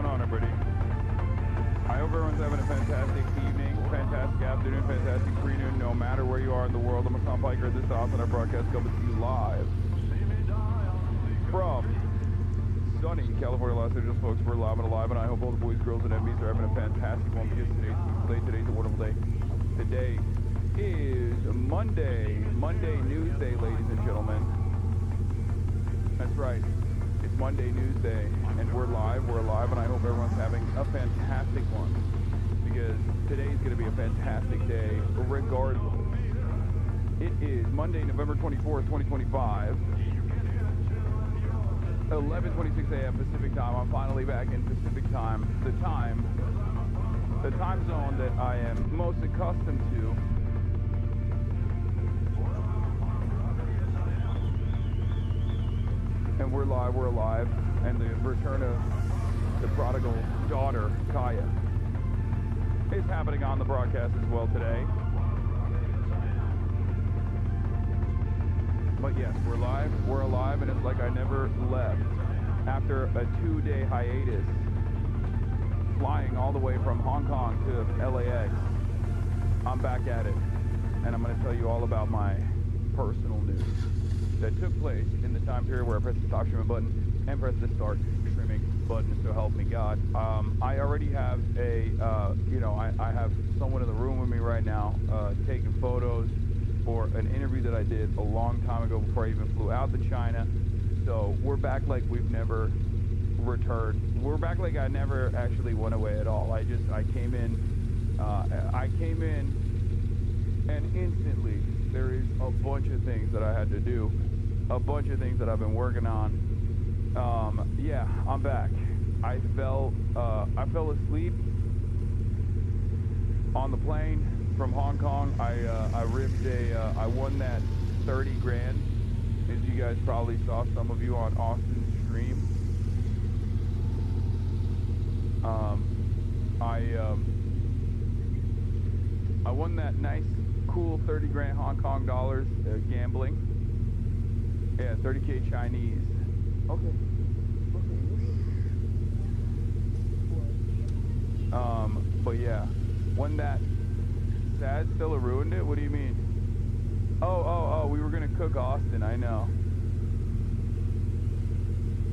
going on, everybody? I hope everyone's having a fantastic evening, fantastic afternoon, fantastic pre-noon, no matter where you are in the world. I'm Hassan Piker. This is Hasan. Our broadcast coming to you live from sunny California, Los Angeles, folks. We're live and alive, and I hope all the boys, girls, and enemies are having a fantastic one because today's a wonderful day. Today is Monday News Day, ladies and gentlemen. That's right. It's Monday News Day, and we're live, and I hope everyone's having a fantastic one, because today's going to be a fantastic day, regardless. It is Monday, November 24th, 2025, 11:26 a.m. Pacific time. I'm finally back in Pacific time, the time zone that I am most accustomed to. And we're alive, and the return of the prodigal daughter, Kaya, is happening on the broadcast as well today. But yes, we're alive, and it's like I never left. After a 2-day hiatus, flying all the way from Hong Kong to LAX, I'm back at it, and I'm going to tell you all about my personal news that took place in the time period where I pressed the stop streaming button and pressed the start streaming button, so help me God. I already have I have someone in the room with me right now taking photos for an interview that I did a long time ago before I even flew out to China. So we're back like we've never returned. We're back like I never actually went away at all. I came in and instantly there is a bunch of things that I had to do. A bunch of things that I've been working on. Yeah, I'm back. I fell asleep on the plane from Hong Kong. I won that 30 grand, as you guys probably saw, some of you on Austin's stream. I won that nice, cool 30 grand Hong Kong dollars gambling. Yeah, 30K Chinese. Okay. But yeah, when that sad Stella ruined it. What do you mean? Oh, we were gonna cook Austin. I know.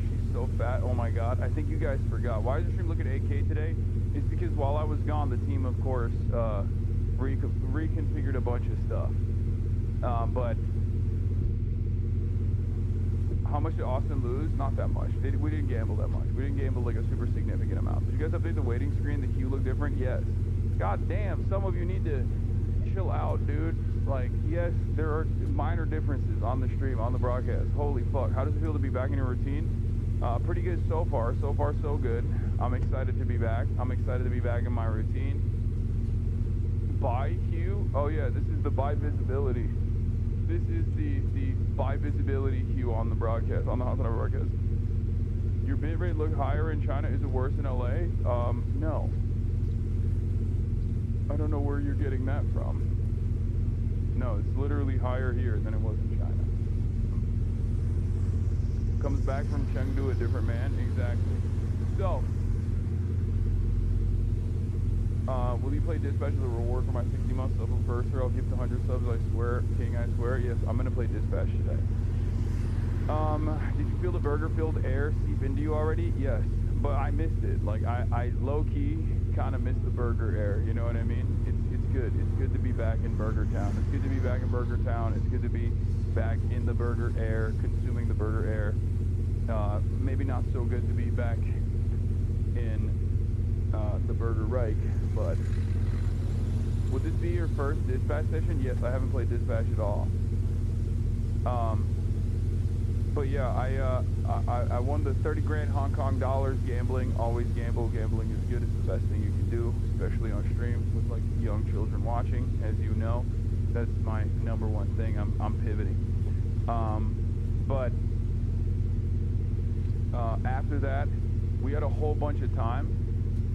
She's so fat. Oh my God. I think you guys forgot. Why is the stream looking at 8K today? It's because while I was gone, the team, of course, reconfigured a bunch of stuff. But how much did Austin lose? Not that much. We didn't gamble that much. We didn't gamble like a super significant amount. Did you guys update the waiting screen? The queue looked different? Yes. God damn, some of you need to chill out, dude. Like, yes, there are minor differences on the stream, on the broadcast. Holy fuck. How does it feel to be back in your routine? Pretty good so far. So far, so good. I'm excited to be back. I'm excited to be back in my routine. Buy queue? Oh yeah, this is the buy visibility. This is the buy visibility queue on the broadcast, on the Hasanabi broadcast. Your bitrate look higher in China. Is it worse in LA? No. I don't know where you're getting that from. No, it's literally higher here than it was in China. Comes back from Chengdu, a different man. Exactly. So, will you play Dispatch as a reward for my 60-month sub first, or I'll give the 100 subs, I swear. King, I swear. Yes, I'm going to play Dispatch today. Did you feel the burger-filled air seep into you already? Yes, but I missed it. Like, I low-key kind of missed the burger air, you know what I mean? It's good. It's good to be back in Burger Town. It's good to be back in Burger Town. It's good to be back in the burger air, consuming the burger air. Maybe not so good to be back in the Burger Reich, but would this be your first Dispatch session? Yes, I haven't played Dispatch at all. But yeah, I won the 30 grand Hong Kong dollars gambling. Always gamble. Gambling is good. It's the best thing you can do, especially on stream with like young children watching. As you know, that's my number one thing. I'm pivoting. But after that, we had a whole bunch of time.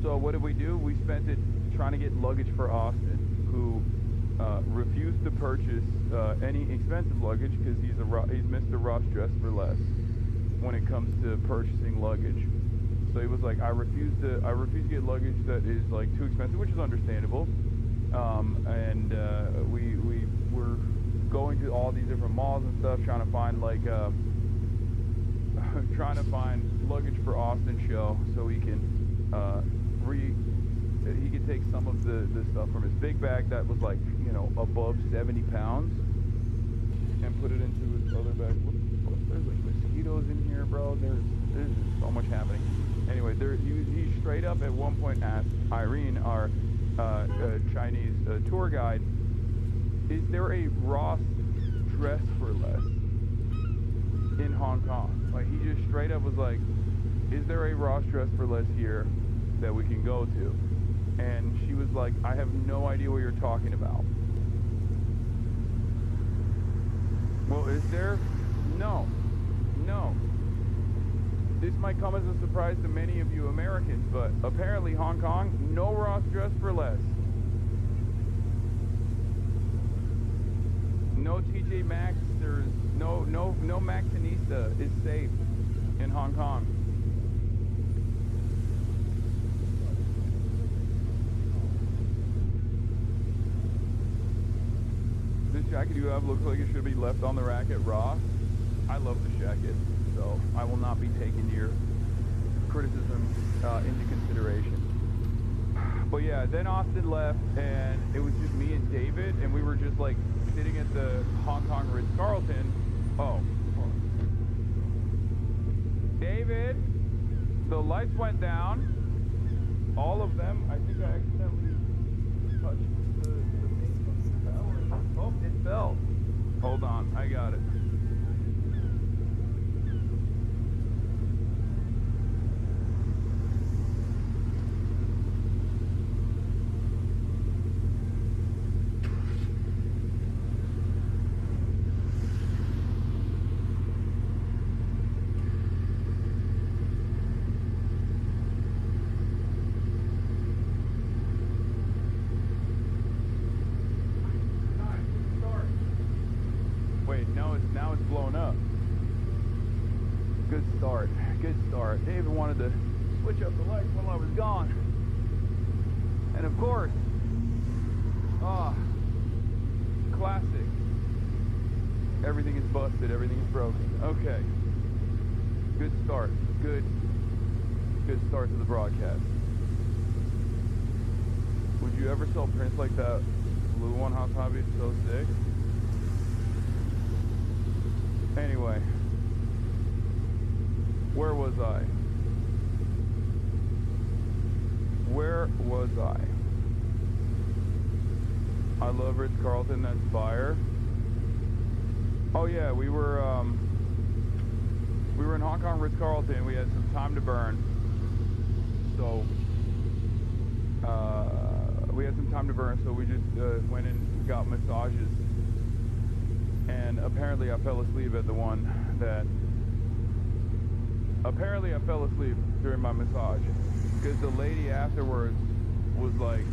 So what did we do? We spent it trying to get luggage for Austin, who refused to purchase any expensive luggage because he's Mr. Ross dressed for less when it comes to purchasing luggage. So he was like, I refuse to get luggage that is like too expensive, which is understandable. We were going to all these different malls and stuff, trying to find like trying to find luggage for Austin's show, so he can he could take some of the stuff from his big bag that was like, you know, above 70 pounds, and put it into his other bag. There's like mosquitoes in here, bro. There's so much happening. Anyway, he straight up at one point asked Irene, our Chinese tour guide, is there a Ross dress for less in Hong Kong? Like, he just straight up was like, is there a Ross dress for less here that we can go to? And she was like, I have no idea what you're talking about. Well, is there? No. This might come as a surprise to many of you Americans, but apparently Hong Kong, no Ross dress for less. No TJ Maxx, there's no Maxxinista is safe in Hong Kong. This jacket you have looks like it should be left on the rack at Ross. I love this jacket, so I will not be taking your criticism into consideration. But yeah, then Austin left, and it was just me and David, and we were just like sitting at the Hong Kong Ritz-Carlton. Oh. David, the lights went down. All of them. I think I accidentally touched the bell. Oh, it fell. Hold on, I got it. Now it's blown up. Good start. David wanted to switch up the lights while I was gone. And of course, classic. Everything is busted, everything is broken. Okay. Good start. Good start to the broadcast. Would you ever sell prints like that blue one Hasanabi? It's so sick. Anyway, where was I? I love Ritz-Carlton, that's fire. Oh yeah, we were in Hong Kong Ritz-Carlton. We had some time to burn, so we just went and got massages. And apparently I fell asleep at the one that... Apparently I fell asleep during my massage. Because the lady afterwards was like,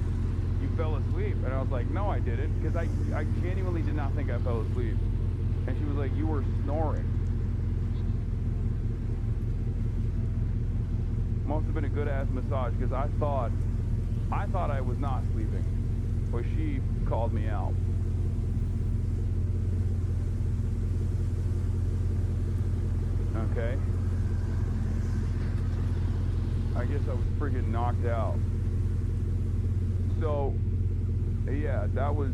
you fell asleep? And I was like, no, I didn't. Because I genuinely did not think I fell asleep. And she was like, you were snoring. Must have been a good-ass massage, because I thought I was not sleeping. But she called me out. Okay. I guess I was freaking knocked out. So, yeah, that was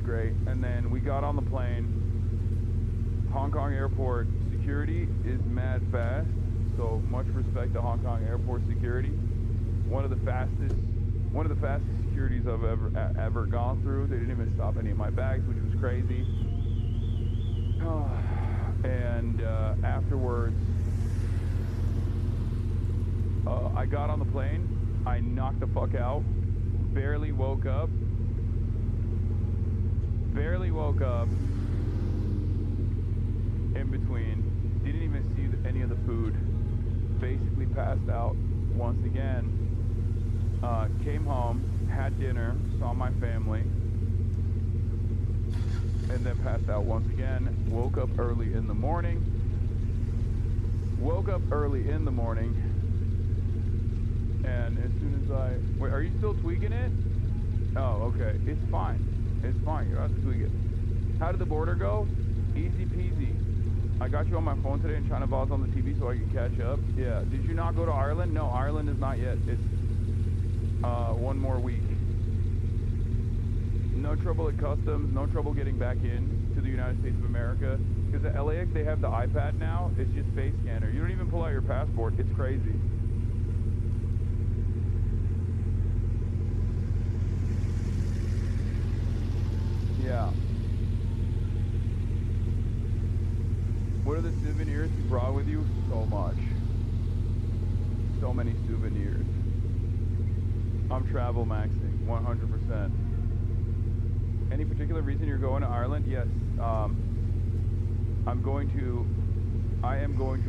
great. And then we got on the plane. Hong Kong airport security is mad fast. So much respect to Hong Kong airport security. One of the fastest securities I've ever gone through. They didn't even stop any of my bags, which was crazy. And afterwards, I got on the plane. I knocked the fuck out. Barely woke up. In between. Didn't even see any of the food. Basically passed out once again. Came home, had dinner, saw my family, and then passed out once again. Woke up early in the morning. website. Wait, are you still tweaking it? Oh, okay. It's fine. It's fine. You don't have to tweak it. How did the border go? Easy peasy. I got you on my phone today and China VODs on the TV so I could catch up. Yeah. Did you not go to Ireland? No, Ireland is not yet. It's one more week. No trouble at customs. No trouble getting back in to the United States of America. Because at LAX they have the iPad now. It's just face scanner. You don't even pull out your passport. It's crazy. Yeah. What are the souvenirs you brought with you? So much. So many souvenirs. I'm travel maxing, 100%. Any particular reason you're going to Ireland? Yes. I am going to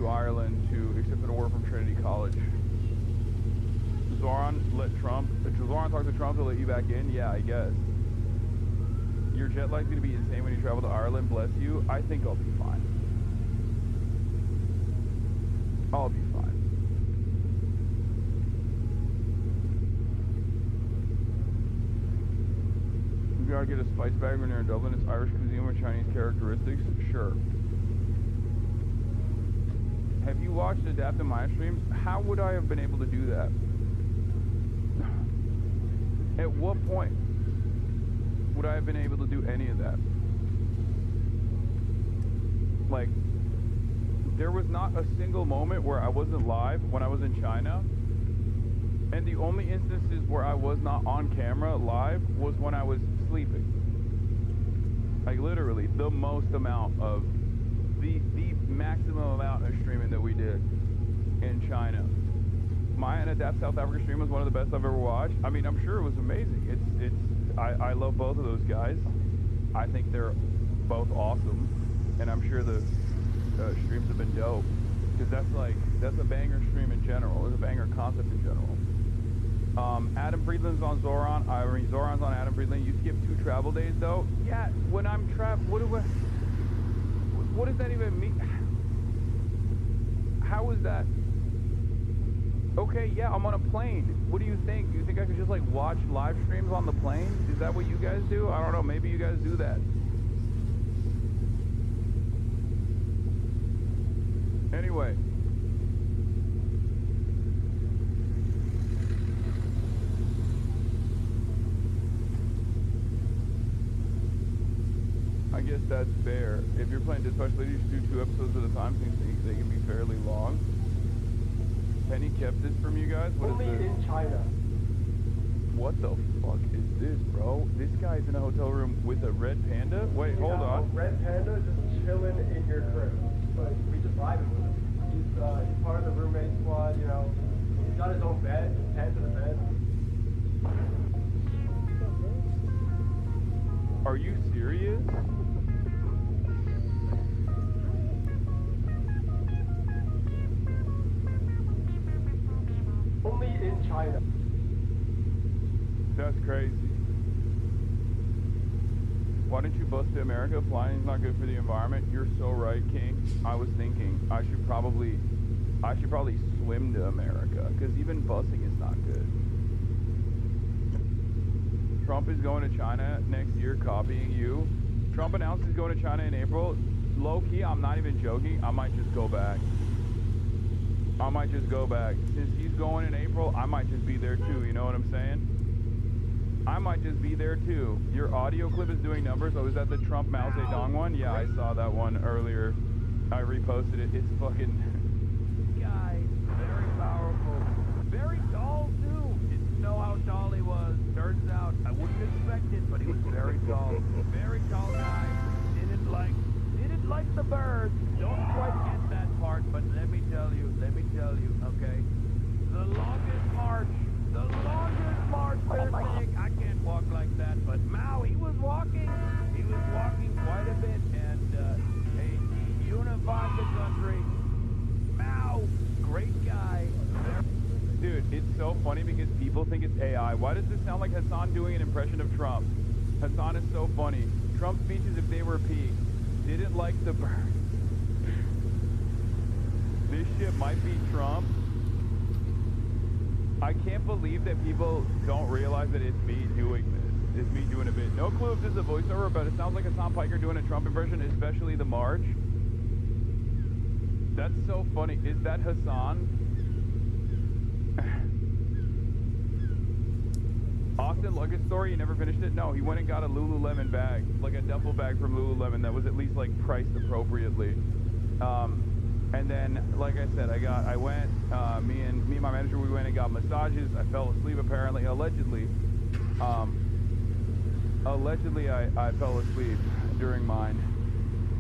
Ireland to accept an award from Trinity College. Zoran talked to Trump to let you back in? Yeah, I guess. Your jet lag's gonna be insane when you travel to Ireland, bless you. I think I'll be fine. I'll be fine. You gotta get a spice bag when you're in Dublin. It's Irish cuisine with Chinese characteristics. Sure. Have you watched Adapt in my streams? How would I have been able to do that? At what point would I have been able to do any of that? Like, there was not a single moment where I wasn't live when I was in China. And the only instances where I was not on camera live was when I was sleeping. Like literally the most amount of the maximum amount of streaming that we did in China. My and Adapt South Africa stream was one of the best I've ever watched. I mean, I'm sure it was amazing. I love both of those guys. I think they're both awesome, and I'm sure the streams have been dope because that's a banger stream in general. It's a banger concept in general. Adam Friedland's on Zoran. Zoran's on Adam Friedland. You skip 2 travel days though. Yeah, when I'm what does that even mean? How is that? Okay, yeah, I'm on a plane. What do you think? Do you think I could just like watch live streams on the plane? Is that what you guys do? I don't know. Maybe you guys do that. Anyway. I guess that's fair. If you're playing Dispatch Lady, you should do 2 episodes at a time since they can be fairly long. Penny kept this from you guys? What Only is this? in China. What the fuck is this, bro? This guy's in a hotel room with a red panda? Wait, hold on. Red panda just chilling in your crib. Like, we just vibing with him. He's part of the roommate squad, you know. He's got his own bed, his head to the bed. Are you serious? Only in China. That's crazy. Why didn't you bus to America? Flying's not good for the environment. You're so right, King. I was thinking I should probably swim to America because even busing is not good. Trump is going to China next year, copying you. Trump announced he's going to China in April. Low key, I'm not even joking. I might just go back. Since he's going in April, I might just be there too. You know what I'm saying? I might just be there too. Your audio clip is doing numbers. Oh, is that the Trump Mao Zedong one? Yeah, I saw that one earlier. I reposted it. It's fucking... Guy, very powerful. Very tall too. Didn't know how tall he was. Turns out, I wouldn't expect it, but he was very tall. Very tall guy. Didn't like the birds. Don't quite get that part, but let me tell you, okay? The longest march they're saying, I can't walk like that, but Mao, he was walking quite a bit, and he unified the country. Mao, great guy. Dude, it's so funny because people think it's AI. Why does this sound like Hasan doing an impression of Trump? Hasan is so funny. Trump's speeches, if they were peak, didn't like the bird. This shit might be Trump. I can't believe that people don't realize that it's me doing this. It's me doing a bit. No clue if this is a voiceover, but it sounds like Hassan Piker doing a Trump impression, especially the march. That's so funny. Is that Hassan? Austin luggage story, you never finished it? No, he went and got a Lululemon bag, like a duffel bag from Lululemon that was at least like priced appropriately. And then, like I said, I went, me and my manager, we went and got massages. I fell asleep apparently, allegedly. Allegedly I fell asleep during mine.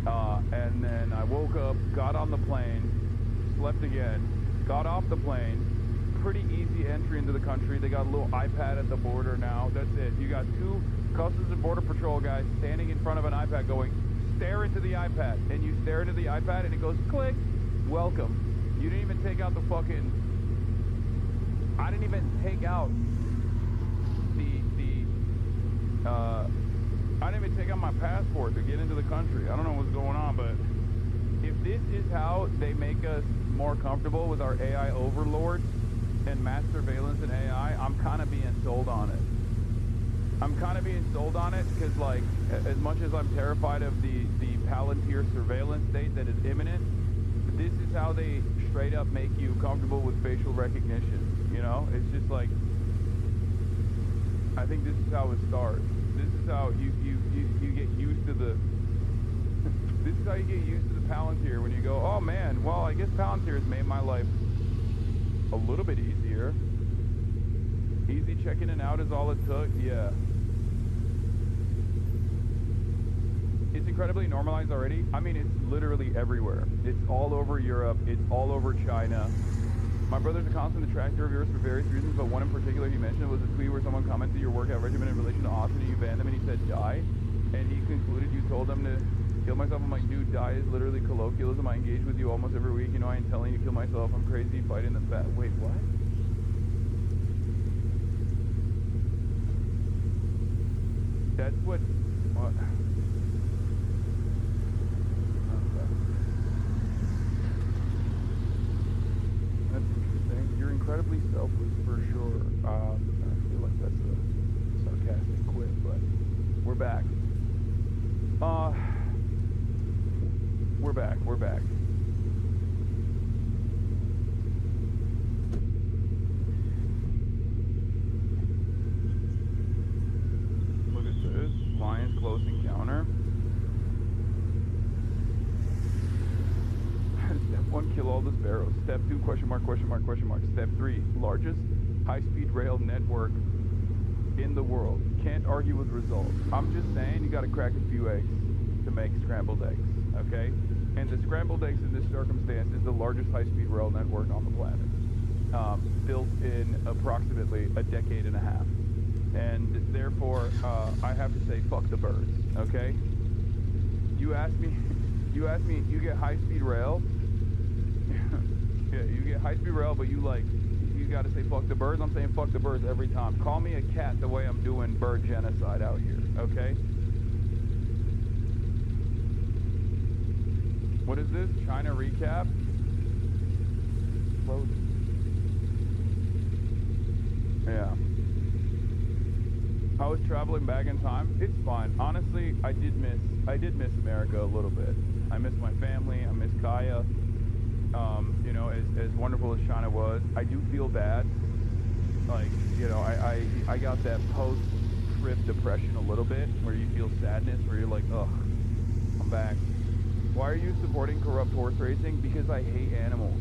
And then I woke up, got on the plane, slept again, got off the plane. Pretty easy entry into the country. They got a little iPad at the border now. That's it. You got 2 Customs and Border Patrol guys standing in front of an iPad going, stare into the iPad. And you stare into the iPad and it goes, click, welcome. You didn't even take out the fucking... I didn't even take out I didn't even take out my passport to get into the country. I don't know what's going on, but if this is how they make us more comfortable with our AI overlords and mass surveillance and AI, I'm kind of being sold on it. I'm kind of being sold on it because, like, as much as I'm terrified of the Palantir surveillance state that is imminent, this is how they straight up make you comfortable with facial recognition, you know? It's just like, I think this is how it starts. This is how you get used to the, this is how you get used to the Palantir when you go, oh man, well, I guess Palantir has made my life a little bit easier. Easy checking in and out is all it took, yeah. It's incredibly normalized already. I mean, it's literally everywhere. It's all over Europe. It's all over China. My brother's a constant detractor of yours for various reasons, but one in particular he mentioned was a tweet where someone commented your workout regimen in relation to Austin and you banned them and he said die. And he concluded you told them to kill myself. I'm like, dude, die is literally colloquialism. I engage with you almost every week. You know, I ain't telling you to kill myself. I'm crazy fighting the bat. Wait, what? That's what? That's interesting. You're incredibly selfless for sure. I feel like that's a sarcastic quip, but we're back. We're back. Look at this. Lions close encounter. Step 1, kill all the sparrows. Step 2, question mark. Step 3, largest high-speed rail network in the world. Can't argue with results. I'm just saying you gotta crack a few eggs to make scrambled eggs, okay? And the scrambled eggs in this circumstance is the largest high-speed rail network on the planet. Built in approximately a decade and a half. And therefore, I have to say, fuck the birds, okay? You ask me, you get high-speed rail? Yeah, you get high-speed rail, but you gotta say fuck the birds. I'm saying fuck the birds every time. Call me a cat the way I'm doing bird genocide out here, okay? What is this? China recap? Loading. Yeah. I was traveling back in time. It's fine. Honestly, I did miss America a little bit. I miss my family. I miss Kaya. You know, as wonderful as China was, I do feel bad. Like, you know, I got that post-trip depression a little bit, where you feel sadness, where you're like, ugh, I'm back. Why are you supporting corrupt horse racing? Because I hate animals.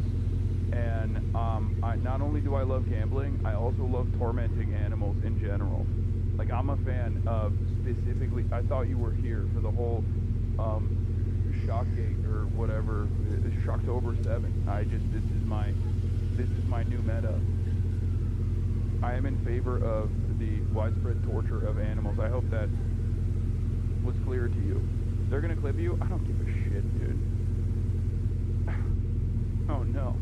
And not only do I love gambling, I also love tormenting animals in general. Like, I'm a fan of specifically, I thought you were here for the whole Shockgate or whatever, Shocktober 7. This is my new meta. I am in favor of the widespread torture of animals. I hope that was clear to you. They're gonna clip you? I don't give a shit, dude. Oh no.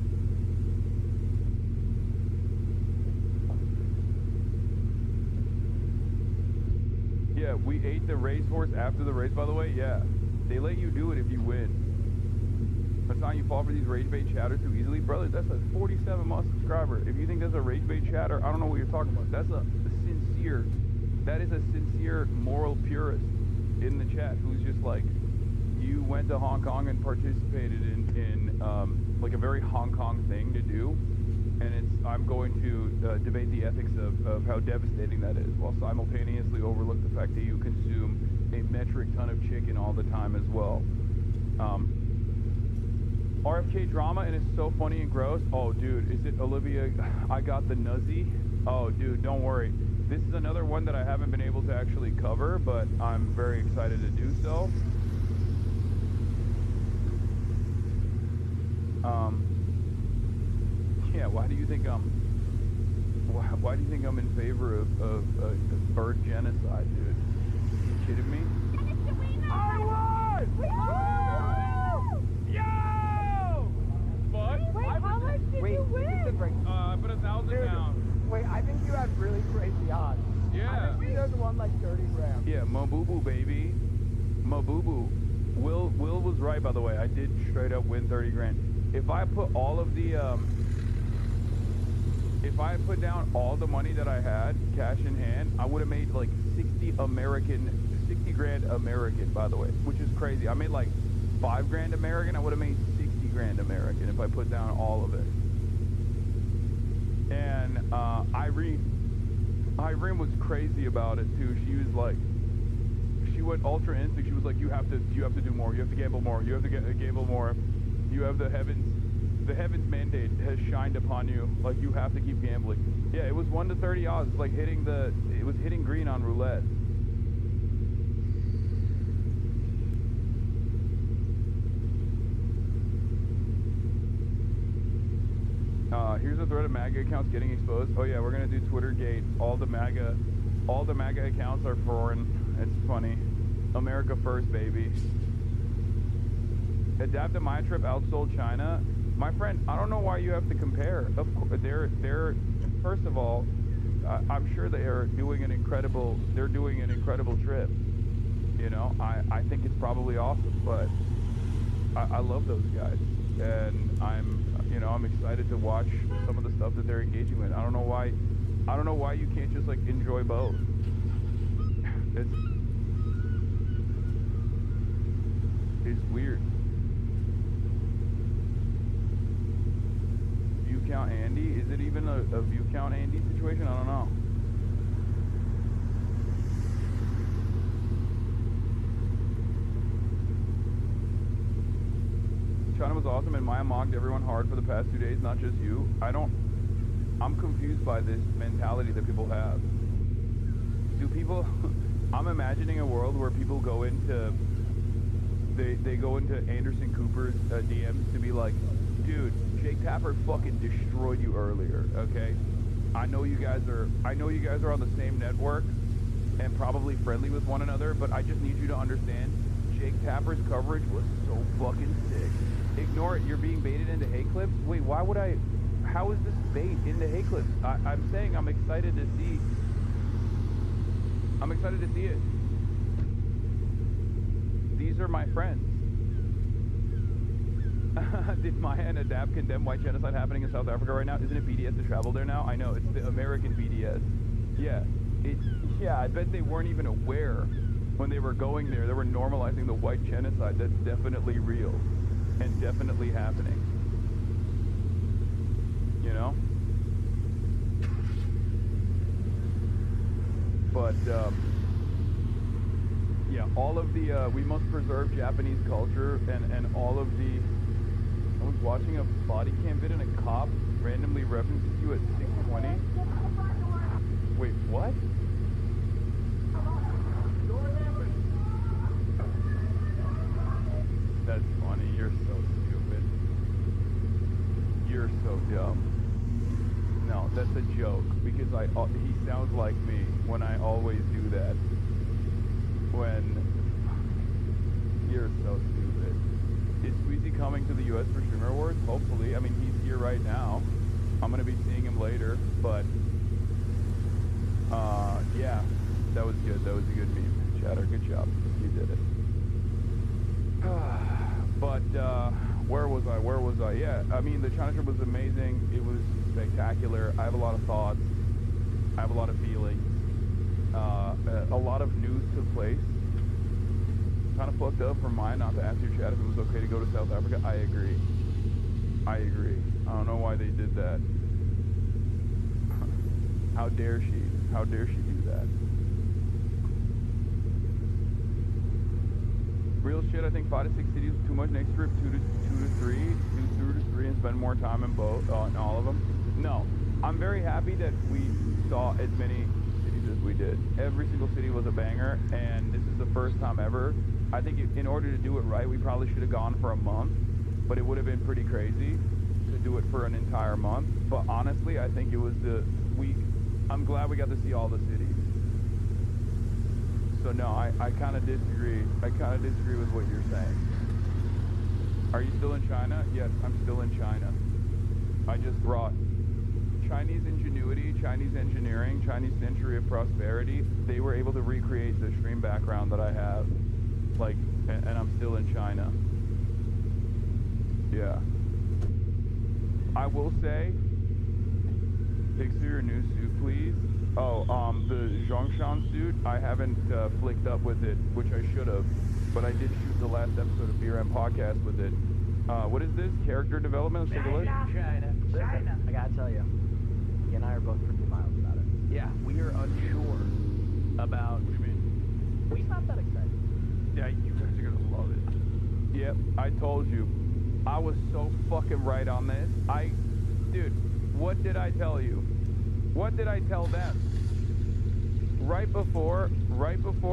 Yeah, we ate the racehorse after the race, by the way. Yeah, they let you do it if you win. That's Hasan, you fall for these rage bait chatters too easily. Brother, that's a 47 month subscriber. If you think that's a rage bait chatter, I don't know what you're talking about. That's a sincere, that is a sincere moral purist in the chat who's just like, you went to Hong Kong and participated in like a very Hong Kong thing to do. And I'm going to debate the ethics of how devastating that is, while simultaneously overlook the fact that you consume a metric ton of chicken all the time as well. RFK drama, and it's so funny and gross. Oh, dude, is it Olivia? I got the nuzzy. Oh, dude, don't worry. This is another one that I haven't been able to actually cover, but I'm very excited to do so. Yeah, why do you think I'm in favor of bird genocide, dude? Are you kidding me? I won! Yo! What? Wait, how much did you win? I put 1,000 down. Wait, I think you had really crazy odds. Yeah. I think you just won like 30 grand. Yeah, Mabubu, baby. Mabubu. Will was right, by the way. I did straight up win 30 grand. If I put all of the, if I had put down all the money that I had, cash in hand, I would have made like 60 grand American, by the way, which is crazy. I made like 5 grand American. I would have made 60 grand American if I put down all of it. And Irene was crazy about it too. She was like, she went ultra instinct. She was like, you have to do more. You have to gamble more. You have to gamble more. You have the heavens mandate has shined upon you. Like, you have to keep gambling. Yeah, it was 1 to 30 odds. It's like it was hitting green on roulette. Here's a thread of MAGA accounts getting exposed. Oh yeah, we're gonna do Twittergate. All the MAGA accounts are foreign. It's funny. America first, baby. Adapt to my trip outsold China. My friend, I don't know why you have to compare. Of course, they're first of all, I'm sure they are doing an incredible trip. You know, I think it's probably awesome, but I love those guys, and I'm excited to watch some of the stuff that they're engaging with. I don't know why you can't just like enjoy both. It's weird. View count Andy? Is it even a view count Andy situation? I don't know. China was awesome, and Maya mocked everyone hard for the past 2 days, not just you. I'm confused by this mentality that people have. I'm imagining a world where people go into, they go into Anderson Cooper's DMs to be like, dude, Jake Tapper fucking destroyed you earlier, okay? I know you guys are on the same network and probably friendly with one another, but I just need you to understand, Jake Tapper's coverage was so fucking sick. Ignore it, you're being baited into hate clips? Wait, how is this bait into hate clips? I'm saying I'm excited to see it. These are my friends. Did Maya and Adapt condemn white genocide happening in South Africa right now? Isn't it BDS to travel there now? I know, it's the American BDS. Yeah, I bet they weren't even aware when they were going there. They were normalizing the white genocide. That's definitely real and definitely happening. You know? But, yeah, all of the, we must preserve Japanese culture and all of the, I was watching a body cam vid and a cop randomly references you at 620. Wait, what? That's funny. You're so stupid. You're so dumb. No, that's a joke because he sounds like me when I always do that. When you're so stupid. Is Squeezy coming to the U.S. for Streamer Awards? Hopefully. I mean, he's here right now. I'm gonna be seeing him later, but yeah, that was good. That was a good meme. Chatter, good job. You did it. But Where was I? Where was I? Yeah, I mean, the China trip was amazing. It was spectacular. I have a lot of thoughts. I have a lot of feelings. A lot of news took place. Kind of fucked up from mine not to ask your chat if it was okay to go to South Africa. I agree. I agree. I don't know why they did that. How dare she? How dare she do that? Real shit, I think 5 to 6 cities is too much. Next trip, 2 to 3. Do 2 to 3 and spend more time in both, in all of them. No, I'm very happy that we saw as many cities as we did. Every single city was a banger, and this is the first time ever. I think in order to do it right, we probably should have gone for a month, but it would have been pretty crazy to do it for an entire month. But honestly, I think it was I'm glad we got to see all the cities. So no, I kind of disagree. I kind of disagree with what you're saying. Are you still in China? Yes, I'm still in China. I just brought Chinese ingenuity, Chinese engineering, Chinese century of prosperity. They were able to recreate the stream background that I have. Like, and I'm still in China. Yeah. I will say, picture your new suit, please. Oh, the Zhongshan suit, I haven't flicked up with it, which I should have, but I did shoot the last episode of BRM podcast with it. What is this? Character development? Let's take a look. China. Listen, I gotta tell you, you and I are both pretty mild about it. Yeah, we are unsure about. What do you mean? We're not that excited. Yeah, you guys are gonna love it. Yep, I told you. I was so fucking right on this. Dude, what did I tell you? What did I tell them? Right before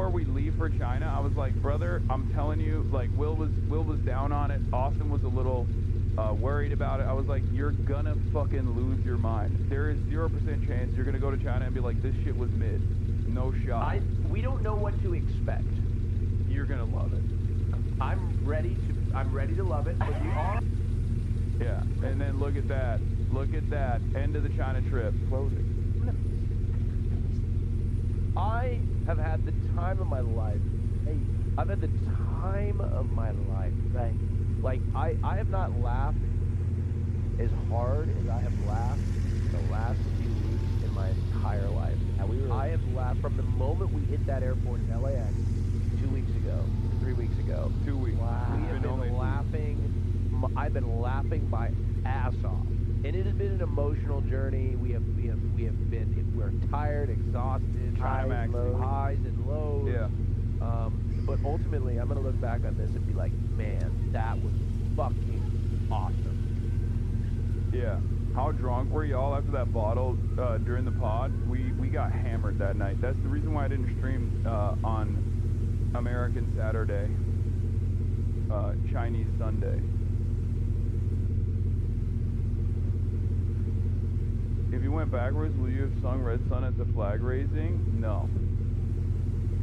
we leave for China, I was like, brother, I'm telling you, like, Will was down on it. Austin was a little worried about it. I was like, you're gonna fucking lose your mind. There is 0% chance you're gonna go to China and be like, this shit was mid. No shot. We don't know what to expect. You're gonna love it. I'm ready to love it, but you are. Yeah, and then look at that. Look at that. End of the China trip. Closing. I have had the time of my life. Hey, I've had the time of my life, right? Like, I have not laughed as hard as I have laughed the last few weeks in my entire life. I have laughed from the moment we hit that airport in LAX 2 weeks ago, 3 weeks ago. 2 weeks. Wow. We have been laughing. I've been laughing my ass off. And it has been an emotional journey. We're tired, exhausted, highs and lows. Yeah. But ultimately, I'm gonna look back on this and be like, man, that was fucking awesome. Yeah. How drunk were y'all after that bottle during the pod? We got hammered that night. That's the reason why I didn't stream on American Saturday, Chinese Sunday. If you went backwards, will you have sung Red Sun at the flag raising? No.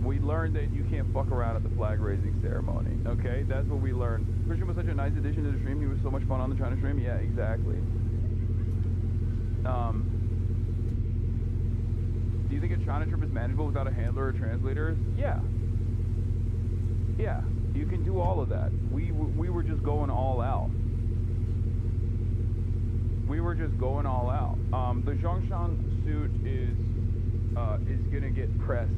We learned that you can't fuck around at the flag raising ceremony, okay? That's what we learned. Christian was such a nice addition to the stream. He was so much fun on the China stream. Yeah, exactly. Do you think a China trip is manageable without a handler or translators? Yeah. Yeah, you can do all of that. We were just going all out. We were just going all out. The Zhongshan suit is gonna get pressed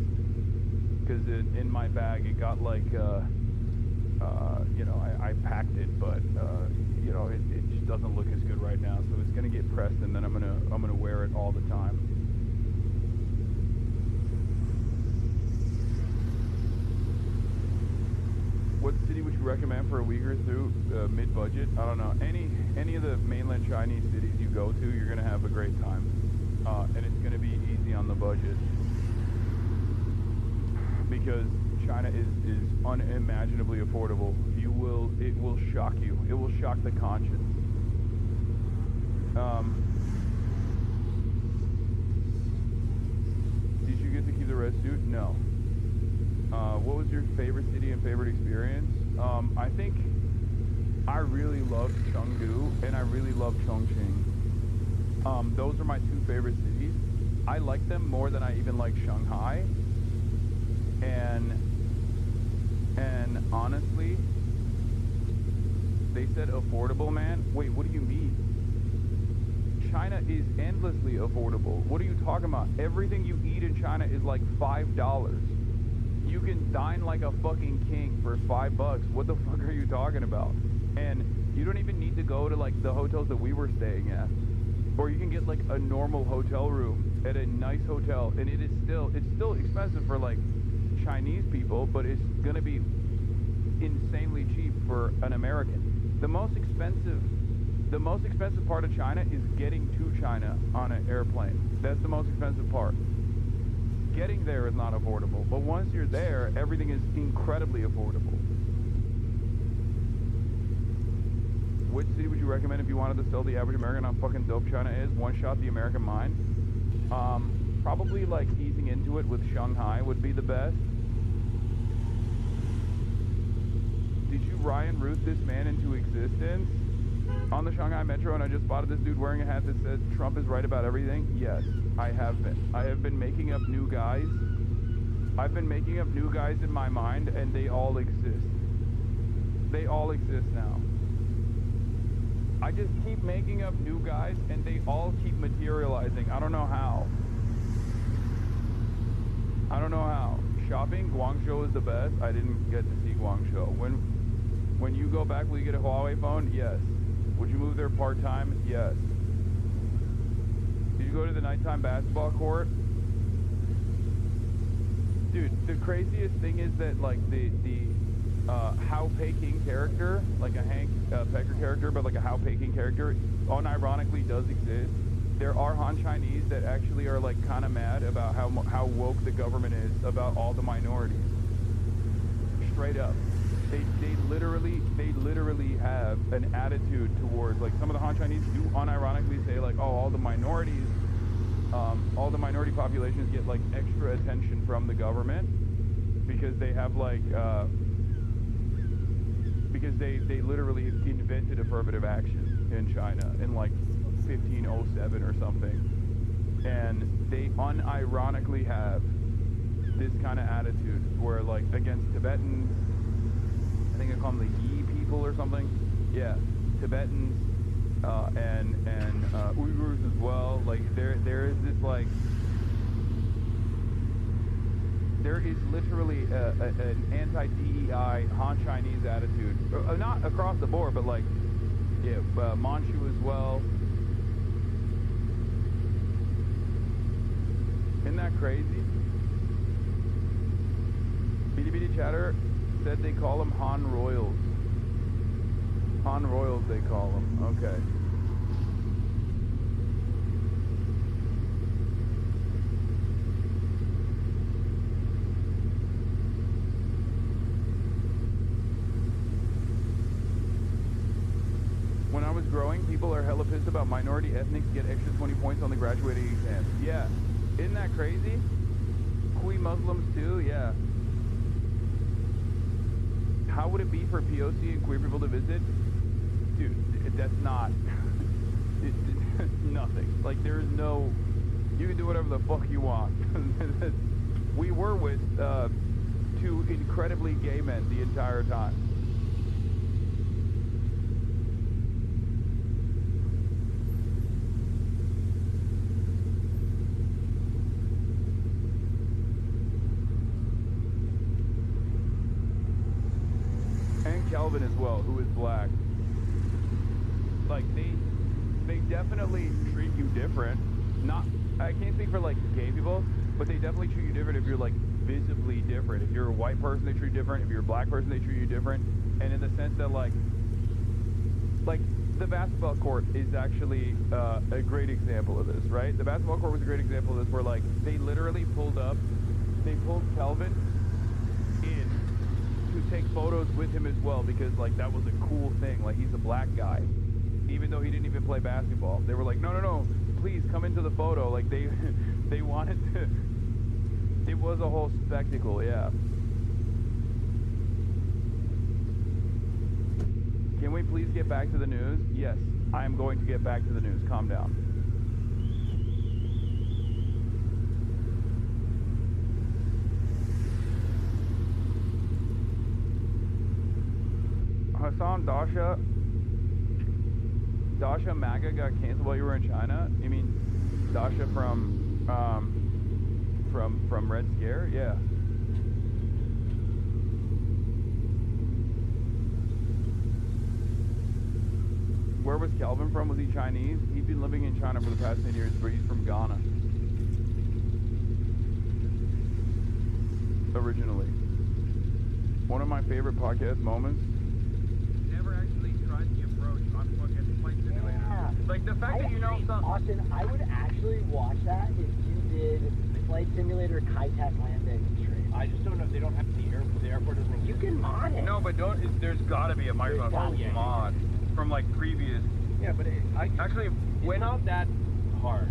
because in my bag it got like you know, I packed it, but you know, it just doesn't look as good right now. So it's gonna get pressed, and then I'm gonna wear it all the time. What city would you recommend for a week or two, mid-budget? I don't know. Any of the mainland Chinese cities you go to, you're gonna have a great time, and it's gonna be easy on the budget because China is unimaginably affordable. It will shock you. It will shock the conscience. Did you get to keep the red suit? No. What was your favorite city and favorite experience? I think I really loved Chengdu and I really loved Chongqing. Those are my two favorite cities. I like them more than I even like Shanghai. And honestly, They said affordable, man. Wait, what do you mean? China is endlessly affordable. What are you talking about? Everything you eat in China is like $5. You can dine like a fucking king for $5. What the fuck are you talking about? And you don't even need to go to like the hotels that we were staying at. Or you can get like a normal hotel room at a nice hotel, and it's still expensive for like Chinese people, but it's gonna be insanely cheap for an American. The most expensive part of China is getting to China on an airplane. That's the most expensive part. Getting there is not affordable, but once you're there, everything is incredibly affordable. Which city would you recommend if you wanted to sell the average American how fucking dope China is? One shot the American mind. Probably like easing into it with Shanghai would be the best. Did you Ryan Ruth this man into existence? On the Shanghai Metro, and I just spotted this dude wearing a hat that says Trump is right about everything. Yes, I have been. I have been making up new guys. I've been making up new guys in my mind, and they all exist. They all exist now. I just keep making up new guys, and they all keep materializing. I don't know how. I don't know how. Shopping, Guangzhou is the best. I didn't get to see Guangzhou. When you go back, will you get a Huawei phone? Yes. Would you move there part-time? Yes. Did you go to the nighttime basketball court? Dude, the craziest thing is that like the Hao Peking character, like a Hank Pecker character, but like a Hao Peking character, unironically does exist. There are Han Chinese that actually are like kind of mad about how woke the government is about all the minorities. Straight up. They literally have an attitude towards, like, some of the Han Chinese do unironically say like, oh, all the minority populations get like extra attention from the government because they have like because they literally invented affirmative action in China in like 1507 or something, and they unironically have this kind of attitude where like against Tibetans, I think they call them the Yi people or something. Yeah, Tibetans and Uyghurs as well. Like there is this like there is literally an anti-DEI Han Chinese attitude, not across the board, but like yeah, Manchu as well. Isn't that crazy? BD Chatter said they call them Han Royals. Han Royals they call them. Okay. When I was growing, people are hella pissed about minority ethnics get extra 20 points on the graduating exams. Yeah. Isn't that crazy? Kui Muslims too? Yeah. How would it be for POC and queer people to visit? Dude, that's not... nothing. Like, there's no... You can do whatever the fuck you want. We were with two incredibly gay men the entire time. Kelvin as well, who is black. Like they definitely treat you different. Not, I can't speak for like gay people, but they definitely treat you different if you're like visibly different. If you're a white person, they treat you different. If you're a black person, they treat you different. And in the sense that like the basketball court is actually a great example of this, right? The basketball court was a great example of this, where like they literally pulled Kelvin in to take photos with him as well, because like that was a cool thing. Like he's a black guy, even though he didn't even play basketball. They were like, no, please come into the photo. Like they wanted to. It was a whole spectacle, yeah. Can we please get back to the news? Yes, I am going to get back to the news. Calm down. Hasan Dasha Dasha Maga got canceled while you were in China? You mean Dasha from Red Scare? Yeah. Where was Calvin from? Was he Chinese? He'd been living in China for the past 10 years, but he's from Ghana. Originally. One of my favorite podcast moments. Never actually tried the approach on fucking Flight Simulator. Yeah. Like the fact that you know something. Austin, I would actually watch that if you did Flight Simulator Kai-Tak landing stream. I just don't know if they don't have the airport doesn't You can mod it. No, but there's gotta be a Microsoft gotta be. mod from like previous. Yeah, but Actually, it's not that hard.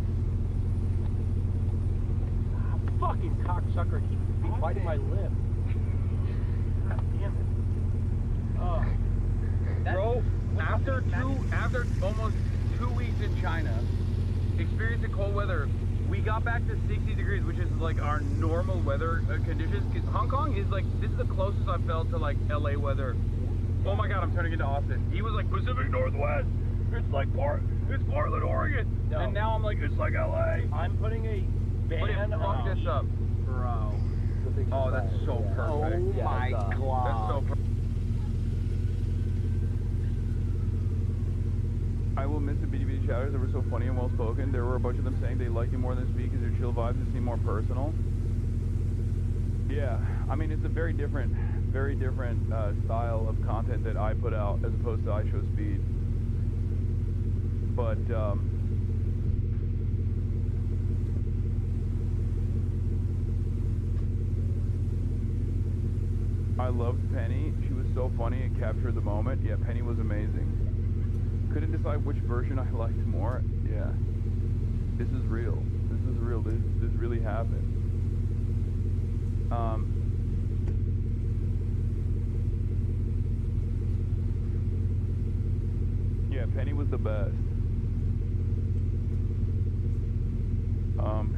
Fucking cocksucker keeps biting my lip. God damn it. Oh. Bro, after almost 2 weeks in China, experiencing cold weather, we got back to 60 degrees, which is like our normal weather conditions. 'Cause Hong Kong is like, this is the closest I've felt to like LA weather. Oh my God, I'm turning into Austin. He was like Pacific Northwest. It's like it's Portland, Oregon. No. And now I'm like, it's like LA. I'm putting a ban Fuck this up. Bro. Oh, that's so perfect. Oh my That's so god. perfect. I will miss the BDB chatters. They were so funny and well spoken. There were a bunch of them saying they liked you more than speak because their chill vibes just seem more personal. Yeah, I mean, it's a very different style of content that I put out as opposed to I Show Speed. But I loved Penny. She was so funny and captured the moment. Yeah, Penny was amazing. Couldn't decide which version I liked more. Yeah. This is real. This is real. This really happened. Yeah, Penny was the best.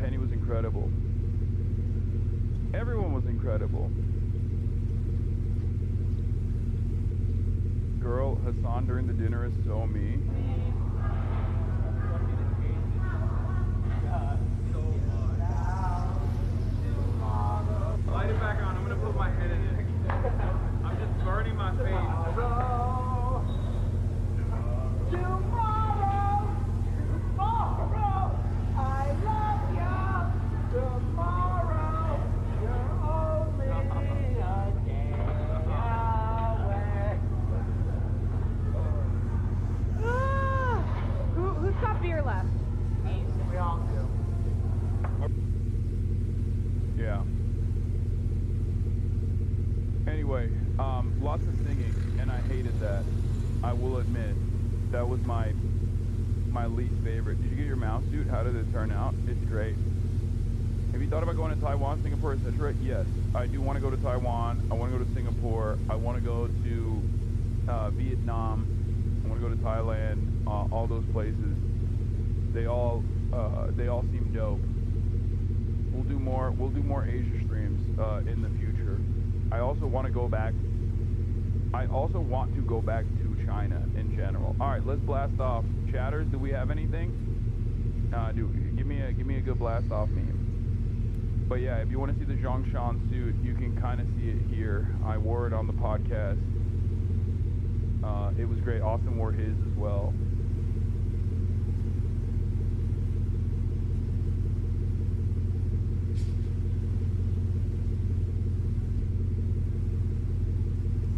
Penny was incredible. Everyone was incredible. Girl, Hasan during the dinner is so me. Light it back on. I'm gonna put my head in it. I'm just burning my face. Who's got beer left? We all do. Yeah. Anyway, lots of singing, and I hated that. I will admit, that was my least favorite. Did you get your mouse suit? How did it turn out? It's great. Have you thought about going to Taiwan, Singapore, etc.? Yes, I do want to go to Taiwan. I want to go to Singapore. I want to go to Vietnam. I want to go to Thailand. All those places. They all seem dope. We'll do more Asia streams in the future. I also want to go back to China in general. All right, let's blast off. Chatters, do we have anything? Give me a good blast off meme. But yeah, if you want to see the Zhongshan suit, you can kind of see it here. I wore it on the podcast. It was great. Austin wore his as well.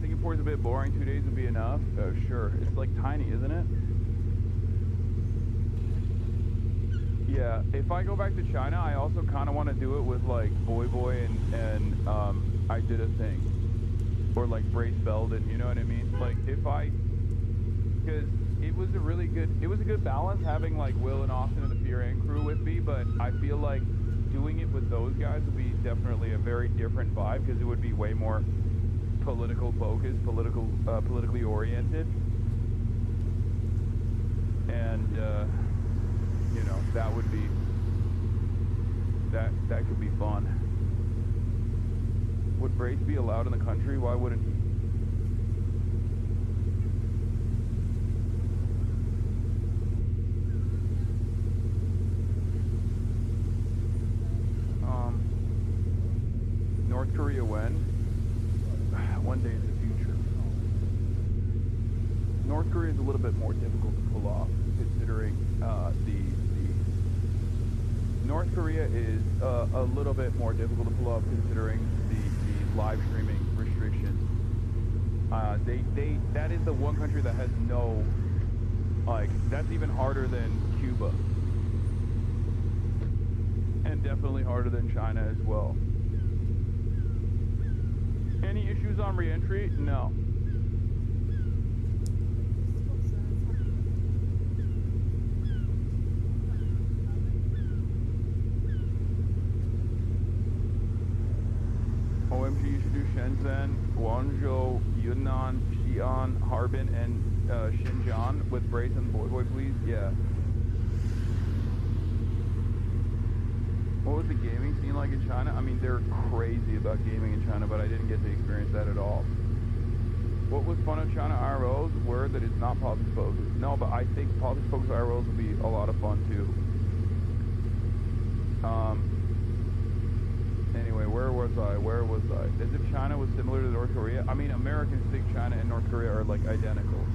Singapore's a bit boring. 2 days would be enough. Oh, sure. It's like tiny, isn't it? Yeah. If I go back to China, I also kind of want to do it with like Boy and I Did a Thing, or like Brace Belden. You know what I mean? Like because it was a good balance having like Will and Austin and the Fear and crew with me, but I feel like doing it with those guys would be definitely a very different vibe because it would be way more political focused, politically oriented, and you know, that would be that could be fun. Would Brace be allowed in the country? Why wouldn't he? North Korea when? One day in the future. North Korea is a little bit more difficult to pull off, considering North Korea is a little bit more difficult to pull off, considering the live streaming restrictions. That is the one country that has no, like, that's even harder than Cuba. And definitely harder than China as well. Any issues on re-entry? No. OMG, you should do Shenzhen, Guangzhou, Yunnan, Xi'an, Harbin, and Xinjiang with Brace and Boy, please. Yeah. What was the gaming scene like in China? I mean, they're crazy about gaming in China, but I didn't get to experience that at all. What was fun of China IRLs were that it's not politics focused. No, but I think politics focused IRLs will be a lot of fun too. Anyway, where was I? As if China was similar to North Korea. I mean, Americans think China and North Korea are like identical.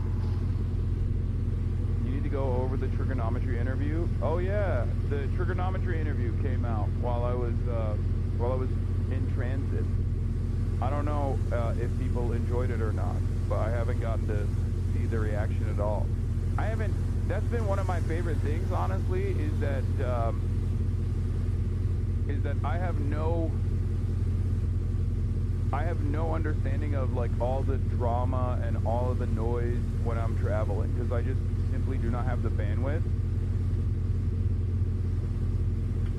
You need to go over the trigonometry interview. Oh yeah, the trigonometry interview came out while I was in transit. I don't know if people enjoyed it or not, but I haven't gotten to see the reaction at all. That's been one of my favorite things, honestly, is that I have no understanding of like all the drama and all of the noise when I'm traveling, because I just simply do not have the bandwidth.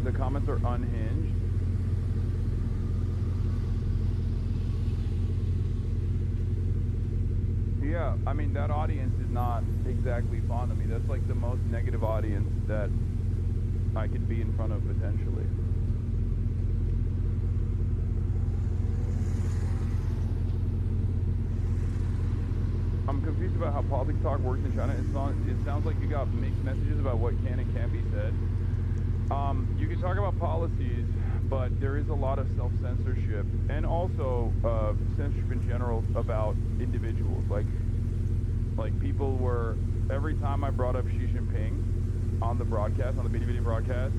The comments are unhinged. Yeah, I mean, that audience is not exactly fond of me. That's like the most negative audience that I could be in front of potentially. I'm confused about how politics talk works in China. It sounds like you got mixed messages about what can and can't be said. You can talk about policies, but there is a lot of self-censorship and also censorship in general about individuals. Like people were, every time I brought up Xi Jinping on the broadcast, on the BD broadcast,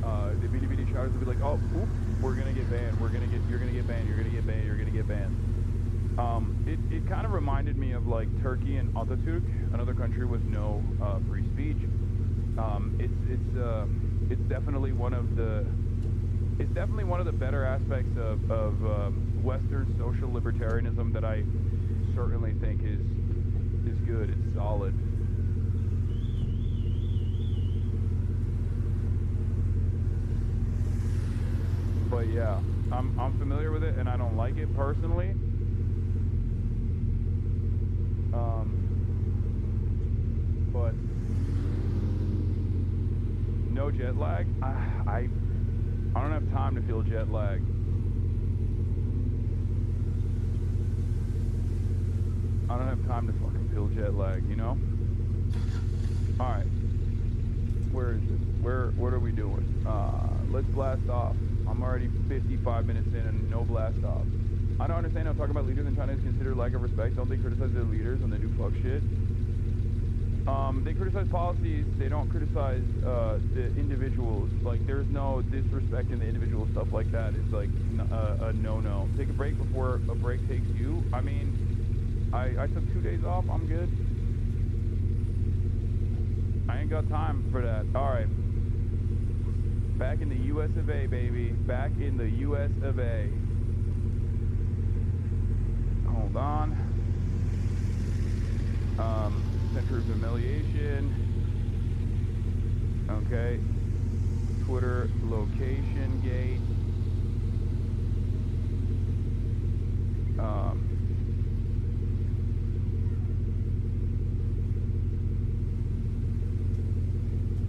the BD shouters would be like, oh, oops, we're gonna get banned. You're gonna get banned. You're gonna get banned. You're gonna get banned. It kind of reminded me of like Turkey and Atatürk, another country with no free speech. It's definitely one of the better aspects of Western social libertarianism that I certainly think is good. It's solid. But yeah, I'm familiar with it and I don't like it personally. But no jet lag. I don't have time to feel jet lag. I don't have time to fucking feel jet lag, you know? Alright. Where is this? What are we doing? Let's blast off. I'm already 55 minutes in and no blast off. I don't understand how talking about leaders in China is considered lack of respect. Don't they criticize their leaders when they do fuck shit? They criticize policies. They don't criticize the individuals. Like, there's no disrespect in the individual stuff like that. It's like a no-no. Take a break before a break takes you. I mean, I took 2 days off. I'm good. I ain't got time for that. All right. Back in the U.S. of A, baby. Back in the U.S. of A. Hold on. Center of humiliation. Okay. Twitter location gate.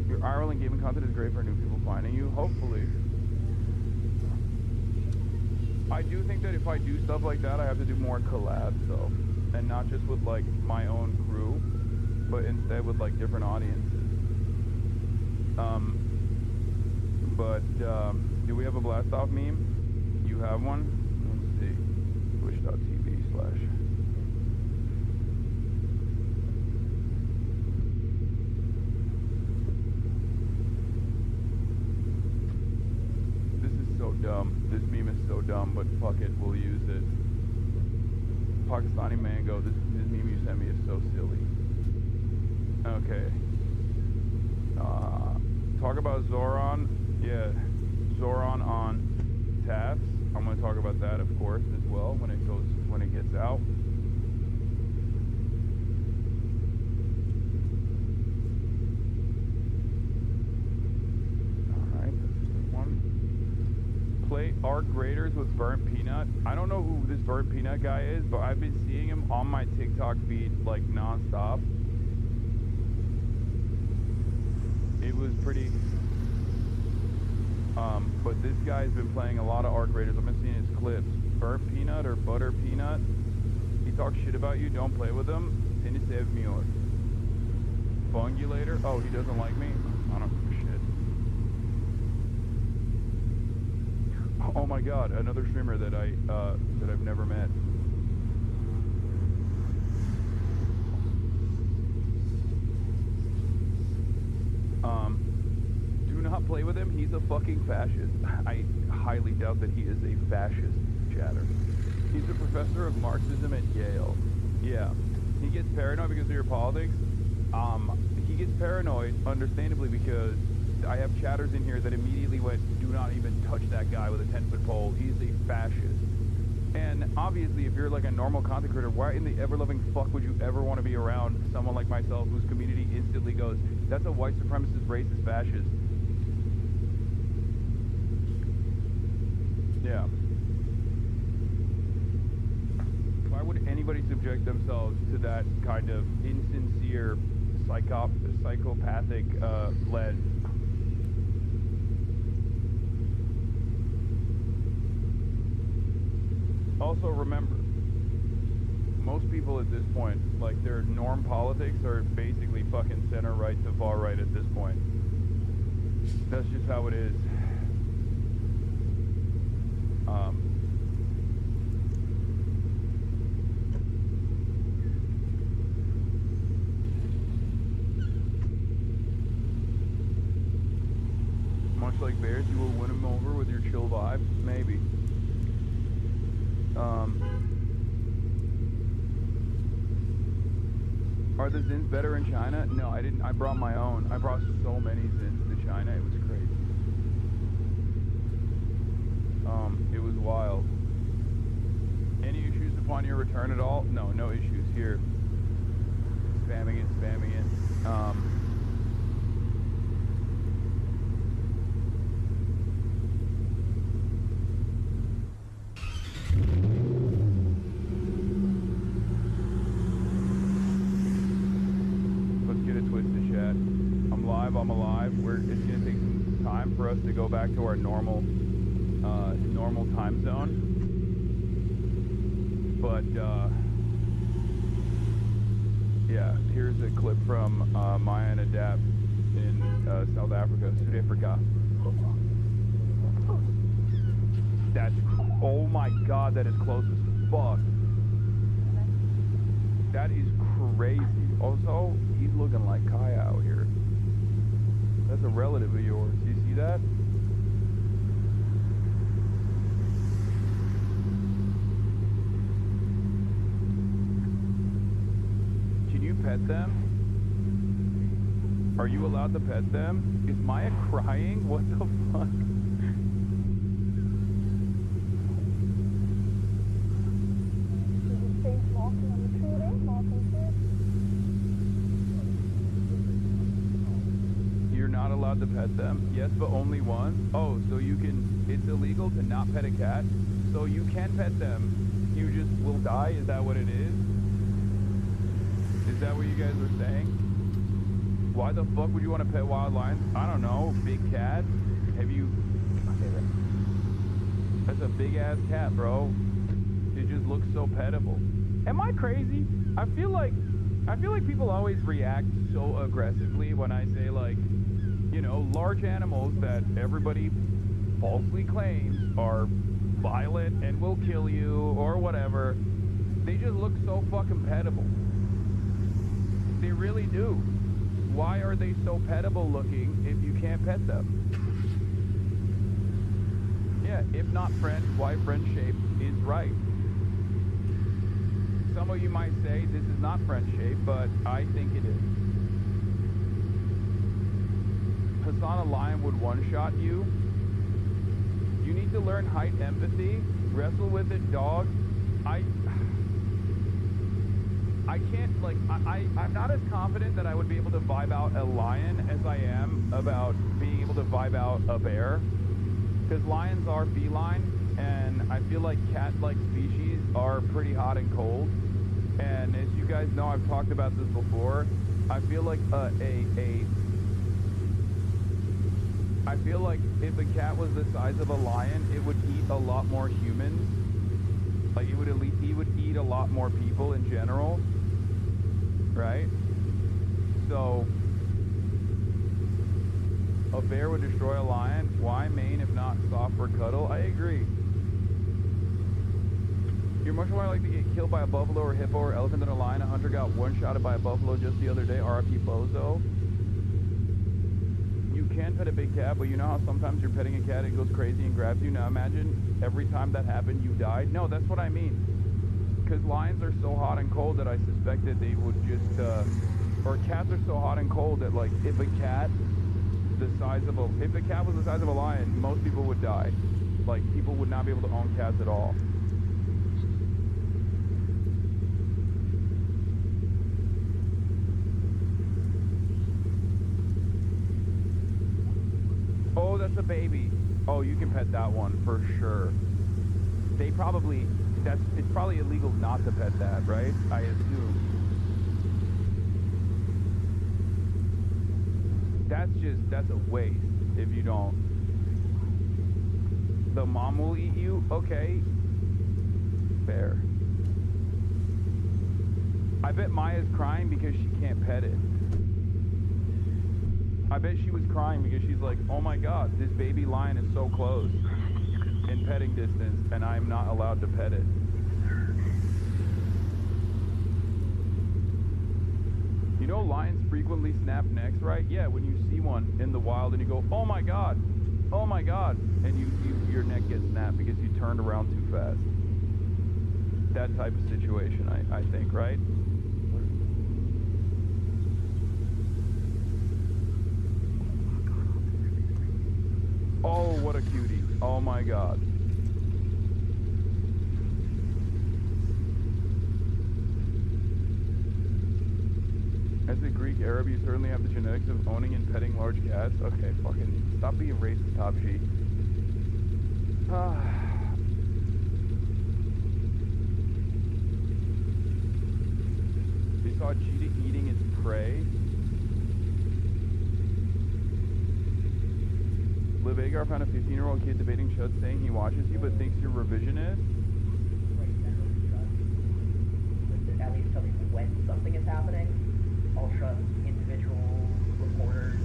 Your Ireland gaming content is great for new people finding you, hopefully. I do think that if I do stuff like that, I have to do more collabs though. And not just with like my own crew, but instead with like different audiences. Do we have a blast off meme? You have one? twitch.tv/. This is so dumb. This meme is so dumb, but fuck it, we'll use it. Pakistani mango, this meme you sent me is so silly. Okay. Talk about Zoran. Yeah, Zoran on TAFs. I'm going to talk about that, of course, as well when it gets out. All right, that's a good one. Play arc graders with Burnt Peanut. I don't know who this Burnt Peanut guy is, but I've been seeing him on my TikTok feed like non-stop. It was pretty, but this guy's been playing a lot of arc raiders. I've been seeing his clips. Burnt Peanut or Butter Peanut. He talks shit about you. Don't play with him. Seni sevmiyor. Fungulator. Oh, he doesn't like me. I don't give a shit. Oh my God, another streamer that I've never met. Do not play with him. He's a fucking fascist. I highly doubt that he is a fascist, chatter. He's a professor of Marxism at Yale. Yeah. He gets paranoid because of your politics. He gets paranoid, understandably, because I have chatters in here that immediately went, do not even touch that guy with a 10-foot pole. He's a fascist. And obviously, if you're like a normal content creator, why in the ever-loving fuck would you ever want to be around someone like myself whose community instantly goes, that's a white supremacist, racist, fascist? Yeah. Why would anybody subject themselves to that kind of insincere, psychopathic lens? Also remember, most people at this point, like their norm politics are basically fucking center right to far right at this point. That's just how it is. Much like bears, you will win them over with your chill vibe? Maybe. Are the Zins better in China? No, I didn't. I brought my own. I brought so many Zins to China. It was crazy. It was wild. Any issues upon your return at all? No, no issues here. Spamming it, spamming it. I'm alive. It's going to take some time for us to go back to our normal time zone. But yeah, here's a clip from Maya and Adapt in South Africa, South Africa. That's, oh my God, that is close as fuck. That is crazy. Also, he's looking like Kai out here. That's a relative of yours. Do you see that? Can you pet them? Are you allowed to pet them? Is Maya crying? What the fuck? Allowed to pet them? Yes, but only one? Oh, so you can, it's illegal to not pet a cat? So you can pet them, you just will die? Is that what it is? Is that what you guys are saying? Why the fuck would you want to pet wild lions? I don't know, big cat? Have you, that's a big ass cat, bro. It just looks so petable. Am I crazy? I feel like people always react so aggressively when I say like, you know, large animals that everybody falsely claims are violent and will kill you or whatever. They just look so fucking petable. They really do. Why are they so petable looking if you can't pet them? Yeah, if not friend, why friend shape is right. Some of you might say this is not friend shape, but I think it is. Hassan, a lion would one-shot you. You need to learn height empathy. Wrestle with it, dog. I can't, like, I'm not as confident that I would be able to vibe out a lion as I am about being able to vibe out a bear. Because lions are feline, and I feel like cat-like species are pretty hot and cold. And as you guys know, I've talked about this before. I feel like I feel like if a cat was the size of a lion, it would eat a lot more humans. Like it would eat a lot more people in general, right? So a bear would destroy a lion. Why mane if not soft for cuddle? I agree. You're much more likely to get killed by a buffalo or hippo or elephant than a lion. A hunter got one-shotted by a buffalo just the other day. RIP Bozo. You can pet a big cat, but you know how sometimes you're petting a cat, it goes crazy and grabs you? Now imagine every time that happened you died. No, that's what I mean. Because lions are so hot and cold that I suspect that they would just, or cats are so hot and cold that, like, if a cat was the size of a lion, most people would die. Like, people would not be able to own cats at all. Oh, that's a baby. Oh, you can pet that one for sure. They probably, it's probably illegal not to pet that, right? I assume. That's a waste if you don't. The mom will eat you? Okay. Fair. I bet Maya's crying because she can't pet it. I bet she was crying because she's like, oh my god, this baby lion is so close in petting distance and I'm not allowed to pet it. You know lions frequently snap necks, right? Yeah, when you see one in the wild and you go, oh my god, and your neck gets snapped because you turned around too fast. That type of situation, I think, right? Oh, what a cutie. Oh my god. As a Greek Arab, you certainly have the genetics of owning and petting large cats. Okay, fucking stop being racist, Top G. They saw a cheetah eating its prey. Liv Agar found a 15-year-old kid debating Chud saying he watches you but thinks you're revisionist. At least tell me when something is happening. I'll trust individual reporters,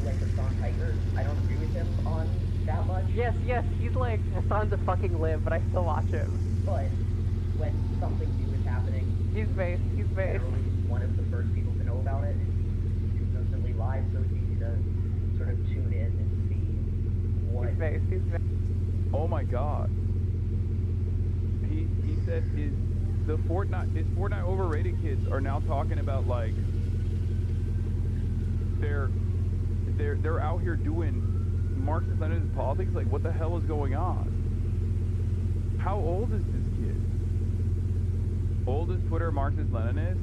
like Hassan Tiger. I don't agree with him on that much. Yes, he's like, Hassan's a fucking live, but I still watch him. But when something new is happening, he's based. Generally one of the first people to know about it. It's consistently live, so it's easy to sort of tune in and see what. He's based. Oh my god. He said his Fortnite overrated kids are now talking about like they're out here doing Marxist Leninist politics. Like, what the hell is going on? How old is this kid? Oldest Twitter Marxist Leninist?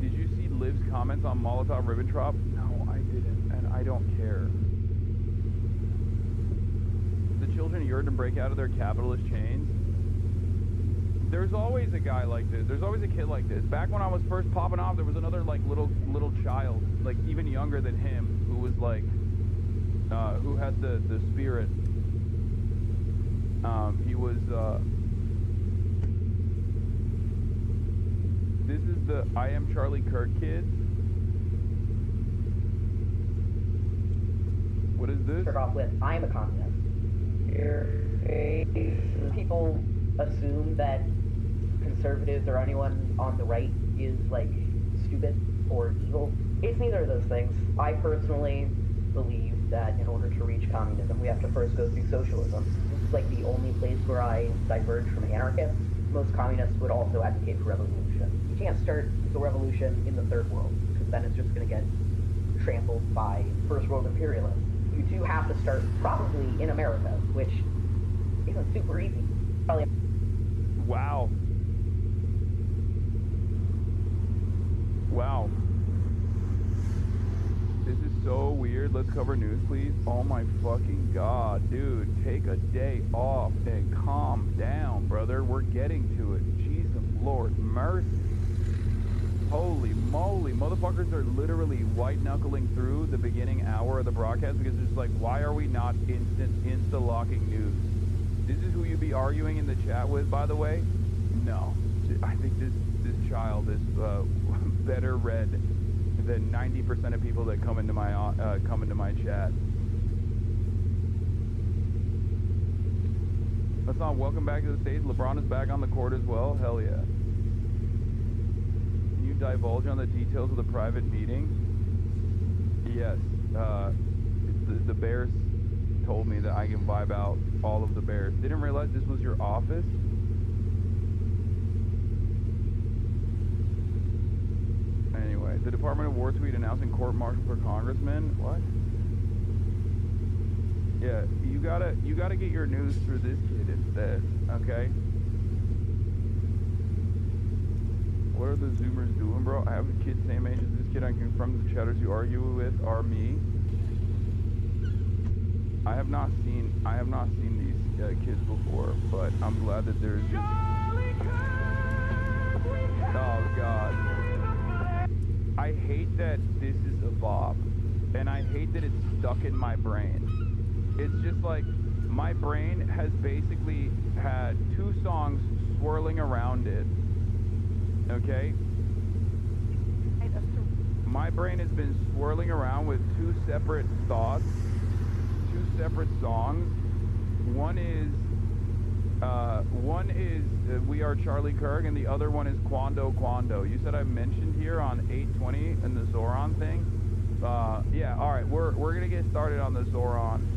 Did you see Liv's comments on Molotov-Ribbentrop? No, I didn't, and I don't care. The children yearn to break out of their capitalist chains. There's always a guy like this. There's always a kid like this. Back when I was first popping off, there was another like little child, like even younger than him, who was like, who had the spirit. He was. This is the I Am Charlie Kirk kid. What is this? Start off with, I am a communist. People assume that conservatives or anyone on the right is like stupid or evil. It's neither of those things. I personally believe that in order to reach communism, we have to first go through socialism. This is like the only place where I diverge from anarchists. Most communists would also advocate for revolution. You can't start the revolution in the third world, because then it's just going to get trampled by first world imperialists. You do have to start probably in America, which isn't super easy. Probably. Wow. Wow. This is so weird. Let's cover news, please. Oh my fucking god, dude. Take a day off and calm down, brother. We're getting to it. Jesus Lord mercy. Holy moly. Motherfuckers are literally white-knuckling through the beginning hour of the broadcast because it's like, why are we not insta-locking news? This is who you be arguing in the chat with, by the way? No. I think this child is better read than 90% of people that come into my chat. Hassan, welcome back to the stage. LeBron is back on the court as well. Hell yeah. Can you divulge on the details of the private meeting? Yes. The Bears told me that I can vibe out all of the Bears. Didn't realize this was your office. Anyway, the Department of War tweet announcing court-martial for congressmen. What? Yeah, you gotta get your news through this kid instead, okay? What are the Zoomers doing, bro? I have a kid same age as this kid. I can confirm the chatters you argue with are me. I have not seen these kids before, but I'm glad that there's just... Oh god. I hate that this is a bop, and I hate that it's stuck in my brain. It's just like, my brain has basically had two songs swirling around it, okay? My brain has been swirling around with two separate thoughts, two separate songs. One is We Are Charlie Kirk, and the other one is Quando Quando. You said I mentioned here on 820 in the Zoran thing. Yeah, all right, we're gonna get started on the Zoran.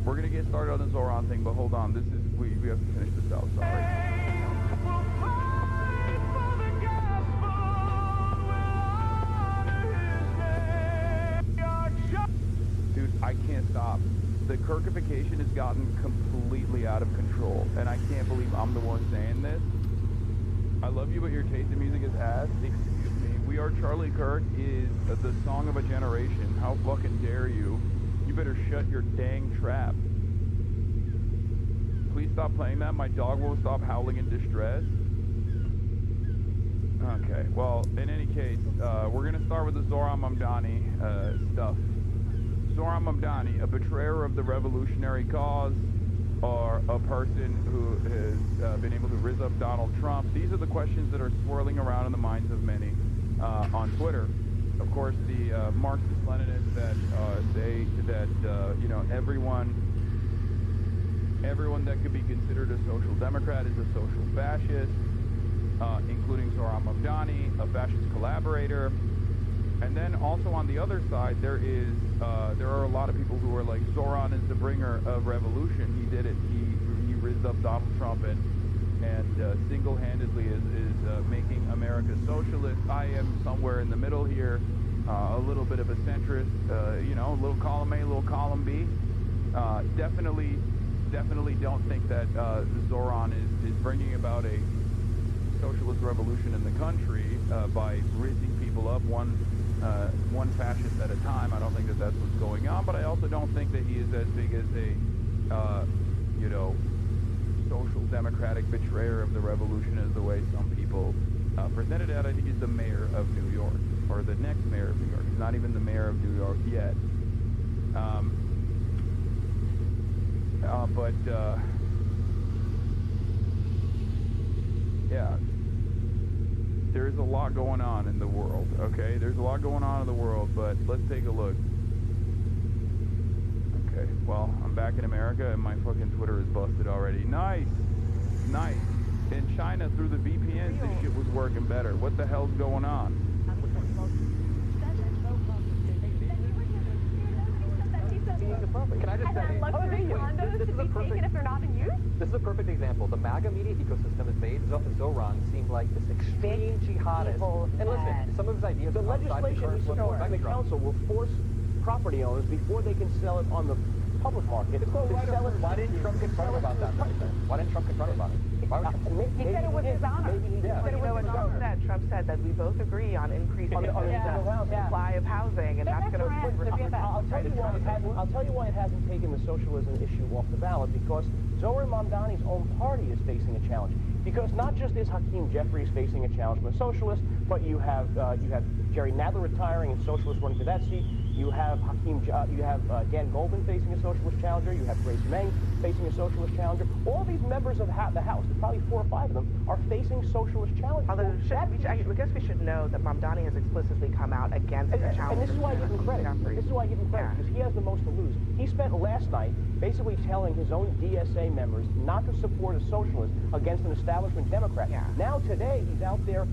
We're gonna get started on the Zoran thing, but hold on, we have to finish this out. Sorry. Dude, I can't stop. The Kirkification has gotten completely out of control, and I can't believe I'm the one saying this. I love you, but your taste in music is ass. Excuse me. We Are Charlie Kirk is the song of a generation. How fucking dare you? You better shut your dang trap. Please stop playing that. My dog will stop howling in distress. Okay, well, in any case, we're going to start with the Zoran Mamdani stuff. Zoran Mamdani, a betrayer of the revolutionary cause, or a person who has been able to rizz up Donald Trump. These are the questions that are swirling around in the minds of many on Twitter. Of course, the Marxist-Leninists that say that you know, everyone that could be considered a social democrat is a social fascist, including Zoran Mamdani, a fascist collaborator. And then also on the other side, there are a lot of people who are like, Zoran is the bringer of revolution. He did it. He rizzed up Donald Trump and single-handedly is making America socialist. I am somewhere in the middle here, a little bit of a centrist, you know, a little column A, a little column B. Definitely don't think that Zoran is bringing about a socialist revolution in the country by rizzing people up one fascist at a time. I don't think that that's what's going on, but I also don't think that he is as big as a, you know, social democratic betrayer of the revolution as the way some people presented it. I think he's the mayor of New York, or the next mayor of New York. He's not even the mayor of New York yet. Yeah. There's a lot going on in the world, okay? There's a lot going on in the world, but let's take a look. Okay, well, I'm I'm back in America and my fucking Twitter is busted already. Nice. Nice. In China, through the VPNs, this shit was working better. What the hell's going on? Can I just say, this is a perfect, if they're not in use? this is a perfect example. The MAGA media ecosystem has made Zoran seem like this extreme jihadist. And listen, some of his ideas The are outside legislation current he's political supporting in the spectrum. council will force property owners before they can sell it on the public market to sell it. Why didn't Trump confront him about that? Why didn't Trump confront him about it? Why would Trump? He said it was his honor. But you know what Trump said? Trump said that we both agree on increasing the supply of housing, and that's going to I'll tell you why it hasn't taken the socialism issue off the ballot, because Zoran Mamdani's own party is facing a challenge. Because not just is Hakeem Jeffries facing a challenge from a socialist, but you have Jerry Nadler retiring and socialists running for that seat. You have Dan Goldman facing a socialist challenger. You have Grace Meng facing a socialist challenger. All these members of the House, probably 4 or 5 of them, are facing socialist challenges. Although, I guess we should know that Mamdani has explicitly come out against the challenge. And this is why I give him credit. This is why I give him credit, because he has the most to lose. He spent last night basically telling his own DSA members not to support a socialist against an establishment Democrat. Now today, he's out there,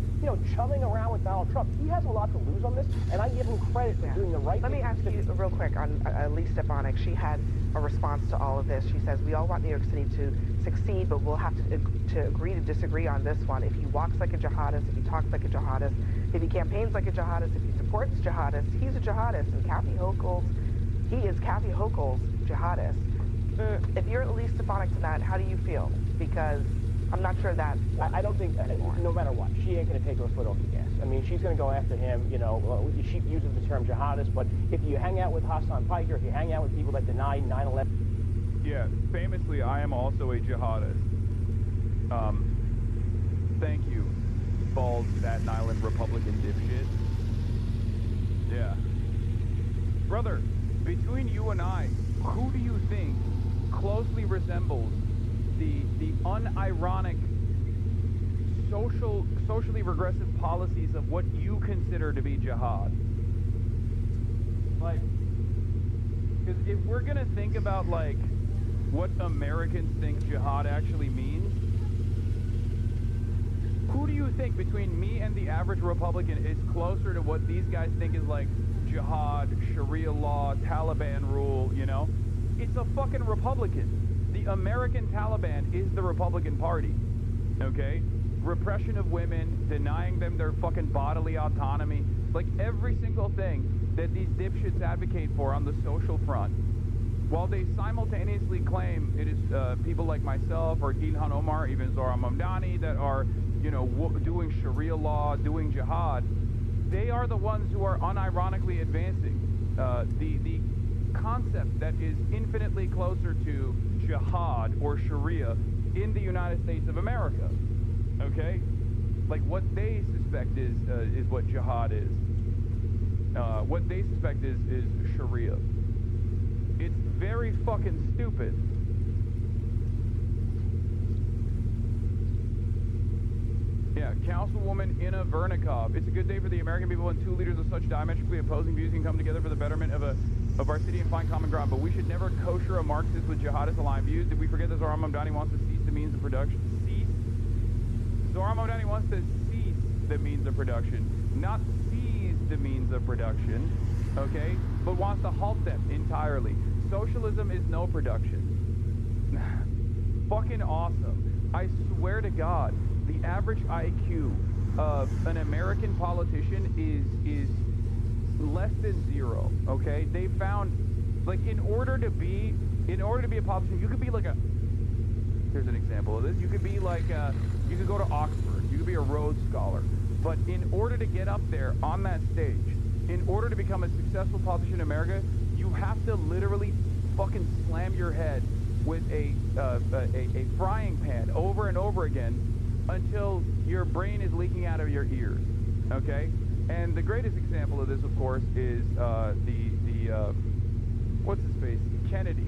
chumming around with Donald Trump. He has a lot to lose on this, and I give him credit for doing the right thing. Let me ask you real quick on Lee Stefanik. She had a response to all of this. She says, we all want New York City to succeed, but we'll have to agree to disagree on this one. If he walks like a jihadist, if he talks like a jihadist, if he campaigns like a jihadist, if he supports jihadists, he's a jihadist. And he is Kathy Hochul's jihadist. If you're Lee Stefanik tonight, how do you feel? Because I'm not sure that... I don't think, no matter what, she ain't going to take her foot off the gas. I mean, she's going to go after him, she uses the term jihadist, but if you hang out with Hassan Piker, if you hang out with people that deny 9/11... Yeah, famously, I am also a jihadist. Thank you, bald Staten Island Republican dipshit. Yeah. Brother, between you and I, who do you think closely resembles the unironic socially regressive policies of what you consider to be jihad? Like, because if we're gonna think about like what Americans think jihad actually means, who do you think between me and the average Republican is closer to what these guys think is like jihad, Sharia law, Taliban rule, It's a fucking Republican. The American Taliban is the Republican Party, okay? Repression of women, denying them their fucking bodily autonomy, like every single thing that these dipshits advocate for on the social front, while they simultaneously claim it is people like myself or Ilhan Omar, even Zoran Mamdani, that are, doing Sharia law, doing jihad, they are the ones who are unironically advancing the concept that is infinitely closer to jihad or Sharia in the United States of America. Okay? Like what they suspect is what jihad is. What they suspect is Sharia. It's very fucking stupid. Yeah, Councilwoman Inna Vernikov. It's a good day for the American people when two leaders of such diametrically opposing views can come together for the betterment of our city and find common ground. But we should never kosher a Marxist with jihadist aligned views. Did we forget that Zoran Mamdani wants to cease the means of production? Zoran Mamdani wants to cease the means of production, not seize the means of production, okay? But wants to halt them entirely. Socialism is no production. Fucking awesome. I swear to God, the average IQ of an American politician is less than 0, okay? They found, like, in order to be a politician, you could be like here's an example of this. You could be like, you could go to Oxford. You could be a Rhodes Scholar. But in order to get up there on that stage, in order to become a successful politician in America, you have to literally fucking slam your head with a frying pan over and over again until your brain is leaking out of your ears, okay? And the greatest example of this, of course, is what's his face? Kennedy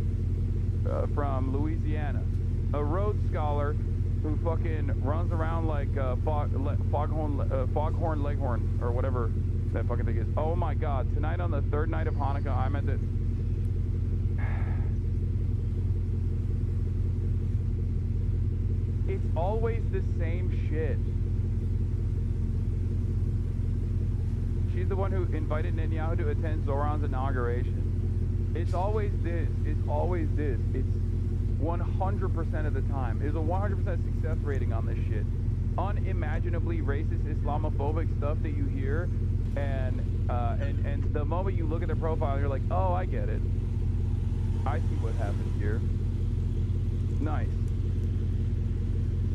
from Louisiana. A Rhodes Scholar who fucking runs around like Foghorn Leghorn, or whatever that fucking thing is. Oh my God, tonight on the third night of Hanukkah, I'm at the... always the same shit. She's the one who invited Netanyahu to attend Zoran's inauguration. It's always this. It's always this. It's 100% of the time. There's a 100% success rating on this shit. Unimaginably racist, Islamophobic stuff that you hear, and the moment you look at their profile, you're like, oh, I get it. I see what happened here. Nice.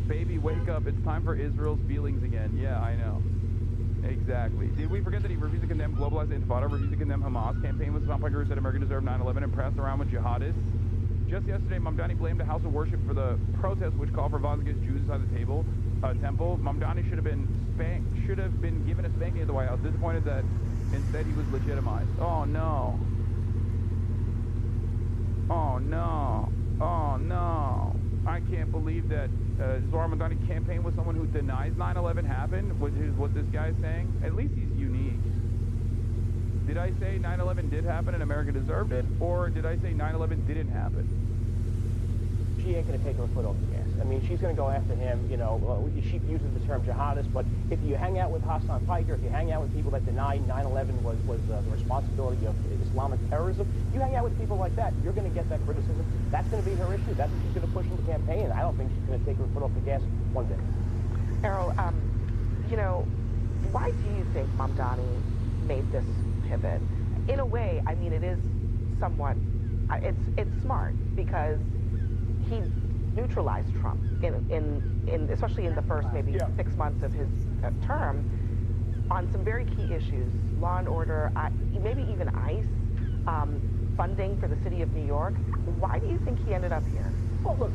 Baby, wake up. It's time for Israel's feelings again. Yeah, I know. Exactly. Did we forget that he refused to condemn globalized intifada, refused to condemn Hamas, campaigned with some who said America deserved 9/11, and pressed around with jihadists? Just yesterday, Mamdani blamed a house of worship for the protests which call for violence against Jews inside the temple. Mamdani should have been given a spanking at the White House. Disappointed that instead he was legitimized. Oh no. Oh no. Oh no. I can't believe that Zohar Mamdani campaigned with someone who denies 9/11 happened, which is what this guy's saying. At least he's unique. Did I say 9/11 did happen and America deserved it? Or did I say 9/11 didn't happen? She ain't going to take her foot off the gas. I mean, she's going to go after him, you know. She uses the term jihadist, but if you hang out with Hassan Piker, if you hang out with people that deny 9/11 was the responsibility of Islamic terrorism, you hang out with people like that, you're going to get that criticism. That's going to be her issue. That's what she's going to push in the campaign. I don't think she's going to take her foot off the gas one bit. Errol, you know, why do you think Mamdani made this pivot? In a way, I mean, it is somewhat, it's smart because he neutralized Trump in especially in the first maybe 6 months of his term on some very key issues, law and order, maybe even ICE, funding for the city of New York. Why do you think he ended up here? Well, look,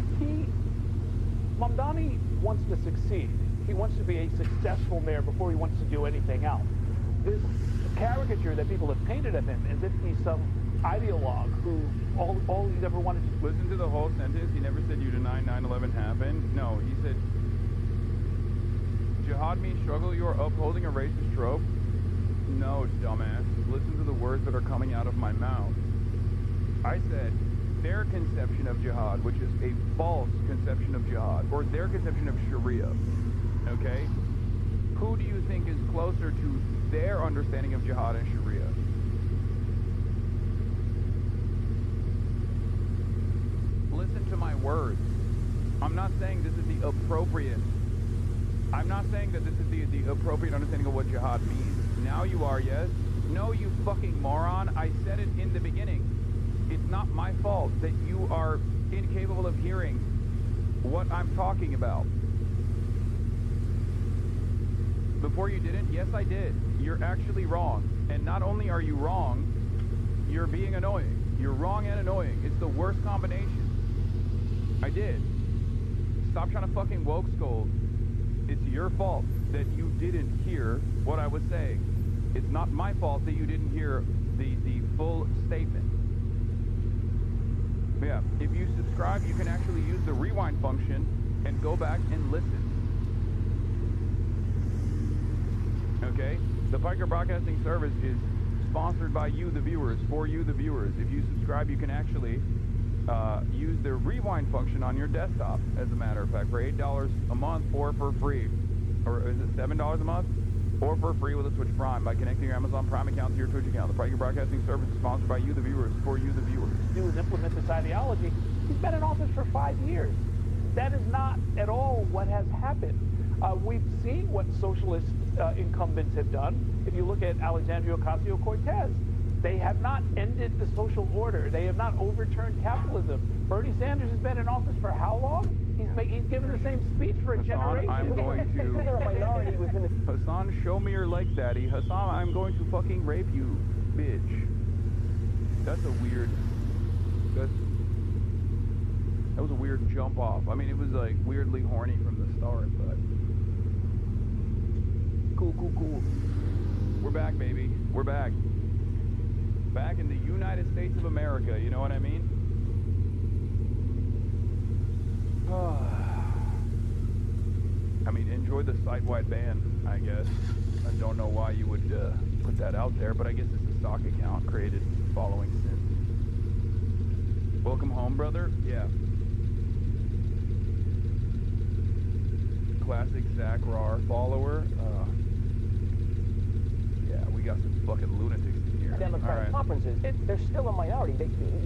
Mamdani wants to succeed. He wants to be a successful mayor before he wants to do anything else. This caricature that people have painted of him as if he's some ideologue who all he's ever wanted to... Listen to the whole sentence. He never said you deny 9/11 happened. No, he said, jihad means struggle. You're upholding a racist trope. No, dumbass. Listen to the words that are coming out of my mouth. I said their conception of jihad, which is a false conception of jihad, or their conception of Sharia. Okay? Who do you think is closer to their understanding of jihad and Sharia? Listen to my words. I'm not saying this is the appropriate. I'm not saying that this is the appropriate understanding of what jihad means. Now you are, yes? No, you fucking moron. I said it in the beginning. It's not my fault that you are incapable of hearing what I'm talking about. Before you didn't? Yes, I did. You're actually wrong. And not only are you wrong, you're being annoying. You're wrong and annoying. It's the worst combination. I did. Stop trying to fucking woke scold. It's your fault that you didn't hear what I was saying. It's not my fault that you didn't hear the full statement. Yeah, if you subscribe, you can actually use the rewind function and go back and listen. Okay? The Piker Broadcasting Service is sponsored by you, the viewers, for you, the viewers. If you subscribe, you can actually use the rewind function on your desktop, as a matter of fact, for $8 a month or for free. Or is it $7 a month? Or for free with a Twitch Prime by connecting your Amazon Prime account to your Twitch account. The Piker Broadcasting Service is sponsored by you, the viewers, for you, the viewers. Do is implement this ideology. He's been in office for 5 years. That is not at all what has happened. We've seen what socialist incumbents have done. If you look at Alexandria Ocasio-Cortez, they have not ended the social order. They have not overturned capitalism. Bernie Sanders has been in office for how long? He's given the same speech for a generation. I'm going to... They're a minority within the... Hassan, show me your leg, daddy. Hassan, I'm going to fucking rape you, bitch. That's a weird... That was a weird jump off. I mean, it was like weirdly horny from the start, but... Cool. We're back, baby. We're back. Back in the United States of America, you know what I mean? I mean, enjoy the site-wide ban, I guess. I don't know why you would put that out there, but I guess it's a stock account created following sin. Welcome home, brother? Yeah. classic Zach Rahr follower. Yeah, we got some fucking lunatics in here. Democratic conferences, they're still a minority.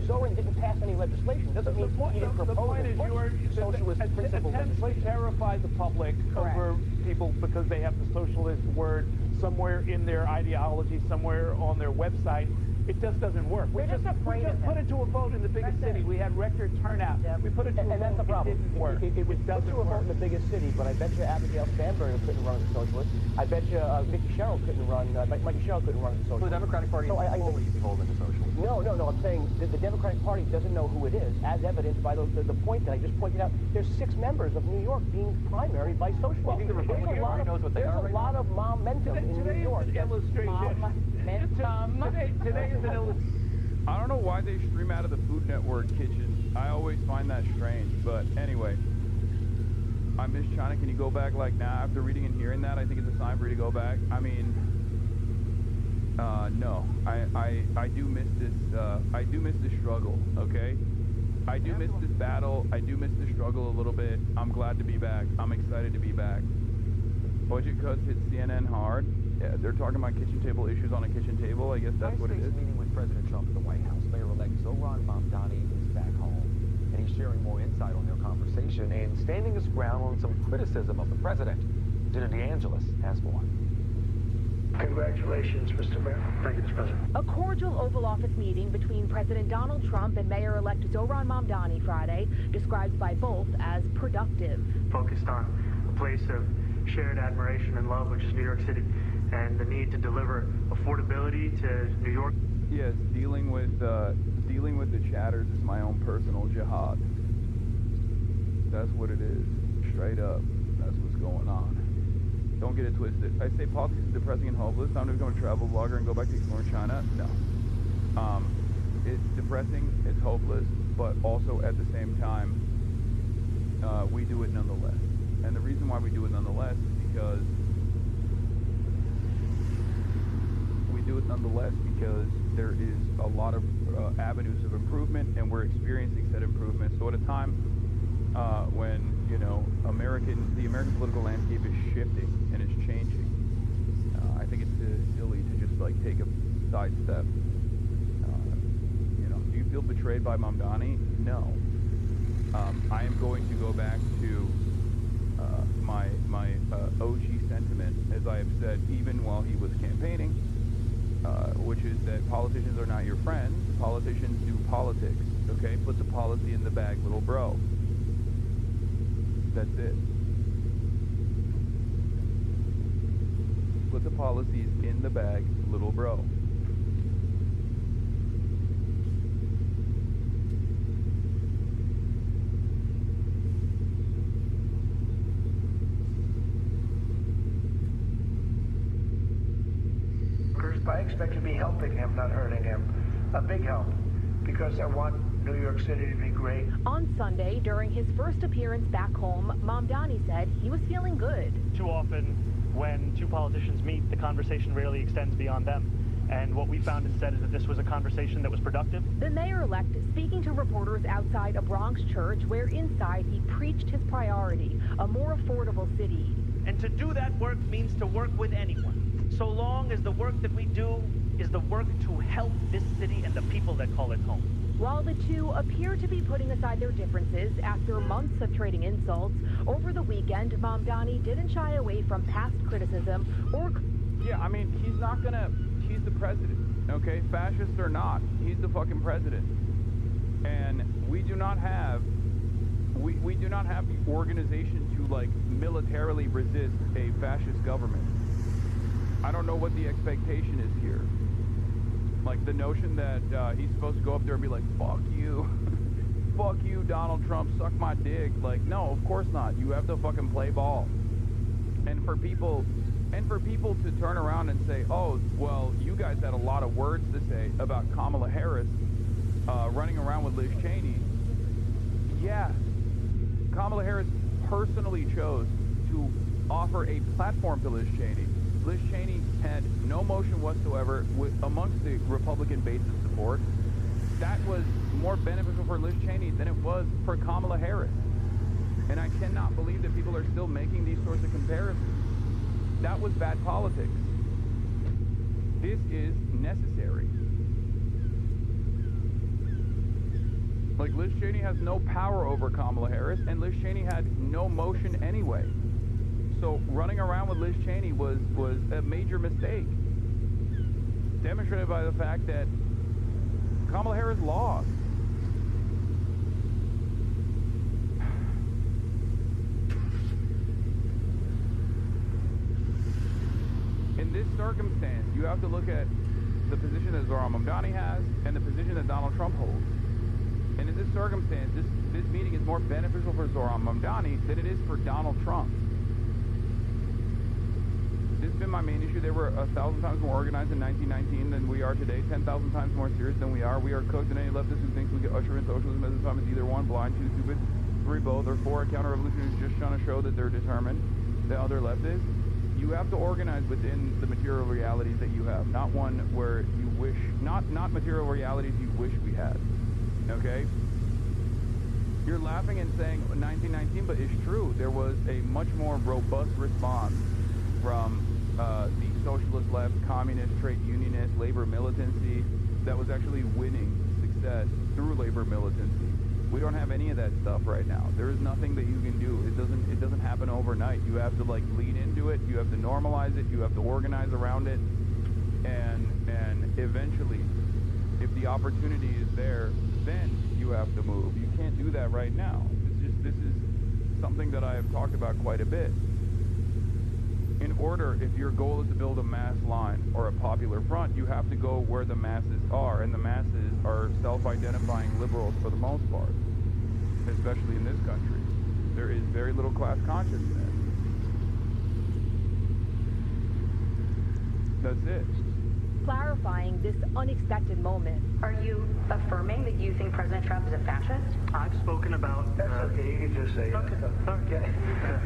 Zoran didn't pass any legislation. Doesn't mean he didn't propose the point is socialist principle attempts to terrify the public over people because they have the socialist word somewhere in their ideology, somewhere on their website. It just doesn't work. We just put it to a vote in the biggest city. We had record turnout. We put it to a vote. And that's the problem. It didn't work. It was put to a vote in the biggest city, but I bet you Abigail Spanberger couldn't run as a socialist. I bet you Mikey Sherrill couldn't run. Mikey Sherrill couldn't run as a socialist. So the Democratic Party is fully beholden to socialism. No. I'm saying that the Democratic Party doesn't know who it is, as evidenced by the point that I just pointed out. There's 6 members of New York being primaried by socialists. You think the Republican Party knows what they are? There's a lot of momentum in New York. Today is an illustration. I don't know why they stream out of the Food Network kitchen. I always find that strange. But anyway, I miss China. Can you go back like now? After reading and hearing that, I think it's a sign for you to go back. I mean, no. I do miss this. I do miss this struggle. Okay. I do miss this battle. I do miss the struggle a little bit. I'm glad to be back. I'm excited to be back. Budget cuts hit CNN hard. Yeah, they're talking about kitchen table issues on a kitchen table. I guess that's what it is. Meeting with President Trump at the White House. Mayor-elect Zoran Mamdani is back home, and he's sharing more insight on their conversation and standing his ground on some criticism of the president. Jenna DeAngelis has more. Congratulations, Mr. Mayor. Thank you, Mr. President. A cordial Oval Office meeting between President Donald Trump and Mayor-elect Zoran Mamdani Friday, described by both as productive. Focused on a place of shared admiration and love, which is New York City, and the need to deliver affordability to New York. Yes, dealing with the chatters is my own personal jihad. That's what it is. Straight up. That's what's going on. Don't get it twisted. I say politics is depressing and hopeless. Time to become a travel vlogger and go back to exploring China? No. It's depressing, it's hopeless, but also at the same time, we do it nonetheless. And the reason why we do it nonetheless is because there is a lot of avenues of improvement, and we're experiencing said improvement. So at a time when, you know, the American political landscape is shifting and it's changing, I think it's silly to just like take a sidestep. You know, do you feel betrayed by Mamdani? No. I am going to go back to my OG sentiment, as I have said even while he was campaigning, which is that politicians are not your friends. Politicians do politics, okay? Put the policy in the bag, little bro. That's it. Put the policies in the bag, little bro. I expect to be helping him, not hurting him. A big help, because I want New York City to be great. On Sunday, during his first appearance back home, Mamdani said he was feeling good. Too often, when two politicians meet, the conversation rarely extends beyond them. And what we found instead is that this was a conversation that was productive. The mayor-elect speaking to reporters outside a Bronx church where inside he preached his priority, a more affordable city. And to do that work means to work with anyone, so long as the work that we do is the work to help this city and the people that call it home. While the two appear to be putting aside their differences after months of trading insults, over the weekend, Mamdani didn't shy away from past criticism or... Yeah, I mean, he's the president, okay? Fascist or not, he's the fucking president. And we do not have the organization to, like, militarily resist a fascist government. I don't know what the expectation is here. Like, the notion that he's supposed to go up there and be like, fuck you. Fuck you, Donald Trump, suck my dick. Like, no, of course not. You have to fucking play ball. And for people to turn around and say, oh, well, you guys had a lot of words to say about Kamala Harris running around with Liz Cheney. Yeah, Kamala Harris personally chose to offer a platform to Liz Cheney. Liz Cheney had no motion whatsoever amongst the Republican base of support. That was more beneficial for Liz Cheney than it was for Kamala Harris. And I cannot believe that people are still making these sorts of comparisons. That was bad politics. This is necessary. Like, Liz Cheney has no power over Kamala Harris, and Liz Cheney had no motion anyway. So running around with Liz Cheney was a major mistake. Demonstrated by the fact that Kamala Harris lost. In this circumstance, you have to look at the position that Zohran Mamdani has and the position that Donald Trump holds. And in this circumstance, this meeting is more beneficial for Zohran Mamdani than it is for Donald Trump. This has been my main issue. They were 1,000 times more organized in 1919 than we are today, 10,000 times more serious than we are. We are cooked, and any leftist who thinks we can usher in socialism at this time is either 1, blind, 2, stupid, 3, both, or 4, a counter-revolution who's just trying to show that they're determined, the other left is. You have to organize within the material realities that you have, not one where you wish, not material realities you wish we had, okay? You're laughing and saying 1919, but it's true. There was a much more robust response from the socialist left, communist, trade unionist, labor militancy that was actually winning success through labor militancy. We don't have any of that stuff right now. There is nothing that you can do. It doesn't happen overnight. You have to like lean into it. You have to normalize it. You have to organize around it, and eventually, if the opportunity is there, then you have to move. You can't do that right now. This is something that I have talked about quite a bit. In order, if your goal is to build a mass line or a popular front, you have to go where the masses are, and the masses are self-identifying liberals for the most part, especially in this country. There is very little class consciousness. That's it. Clarifying this unexpected moment. Are you affirming that you think President Trump is a fascist? I've spoken about... That's okay, you can just say okay. Okay.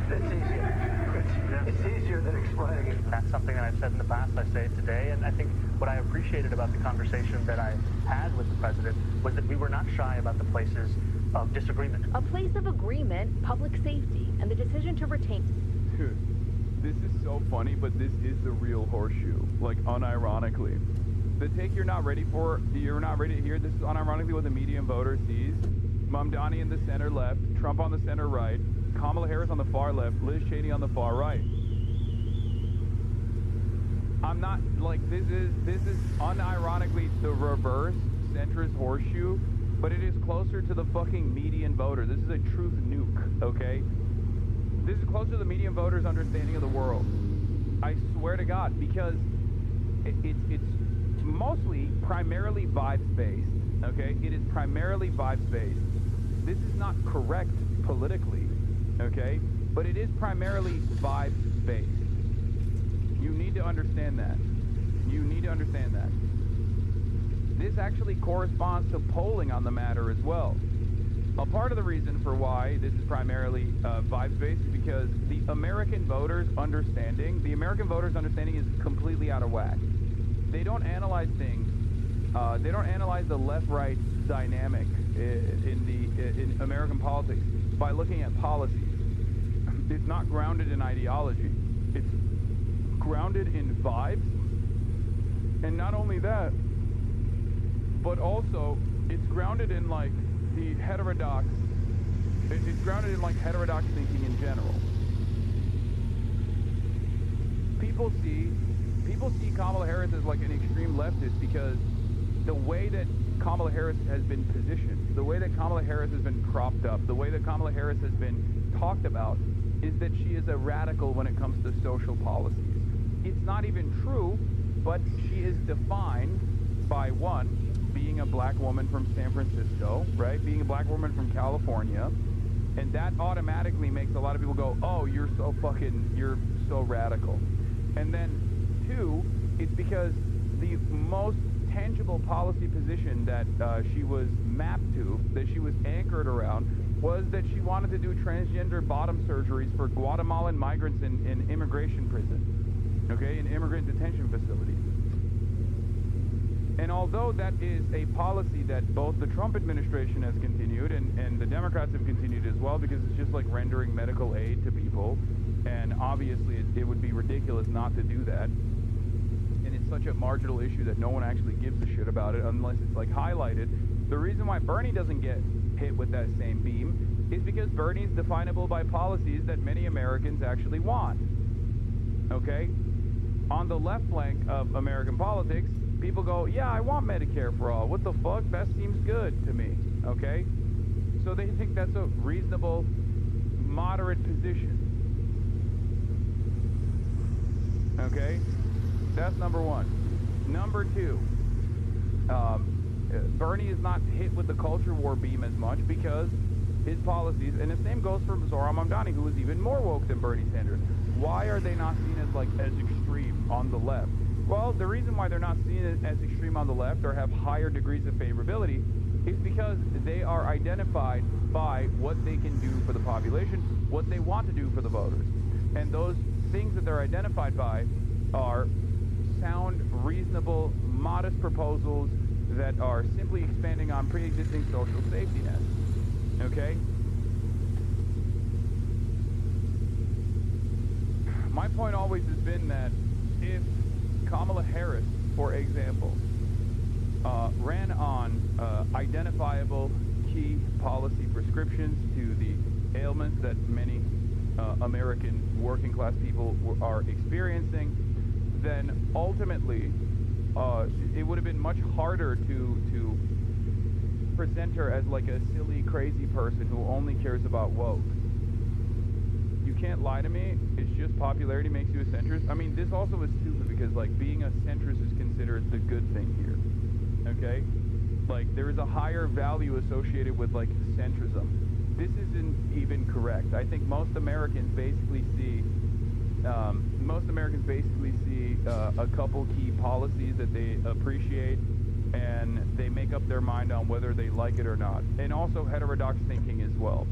That's easier. It's easier than explaining it. That's something that I've said in the past, I say it today, and I think what I appreciated about the conversation that I had with the president was that we were not shy about the places of disagreement. A place of agreement, public safety, and the decision to retain... Dude, this is so funny, but this is the real horseshoe, like unironically. The take you're not ready to hear, this is unironically what the median voter sees. Mamdani in the center left, Trump on the center right, Kamala Harris on the far left, Liz Cheney on the far right. I'm not, like, this is unironically the reverse centrist horseshoe, but it is closer to the fucking median voter. This is a truth nuke, okay? This is closer to the median voter's understanding of the world. I swear to God, because it's mostly primarily vibes-based, okay? It is primarily vibes-based. This is not correct politically, okay? But it is primarily vibes-based. You need to understand that. You need to understand that. This actually corresponds to polling on the matter as well. A part of the reason for why this is primarily vibes-based is because the American voters' understanding is completely out of whack. They don't analyze things. They don't analyze the left-right dynamic in American politics by looking at policies. It's not grounded in ideology. It's grounded in vibes. And not only that, but also it's grounded in like the heterodox. It's grounded in like heterodox thinking in general. People see Kamala Harris as like an extreme leftist because the way that Kamala Harris has been positioned, the way that Kamala Harris has been propped up, the way that Kamala Harris has been talked about is that she is a radical when it comes to social policies. It's not even true, but she is defined by one, being a black woman from San Francisco, right? Being a black woman from California. And that automatically makes a lot of people go, oh, you're so radical. And then two, it's because the most tangible policy position that she was mapped to, that she was anchored around, was that she wanted to do transgender bottom surgeries for Guatemalan migrants in immigration prison, okay, in immigrant detention facilities. And although that is a policy that both the Trump administration has continued and the Democrats Democrats have continued as well because it's just like rendering medical aid to people, and obviously it would be ridiculous not to do that. And it's such a marginal issue that no one actually gives a shit about it unless it's like highlighted. The reason why Bernie doesn't get hit with that same beam is because Bernie's definable by policies that many Americans actually want. Okay? On the left flank of American politics, people go, yeah, I want Medicare for all. What the fuck? That seems good to me. Okay? So they think that's a reasonable, moderate position. Okay? That's number one. Number two, Bernie is not hit with the culture war beam as much because his policies, and the same goes for Zoran Mamdani, who is even more woke than Bernie Sanders. Why are they not seen as extreme on the left? Well, the reason why they're not seen as extreme on the left or have higher degrees of favorability is because they are identified by what they can do for the population, what they want to do for the voters. And those things that they're identified by are sound, reasonable, modest proposals that are simply expanding on pre-existing social safety nets. Okay? My point always has been that if Kamala Harris, for example, ran on identifiable key policy prescriptions to the ailments that many American working class people are experiencing, then ultimately it would have been much harder to present her as like a silly, crazy person who only cares about woke. You can't lie to me. It's just popularity makes you a centrist. I mean, this also is stupid because like being a centrist is considered the good thing here. Okay? Like there is a higher value associated with like centrism. This isn't even correct. I think most Americans basically see a couple key policies that they appreciate, and they make up their mind on whether they like it or not. And also heterodox thinking as well.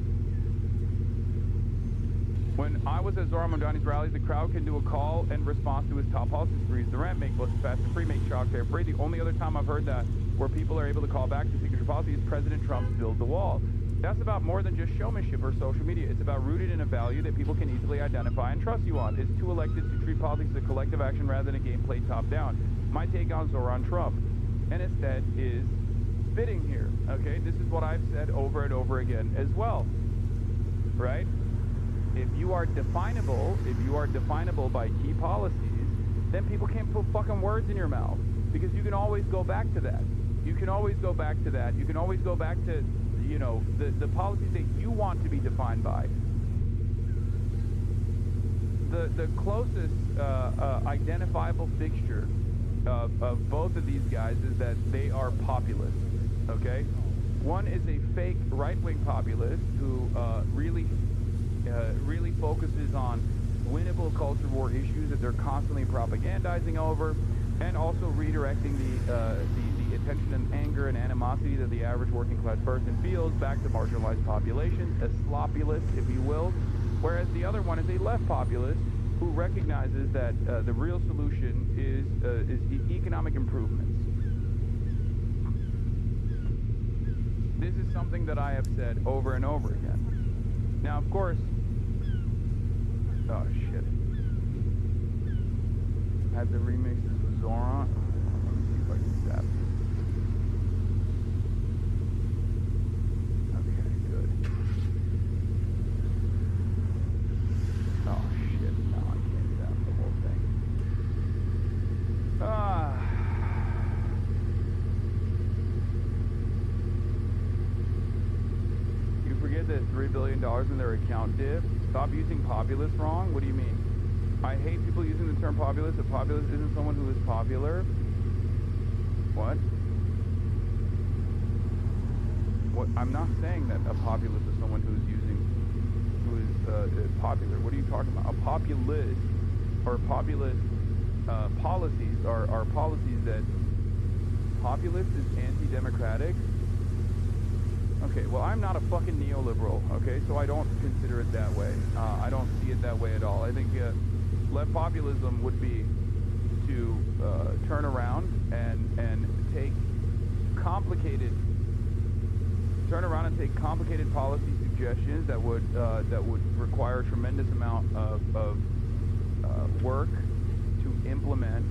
When I was at Zoran Mamdani's rallies, the crowd can do a call and response to his top policies: freeze the rent, make buses faster free, make childcare free. The only other time I've heard that where people are able to call back to signature policy is President Trump's build the wall. That's about more than just showmanship or social media. It's about rooted in a value that people can easily identify and trust you on. It's two electeds to treat politics as a collective action rather than a game played top down. My take on Zoran Trump, and instead is spitting here. Okay, this is what I've said over and over again as well. Right? If you are definable by key policies, then people can't put fucking words in your mouth, because you can always go back to that. You can always go back to that. You can always go back to, you know, the policies that you want to be defined by. The closest identifiable fixture of both of these guys is that they are populists. Okay, one is a fake right-wing populist who really focuses on winnable culture war issues that they're constantly propagandizing over, and also redirecting the attention and anger and animosity that the average working class person feels back to marginalized populations, a sloppulist, if you will. Whereas the other one is a left populist who recognizes that the real solution is economic improvements. This is something that I have said over and over again. Now, of course, oh shit. Had the remixes with Zoran. Let me see if I can zap this. Okay, good. Oh shit, no, I can't zap the whole thing. You forget that $3 billion in their account div? Stop using populist wrong? What do you mean? I hate people using the term populist. A populist isn't someone who is popular. What? What? I'm not saying that a populist is someone who is popular. What are you talking about? A populist or populist policies are policies that populist is anti-democratic. Okay, well, I'm not a fucking neoliberal, okay, so I don't consider it that way. I don't see it that way at all. I think left populism would be to turn around and take complicated turn around and take complicated policy suggestions that would require a tremendous amount of work to implement,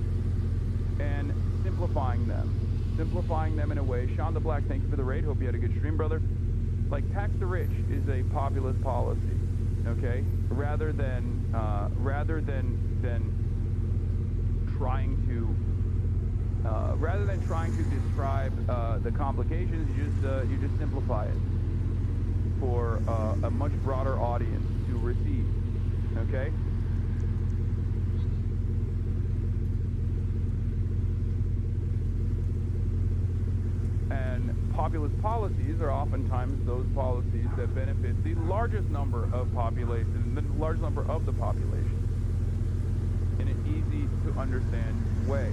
and simplifying them in a way. Sean the Black, thank you for the raid. Hope you had a good stream, brother. Like, tax the rich is a populist policy, okay? Rather than trying to describe the complications, you just simplify it for a much broader audience to receive, okay? And populist policies are oftentimes those policies that benefit the largest number of population, the large number of the population, in an easy to understand way,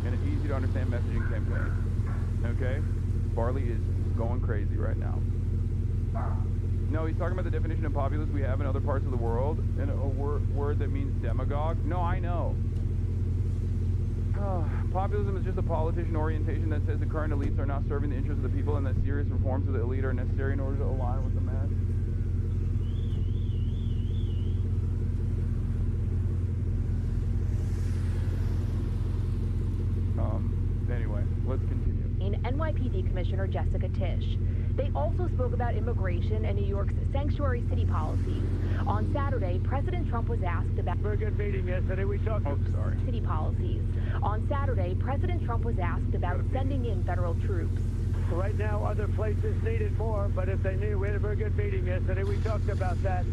in an easy to understand messaging campaign. Okay? Barley is going crazy right now. No, he's talking about the definition of populist we have in other parts of the world, and a word that means demagogue. No, I know. Populism is just a politician orientation that says the current elites are not serving the interests of the people and that serious reforms of the elite are necessary in order to align with the mass. Anyway, let's continue. In NYPD Commissioner Jessica Tisch. They also spoke about immigration and New York's sanctuary city policies. On Saturday, President Trump was asked about... Very good meeting yesterday. We talked... Oh, sorry. ...city policies. On Saturday, President Trump was asked about sending in federal troops. Right now, other places need it more, but if they need it, we had a very good meeting yesterday. We talked about that.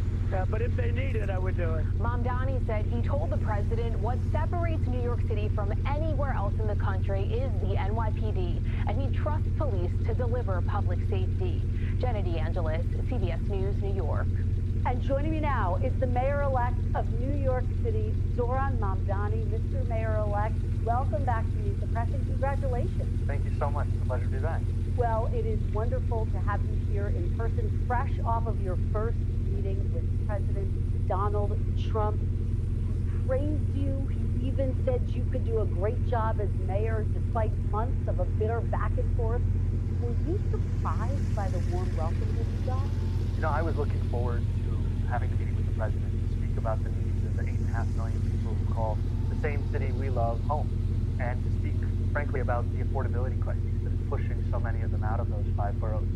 But if they need it, I would do it. Mamdani said he told the president what separates New York City from anywhere else in the country is the NYPD, and he trusts police to deliver public safety. Jenna DeAngelis, CBS News, New York. And joining me now is the mayor-elect of New York City, Zoran Mamdani. Mr. Mayor-elect, welcome back to Meet the Press, and congratulations. Thank you so much. It's a pleasure to be back. Well, it is wonderful to have you here in person, fresh off of your first meeting with President Donald Trump. He praised you. He even said you could do a great job as mayor despite months of a bitter back and forth. Were you surprised by the warm welcome that you got? You know, I was looking forward to having a meeting with the president to speak about the needs of the 8.5 million people who call the same city we love home, and to speak, frankly, about the affordability crisis that is pushing so many of them out of those 5 boroughs.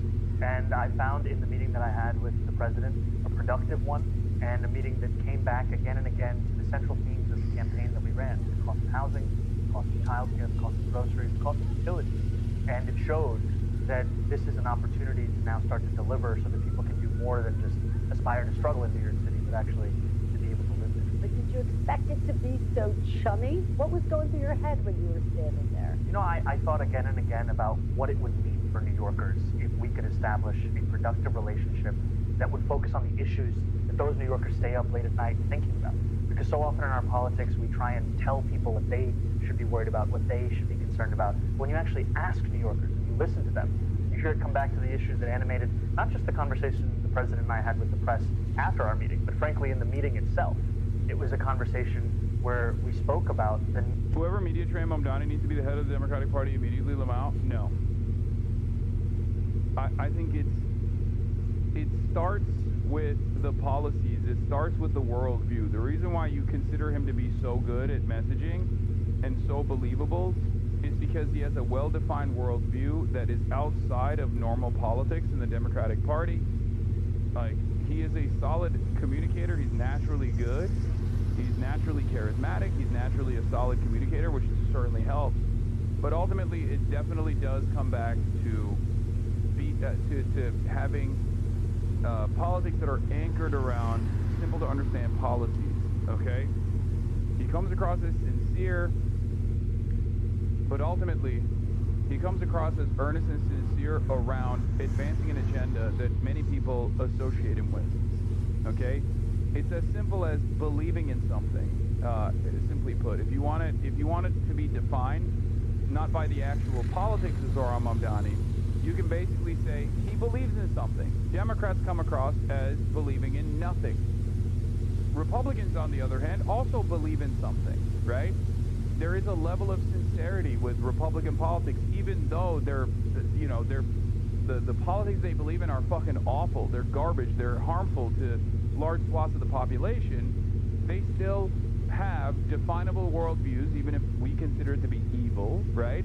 And I found in the meeting that I had with the president a productive one, and a meeting that came back again and again to the central themes of the campaign that we ran: the cost of housing, the cost of childcare, the cost of groceries, the cost of utilities. And it showed that this is an opportunity to now start to deliver so that people can do more than just aspire to struggle in New York City, but actually to be able to live there. But did you expect it to be so chummy? What was going through your head when you were standing there? You know, I thought again and again about what it would mean for New Yorkers if we could establish a productive relationship that would focus on the issues that those New Yorkers stay up late at night thinking about. Because so often in our politics, we try and tell people what they should be worried about, what they should be concerned about. When you actually ask New Yorkers and you listen to them, you hear it come back to the issues that animated not just the conversation the president and I had with the press after our meeting, but frankly in the meeting itself. It was a conversation where we spoke about the... Whoever media trained Mamdani needs to be the head of the Democratic Party immediately. Lamau? No. I think it starts with the policies. It starts with the worldview. The reason why you consider him to be so good at messaging and so believable is because he has a well-defined worldview that is outside of normal politics in the Democratic Party. Like, he is a solid communicator. He's naturally good. He's naturally charismatic. He's naturally a solid communicator, which certainly helps. But ultimately, it definitely does come back to having politics that are anchored around simple to understand policies, okay? He comes across as sincere, but ultimately, he comes across as earnest and sincere around advancing an agenda that many people associate him with, okay? It's as simple as believing in something, simply put. If you want it to be defined, not by the actual politics of Zoran Mamdani, you can basically say he believes in something. Democrats come across as believing in nothing. Republicans, on the other hand, also believe in something, right? There is a level of sincerity with Republican politics, even though they're the politics they believe in are fucking awful. They're garbage. They're harmful to large swaths of the population. They still have definable worldviews, even if we consider it to be evil, right?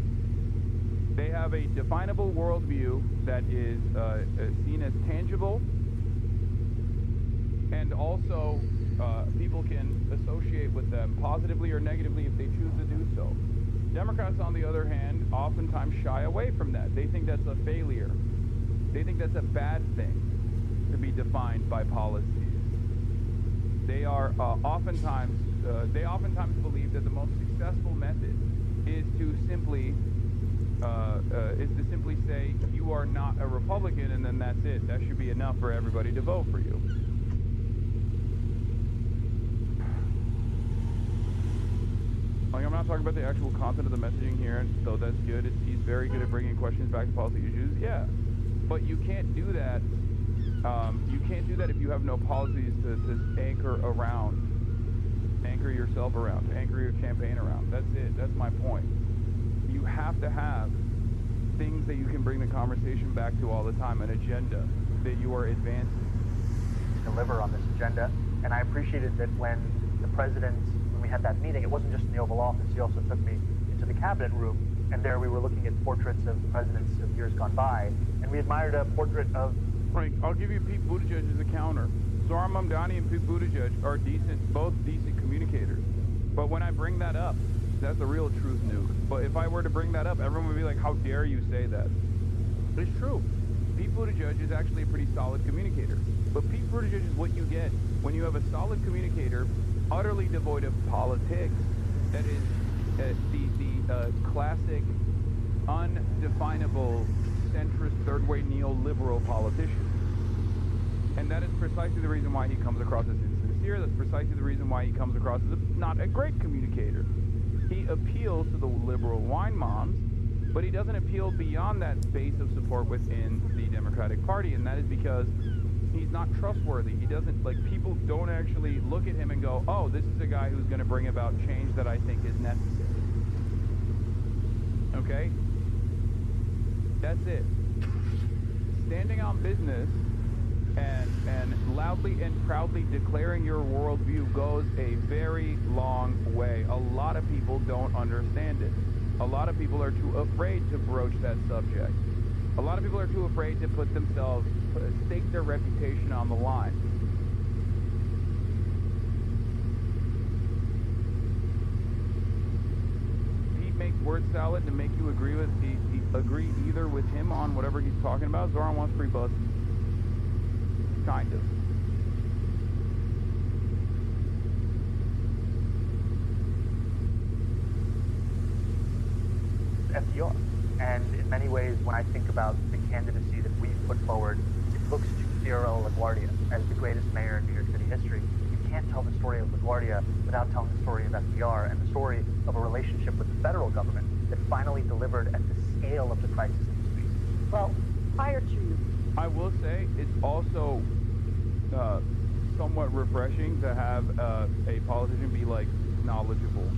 They have a definable worldview that is seen as tangible, and also people can associate with them positively or negatively if they choose to do so. Democrats, on the other hand, oftentimes shy away from that. They think that's a failure. They think that's a bad thing to be defined by policies. They are oftentimes believe that the most successful method is to simply say you are not a Republican, and then that's it. That should be enough for everybody to vote for you. Like, I'm not talking about the actual content of the messaging here, though that's good. He's very good at bringing questions back to policy issues. Yeah, but you can't do that. You can't do that if you have no policies to anchor yourself around, to anchor your campaign around. That's it. That's my point. You have to have things that you can bring the conversation back to all the time, an agenda that you are advancing. Deliver on this agenda, and I appreciated that when we had that meeting, it wasn't just in the Oval Office. He also took me into the cabinet room, and there we were looking at portraits of presidents of years gone by, and we admired a portrait of... Right, I'll give you Pete Buttigieg as a counter. Zohran Mamdani and Pete Buttigieg are both decent communicators. But when I bring that up, that's a real truth nuke. But if I were to bring that up, everyone would be like, how dare you say that? But it's true. Pete Buttigieg is actually a pretty solid communicator. But Pete Buttigieg is what you get when you have a solid communicator, utterly devoid of politics, that is the classic, undefinable, centrist, third-way neoliberal politician. And that is precisely the reason why he comes across as insincere. That's precisely the reason why he comes across as not a great communicator. He appeals to the liberal wine moms, but he doesn't appeal beyond that base of support within the Democratic Party, and that is because he's not trustworthy. He doesn't, like, people don't actually look at him and go, oh, this is a guy who's going to bring about change that I think is necessary. Okay? That's it. Standing on business and loudly and proudly declaring your worldview goes a very long way. A lot of people don't understand it. A lot of people are too afraid to broach that subject. A lot of people are too afraid to stake their reputation on the line. Pete makes word salad to make you agree either with him on whatever he's talking about. Zohran wants free buses. Kind of. FDR. And in many ways, when I think about the candidacy that we put forward, it looks to Fiorello LaGuardia as the greatest mayor in New York City history. You can't tell the story of LaGuardia without telling the story of FDR and the story of a relationship with the federal government that finally delivered at the scale of the crisis in the streets. Well, prior to... I will say it's also somewhat refreshing to have a politician be, like, knowledgeable.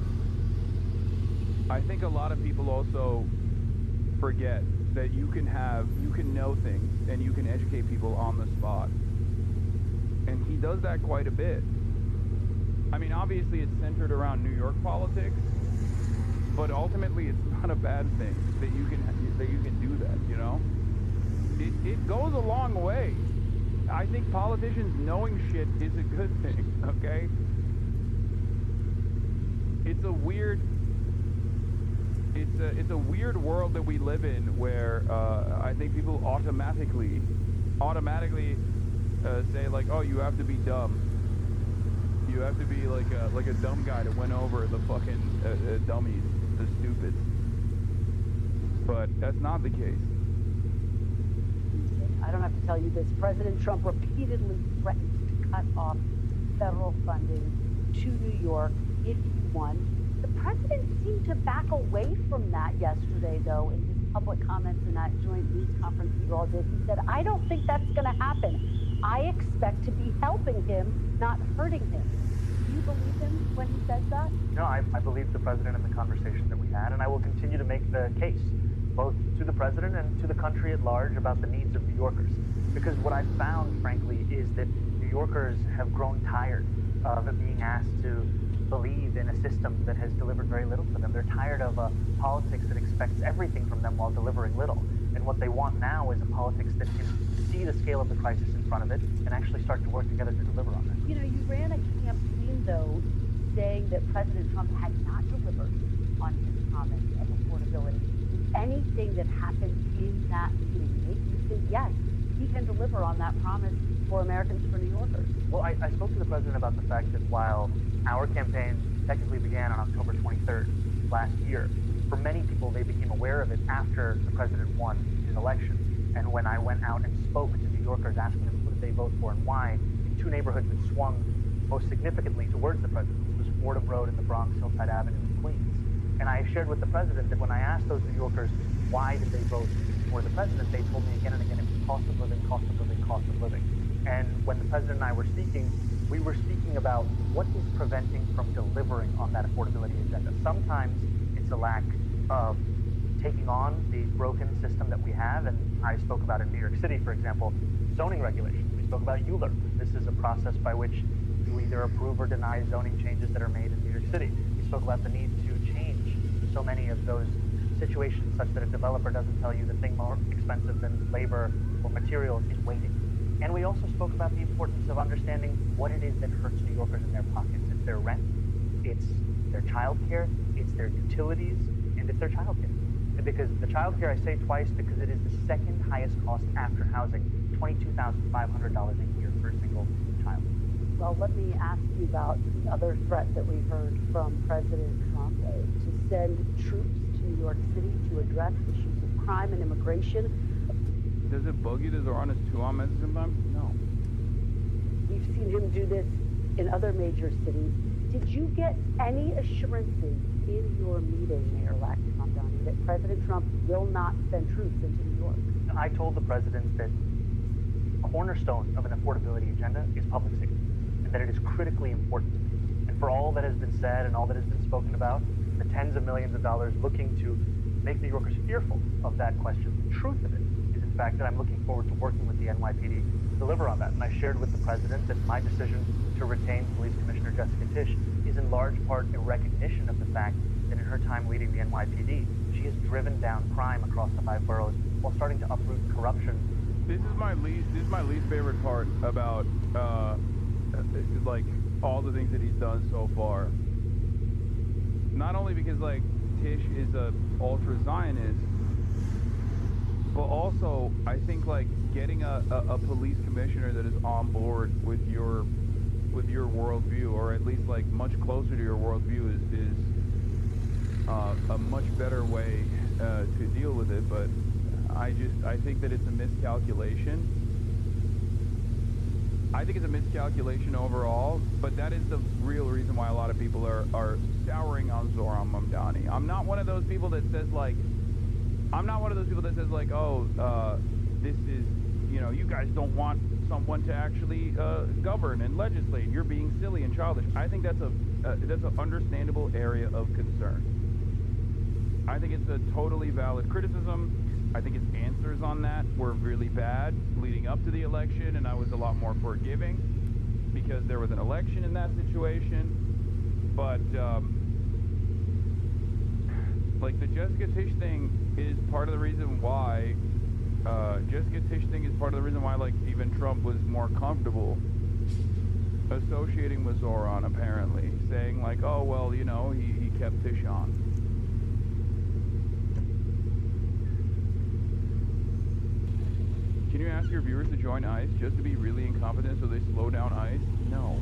I think a lot of people also forget that you can know things and you can educate people on the spot. And he does that quite a bit. I mean, obviously it's centered around New York politics, but ultimately it's not a bad thing that you can do that, you know? It goes a long way. I think politicians knowing shit is a good thing, okay? It's a weird world that we live in where I think people automatically say, like, oh, you have to be dumb. You have to be like a dumb guy that went over the fucking dummies, the stupids. But that's not the case. I don't have to tell you this. President Trump repeatedly threatened to cut off federal funding to New York if he won. The president seemed to back away from that yesterday, though, in his public comments in that joint news conference you all did. He said, I don't think that's going to happen. I expect to be helping him, not hurting him. Do you believe him when he says that? No, I believe the president in the conversation that we had, and I will continue to make the case both to the president and to the country at large, about the needs of New Yorkers. Because what I've found, frankly, is that New Yorkers have grown tired of being asked to believe in a system that has delivered very little for them. They're tired of a politics that expects everything from them while delivering little. And what they want now is a politics that can see the scale of the crisis in front of it and actually start to work together to deliver on that. You know, you ran a campaign, though, saying that President Trump had not delivered on his promise of affordability. Did anything that happened in that meeting make you think, yes, he can deliver on that promise for Americans, for New Yorkers? Well, I spoke to the president about the fact that while our campaign technically began on October 23rd last year, for many people, they became aware of it after the president won his election. And when I went out and spoke to New Yorkers, asking them who did they vote for and why, in two neighborhoods that swung most significantly towards the president, which was Fordham Road in the Bronx, Hillside Avenue in Queens. And I shared with the president that when I asked those New Yorkers why did they vote for the president, they told me again and again it was cost of living, cost of living, cost of living. And when the president and I were speaking, we were speaking about what is preventing from delivering on that affordability agenda. Sometimes it's a lack of taking on the broken system that we have, and I spoke about in New York City, for example, zoning regulations. We spoke about ULURP. This is a process by which you either approve or deny zoning changes that are made in New York City. We spoke about the need to change so many of those situations such that a developer doesn't tell you the thing more expensive than labor or materials is waiting. And we also spoke about the importance of understanding what it is that hurts New Yorkers in their pockets. It's their rent, it's their child care, it's their utilities, and it's their child care. Because the child care, I say twice, because it is the second highest cost after housing, $22,500 a year for a single child. Well, let me ask you about the other threat that we heard from President Trump to send troops to New York City to address issues of crime and immigration. Does it bug you that they're on his 2-on message sometimes? No. We've seen him do this in other major cities. Did you get any assurances in your meeting, Mayor-elect Mamdani, that President Trump will not send troops into New York? I told the president that the cornerstone of an affordability agenda is public safety, and that it is critically important. And for all that has been said and all that has been spoken about, the tens of millions of dollars looking to make New Yorkers fearful of that question, the truth of it is, in fact, that I'm looking forward to working with the NYPD to deliver on that. And I shared with the president that my decision to retain Police Commissioner Jessica Tisch is in large part a recognition of the fact that in her time leading the NYPD, she has driven down crime across the 5 boroughs while starting to uproot corruption. This is my least favorite part about like all the things that he's done so far. Not only because like Tisch is a ultra Zionist, but also I think like getting a police commissioner that is on board with your worldview, or at least like much closer to your worldview, is a much better way to deal with it. But I think that it's a miscalculation. I think it's a miscalculation overall, but that is the real reason why a lot of people are souring on Zohran Mamdani. I'm not one of those people that says like, oh, this is, you know, you guys don't want someone to actually govern and legislate. You're being silly and childish. I think that's an understandable area of concern. I think it's a totally valid criticism. I think his answers on that were really bad leading up to the election, and I was a lot more forgiving because there was an election in that situation. But like the Jessica Tisch thing is part of the reason why like even Trump was more comfortable associating with Zohran, apparently, saying like, oh well, you know, he kept Tisch on. Can you ask your viewers to join ICE just to be really incompetent so they slow down ICE? No.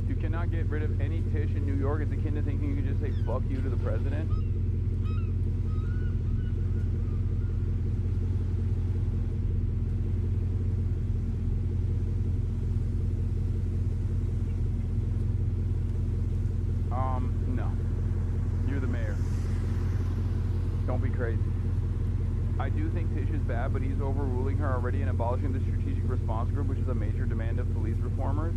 You cannot get rid of any Tisch in New York. It's akin to thinking you can just say fuck you to the president. No. You're the mayor. Don't be crazy. I do think Tisch is bad, but he's overruling her already and abolishing the strategic response group, which is a major demand of police reformers.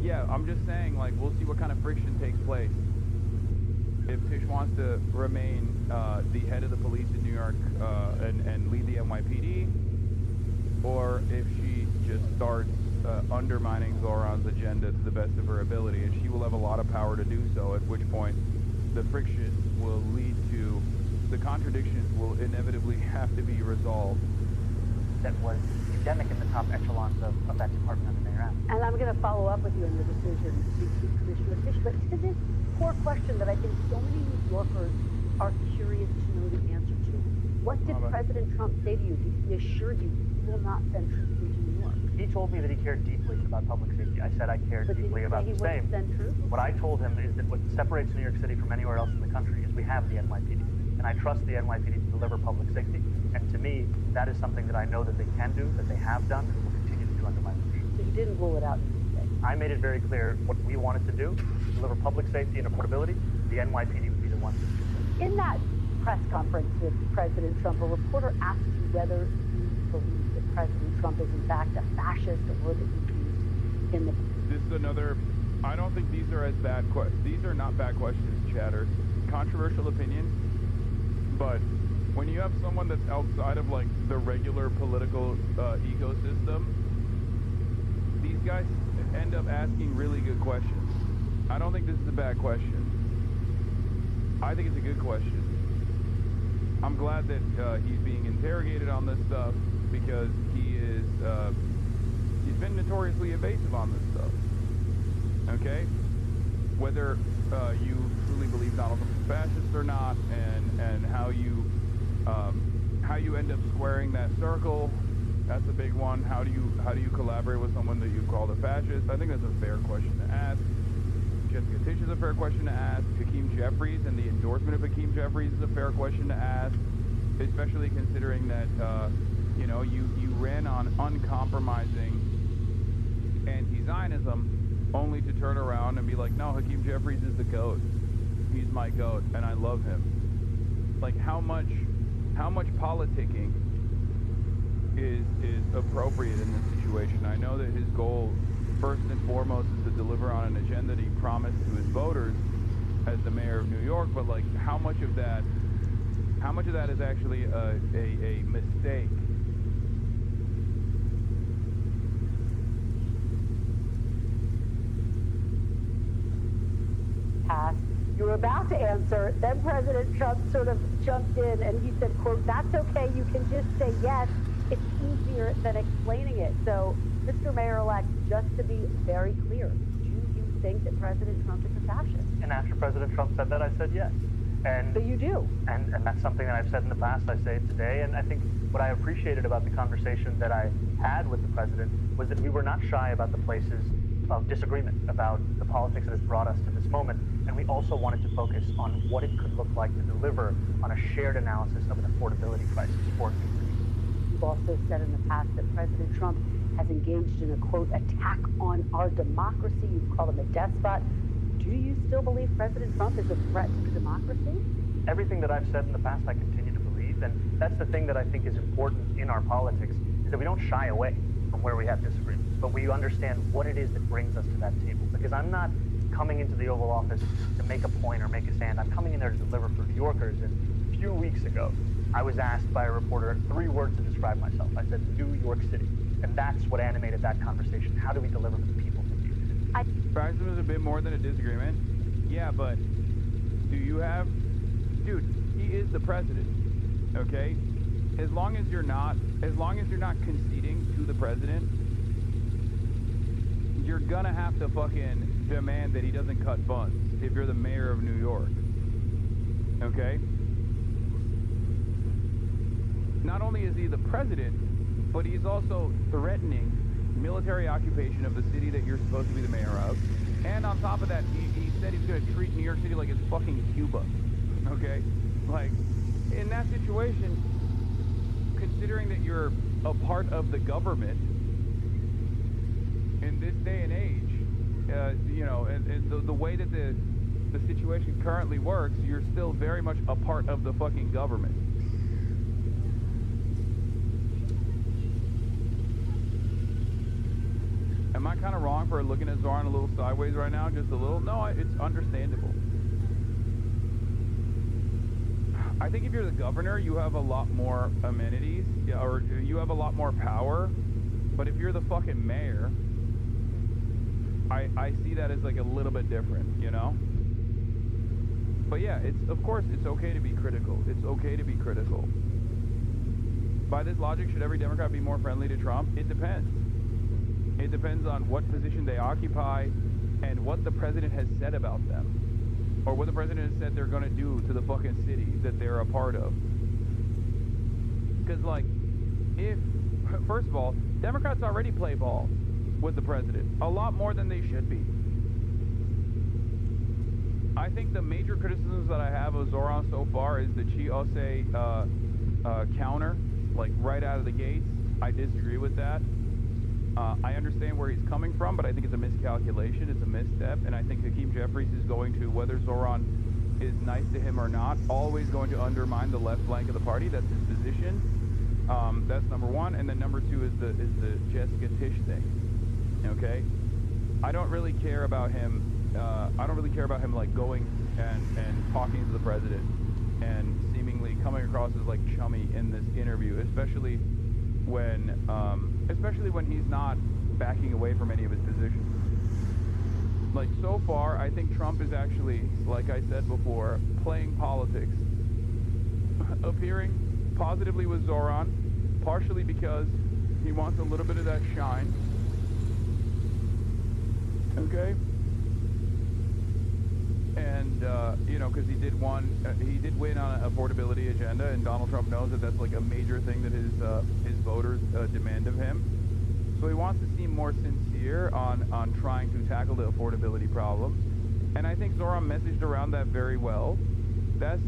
Yeah, I'm just saying, like, we'll see what kind of friction takes place. If Tish wants to remain the head of the police in New York and lead the NYPD, or if she just starts undermining Zoran's agenda to the best of her ability, and she will have a lot of power to do so, at which point the friction will lead to, the contradictions will inevitably have to be resolved. That was endemic in the top echelons of that department under Mayor Adams. And I'm going to follow up with you on your decision to keep Commissioner Tish, but to this core question that I think so many New Yorkers are curious to know the answer to. What did President Trump say to you? Did he assure you he will not send troops into New York? He told me that he cared deeply about public safety. I said I cared deeply about the same. Send troops? What I told him is that what separates New York City from anywhere else in the country is we have the NYPD. And I trust the NYPD to deliver public safety. And to me, that is something that I know that they can do, that they have done, and will continue to do under my leadership. So you didn't rule it out today? I made it very clear what we wanted to do, deliver public safety and affordability. The NYPD would be the one to do so. In that press conference with President Trump, a reporter asked you whether you believe that President Trump is in fact a fascist, a word that you used in the... This is another, I don't think these are as bad, these are not bad questions, Chatter. Controversial opinion, but when you have someone that's outside of like the regular political ecosystem, these guys end up asking really good questions. I don't think this is a bad question. I think it's a good question. I'm glad that he's being interrogated on this stuff because he's been notoriously evasive on this stuff. Okay? Whether you truly believe Donald Trump is a fascist or not, and how you end up squaring that circle, that's a big one. How do you collaborate with someone that you call a fascist? I think that's a fair question to ask. Jessica Tish is a fair question to ask. Hakeem Jeffries and the endorsement of Hakeem Jeffries is a fair question to ask, especially considering that you ran on uncompromising anti-Zionism, only to turn around and be like, no, Hakeem Jeffries is the GOAT. He's my GOAT, and I love him. Like, how much politicking is appropriate in this situation? I know that his goal, first and foremost, is to deliver on an agenda that he promised to his voters as the mayor of New York, but like, how much of that is actually a mistake? You were about to answer, then President Trump sort of jumped in and he said, quote, that's okay, you can just say yes, it's easier than explaining it. So, Mr. Mayor-elect, just to be very clear, do you think that President Trump is a fascist? And after President Trump said that, I said yes. And so you do? And that's something that I've said in the past, I say it today, and I think what I appreciated about the conversation that I had with the president was that we were not shy about the places of disagreement about the politics that has brought us to this moment, and we also wanted to focus on what it could look like to deliver on a shared analysis of an affordability crisis for New York. You've also said in the past that President Trump has engaged in a, quote, attack on our democracy. You've called him a despot. Do you still believe President Trump is a threat to democracy? Everything that I've said in the past, I continue to believe, and that's the thing that I think is important in our politics, is that we don't shy away from where we have disagreements, but we understand what it is that brings us to that table. Because I'm not coming into the Oval Office to make a point or make a stand. I'm coming in there to deliver for New Yorkers. And a few weeks ago, I was asked by a reporter 3 words to describe myself. I said, New York City. And that's what animated that conversation. How do we deliver for the people of New York City? Fascism is a bit more than a disagreement. Yeah, but do you have... Dude, he is the president, okay? As long as you're not conceding to the president, you're gonna have to fucking demand that he doesn't cut funds if you're the mayor of New York, okay? Not only is he the president, but he's also threatening military occupation of the city that you're supposed to be the mayor of. And on top of that, he said he's gonna treat New York City like it's fucking Cuba, okay? Like, in that situation, considering that you're a part of the government in this day and age, and the way that the situation currently works, you're still very much a part of the fucking government. Am I kind of wrong for looking at Zoran a little sideways right now? Just a little? No, it's understandable. I think if you're the governor, you have a lot more amenities, yeah, or you have a lot more power. But if you're the fucking mayor, I see that as like a little bit different, you know? But yeah, of course, it's okay to be critical. It's okay to be critical. By this logic, should every Democrat be more friendly to Trump? It depends. It depends on what position they occupy and what the president has said about them. Or what the president has said they're going to do to the fucking city that they're a part of. Because, like, first of all, Democrats already play ball with the president. A lot more than they should be. I think the major criticisms that I have of Zoran so far is the Chiose counter, like right out of the gates. I disagree with that. I understand where he's coming from, but I think it's a miscalculation, it's a misstep, and I think Hakeem Jeffries is going to, whether Zoran is nice to him or not, always going to undermine the left flank of the party. That's his position. That's number one, and then number two is the Jessica Tisch thing. Okay, I don't really care about him. I don't really care about him like going and talking to the president and seemingly coming across as like chummy in this interview, especially when he's not backing away from any of his positions. Like, so far, I think Trump is actually, like I said before, playing politics. Appearing positively with Zoran, partially because he wants a little bit of that shine. Okay? And, you know, because he did win on an affordability agenda, and Donald Trump knows that that's like a major thing that his voters demand of him. So he wants to seem more sincere on trying to tackle the affordability problems. And I think Zoran messaged around that very well. That's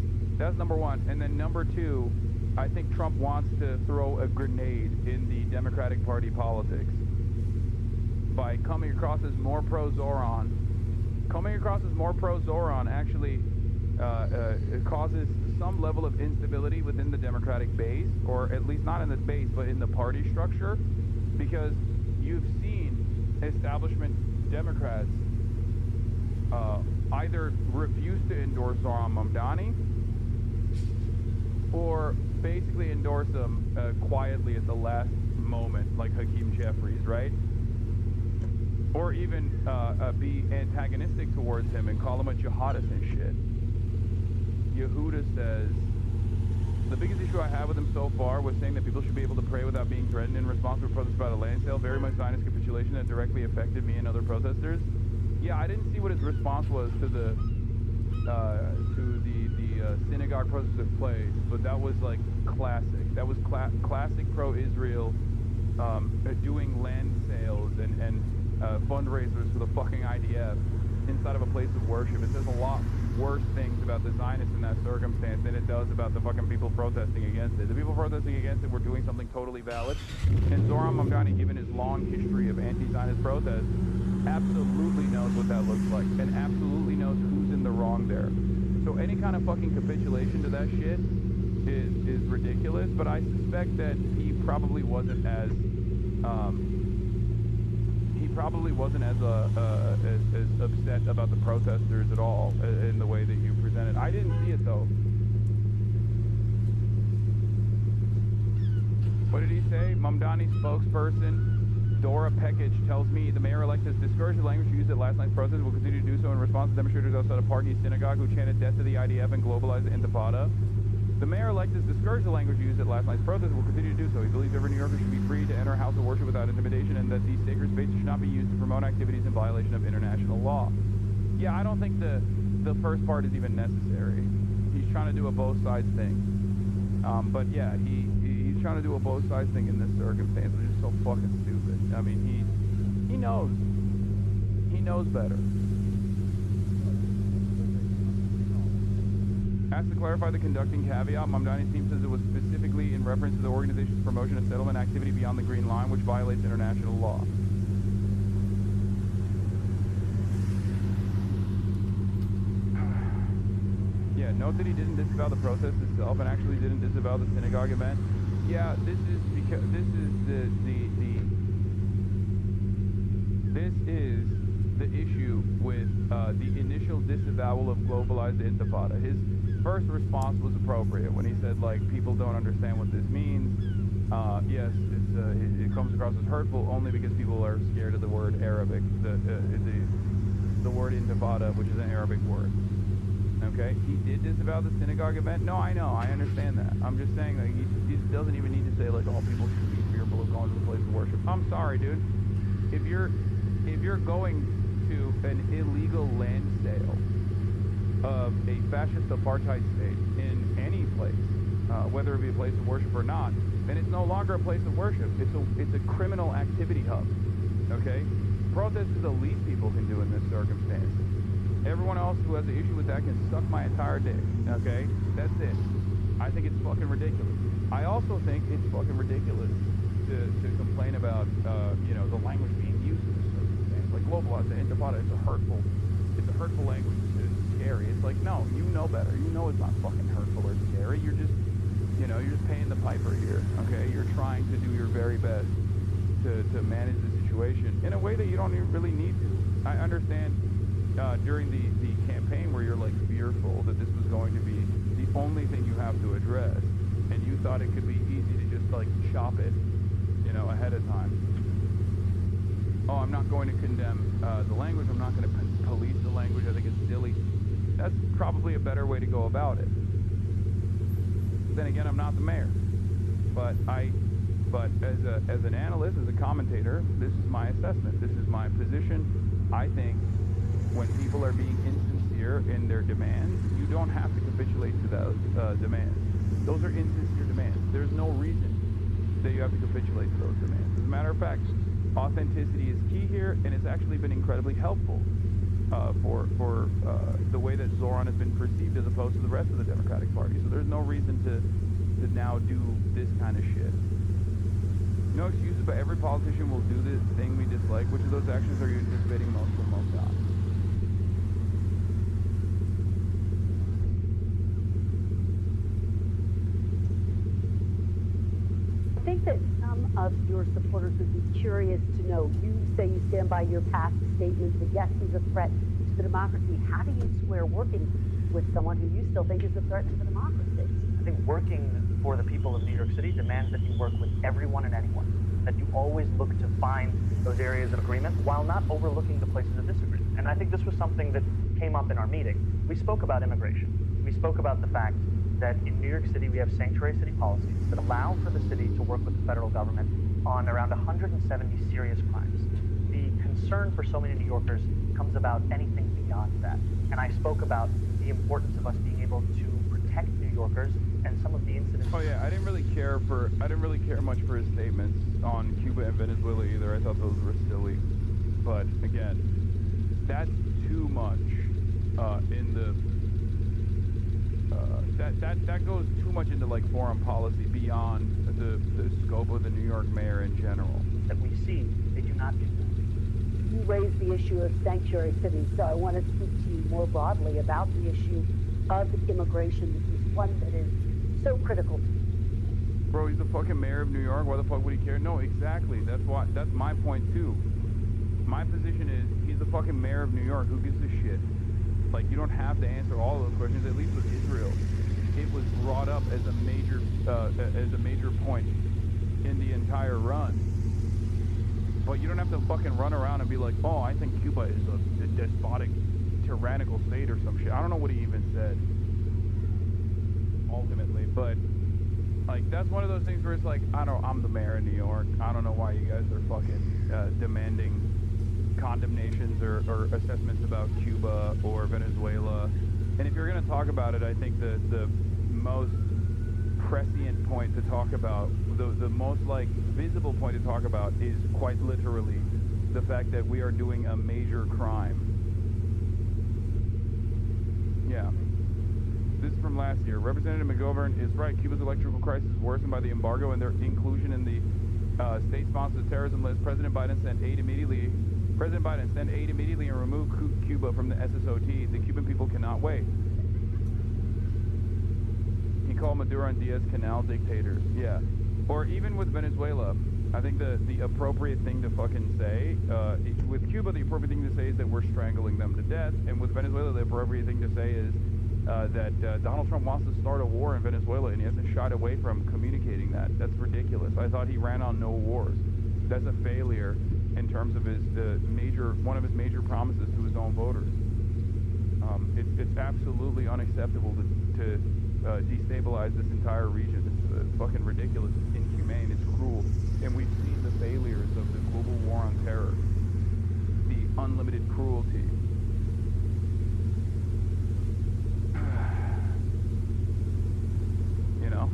number one. And then number two, I think Trump wants to throw a grenade in the Democratic Party politics by coming across as more pro-Zoran. Coming across as more pro-Zoran actually causes some level of instability within the Democratic base, or at least not in the base, but in the party structure, because you've seen establishment Democrats either refuse to endorse Zoran Mamdani or basically endorse him quietly at the last moment, like Hakeem Jeffries, right? Or even be antagonistic towards him and call him a jihadist and shit. Yehuda says, the biggest issue I have with him so far was saying that people should be able to pray without being threatened in response to a protest about a land sale. Very much Zionist capitulation that directly affected me and other protesters. Yeah, I didn't see what his response was to the synagogue protest that place, but that was like classic. That was classic pro-Israel doing land sales and fundraisers for the fucking IDF inside of a place of worship. It says a lot worse things about the Zionists in that circumstance than it does about the fucking people protesting against it. The people protesting against it were doing something totally valid, and Zoran Mamdani, given his long history of anti-Zionist protests, absolutely knows what that looks like, and absolutely knows who's in the wrong there. So any kind of fucking capitulation to that shit is ridiculous, but I suspect that he probably wasn't as upset about the protesters at all in the way that you presented. I didn't see it though. What did he say? Mamdani spokesperson Dora Pekic tells me the mayor-elect has discouraged the language used at last night's protest and will continue to do so in response to demonstrators outside a Park East synagogue who chanted death to the IDF and globalized the Intifada. The mayor-elect has discouraged the language used at last night's protest and will continue to do so. He believes every New Yorker should be free to enter a house of worship without intimidation and that these sacred spaces should not be used to promote activities in violation of international law. Yeah, I don't think the first part is even necessary. He's trying to do a both sides thing. But yeah, he's trying to do a both sides thing in this circumstance, which is so fucking stupid. I mean, he knows. He knows better. Asked to clarify the conducting caveat, Mamdani's team says it was specifically in reference to the organization's promotion of settlement activity beyond the Green Line, which violates international law. Yeah, note that he didn't disavow the protest itself and actually didn't disavow the synagogue event. Yeah, this is because this is This is the issue with the initial disavowal of globalized intifada. His first response was appropriate when he said, like, people don't understand what this means. Yes, it comes across as hurtful only because people are scared of the word Arabic, the word intifada, which is an Arabic word. Okay, he did disavow the synagogue event. No, I know, I understand that. I'm just saying that he doesn't even need to say, like, all people should be fearful of going to the place of worship. I'm sorry, dude. If you're going to an illegal land sale of a fascist apartheid state in any place, whether it be a place of worship or not, then it's no longer a place of worship. It's a criminal activity hub. Okay? Protest is the least people can do in this circumstance. Everyone else who has an issue with that can suck my entire dick. Okay? That's it. I think it's fucking ridiculous. I also think it's fucking ridiculous to complain about the language being used in this circumstance. Like globalized intifada, it's a hurtful language. It's scary. It's like, no, you know better. You know it's not fucking hurtful or scary. You're just paying the piper here. Okay? You're trying to do your very best to manage the situation in a way that you don't even really need to. I understand during the campaign where you're like fearful that this was going to be the only thing you have to address, and you thought it could be easy to just like chop it, ahead of time. Oh, I'm not going to condemn the language. I'm not going to police the language. I think it's silly. That's probably a better way to go about it. Then again, I'm not the mayor, but as an analyst, as a commentator, this is my assessment. This is my position. I think when people are being insincere in their demands, you don't have to capitulate to those demands. Those are insincere demands. There's no reason that you have to capitulate to those demands. As a matter of fact, authenticity is key here, and it's actually been incredibly helpful for the way that Zoran has been perceived as opposed to the rest of the Democratic Party. So there's no reason to now do this kind of shit. No excuses, but every politician will do the thing we dislike. Which of those actions are you anticipating most from most not? I think that some of your supporters would be curious to know, you say you stand by your past statements that yes, he's a threat to the democracy. How do you square working with someone who you still think is a threat to the democracy? I think working for the people of New York City demands that you work with everyone and anyone, that you always look to find those areas of agreement while not overlooking the places of disagreement. And I think this was something that came up in our meeting. We spoke about immigration. We spoke about the fact that in New York City we have sanctuary city policies that allow for the city to work with the federal government on around 170 serious crimes. The concern for so many New Yorkers comes about anything beyond that. And I spoke about the importance of us being able to protect New Yorkers and some of the incidents. Oh yeah, I didn't really care much for his statements on Cuba and Venezuela either. I thought those were silly. But again, that's too much in the that goes too much into like foreign policy beyond the scope of the New York mayor in general. That we see, they do not do that. You raised the issue of sanctuary cities, so I want to speak to you more broadly about the issue of immigration. This is one that is so critical to you. Bro, he's the fucking mayor of New York. Why the fuck would he care? No, exactly. That's my point too. My position is he's the fucking mayor of New York. Who gives a shit? Like, you don't have to answer all of those questions. At least with Israel, it was brought up as a major point in the entire run. But you don't have to fucking run around and be like, oh, I think Cuba is a despotic, tyrannical state or some shit. I don't know what he even said ultimately, but like that's one of those things where it's like, I'm the mayor of New York. I don't know why you guys are fucking demanding condemnations or assessments about Cuba or Venezuela. And if you're going to talk about it, I think the most prescient point to talk about, the most like visible point to talk about is quite literally the fact that we are doing a major crime. Yeah. This is from last year. Representative McGovern is right. Cuba's electrical crisis is worsened by the embargo and their inclusion in the state-sponsored terrorism list. President Biden sent aid immediately and removed Cuba from the SSOT. The Cuban people cannot wait. He called Maduro and Diaz-Canel dictators. Yeah. Or even with Venezuela, I think the appropriate thing to fucking say, with Cuba, the appropriate thing to say is that we're strangling them to death. And with Venezuela, the appropriate thing to say is that Donald Trump wants to start a war in Venezuela, and he hasn't shied away from communicating that. That's ridiculous. I thought he ran on no wars. That's a failure in terms of his one of his major promises to his own voters. It's absolutely unacceptable to destabilize this entire region. It's fucking ridiculous. It's inhumane. It's cruel. And we've seen the failures of the global war on terror, the unlimited cruelty. You know?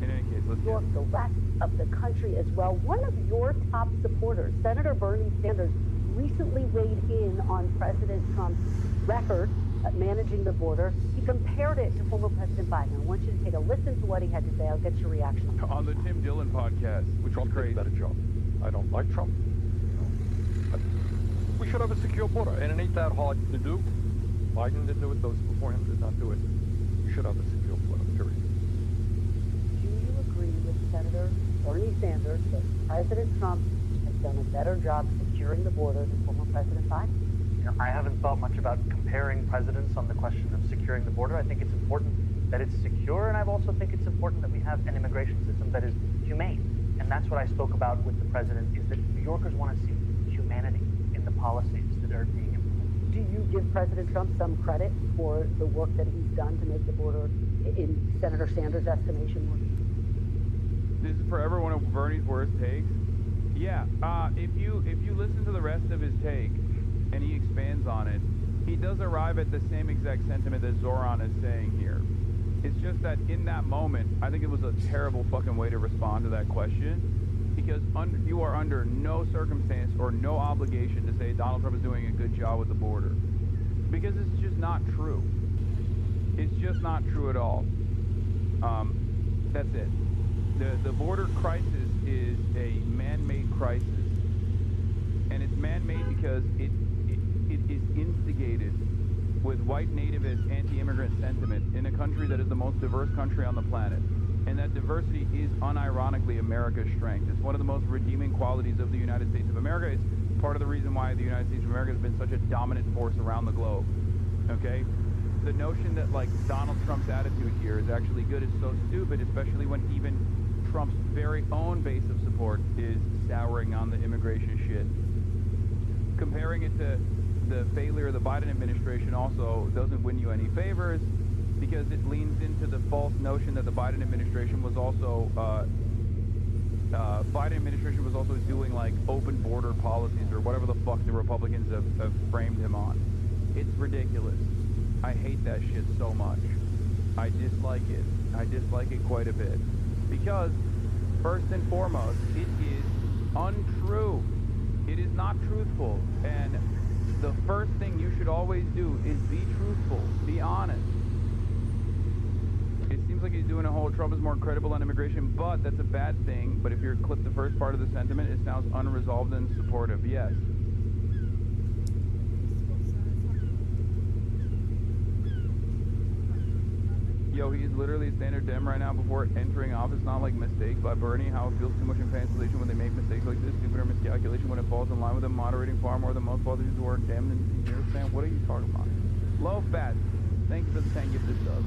In any case, let's York, the rest of the country as well. One of your top supporters, Senator Bernie Sanders, recently weighed in on President Trump's record at managing the border. He compared it to former President Biden. I want you to take a listen to what he had to say. I'll get your reaction. On the Tim Dillon podcast, which Trump was crazy. did a better job. I don't like Trump. But we should have a secure border, and it ain't that hard to do. Biden didn't do it. Those before him did not do it. We should have a secure border, period. Do you agree with Senator Bernie Sanders that President Trump has done a better job securing the border than former President Biden? You know, I haven't thought much about comparing presidents on the question of securing the border. I think it's important that it's secure, and I also think it's important that we have an immigration system that is humane. And that's what I spoke about with the president, is that New Yorkers want to see humanity in the policies that are being implemented. Do you give President Trump some credit for the work that he's done to make the border, in Senator Sanders' estimation, more? This is for every one of Bernie's worst takes. Yeah, if you listen to the rest of his take, and he expands on it, he does arrive at the same exact sentiment that Zoran is saying here. It's just that in that moment, I think it was a terrible fucking way to respond to that question, because you are under no circumstance or no obligation to say Donald Trump is doing a good job with the border, because it's just not true. It's just not true at all. That's it. The border crisis is a man-made crisis, and it's man-made because it is instigated with white nativist anti-immigrant sentiment in a country that is the most diverse country on the planet. And that diversity is unironically America's strength. It's one of the most redeeming qualities of the United States of America. It's part of the reason why the United States of America has been such a dominant force around the globe. Okay? The notion that, like, Donald Trump's attitude here is actually good is so stupid, especially when even Trump's very own base of support is souring on the immigration shit. Comparing it to the failure of the Biden administration also doesn't win you any favors, because it leans into the false notion that the Biden administration was also doing like open border policies or whatever the fuck the Republicans have framed him on. It's ridiculous. I hate that shit so much. I dislike it. I dislike it quite a bit, because first and foremost, it is untrue. It is not truthful, and the first thing you should always do is be truthful, be honest. It seems like he's doing a whole Trump is more credible on immigration, but that's a bad thing. But if you clip the first part of the sentiment, it sounds unresolved and supportive. Yes. Yo, he's literally a standard Dem right now before entering office, not like mistake by Bernie, how it feels too much infantilization when they make mistakes like this, stupid or miscalculation when it falls in line with them, moderating far more than most politicians who are damned in years. Man, what are you talking about? Low fat. Thank you for the 10 gifted subs.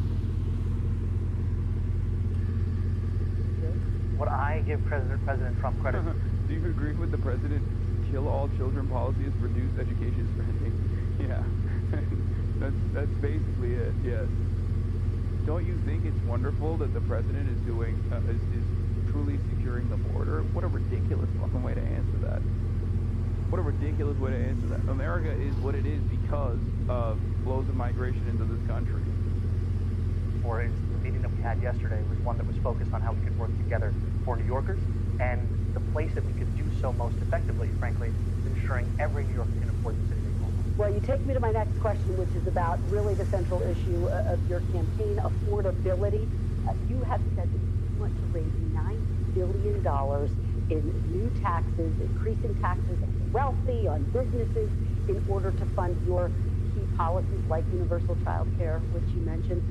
What I give President Trump credit. Do you agree with the president's kill all children policies, reduce education spending? Yeah. that's basically it, yes. Don't you think it's wonderful that the president is doing, is truly securing the border? What a ridiculous fucking way to answer that. What a ridiculous way to answer that. America is what it is because of flows of migration into this country. For instance, the meeting that we had yesterday was one that was focused on how we could work together for New Yorkers, and the place that we could do so most effectively, frankly, is ensuring every New Yorker can afford the city they call home. Well, you take me to my next question, which is about really the central issue of your campaign, affordability. You have said that you want to raise $9 billion in new taxes, increasing taxes on the wealthy, on businesses, in order to fund your key policies like universal child care, which you mentioned.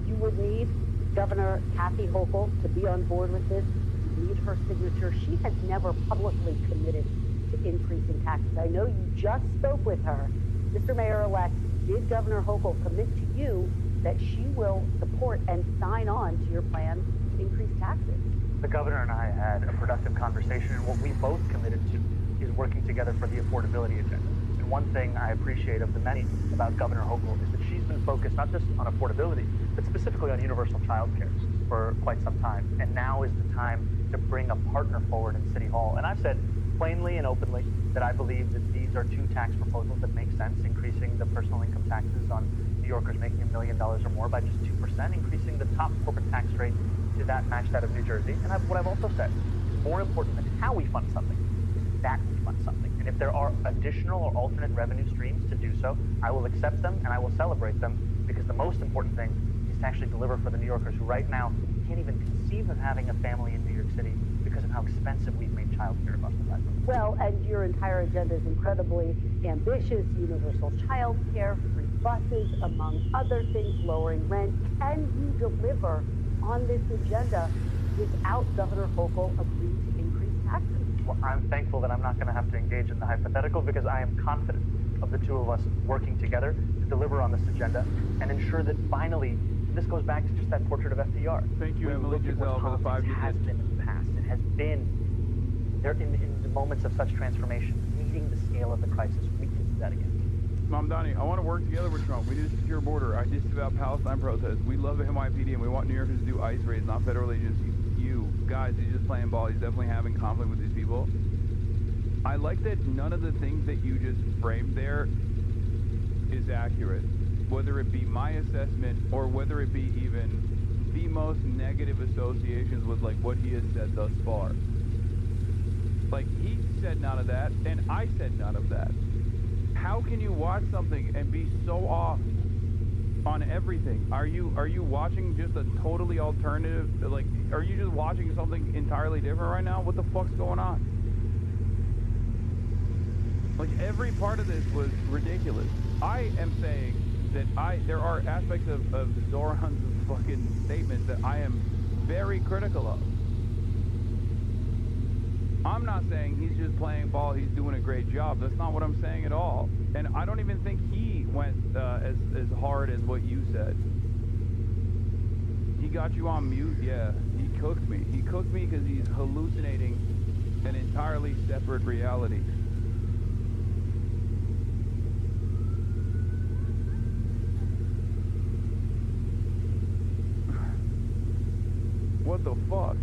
You would need Governor Kathy Hochul to be on board with this, to need her signature. She has never publicly committed to increasing taxes. I know you just spoke with her. Mr. Mayor-elect, did Governor Hochul commit to you that she will support and sign on to your plan to increase taxes? The governor and I had a productive conversation, and what we both committed to is working together for the affordability agenda. And one thing I appreciate of the many about Governor Hochul is that she's been focused not just on affordability, but specifically on universal child care for quite some time. And now is the time to bring a partner forward in City Hall. And I've said plainly and openly that I believe that these are two tax proposals that make sense, increasing the personal income taxes on New Yorkers making $1 million or more by just 2%, increasing the top corporate tax rate to that match that of New Jersey. And what I've also said is more important than how we fund something is that we fund something. And if there are additional or alternate revenue streams to do so, I will accept them and I will celebrate them, because the most important thing is to actually deliver for the New Yorkers who right now can't even conceive of having a family in New York City because of how expensive we've made childcare across the country. Well, and your entire agenda is incredibly ambitious. Universal child care, free buses, among other things, lowering rent. Can you deliver on this agenda without Governor Hochul agreeing to increase taxes? Well, I'm thankful that I'm not going to have to engage in the hypothetical, because I am confident of the two of us working together to deliver on this agenda and ensure that finally, this goes back to just that portrait of FDR. Thank you, Emily Giselle, for the 5 you has did. been in the past. It has been there in the moments of such transformation, meeting the scale of the crisis. We can do that again. Mamdani, I want to work together with Trump. We need a secure border. I disavow Palestine protests. We love the NYPD, and we want New Yorkers to do ICE raids, not federal agencies. You guys, he's just playing ball. He's definitely having conflict with these people. I like that none of the things that you just framed there is accurate, whether it be my assessment or whether it be even the most negative associations with like what he has said thus far. Like, he said none of that, and I said none of that. How can you watch something and be so off on everything? Are you watching just a totally alternative, like, are you just watching something entirely different right now? What the fuck's going on? Like, every part of this was ridiculous. I am saying that there are aspects of Zoran's fucking statements that I am very critical of. I'm not saying he's just playing ball, he's doing a great job. That's not what I'm saying at all. And I don't even think he went as hard as what you said. He got you on mute? Yeah, he cooked me. He cooked me because he's hallucinating an entirely separate reality. What the fuck?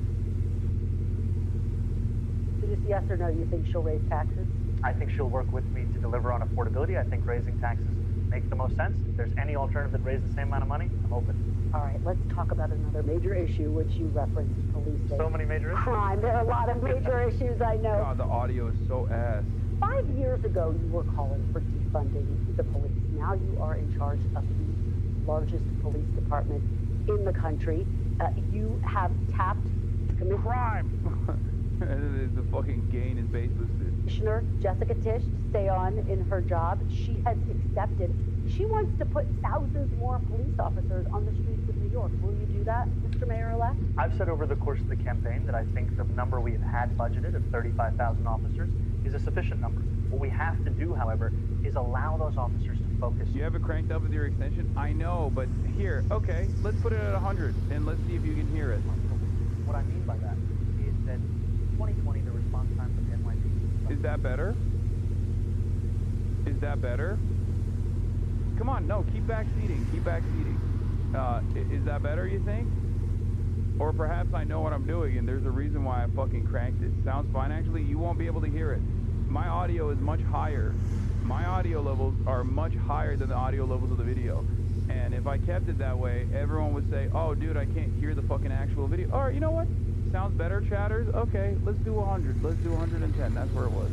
Just yes or no, you think she'll raise taxes? I think she'll work with me to deliver on affordability. I think raising taxes makes the most sense. If there's any alternative that raises the same amount of money, I'm open. All right, let's talk about another major issue, which you referenced, policing. So many major issues. Crime. There are a lot of major issues, I know. God, the audio is so ass. 5 years ago, you were calling for defunding the police. Now you are in charge of the largest police department in the country. You have tapped crime. The fucking gain is baseless. Commissioner Jessica Tisch to stay on in her job. She has accepted. She wants to put thousands more police officers on the streets of New York. Will you do that, Mr. Mayor-elect? I've said over the course of the campaign that I think the number we've had budgeted of 35,000 officers is a sufficient number. What we have to do, however, is allow those officers to focus. You have it cranked up with your extension? I know, but here, okay, let's put it at 100, and let's see if you can hear it. What I mean by that is that 2020, the response time for the NYPD. Is that better? Is that better? Come on, no, keep back seating. Keep back seating. Is that better, you think? Or perhaps I know what I'm doing, and there's a reason why I fucking cranked it. Sounds fine. Actually, you won't be able to hear it. My audio is much higher. My audio levels are much higher than the audio levels of the video. And if I kept it that way, everyone would say, oh, dude, I can't hear the fucking actual video. All right, you know what? Sounds better, chatters? Okay, let's do 100. Let's do 110. That's where it was.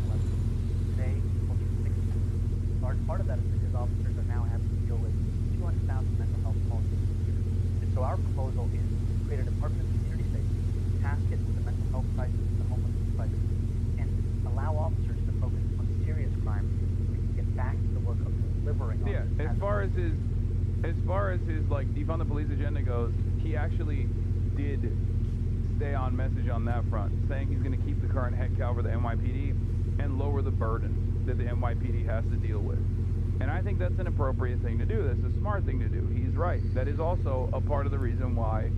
Today, will be 60. A large part of that is because officers are now having to deal with 200,000 mental health calls a year. And so our proposal is to create a Department of Community Safety, task it with the mental health crisis, the homelessness crisis, and allow officers to focus on serious crime so we can get back to the work of delivering. Yeah, as as far as his like defund the police agenda goes, he actually did stay on message on that front, saying he's going to keep the current head count for the NYPD and lower the burden that the NYPD has to deal with. And I think that's an appropriate thing to do. That's a smart thing to do. He's right. That is also a part of the reason why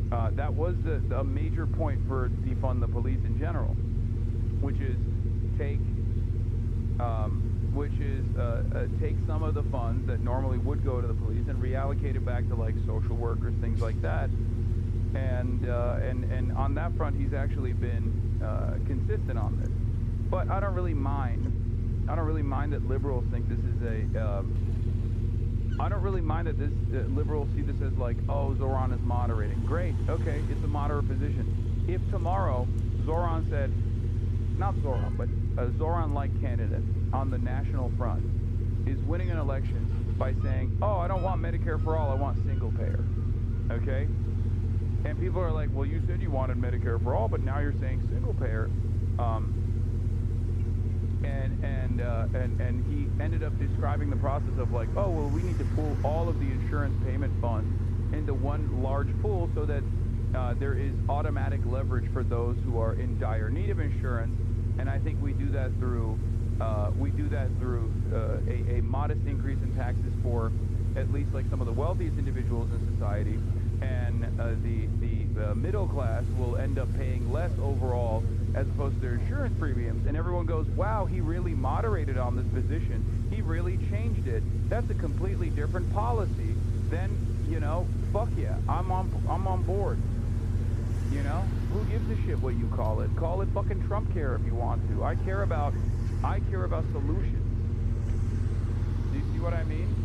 that was a major point for defund the police in general, which is take some of the funds that normally would go to the police and reallocate it back to like social workers, things like that. And on that front, he's actually been consistent on this. But I don't really mind. I don't really mind that liberals think this is a. I don't really mind that this liberals see this as like, oh, Zoran is moderating. Great, okay, it's a moderate position. If tomorrow Zoran said, not Zoran, but a Zoran-like candidate on the national front is winning an election by saying, oh, I don't want Medicare for all, I want single payer, okay? And people are like, well, you said you wanted Medicare for all, but now you're saying single payer. And he ended up describing the process of like, oh, well, we need to pool all of the insurance payment funds into one large pool so that there is automatic leverage for those who are in dire need of insurance. And I think we do that through a modest increase in taxes for at least like some of the wealthiest individuals in society, and the middle class will end up paying less overall as opposed to their insurance premiums. And everyone goes, wow, he really moderated on this position. He really changed it. That's a completely different policy. Then, you know, fuck yeah, I'm on board. You know, who gives a shit what you call it? Call it fucking Trump care if you want to. I care about solutions. Do you see what I mean?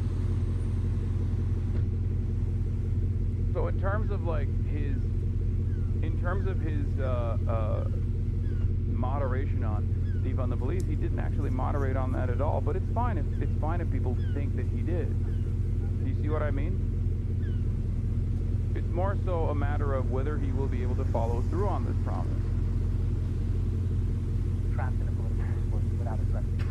So in terms of like his moderation on defund the police, he didn't actually moderate on that at all. But it's fine if people think that he did. Do you see what I mean? It's more so a matter of whether he will be able to follow through on this promise. Trapped in a political discourse without addressing it.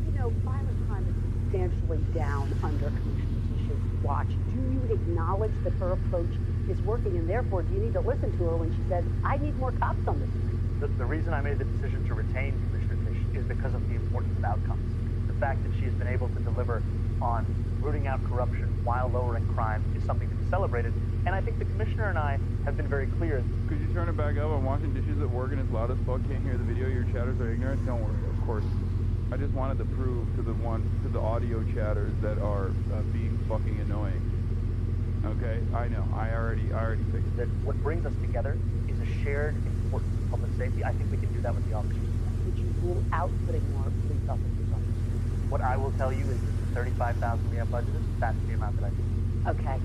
You know, violent crime is substantially down under Commissioner Tisha's watch. Do you acknowledge that her approach is working, and therefore do you need to listen to her when she said, I need more cops on the street? The reason I made the decision to retain Commissioner Tish is because of the importance of outcomes. The fact that she has been able to deliver on rooting out corruption while lowering crime is something to be celebrated. And I think the commissioner and I have been very clear. Could you turn it back up? I'm washing dishes at work and it's loud as fuck. Can't hear the video. Your chatters are ignorant. Don't worry, of course. I just wanted to prove to the audio chatters that are being fucking annoying. Okay, I know. I already fixed it. That what brings us together is a shared importance of public safety. I think we can do that with the officers. Would you rule out putting more police officers on the street? What I will tell you is the 35,000 we have budgeted, that's the amount that I do. Okay.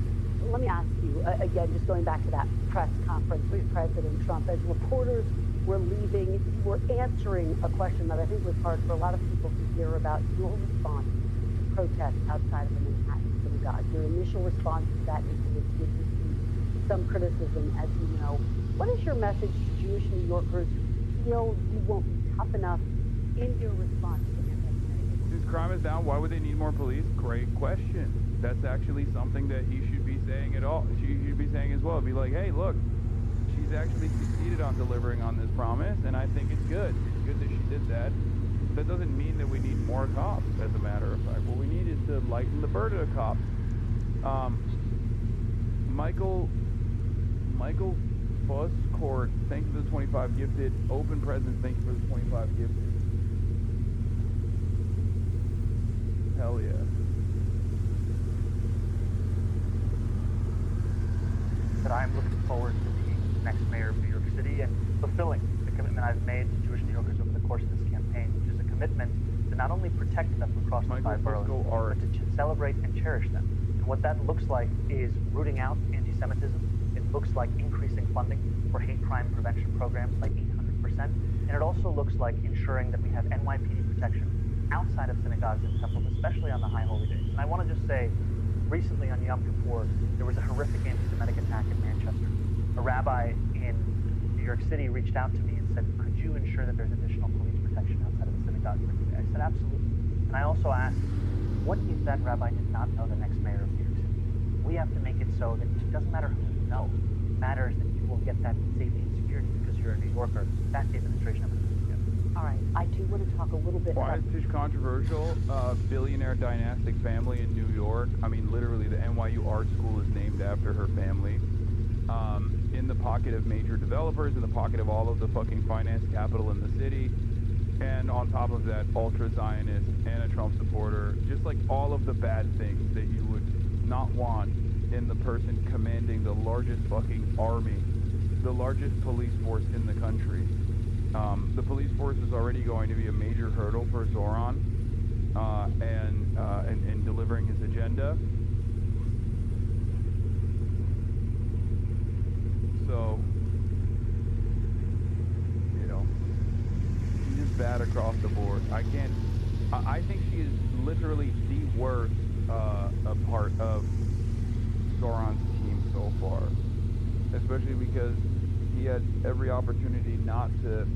Let me ask you, again, just going back to that press conference with President Trump, as reporters were leaving, you were answering a question that I think was hard for a lot of people to hear about your response to protests outside of the Manhattan synagogue. Your initial response to that incident did receive some criticism, as you know. What is your message to Jewish New Yorkers who feel you won't be tough enough in your response to anti-Semitism? Since crime is down, why would they need more police? Great question. That's actually something that he should be saying at all. She should be saying as well. Be like, hey, look, she's actually succeeded on delivering on this promise, and I think it's good. It's good that she did that. That doesn't mean that we need more cops, as a matter of fact. What we need is to lighten the burden of cops. Michael Foscourt, thank you for the 25 gifted. Open Presence, thank you for the 25 gifted. Hell yeah. That I'm looking forward to being the next mayor of New York City and fulfilling the commitment I've made to Jewish New Yorkers over the course of this campaign, which is a commitment to not only protect them from across the five boroughs, but to celebrate and cherish them. And what that looks like is rooting out anti-Semitism. It looks like increasing funding for hate crime prevention programs by 800%. And it also looks like ensuring that we have NYPD protection outside of synagogues and temples, especially on the high holy days. And I want to just say, recently on Yom Kippur, there was a horrific anti-Semitic attack in Manchester. A rabbi in New York City reached out to me and said, could you ensure that there's additional police protection outside of the synagogue for today? I said, absolutely. And I also asked, what if that rabbi did not know the next mayor of New York City? We have to make it so that it doesn't matter who you know. It matters that you will get that safety and security because you're a New Yorker. That's the administration I'm going to do. All right, I do want to talk a little bit Why about... is this controversial? Billionaire dynastic family in New York. I mean, literally, the NYU Art School is named after her family. In the pocket of major developers, in the pocket of all of the fucking finance capital in the city. And on top of that, ultra-Zionist and a Trump supporter. Just like all of the bad things that you would not want in the person commanding the largest fucking army, the largest police force in the country. The police force is already going to be a major hurdle for Zoran and delivering his agenda. So, you know, she's just bad across the board. I think she is literally the worst a part of Zoran's team so far. Especially because he had every opportunity not to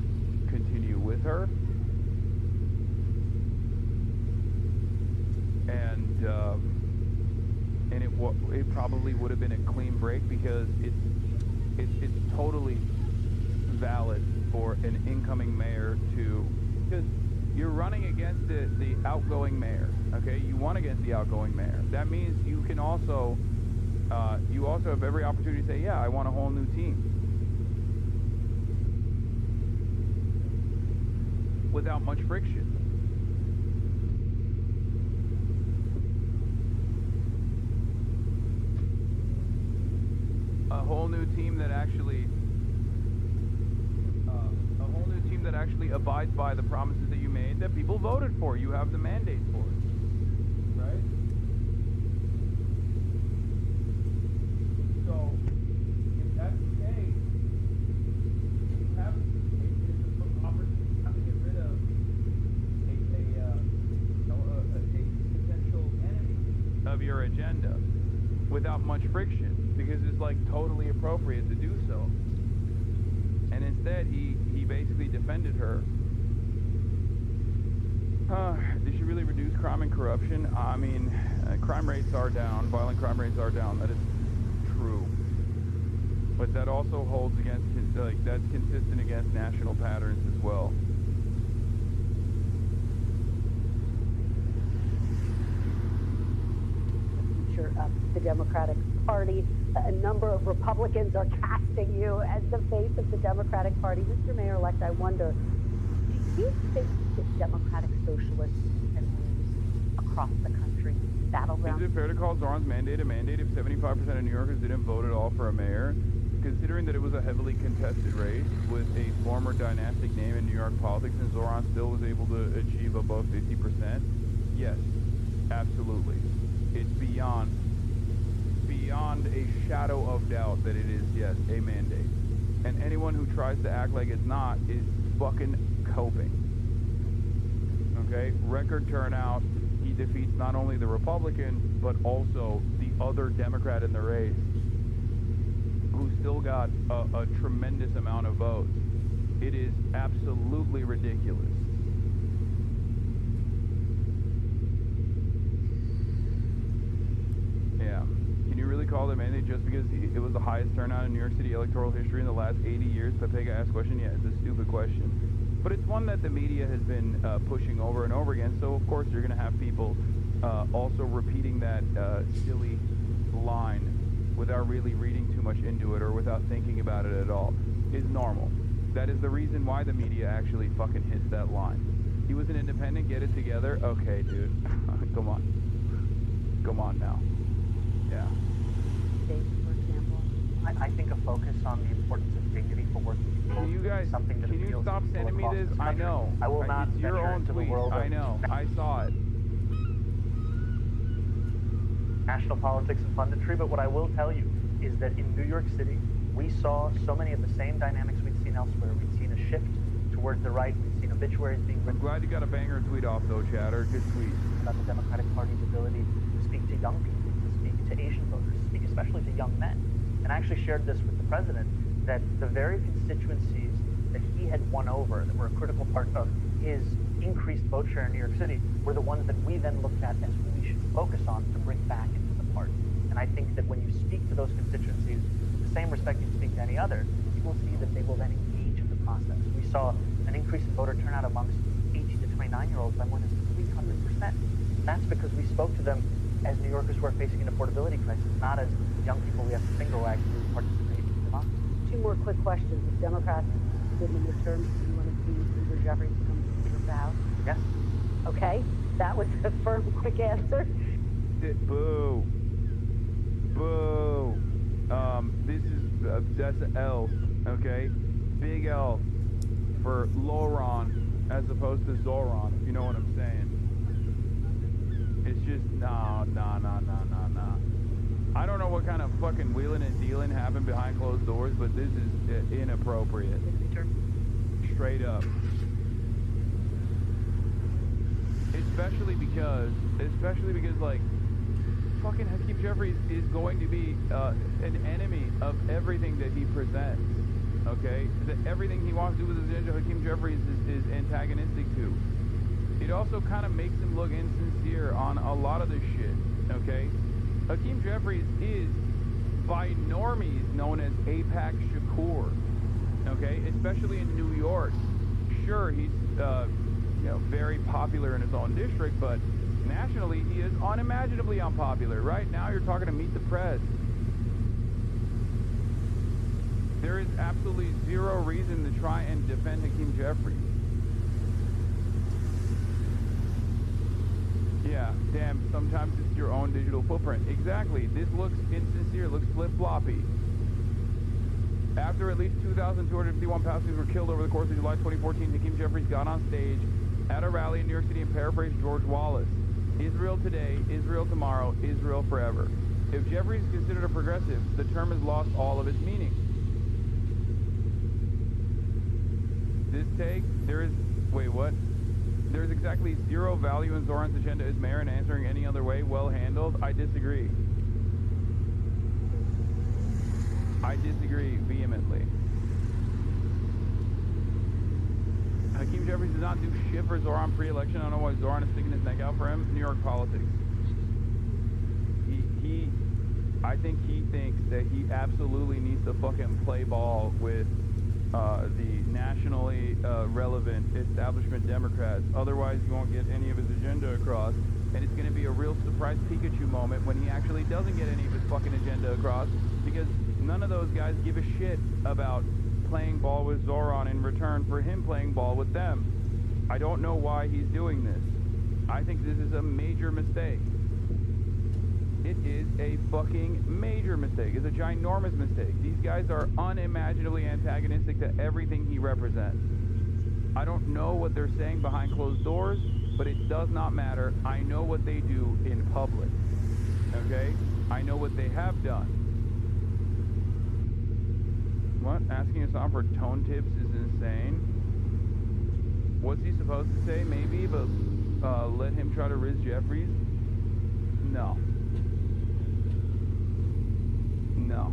continue with her. And it probably would have been a clean break because it's totally valid for an incoming mayor to, because you're running against the outgoing mayor, okay? You won against the outgoing mayor. That means you can also, you also have every opportunity to say, yeah, I want a whole new team. Without much friction. A whole new team that actually abides by the promises that you made that people voted for. You have the mandate for it, right? So if that's the case, you have an opportunity to get rid of a potential enemy of your agenda without much friction, because it's like totally appropriate to do so. And instead, he basically defended her. Did she really reduce crime and corruption? I mean, crime rates are down, violent crime rates are down. That is true. But that also holds against, that's consistent against national patterns as well. Of the Democratic Party. A number of Republicans are casting you as the face of the Democratic Party. Mr. Mayor-elect, I wonder, do you think that Democratic socialists can lose across the country, battleground? Is it fair to call Zoran's mandate a mandate if 75% of New Yorkers didn't vote at all for a mayor? Considering that it was a heavily contested race with a former dynastic name in New York politics and Zoran still was able to achieve above 50%? Yes, absolutely. It's beyond a shadow of doubt that it is, yes, a mandate. And anyone who tries to act like it's not is fucking coping. Okay? Record turnout. He defeats not only the Republican, but also the other Democrat in the race, who still got a tremendous amount of votes. It is absolutely ridiculous. Yeah. Can you really call it a mandate just because it was the highest turnout in New York City electoral history in the last 80 years? Pepega asked the question. Yeah, it's a stupid question. But it's one that the media has been pushing over and over again. So, of course, you're going to have people also repeating that silly line without really reading too much into it or without thinking about it at all. Is normal. That is the reason why the media actually fucking hits that line. He was an independent, get it together? Okay, dude. Come on. Come on now. Yeah. For example, I think a focus on the importance of dignity for working people. Can you guys, something that can you stop sending me this? I know. I will not it's your own tweet. I know. I saw it. National politics and punditry, but what I will tell you is that in New York City, we saw so many of the same dynamics we'd seen elsewhere. We'd seen a shift towards the right. We'd seen obituaries being written. I'm glad you got a banger tweet off, though, Chatter. Good tweet. About the Democratic Party's ability to speak to young people, to speak to Asian voters, to speak especially to young men. And I actually shared this with the president, that the very constituencies that he had won over, that were a critical part of his increased vote share in New York City, were the ones that we then looked at as who we should focus on to bring back into the party. And I think that when you speak to those constituencies with the same respect you speak to any other, you will see that they will then engage in the process. We saw an increase in voter turnout amongst 18 to 29-year-olds by more than 300%. That's because we spoke to them as New Yorkers who are facing an affordability crisis, not as young people we have to finger wag to participate in democracy. Two more quick questions. If Democrats win the midterms, do you want to see Senator Jeffries become Speaker of the House? Yes. Okay, that was a firm, quick answer. Boo. Boo. This is, that's an L, okay? Big L for Lauron as opposed to Zoran, if you know what I'm saying. It's just, nah. I don't know what kind of fucking wheeling and dealing happened behind closed doors, but this is inappropriate. Straight up. Especially because, like, fucking Hakeem Jeffries is going to be an enemy of everything that he presents, okay? That everything he wants to do with his agenda, Hakeem Jeffries is antagonistic to. It also kind of makes him look insincere on a lot of this shit, okay? Hakeem Jeffries is, by normies, known as Apex Shakur, okay? Especially in New York. Sure, he's, very popular in his own district, but nationally, he is unimaginably unpopular. Right now, you're talking to Meet the Press. There is absolutely zero reason to try and defend Hakeem Jeffries. Yeah, damn, sometimes it's your own digital footprint. Exactly. This looks insincere, looks flip-floppy. After at least 2,251 Palestinians were killed over the course of July 2014, Hakeem Jeffries got on stage at a rally in New York City and paraphrased George Wallace. Israel today, Israel tomorrow, Israel forever. If Jeffries is considered a progressive, the term has lost all of its meaning. This take, There's exactly zero value in Zoran's agenda as mayor and answering any other way, well handled. I disagree. I disagree vehemently. Hakeem Jeffries does not do shit for Zoran pre-election. I don't know why Zoran is sticking his neck out for him. New York politics. I think he thinks that he absolutely needs to fucking play ball with the nationally relevant establishment Democrats. Otherwise, he won't get any of his agenda across. And it's going to be a real surprise Pikachu moment when he actually doesn't get any of his fucking agenda across, because none of those guys give a shit about playing ball with Zoran in return for him playing ball with them. I don't know why he's doing this. I think this is a major mistake. It is a fucking major mistake. It's a ginormous mistake. These guys are unimaginably antagonistic to everything he represents. I don't know what they're saying behind closed doors, but it does not matter. I know what they do in public. Okay? I know what they have done. What? Asking Hassan for tone tips is insane. What's he supposed to say? Maybe, but let him try to riz Jeffries? No. No.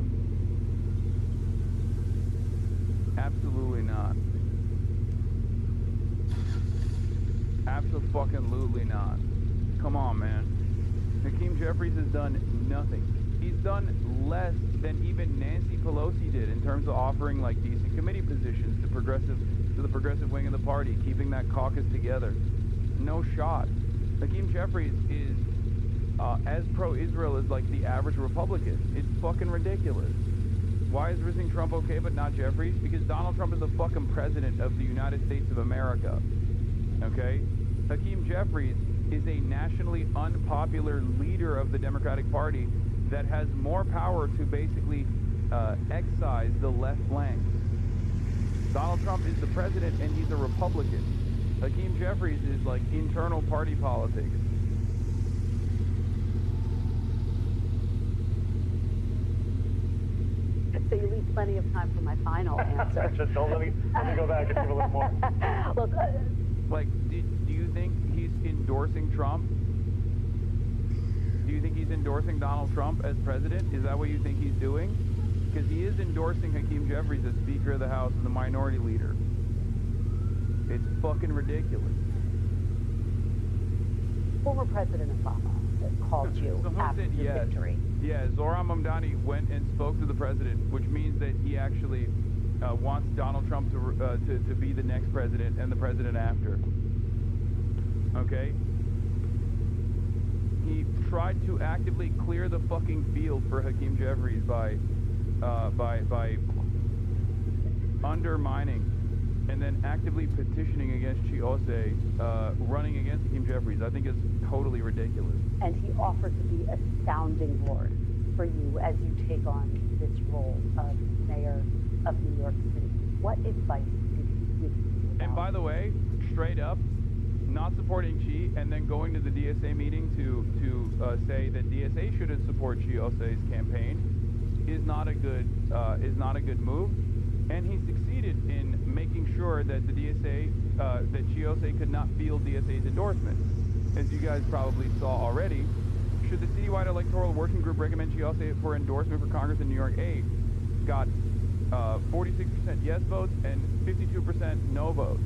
Absolutely not. Absolutely not. Come on, man. Hakeem Jeffries has done nothing. He's done less than even Nancy Pelosi did in terms of offering like decent committee positions to the progressive wing of the party, keeping that caucus together. No shot. Hakeem Jeffries is as pro-Israel as like the average Republican. It's fucking ridiculous. Why is rizzing Trump okay but not Jeffries? Because Donald Trump is the fucking president of the United States of America. Okay? Hakeem Jeffries is a nationally unpopular leader of the Democratic Party that has more power to basically excise the left flank. Donald Trump is the president and he's a Republican. Hakeem Jeffries is like internal party politics. So you leave plenty of time for my final answer. Just let me go back and give a little more. Look, do you think he's endorsing Trump? Do you think he's endorsing Donald Trump as president? Is that what you think he's doing? Because he is endorsing Hakeem Jeffries as Speaker of the House and the minority leader. It's fucking ridiculous. Former President Obama called you Someone after said the yes. victory. Yeah, Zoran Mamdani went and spoke to the president, which means that he actually wants Donald Trump to be the next president and the president after. Okay? He tried to actively clear the fucking field for Hakeem Jeffries by undermining and then actively petitioning against Chiose, running against Hakeem Jeffries. I think it's totally ridiculous. And he offered to be a sounding board for you as you take on this role of mayor of New York City. What advice did he give you? And by the way, straight up, not supporting Chi and then going to the DSA meeting to say that DSA shouldn't support Chiose's campaign is not a good move. And he succeeded in making sure that the DSA, that Chiose could not field DSA's endorsement. As you guys probably saw already, should the citywide electoral working group recommend Chiose for endorsement for Congress in New York 8, got 46% yes votes and 52% no votes.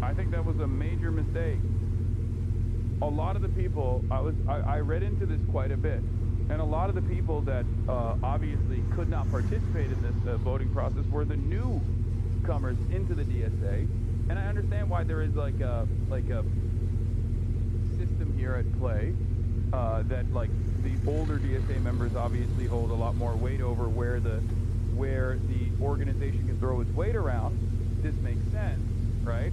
I think that was a major mistake. A lot of the people, I read into this quite a bit, and a lot of the people that obviously could not participate in this voting process were the newcomers into the DSA, and I understand why there is like a system here at play that like the older DSA members obviously hold a lot more weight over where the organization can throw its weight around. This makes sense, right?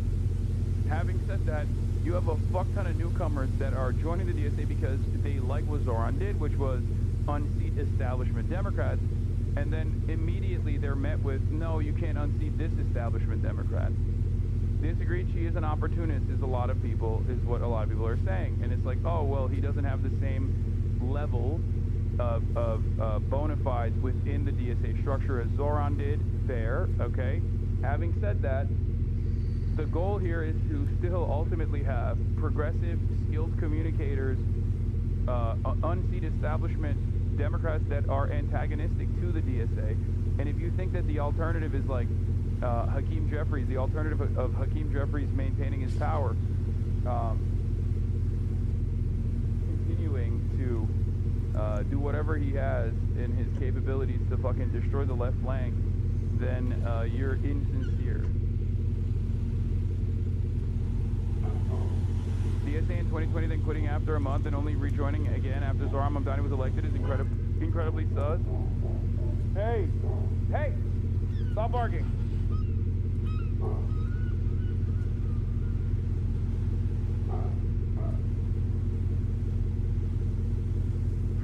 Having said that, you have a fuck ton of newcomers that are joining the DSA because they like what Zoran did, which was unseat establishment Democrats, and then immediately they're met with, no, you can't unseat this establishment Democrat. Disagree, she is an opportunist, is what a lot of people are saying. And it's like, oh, well, he doesn't have the same level of bona fides within the DSA structure as Zoran did. Fair, okay? Having said that, the goal here is to still ultimately have progressive, skilled communicators, unseat establishment Democrats that are antagonistic to the DSA. And if you think that the alternative is like Hakeem Jeffries, the alternative of Hakeem Jeffries maintaining his power, continuing to do whatever he has in his capabilities to fucking destroy the left flank, then you're insincere. DSA in 2020, then quitting after a month and only rejoining again after Zoran Mamdani was elected is incredibly sus. Hey! Hey! Stop barking!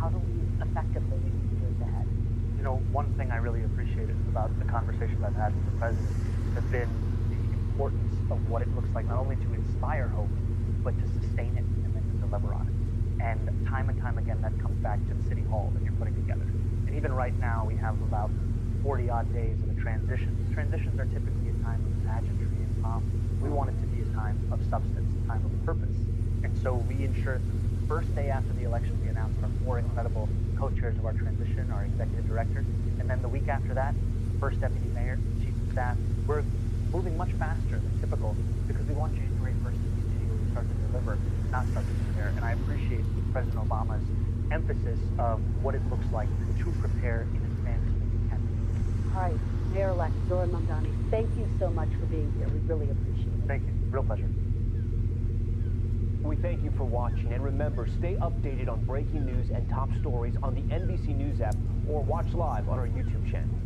How do we effectively move ahead? You know, one thing I really appreciated about the conversations I've had with the president has been the importance of what it looks like, not only to inspire hope, but to sustain it and then to deliver on it. And time again, that comes back to the city hall that you're putting together. And even right now, we have about 40-odd days of a transition. Transitions are typically a time of pageantry and pomp. We want it to be a time of substance, a time of purpose. And so we ensured the first day after the election, we announced our 4 incredible co-chairs of our transition, our executive director. And then the week after that, first deputy mayor, chief of staff. We're moving much faster than typical because we want January 1st to be the day where we start to deliver, not start to prepare. And I appreciate President Obama's emphasis of what it looks like to prepare in advance so that we can. All right, Mayor-elect Zoran Mamdani, thank you so much for being here. We really appreciate it. Thank you. Real pleasure. We thank you for watching, and remember, stay updated on breaking news and top stories on the NBC News app or watch live on our YouTube channel.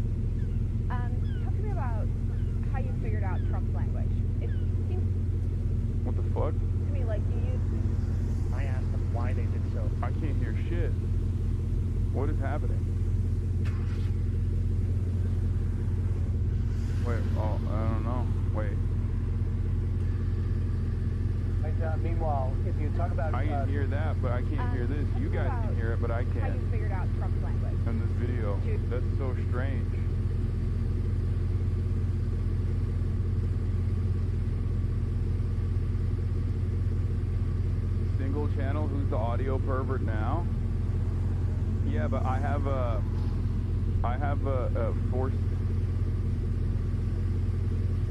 Talk to me about how you figured out Trump's language. It seems What the fuck? to me like you used... I asked them why they did so. I can't hear shit. What is happening? Wait, oh, I don't know. Wait. Meanwhile, if you talk about... I can hear that, but I can't hear this. You guys can hear it, but I How you can't. figured out Trump's language. In this video. That's so strange. Single channel, who's the audio pervert now? Yeah, but I have a forced...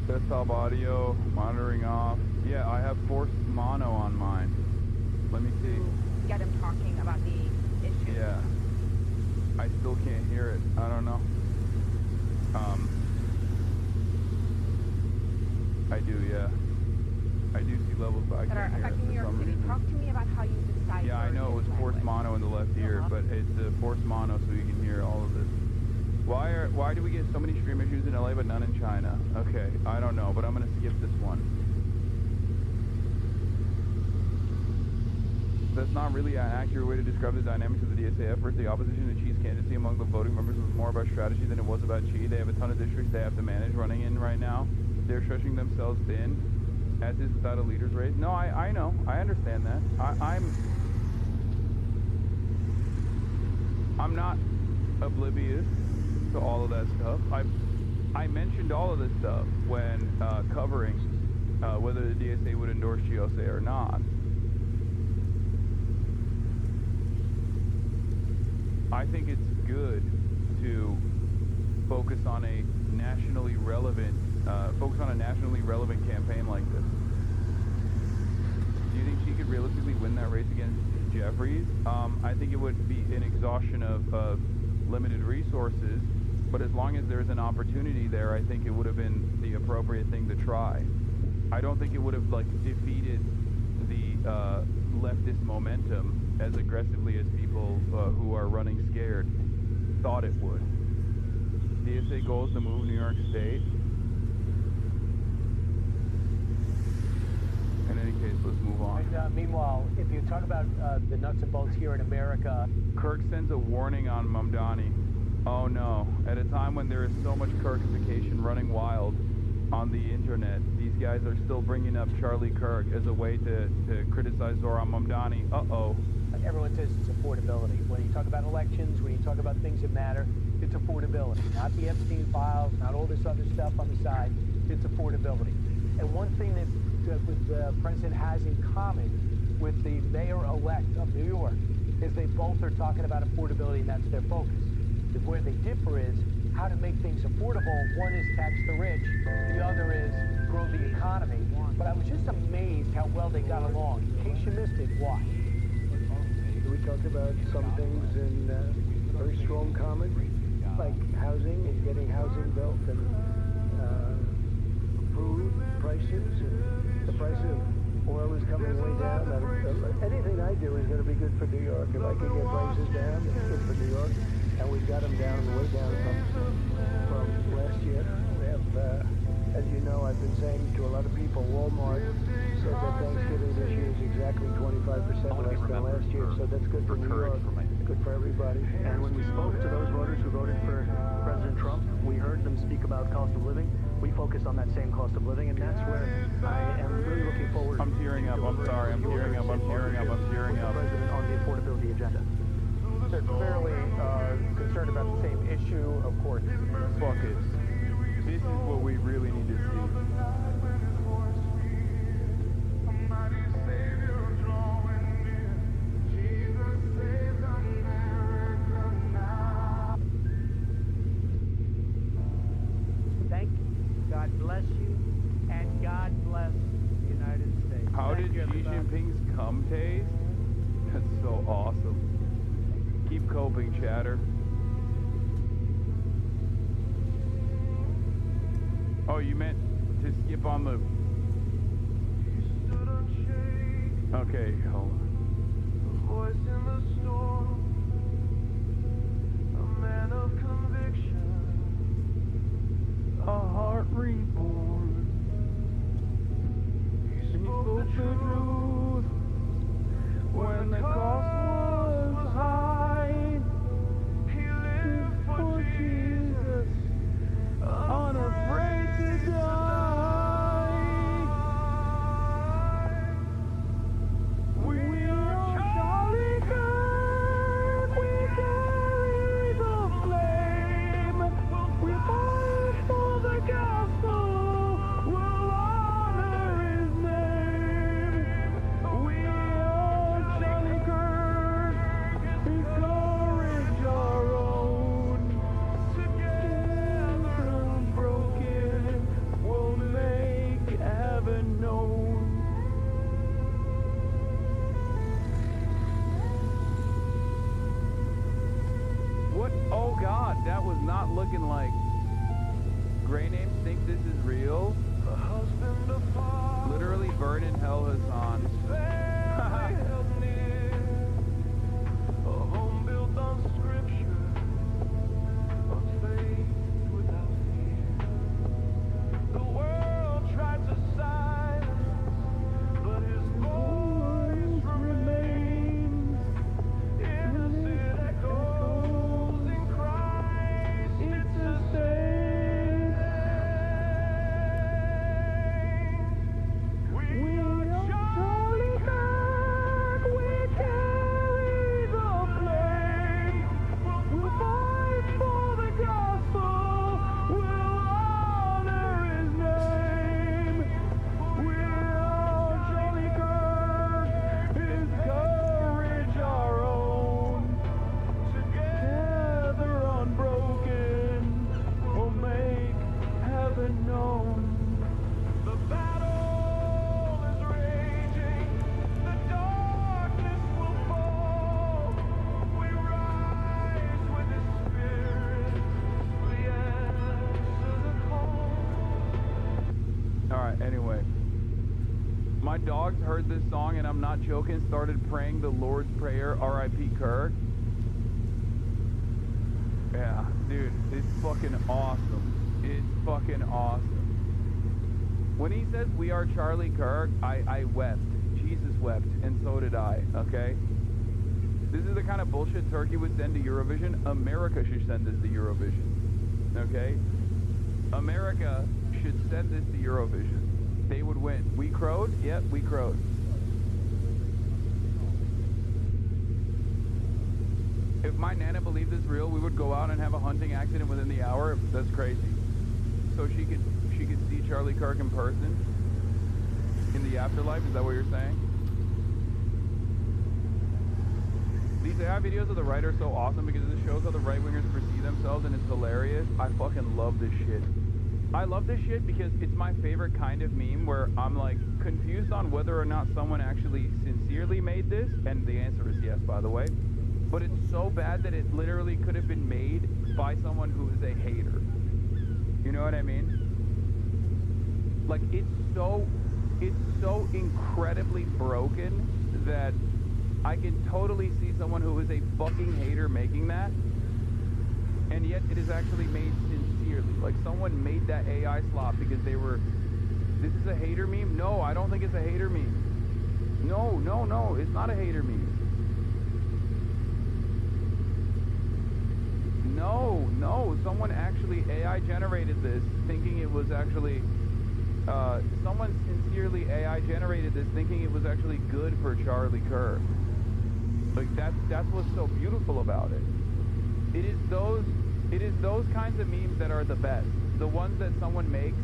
Desktop audio, monitoring off. Yeah, I have forced mono on mine. Let me see. Get him talking about the issue. Yeah. I still can't hear it. I don't know. I do, yeah. I do see levels, but I that are can't hear it affecting for New York some City. reason. Talk to me about how you decide. Yeah, I know it was forced mono in the left ear, but it's forced mono so you can hear all of this. Why do we get so many stream issues in LA but none in China? Okay, I don't know, but I'm gonna skip this one. That's not really an accurate way to describe the dynamics of the DSA effort. The opposition to Xi's candidacy among the voting members was more about strategy than it was about Xi. They have a ton of districts they have to manage running in right now. They're stretching themselves thin, as is without a leader's race. No, I know. I understand that. I'm not oblivious to all of that stuff. I mentioned all of this stuff when covering whether the DSA would endorse GOSA or not. I think it's good to focus on a nationally relevant campaign like this. Do you think she could realistically win that race against Jeffries? I think it would be an exhaustion of limited resources, but as long as there's an opportunity there, I think it would have been the appropriate thing to try. I don't think it would have defeated the leftist momentum as aggressively as people who are running scared thought it would. DSA goals to move New York State. In any case, let's move on. And, meanwhile, if you talk about the nuts and bolts here in America... Kirk sends a warning on Mamdani. Oh no. At a time when there is so much Kirkification running wild on the internet, these guys are still bringing up Charlie Kirk as a way to criticize Zohran Mamdani. Uh-oh. Everyone says it's affordability. When you talk about elections, when you talk about things that matter, it's affordability. Not the Epstein files, not all this other stuff on the side. It's affordability. And one thing that the president has in common with the mayor-elect of New York is they both are talking about affordability, and that's their focus. Where they differ is how to make things affordable. One is tax the rich, the other is grow the economy. But I was just amazed how well they got along. In case you missed it, why? We talked about some things in very strong common, like housing and getting housing built, and food prices, and the price of oil is coming way down. Anything I do is going to be good for New York. If I can get prices down, it's good for New York. And we've got them down, way down from last year. We have, as you know, I've been saying to a lot of people, Walmart said that Thanksgiving this year is exactly 25% less than last year. So that's good for New York, good for everybody. And when we spoke to those voters who voted for President Trump, we heard them speak about cost of living. We focused on that same cost of living, and that's where I am really looking forward. I'm tearing up. I'm sorry. I'm tearing up. I'm tearing up. I'm tearing up. The president on the affordability agenda. They're clearly concerned about the same issue, of course. Fuck it. This is what we really need to see. Thank you. God bless you, and God bless the United States. How Thank did you, Xi everybody. Jinping's cum taste? That's so awesome. Keep coping, chatter. Oh, you meant to skip on the... Okay, hold on. Voice in the storm, a man of conviction, A heart reborn. he spoke the truth when the cost was high. He lived for Jesus, unafraid to die. We are Charlie Kirk. What? Oh God, that was not looking like. Gray names think this is real. Literally burn in hell, Hasan. Anyway, my dogs heard this song, and I'm not joking, started praying the Lord's Prayer, R.I.P. Kirk. Yeah, dude, it's fucking awesome. It's fucking awesome. When he says we are Charlie Kirk, I wept. Jesus wept, and so did I, okay? This is the kind of bullshit Turkey would send to Eurovision. America should send this to Eurovision, okay? America should send this to Eurovision. They would win. We crowed? Yep, we crowed. If my Nana believed this real, we would go out and have a hunting accident within the hour. That's crazy. So she could see Charlie Kirk in person in the afterlife. Is that what you're saying? These AI videos of the right are so awesome because it shows how the right-wingers perceive themselves, and it's hilarious. I fucking love this shit. I love this shit because it's my favorite kind of meme where I'm like confused on whether or not someone actually sincerely made this, and the answer is yes, by the way. But it's so bad that it literally could have been made by someone who is a hater. You know what I mean? Like, it's so incredibly broken that I can totally see someone who is a fucking hater making that, and yet it is actually made sincerely. Like, someone made that AI slop because they were, this is a hater meme? No, I don't think it's a hater meme. No, it's not a hater meme. No, someone actually AI generated this thinking it was actually, someone sincerely AI generated this thinking it was actually good for Charlie Kirk. Like, that's what's so beautiful about it. It is those kinds of memes that are the best. The ones that someone makes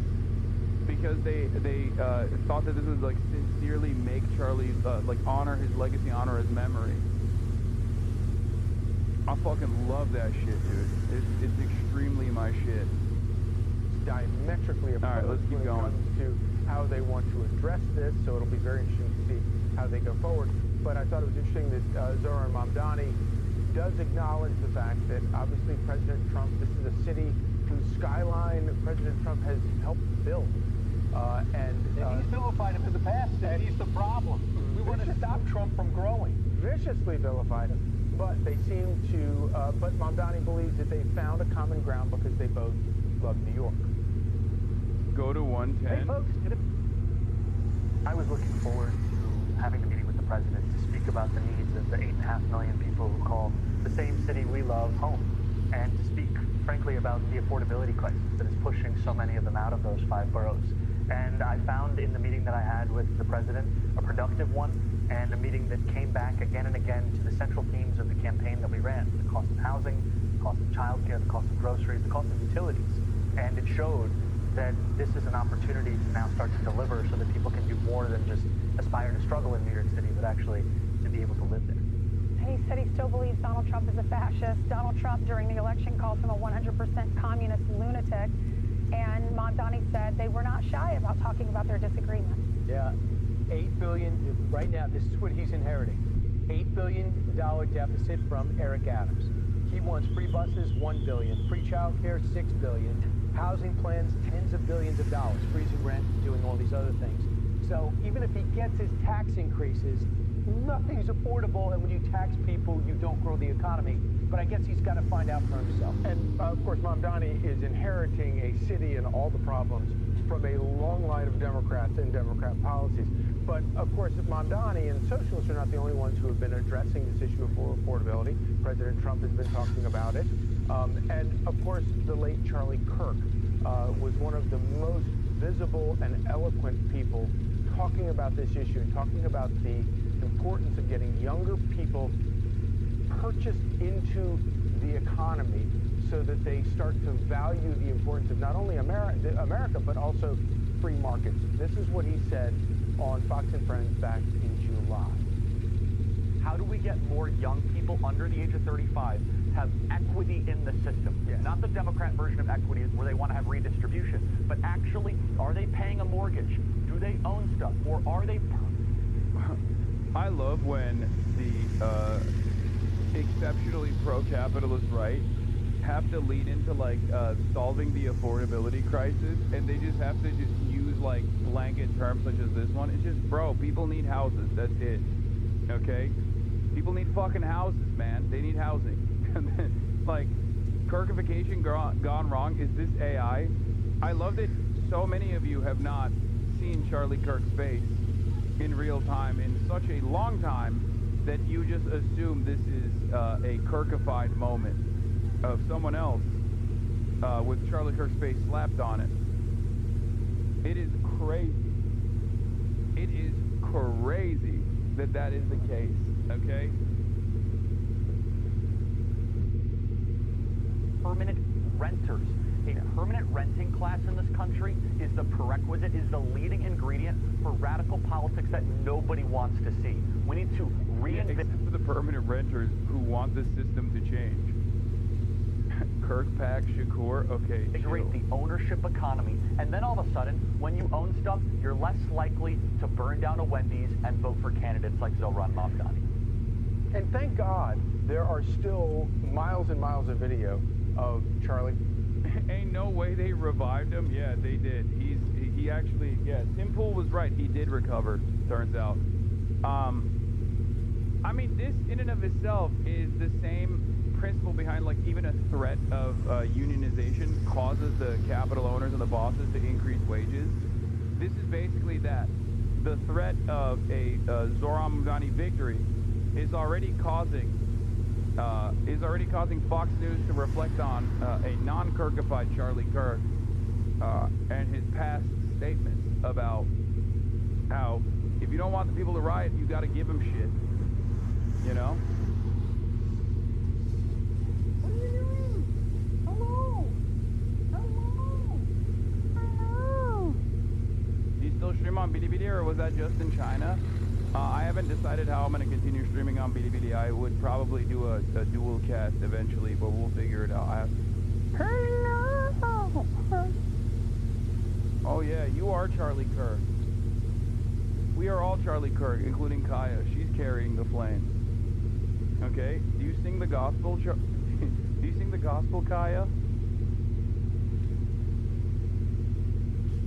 because they thought that this would like sincerely make Charlie like honor his legacy, honor his memory. I fucking love that shit, dude. It's extremely my shit. It's diametrically opposed. All right, let's keep going. When it comes to how they want to address this, so it'll be very interesting to see how they go forward. But I thought it was interesting that Zoran Mamdani does acknowledge the fact that obviously President Trump, this is a city whose skyline President Trump has helped build. And he's vilified him in the past, and he's the problem. We want to stop Trump from growing. Viciously vilified him. But they seem to, but Mamdani believes that they found a common ground because they both love New York. Go to 110. Hey folks, I was looking forward to having a meeting with the president to speak about the needs of the 8.5 million people who call the same city we love home, and to speak, frankly, about the affordability crisis that is pushing so many of them out of those 5 boroughs. And I found in the meeting that I had with the president a productive one, and a meeting that came back again and again to the central themes of the campaign that we ran: the cost of housing, the cost of childcare, the cost of groceries, the cost of utilities. And it showed that this is an opportunity to now start to deliver so that people can do more than just aspire to struggle in New York City, but actually to be able to live there. And he said he still believes Donald Trump is a fascist. Donald Trump, during the election, called him a 100% communist lunatic. And Mamdani said they were not shy about talking about their disagreements. Yeah, $8 billion, right now, this is what he's inheriting. $8 billion deficit from Eric Adams. He wants free buses, $1 billion, free childcare, $6 billion, housing plans, tens of billions of dollars, freezing rent, doing all these other things. So even if he gets his tax increases, nothing's affordable, and when you tax people, you don't grow the economy. But I guess he's got to find out for himself. And of course, Mamdani is inheriting a city and all the problems from a long line of Democrats and Democrat policies. But of course, Mamdani and socialists are not the only ones who have been addressing this issue of affordability. President Trump has been talking about it. And of course, the late Charlie Kirk was one of the most visible and eloquent people talking about this issue and talking about the importance of getting younger people purchased into the economy so that they start to value the importance of not only America, but also free markets. This is what he said on Fox and Friends back in July. How do we get more young people under the age of 35 to have equity in the system? Yes. Not the Democrat version of equity where they want to have redistribution, but actually, are they paying a mortgage? Do they own stuff? Or are they... I love when the exceptionally pro-capitalist right have to lean into like solving the affordability crisis, and they just have to just use like blanket terms such as this one. It's just, bro, people need houses. That's it. Okay? People need fucking houses, man. They need housing. Like, Kirkification gone wrong. Is this AI? I love that so many of you have not seen Charlie Kirk's face in real time in such a long time that you just assume this is a Kirkified moment of someone else with Charlie Kirk's face slapped on it. It is crazy. It is crazy that that is the case, okay? Permanent renters. A permanent renting class in this country is the prerequisite, is the leading ingredient for radical politics that nobody wants to see. We need to reinvent... Except for the permanent renters who want the system to change. Kirkpac, Shakur, okay, integrate the ownership economy, and then all of a sudden, when you own stuff, you're less likely to burn down a Wendy's and vote for candidates like Zohran Mamdani. And thank God there are still miles and miles of video of Charlie. Ain't no way they revived him. Yeah, they did. He actually, yeah, Tim Pool was right. He did recover, turns out. I mean, this in and of itself is the same principle behind, like, even a threat of unionization causes the capital owners and the bosses to increase wages. This is basically that. The threat of a Zohran Mamdani victory is already causing Fox News to reflect on a non-Kirkified Charlie Kirk and his past statements about how if you don't want the people to riot, you got to give them shit. You know? What are you doing? Hello? Hello? Do you still stream on Bilibili, or was that just in China? I haven't decided how I'm going to continue streaming on Bilibili. I would probably do a dual cast eventually, but we'll figure it out. Hello! Oh yeah, you are Charlie Kirk. We are all Charlie Kirk, including Kaya. She's carrying the flame. Okay? Do you sing the gospel? Do you sing the gospel, Kaya?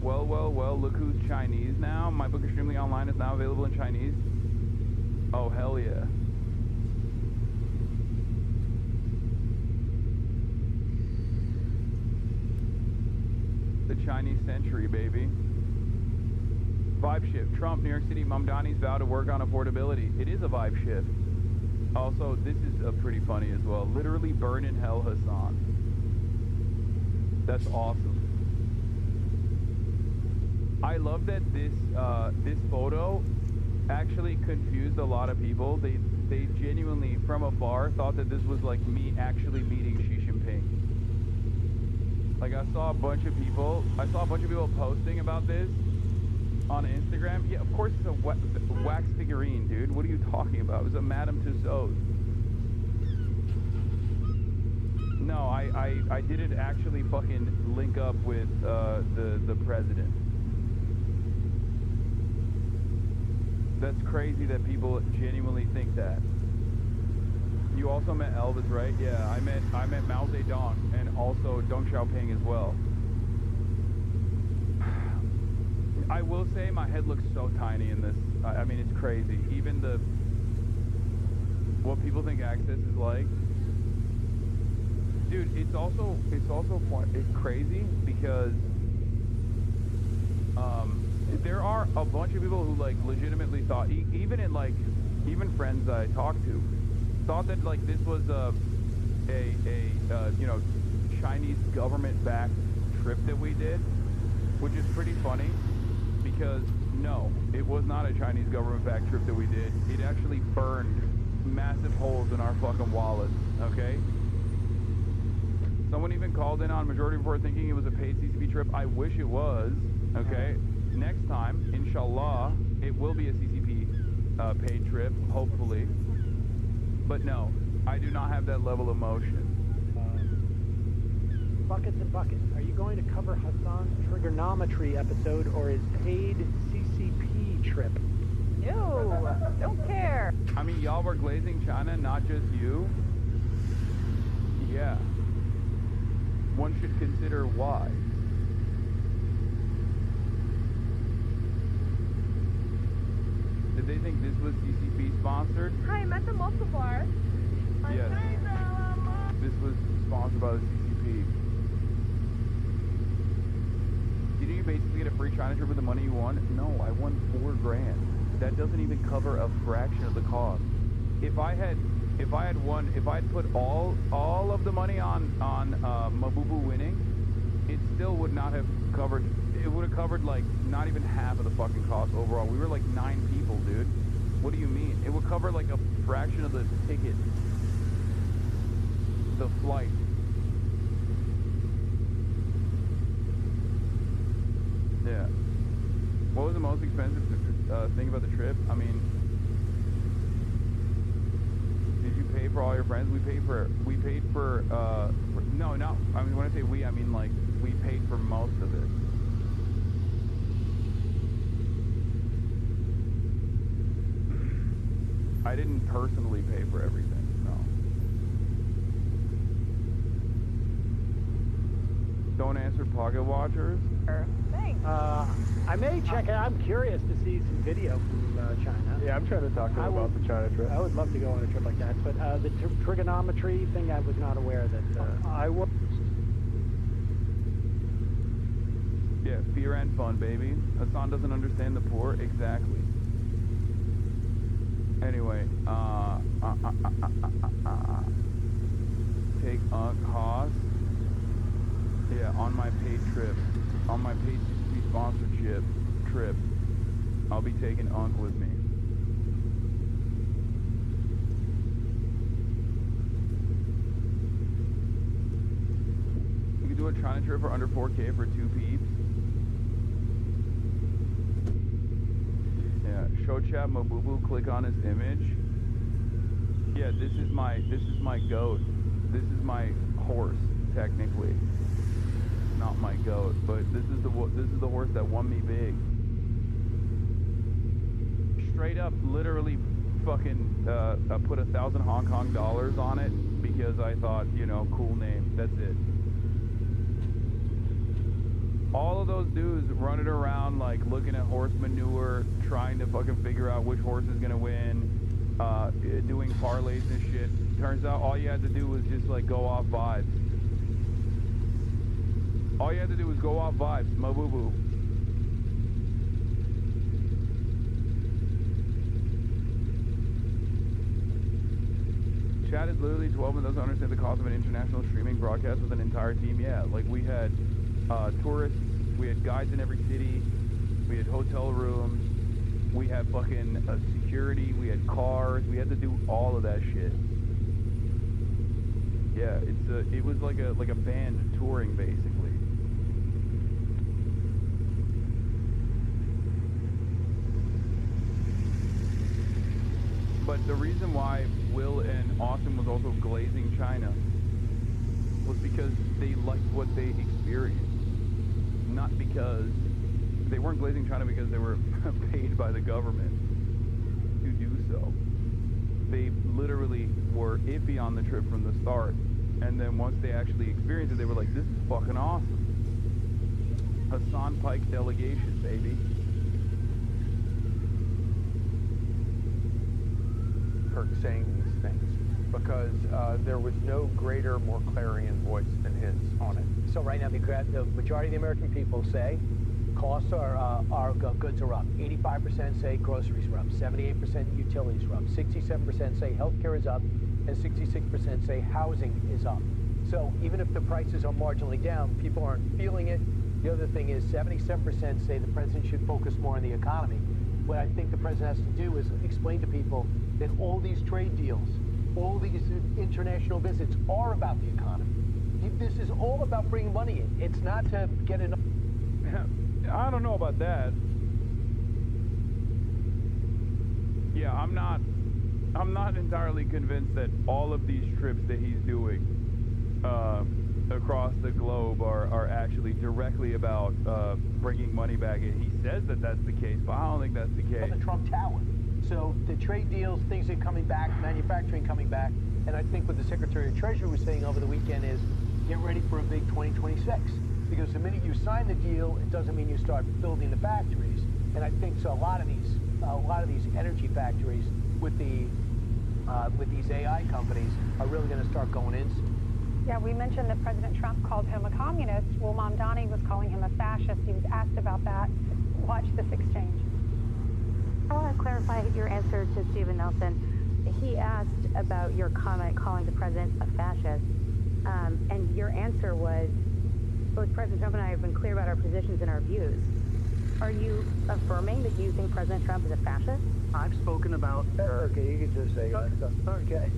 Well, well, well, look who's Chinese now. My book Extremely Online is now available in Chinese. Oh, hell yeah. The Chinese century, baby. Vibe shift. Trump, New York City, Mamdani's vow to work on affordability. It is a vibe shift. Also, this is pretty funny as well. Literally burn in hell, Hasan. That's awesome. I love that this photo actually confused a lot of people. They genuinely, from afar, thought that this was like me actually meeting Xi Jinping. Like, I saw a bunch of people posting about this on Instagram. Yeah, of course it's a wax figurine, dude. What are you talking about? It was a Madame Tussauds. No, I didn't actually fucking link up with the president. That's crazy that people genuinely think that. You also met Elvis, right? Yeah, I met Mao Zedong and also Deng Xiaoping as well. I will say my head looks so tiny in this. I mean, it's crazy. Even what people think access is like. Dude, it's also crazy because there are a bunch of people who like legitimately thought, even friends that I talked to, thought that like this was a Chinese government-backed trip that we did, which is pretty funny because no, it was not a Chinese government-backed trip that we did. It actually burned massive holes in our fucking wallets. Okay. Someone even called in on Majority Report thinking it was a paid CCP trip. I wish it was. Okay. Next time, inshallah, it will be a CCP paid trip, hopefully. But no, I do not have that level of motion. Buckets and buckets. Are you going to cover Hasan's trigonometry episode or his paid CCP trip? No, don't care. I mean, y'all were glazing China, not just you. Yeah. One should consider why. Did they think this was CCP sponsored? Hi, I'm at the muscle bar. Yes. This was sponsored by the CCP. Did you basically get a free China trip with the money you won? No, I won $4 grand. That doesn't even cover a fraction of the cost. If I had put all of the money on Mabubu winning, it still would not have covered. It would have covered like not even half of the fucking cost overall. We were like 9 people, dude. What do you mean? It would cover like a fraction of the ticket, the flight. Yeah. What was the most expensive thing about the trip? I mean, did you pay for all your friends? We paid for no, not, I mean, when I say we, I mean like, we paid for most of it. I didn't personally pay for everything, no. Don't answer Pocket Watchers? Thanks. I may check it. I'm curious to see some video from China. Yeah, I'm trying to talk to him about the China trip. I would love to go on a trip like that, but the trigonometry thing, I was not aware that... I was... Yeah, fear and fun, baby. Hasan doesn't understand the poor. Exactly. Anyway, take Haas. Yeah, on my paid trip. On my paid CCP sponsorship trip. I'll be taking Unk with me. You could do a China trip for under 4K for 2 peeps. Yeah, show chat Mabubu, click on his image. Yeah, this is my goat. This is my horse, technically. Not my goat, but this is the horse that won me big. Straight up, literally, fucking put 1,000 Hong Kong dollars on it because I thought, you know, cool name. That's it. All of those dudes running around like looking at horse manure, trying to fucking figure out which horse is gonna win, doing parlays and shit. Turns out all you had to do was just like go off vibes. All you had to do was go off vibes, Mabubu. Chat is literally 12 and doesn't understand the cost of an international streaming broadcast with an entire team. Yeah, like we had tourists, we had guides in every city, we had hotel rooms, we had fucking security, we had cars, we had to do all of that shit. Yeah, it was like a band touring basically. But the reason why Will and Austin was also glazing China was because they liked what they experienced. Not because they weren't glazing China because they were paid by the government to do so. they literally were iffy on the trip from the start. And then once they actually experienced it, they were like, this is fucking awesome. Hassan Pike delegation, baby. Kirk saying these things because there was no greater, more clarion voice than his on it. So right now, the majority of the American people say costs goods are up. 85% say groceries are up. 78% utilities are up. 67% say healthcare is up, and 66% say housing is up. So even if the prices are marginally down, people aren't feeling it. The other thing is 77% say the president should focus more on the economy. What I think the president has to do is explain to people that all these trade deals, all these international visits are about the economy. This is all about bringing money in. It's not to get enough. I don't know about that. Yeah, I'm not entirely convinced that all of these trips that he's doing across the globe are actually directly about bringing money back in. He says that that's the case, but I don't think that's the case. The Trump Tower. So the trade deals, things are coming back, manufacturing coming back, and I think what the Secretary of Treasury was saying over the weekend is get ready for a big 2026. Because the minute you sign the deal, it doesn't mean you start building the factories. And I think so. A lot of these energy factories with these AI companies are really going to start going in soon. Yeah, we mentioned that President Trump called him a communist. Well, Mamdani was calling him a fascist. He was asked about that. Watch this exchange. I want to clarify your answer to Stephen Nelson. He asked about your comment calling the president a fascist, and your answer was, both President Trump and I have been clear about our positions and our views. Are you affirming that you think President Trump is a fascist? I've spoken about... Okay, you can just say it. Okay.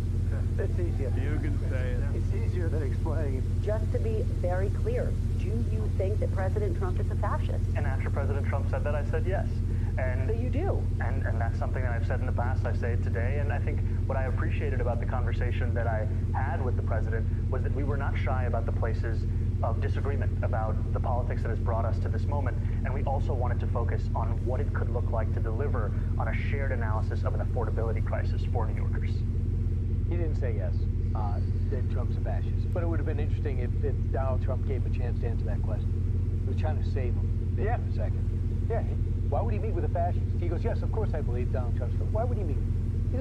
It's easier. You can say it. It's easier than explaining it. Just to be very clear, do you think that President Trump is a fascist? And after President Trump said that, I said yes. And so you do. And that's something that I've said in the past. I say it today. And I think what I appreciated about the conversation that I had with the president was that we were not shy about the places of disagreement about the politics that has brought us to this moment. And we also wanted to focus on what it could look like to deliver on a shared analysis of an affordability crisis for New Yorkers. He didn't say yes, that Trump's a fascist. But it would have been interesting if Donald Trump gave him a chance to answer that question. He was trying to save him for a second. Yeah, why would he meet with a fascist? He goes, yes, of course I believe Donald Trump's. Why would he meet? He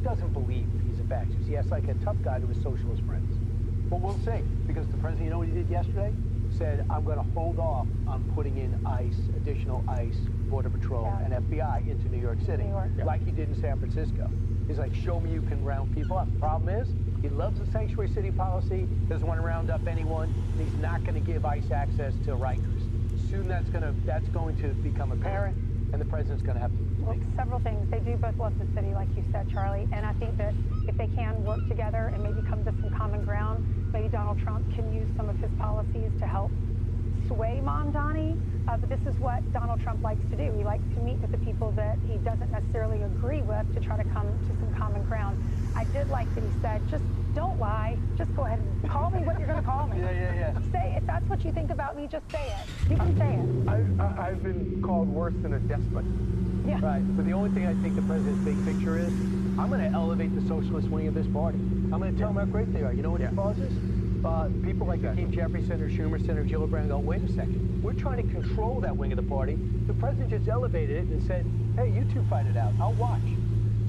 doesn't believe he's a fascist. He acts like a tough guy to his socialist friends. But we'll see, because the president, you know what he did yesterday? Said, I'm going to hold off on putting in ICE, additional ICE, Border Patrol, and FBI into New York City, like he did in San Francisco. He's like, show me you can round people up. Problem is, he loves the sanctuary city policy, doesn't want to round up anyone, and he's not going to give ICE access to Rikers. Soon that's going to become apparent, and the president's going to have to... Well, several things. They do both love the city, like you said, Charlie, and I think that if they can work together and maybe come to some common ground, maybe Donald Trump can use some of his policies to help sway Mamdani. But this is what Donald Trump likes to do. He likes to meet with the people that he doesn't necessarily agree with to try to come to some common ground. I did like that he said, just don't lie. Just go ahead and call me what you're going to call me. Say, if that's what you think about me, just say it. You can say it. I've been called worse than a despot. Yeah. Right, but the only thing I think the president's big picture is, I'm going to elevate the socialist wing of this party. I'm going to tell them how great they are. You know what it causes? People like Hakeem Jeffries, Senator Schumer, Senator Gillibrand go, wait a second. We're trying to control that wing of the party. The president just elevated it and said, hey, you two fight it out. I'll watch.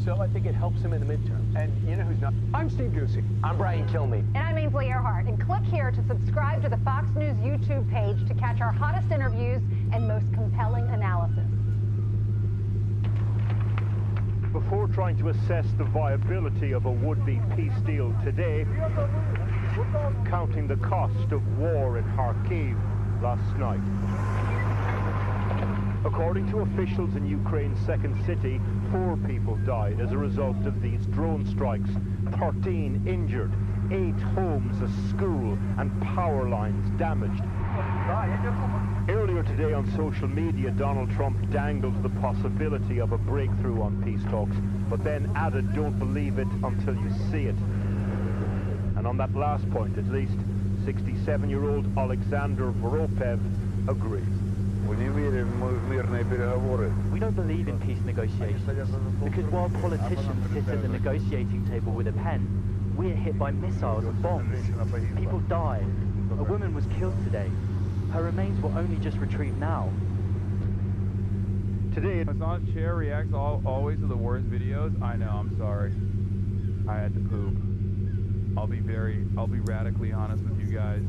So I think it helps him in the midterm. And you know who's not? I'm Steve Ducey. I'm Brian Kilmeade. And I'm Ainsley Earhart. And click here to subscribe to the Fox News YouTube page to catch our hottest interviews and most compelling analysis. Before trying to assess the viability of a would-be peace deal today, counting the cost of war in Kharkiv last night. According to officials in Ukraine's second city, 4 people died as a result of these drone strikes, 13 injured, 8 homes, a school, and power lines damaged. Earlier today on social media, Donald Trump dangled the possibility of a breakthrough on peace talks, but then added, don't believe it until you see it. And on that last point, at least, 67-year-old Alexander Voropev agrees. We don't believe in peace negotiations, because while politicians sit at the negotiating table with a pen, we're hit by missiles and bombs. People die. A woman was killed today. Her remains will only just retrieve now. Today, Hasan's chair reacts always to the worst videos. I know, I'm sorry. I had to poop. I'll be radically honest with you guys.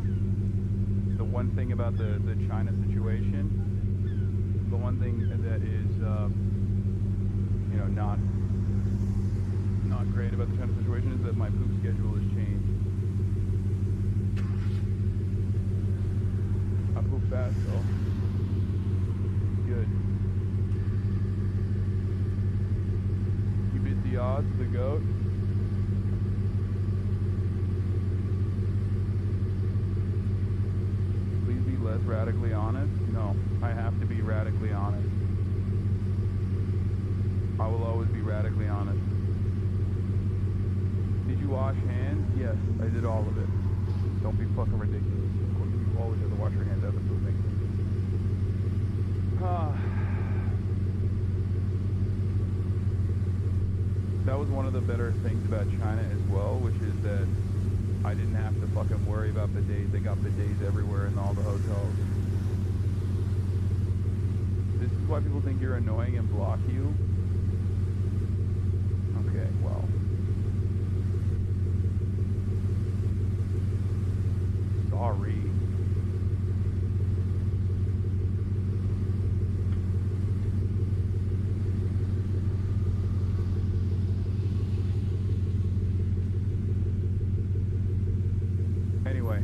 The one thing about the China situation, the one thing that is, you know, not great about the China situation is that my poop schedule has changed. I poop fast though. Good. You beat the odds, the goat. Please be less radically honest. No, I have to be radically honest. I will always be radically honest. Did you wash hands? Yes, I did all of it. Don't be fucking ridiculous. Of course, you always have to wash your hands after pooping. That was one of the better things about China as well, which is that I didn't have to fucking worry about bidets. They got bidets everywhere in all the hotels. This is why people think you're annoying and block you. Okay, well. Sorry. Anyway,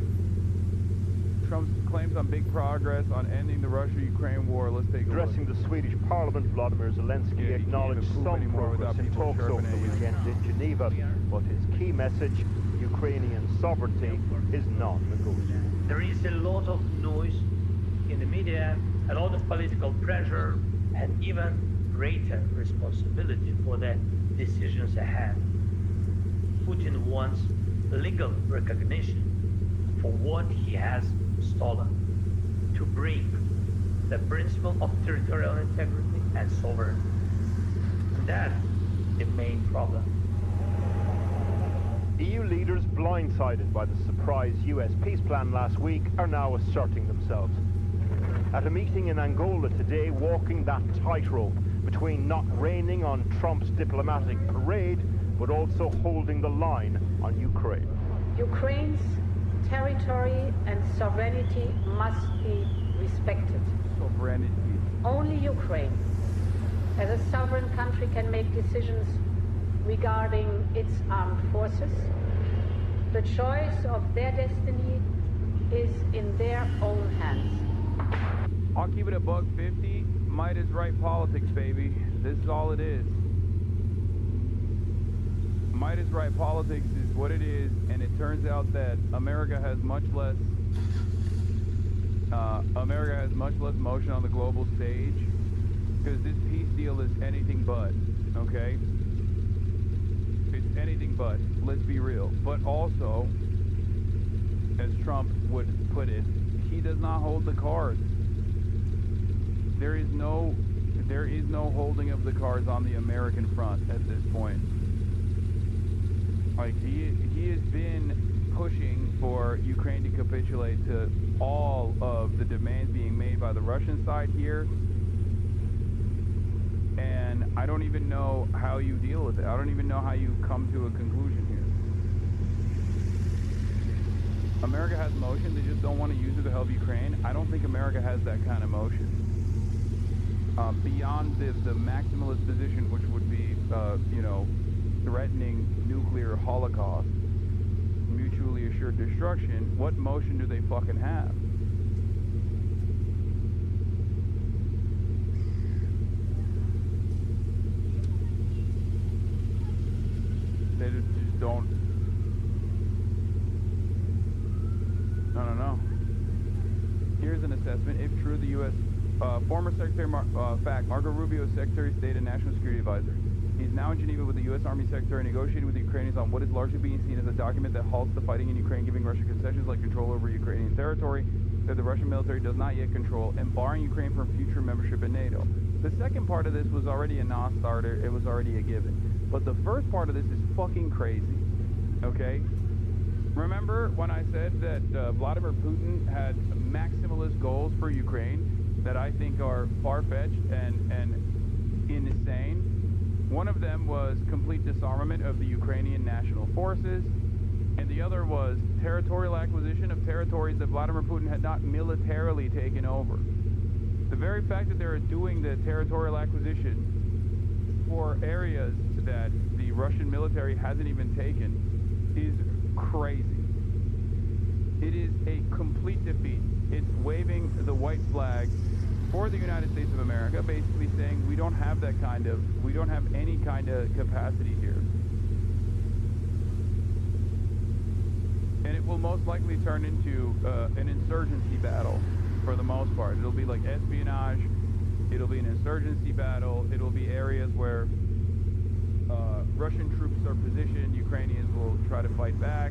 Trump claims on big progress on ending the Russia-Ukraine war. Let's take a look. Addressing the Swedish Parliament, Vladimir Zelensky acknowledged some progress in talks over the weekend in Geneva, but his key message, Ukrainian sovereignty, is non-negotiable. There is a lot of noise in the media, a lot of political pressure, and even greater responsibility for the decisions ahead. Putin wants legal recognition for what he has stolen, to break the principle of territorial integrity and sovereignty. And that's the main problem. EU leaders, blindsided by the surprise US peace plan last week, are now asserting themselves. At a meeting in Angola today, walking that tightrope between not raining on Trump's diplomatic parade, but also holding the line on Ukraine. Ukraine's territory and sovereignty must be respected. Sovereignty. Only Ukraine, as a sovereign country, can make decisions regarding its armed forces. The choice of their destiny is in their own hands. I'll keep it a $1.50. Might is right politics, baby. This is all it is. Might is right politics is what it is, and it turns out that America has much less motion on the global stage, because this peace deal is anything but, okay? It's anything but, let's be real. But also, as Trump would put it, he does not hold the cards. There is no holding of the cards on the American front at this point. Like, he has been pushing for Ukraine to capitulate to all of the demands being made by the Russian side here. And I don't even know how you deal with it. I don't even know how you come to a conclusion here. America has motion. They just don't want to use it to help Ukraine. I don't think America has that kind of motion. Beyond the maximalist position, which would be, you know, threatening nuclear holocaust, mutually assured destruction, what motion do they fucking have? They just don't. I don't know. Here's an assessment. If true, the U.S. Former Secretary Marco Rubio, Secretary of State and National Security Advisor. He's now in Geneva with the U.S. Army Secretary negotiating with the Ukrainians on what is largely being seen as a document that halts the fighting in Ukraine, giving Russia concessions like control over Ukrainian territory. that the Russian military does not yet control, and barring Ukraine from future membership in NATO. The second part of this was already a non-starter. It was already a given. But the first part of this is fucking crazy. Okay? Remember when I said that Vladimir Putin had maximalist goals for Ukraine that I think are far-fetched and insane? One of them was complete disarmament of the Ukrainian national forces, and the other was territorial acquisition of territories that Vladimir Putin had not militarily taken over. The very fact that they're doing the territorial acquisition for areas that the Russian military hasn't even taken is crazy. It is a complete defeat. It's waving the white flag for the United States of America, basically saying we don't have any kind of capacity here. And it will most likely turn into an insurgency battle for the most part. It'll be like espionage, it'll be an insurgency battle, it'll be areas where Russian troops are positioned, Ukrainians will try to fight back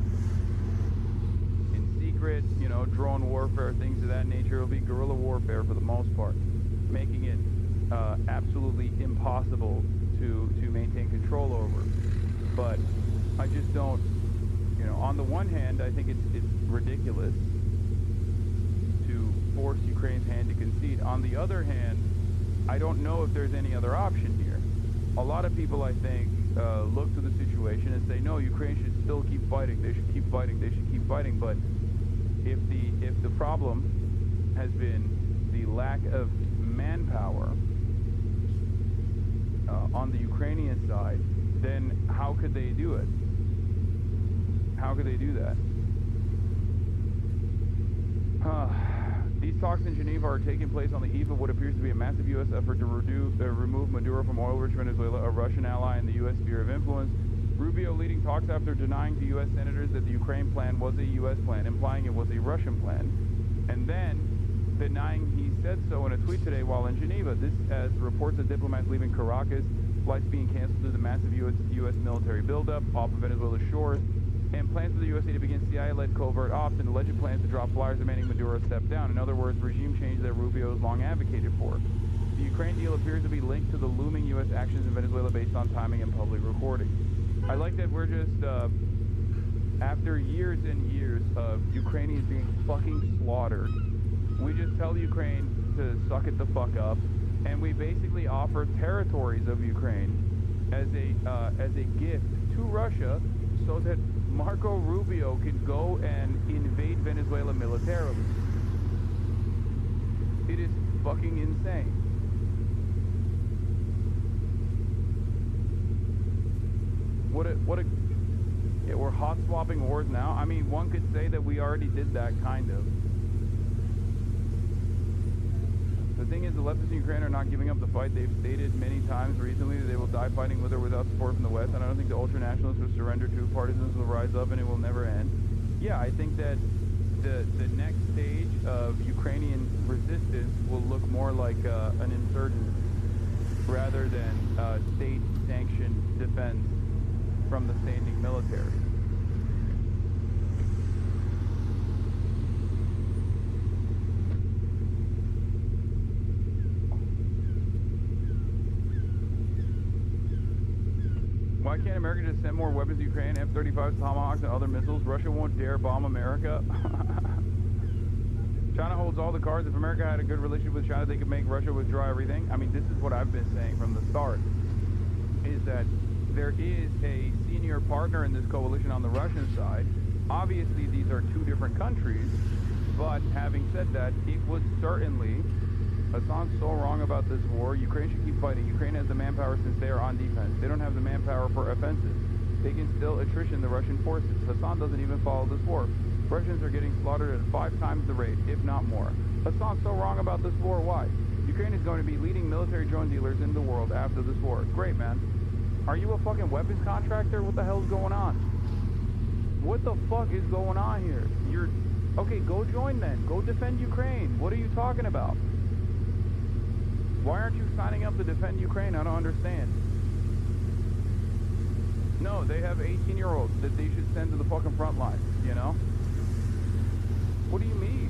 in secret, you know, drone warfare, things of that nature. It'll be guerrilla warfare for the most part, making it absolutely impossible to maintain control over. But I just don't, you know, on the one hand, I think it's ridiculous to force Ukraine's hand to concede. On the other hand, I don't know if there's any other option here. A lot of people, I think, look to the situation and say, no, Ukraine should still keep fighting. They should keep fighting. They should keep fighting. But if the problem has been the lack of manpower on the Ukrainian side, then how could they do it? How could they do that? These talks in Geneva are taking place on the eve of what appears to be a massive U.S. effort to remove Maduro from oil-rich Venezuela, a Russian ally in the U.S. sphere of influence. Rubio leading talks after denying to U.S. senators that the Ukraine plan was a U.S. plan, implying it was a Russian plan, and then denying he said so in a tweet today while in Geneva. This as reports of diplomats leaving Caracas, flights being canceled due to the massive U.S. military buildup off of Venezuela's shores, and plans for the USA to begin CIA-led covert ops and alleged plans to drop flyers demanding Maduro step down. In other words, regime change that Rubio has long advocated for. The Ukraine deal appears to be linked to the looming U.S. actions in Venezuela based on timing and public recording. I like that we're just, after years and years of Ukrainians being fucking slaughtered, we just tell Ukraine to suck it the fuck up, and we basically offer territories of Ukraine as a gift to Russia so that Marco Rubio can go and invade Venezuela militarily. It is fucking insane. Yeah, we're hot swapping wars now. I mean, one could say that we already did that, kind of. The thing is, the leftists in Ukraine are not giving up the fight. They've stated many times recently that they will die fighting with or without support from the West, and I don't think the ultra-nationalists will surrender to. Partisans will rise up, and it will never end. Yeah, I think that the next stage of Ukrainian resistance will look more like an insurgency rather than state-sanctioned defense from the standing military. Why can't America just send more weapons to Ukraine, F-35s, Tomahawks, and other missiles? Russia won't dare bomb America. China holds all the cards. If America had a good relationship with China, they could make Russia withdraw everything. I mean, this is what I've been saying from the start, is that there is a senior partner in this coalition on the Russian side. Obviously, these are two different countries, but having said that, it would certainly... Hassan's so wrong about this war. Ukraine should keep fighting. Ukraine has the manpower since they are on defense. They don't have the manpower for offensive. They can still attrition the Russian forces. Hassan doesn't even follow this war. Russians are getting slaughtered at 5 times the rate, if not more. Hassan's so wrong about this war. Why? Ukraine is going to be leading military drone dealers in the world after this war. Great, man. Are you a fucking weapons contractor? What the hell's going on? What the fuck is going on here? Okay, go join then. Go defend Ukraine. What are you talking about? Why aren't you signing up to defend Ukraine? I don't understand. No, they have 18-year-olds that they should send to the fucking front lines, you know? What do you mean?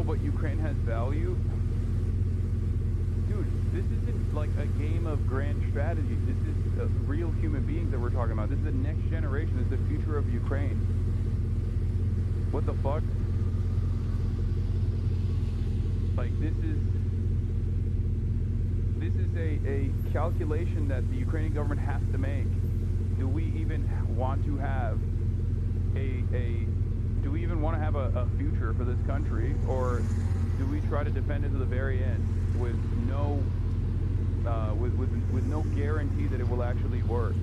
but Ukraine has value. Dude, this isn't like a game of grand strategy. This is real human beings that we're talking about. This is the next generation. This is the future of Ukraine. What the fuck? Like, this is a calculation that the Ukrainian government has to make. Do we even want to have do we even want to have a future for this country, or do we try to defend it to the very end with no with no guarantee that it will actually work?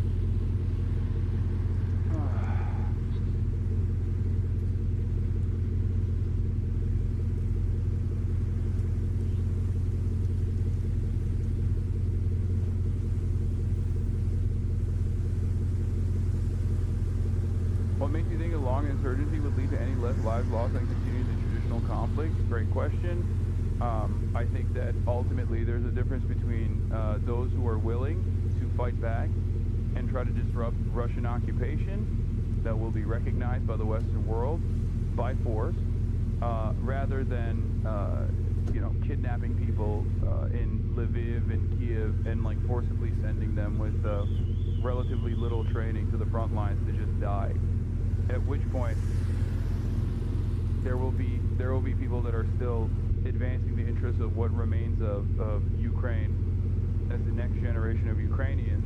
What makes you think a long insurgency would lead to any less lives lost than continuing the traditional conflict? Great question. I think that ultimately there's a difference between those who are willing to fight back and try to disrupt Russian occupation that will be recognized by the Western world by force, rather than kidnapping people in Lviv and Kiev and like forcibly sending them with relatively little training to the front lines to just die. At which point there will be people that are still advancing the interests of what remains of Ukraine as the next generation of Ukrainians,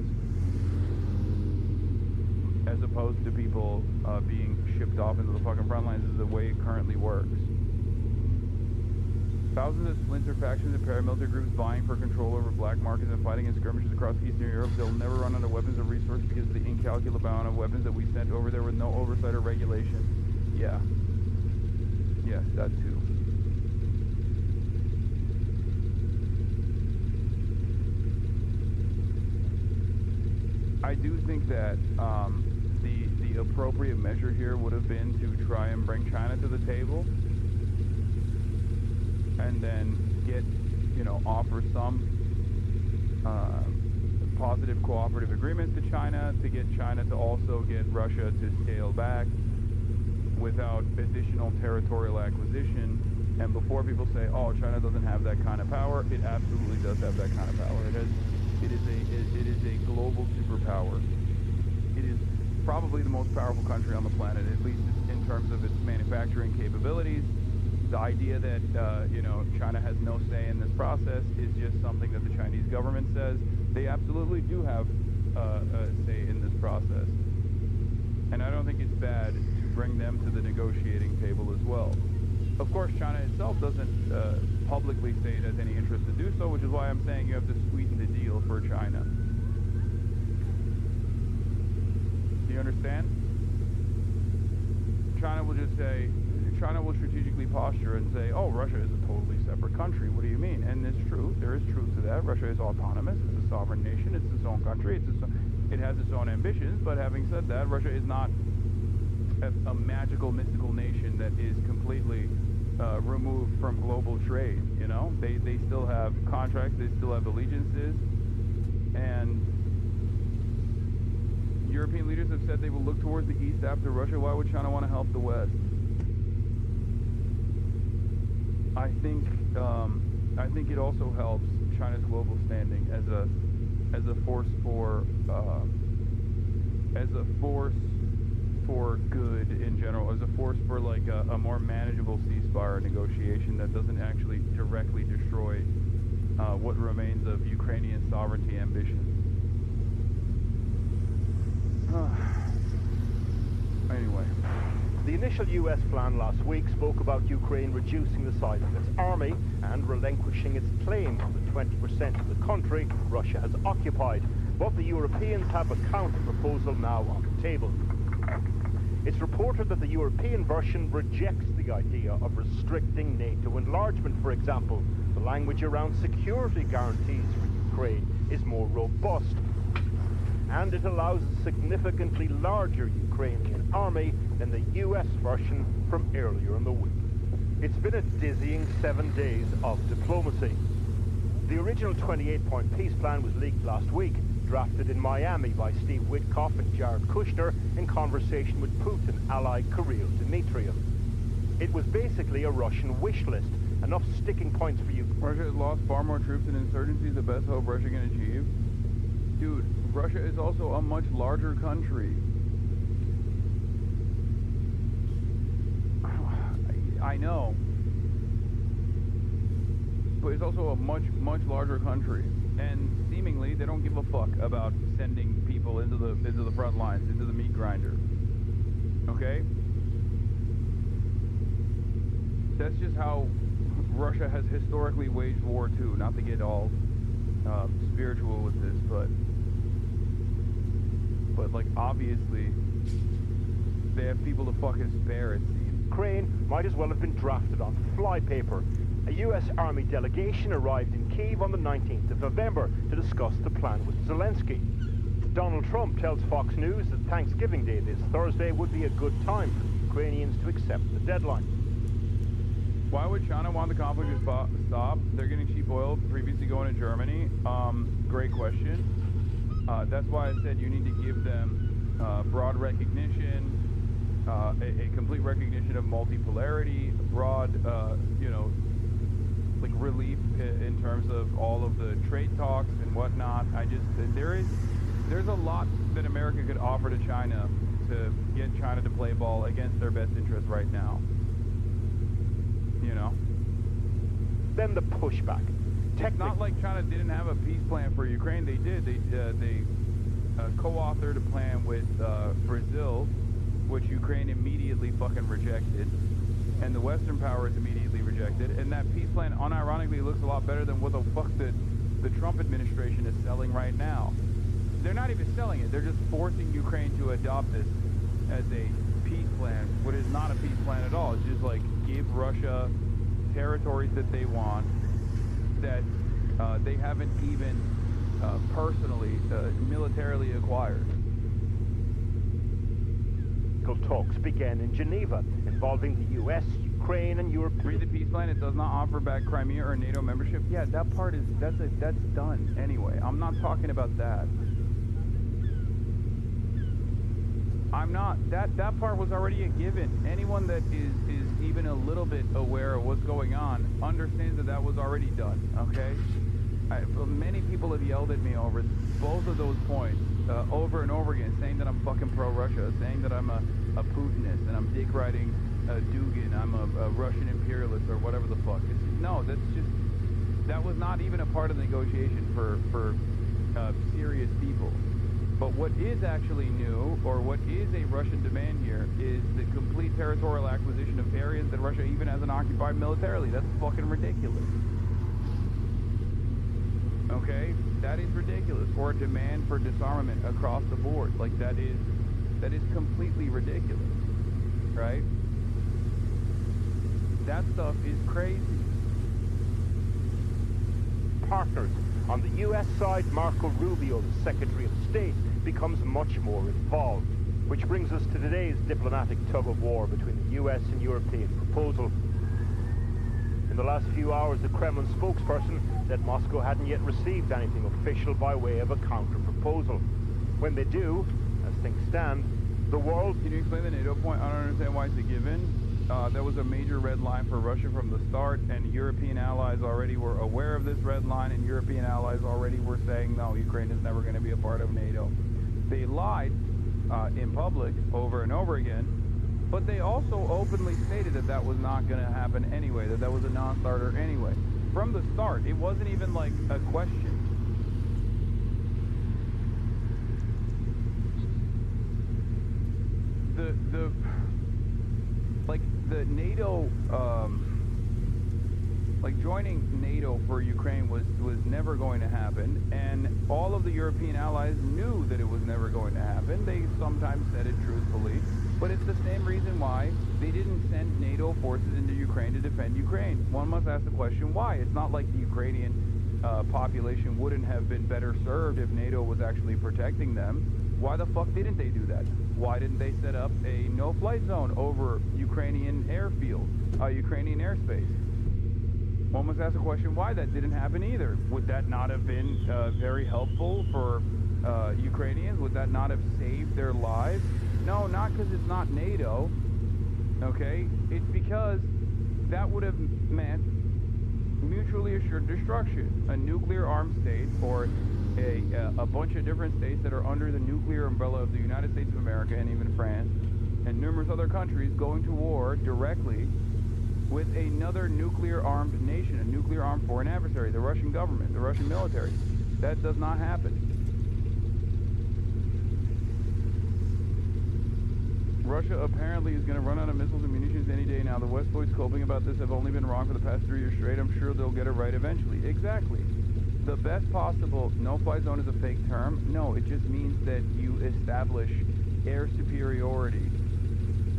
as opposed to people being shipped off into the fucking front lines is the way it currently works. Thousands of splinter factions and paramilitary groups vying for control over black markets and fighting in skirmishes across Eastern Europe. They'll never run out of weapons or resources because of the incalculable amount of weapons that we sent over there with no oversight or regulation. Yeah. Yes, that too. I do think that the appropriate measure here would have been to try and bring China to the table, and then get, offer some positive cooperative agreements to China, to get China to also get Russia to scale back without additional territorial acquisition. And before people say, oh, China doesn't have that kind of power, it absolutely does have that kind of power. It is a global superpower. It is probably the most powerful country on the planet, at least in terms of its manufacturing capabilities. The idea that, China has no say in this process is just something that the Chinese government says. They absolutely do have a say in this process. And I don't think it's bad to bring them to the negotiating table as well. Of course, China itself doesn't publicly say it has any interest to do so, which is why I'm saying you have to sweeten the deal for China. Do you understand? China will strategically posture and say, oh, Russia is a totally separate country. What do you mean? And it's true. There is truth to that. Russia is autonomous. It's a sovereign nation. It's its own country. It has its own ambitions. But having said that, Russia is not a magical, mystical nation that is completely removed from global trade. They still have contracts. They still have allegiances. And European leaders have said they will look towards the East after Russia. Why would China want to help the West? I think it also helps China's global standing as a force for good in general, as a force for like a more manageable ceasefire negotiation that doesn't actually directly destroy what remains of Ukrainian sovereignty ambition. Anyway. The initial US plan last week spoke about Ukraine reducing the size of its army and relinquishing its claim on the 20% of the country Russia has occupied. But the Europeans have a counter proposal now on the table. It's reported that the European version rejects the idea of restricting NATO enlargement, for example. The language around security guarantees for Ukraine is more robust, and it allows a significantly larger Ukrainian army than the US version from earlier in the week. It's been a dizzying 7 days of diplomacy. The original 28-point peace plan was leaked last week, drafted in Miami by Steve Witkoff and Jared Kushner in conversation with Putin ally Kirill Dmitriev. It was basically a Russian wish list, enough sticking points for you. Russia has lost far more troops in insurgency, the best hope Russia can achieve. Dude, Russia is also a much larger country. I know. But it's also a much, much larger country. And seemingly, they don't give a fuck about sending people into the front lines, into the meat grinder. Okay? That's just how Russia has historically waged war too. Not to get all spiritual with this, but like obviously they have people to fucking spare, it seems. Ukraine might as well have been drafted on flypaper. A U.S. Army delegation arrived in Kyiv on the 19th of November to discuss the plan with Zelensky. Donald Trump tells Fox News that Thanksgiving Day this Thursday would be a good time for the Ukrainians to accept the deadline. Why would China want the conflict to stop? They're getting cheap oil previously going to Germany. Great question. That's why I said you need to give them broad recognition, a complete recognition of multipolarity, broad, like relief in terms of all of the trade talks and whatnot. There's a lot that America could offer to China to get China to play ball against their best interest right now. You know? Then the pushback. It's not like China didn't have a peace plan for Ukraine. They did. They co-authored a plan with Brazil, which Ukraine immediately fucking rejected, and the Western powers immediately rejected. And that peace plan, unironically, looks a lot better than what the fuck the Trump administration is selling right now. They're not even selling it. They're just forcing Ukraine to adopt this as a peace plan, what is not a peace plan at all. It's just like give Russia territories that they want, that they haven't even personally, militarily acquired. Talks began in Geneva, involving the U.S., Ukraine, and Europe. Read the peace plan. It does not offer back Crimea or NATO membership. Yeah, that part is that's done anyway. I'm not talking about that. I'm not. That part was already a given. Anyone that is even a little bit aware of what's going on understands that was already done. Okay. Many people have yelled at me over both of those points over and over again, saying that I'm fucking pro-Russia, saying that I'm a Putinist, and I'm dick riding Dugin, I'm a Russian imperialist, or whatever the fuck. That was not even a part of the negotiation for serious people. But what is actually new, or what is a Russian demand here, is the complete territorial acquisition of areas that Russia even hasn't occupied militarily. That's fucking ridiculous. Okay? That is ridiculous. Or a demand for disarmament across the board. Like, that is completely ridiculous. Right? That stuff is crazy. Partners. On the U.S. side, Marco Rubio, the Secretary of State, becomes much more involved, which brings us to today's diplomatic tug-of-war between the U.S. and European proposal. In the last few hours, the Kremlin spokesperson said Moscow hadn't yet received anything official by way of a counter-proposal. When they do, as things stand, the world... Can you explain the NATO point? I don't understand why it's a given. That was a major red line for Russia from the start, and European allies already were aware of this red line, and European allies already were saying, no, Ukraine is never going to be a part of NATO. They lied in public over and over again, but they also openly stated that was not going to happen anyway, that was a non-starter anyway. From the start, it wasn't even like a question. The NATO, joining NATO for Ukraine was never going to happen, and all of the European allies knew that it was never going to happen. They sometimes said it truthfully, but it's the same reason why they didn't send NATO forces into Ukraine to defend Ukraine. One must ask the question, why? It's not like the Ukrainian population wouldn't have been better served if NATO was actually protecting them. Why the fuck didn't they do that? Why didn't they set up a no-flight zone over Ukrainian airfield, Ukrainian airspace? One must ask the question why that didn't happen either. Would that not have been very helpful for Ukrainians? Would that not have saved their lives? No, not because it's not NATO, okay? It's because that would have meant mutually assured destruction. A nuclear armed state, or a bunch of different states that are under the nuclear umbrella of the United States of America and even France and numerous other countries going to war directly with another nuclear armed nation, a nuclear armed foreign adversary, the Russian government, the Russian military. That does not happen. Russia apparently is going to run out of missiles and munitions any day now. The West boys coping about this have only been wrong for the past 3 years straight. I'm sure they'll get it right eventually. Exactly. The best possible no-fly zone is a fake term. No, it just means that you establish air superiority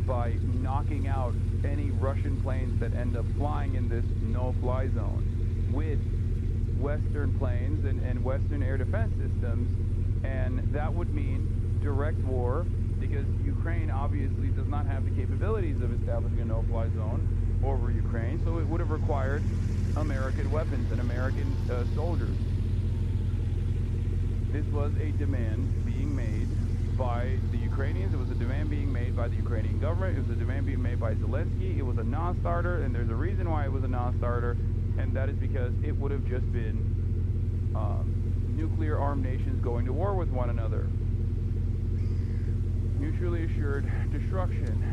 by knocking out any Russian planes that end up flying in this no-fly zone with Western planes and Western air defense systems. And that would mean direct war, because Ukraine obviously does not have the capabilities of establishing a no-fly zone over Ukraine, so it would have required American weapons and American soldiers. This was a demand being made by the Ukrainians. It was a demand being made by the Ukrainian government. It was a demand being made by Zelensky. It was a non-starter, and there's a reason why it was a non-starter, and that is because it would have just been nuclear armed nations going to war with one another. Mutually assured destruction.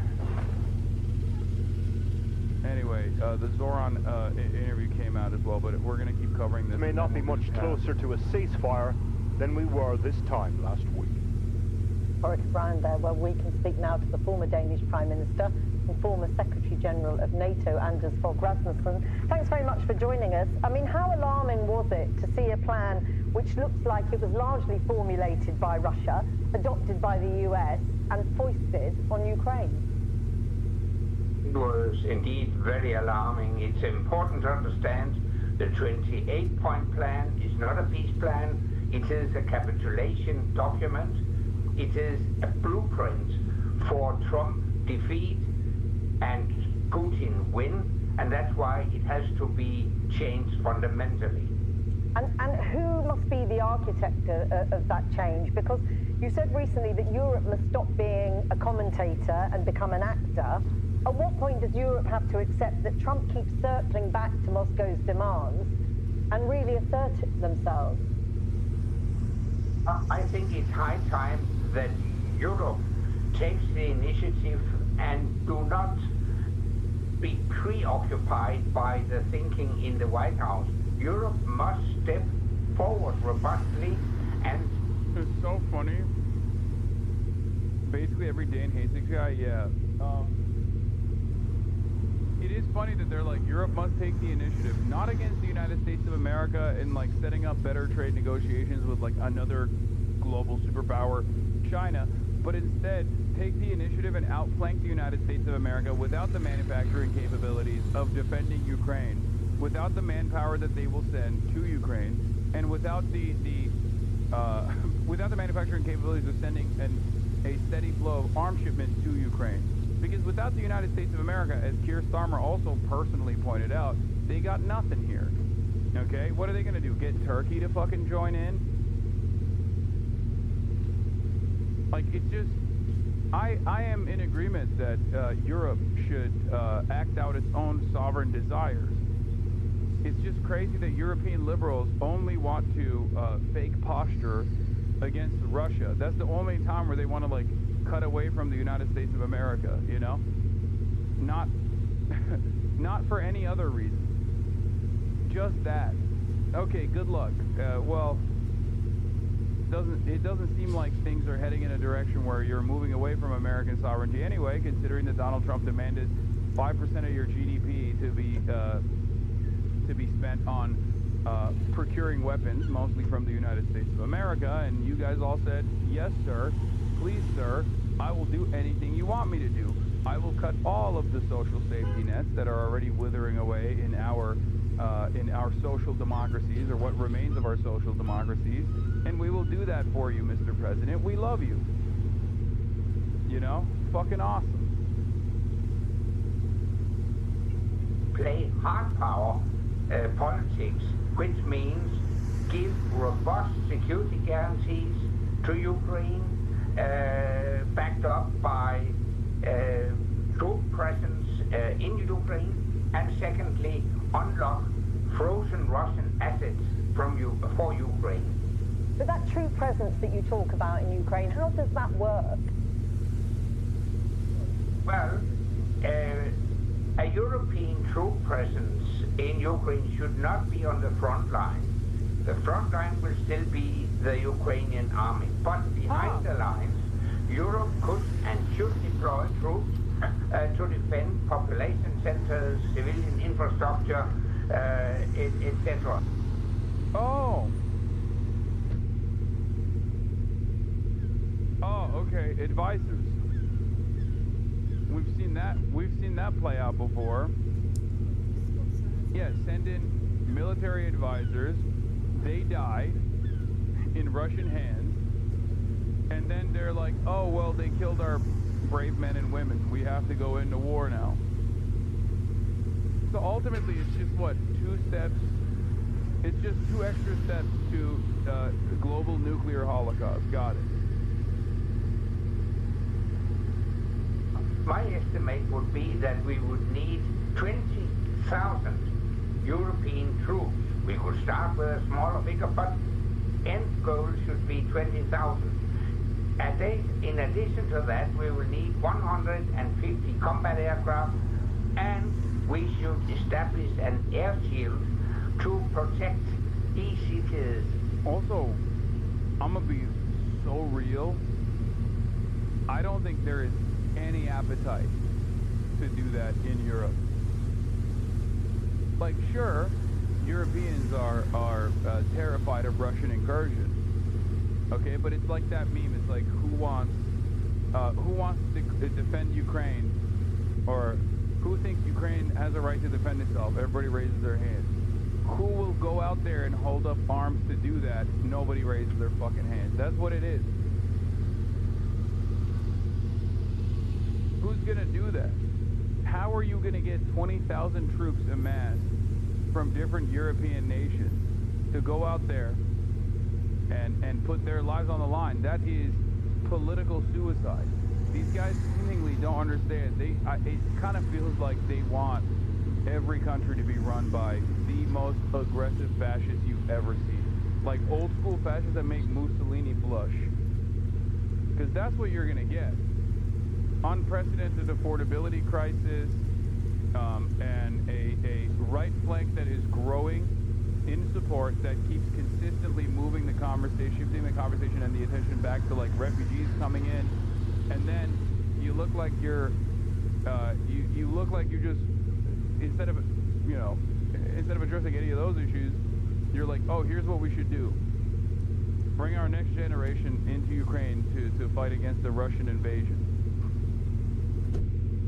Anyway, the Zoran interview came out as well, but we're going to keep covering this. We may not be much closer to a ceasefire than we were this time last week. Ulrich Brand there, where we can speak now to the former Danish Prime Minister and former Secretary General of NATO, Anders Fogh Rasmussen. Thanks very much for joining us. I mean, how alarming was it to see a plan which looks like it was largely formulated by Russia, adopted by the US, and foisted on Ukraine? It was indeed very alarming. It's important to understand the 28-point plan is not a peace plan. It is a capitulation document. It is a blueprint for Trump defeat and Putin win, and that's why it has to be changed fundamentally. And who must be the architect of that change? Because you said recently that Europe must stop being a commentator and become an actor. At what point does Europe have to accept that Trump keeps circling back to Moscow's demands and really assert themselves? I think it's high time that Europe takes the initiative and do not be preoccupied by the thinking in the White House. Europe must step forward robustly and... It's so funny. Basically every Dane hates this guy, yeah. It is funny that they're like, Europe must take the initiative, not against the United States of America in like setting up better trade negotiations with like another global superpower, China, but instead take the initiative and outflank the United States of America without the manufacturing capabilities of defending Ukraine, without the manpower that they will send to Ukraine, and without without the manufacturing capabilities of sending a steady flow of arms shipments to Ukraine. Because without the United States of America, as Keir Starmer also personally pointed out, they got nothing here. Okay? What are they going to do? Get Turkey to fucking join in? Like, it's just... I am in agreement that Europe should act out its own sovereign desires. It's just crazy that European liberals only want to fake posture against Russia. That's the only time where they want to, like, cut away from the United States of America, you know? Not for any other reason. Just that. Okay, good luck. Well, it doesn't seem like things are heading in a direction where you're moving away from American sovereignty anyway, considering that Donald Trump demanded 5% of your GDP to be spent on procuring weapons, mostly from the United States of America, and you guys all said, yes, sir, please, sir, I will do anything you want me to do. I will cut all of the social safety nets that are already withering away in our social democracies, or what remains of our social democracies, and we will do that for you, Mr. President. We love you. You know? Fucking awesome. Play hard power politics, which means give robust security guarantees to Ukraine, backed up by troop presence in Ukraine, and secondly, unlock presence that you talk about in Ukraine, how does that work? Well, a European troop presence in Ukraine should not be on the front line. The front line will still be the Ukrainian army. But behind the lines, Europe could and should deploy troops to defend population centers, civilian infrastructure, etc. Oh, okay. Advisors. We've seen that play out before. Yeah, send in military advisors. They died in Russian hands, and then they're like, oh well, they killed our brave men and women. We have to go into war now. So ultimately, it's just what, 2 steps? It's just 2 extra steps to global nuclear holocaust. Got it. My estimate would be that we would need 20,000 European troops. We could start with a smaller figure, but end goal should be 20,000. In addition to that, we will need 150 combat aircraft, and we should establish an air shield to protect these cities. Also, I'm gonna be so real. I don't think there is any appetite to do that in Europe. Like, sure, Europeans are terrified of Russian incursion. Okay, but it's like that meme. It's like, who wants to defend Ukraine, or who thinks Ukraine has a right to defend itself? Everybody raises their hand. Who will go out there and hold up arms to do that? Nobody raises their fucking hands. That's what it is. Who's gonna do that? How are you gonna get 20,000 troops amassed from different European nations to go out there and put their lives on the line? That is political suicide. These guys seemingly don't understand. It kind of feels like they want every country to be run by the most aggressive fascists you've ever seen. Like old school fascists that make Mussolini blush. Because that's what you're gonna get. Unprecedented affordability crisis, and a right flank that is growing in support, that keeps consistently moving the conversation, shifting the conversation and the attention back to like refugees coming in, and then you look like you're you look like you just, instead of addressing any of those issues, you're like, oh, here's what we should do. Bring our next generation into Ukraine to fight against the Russian invasion,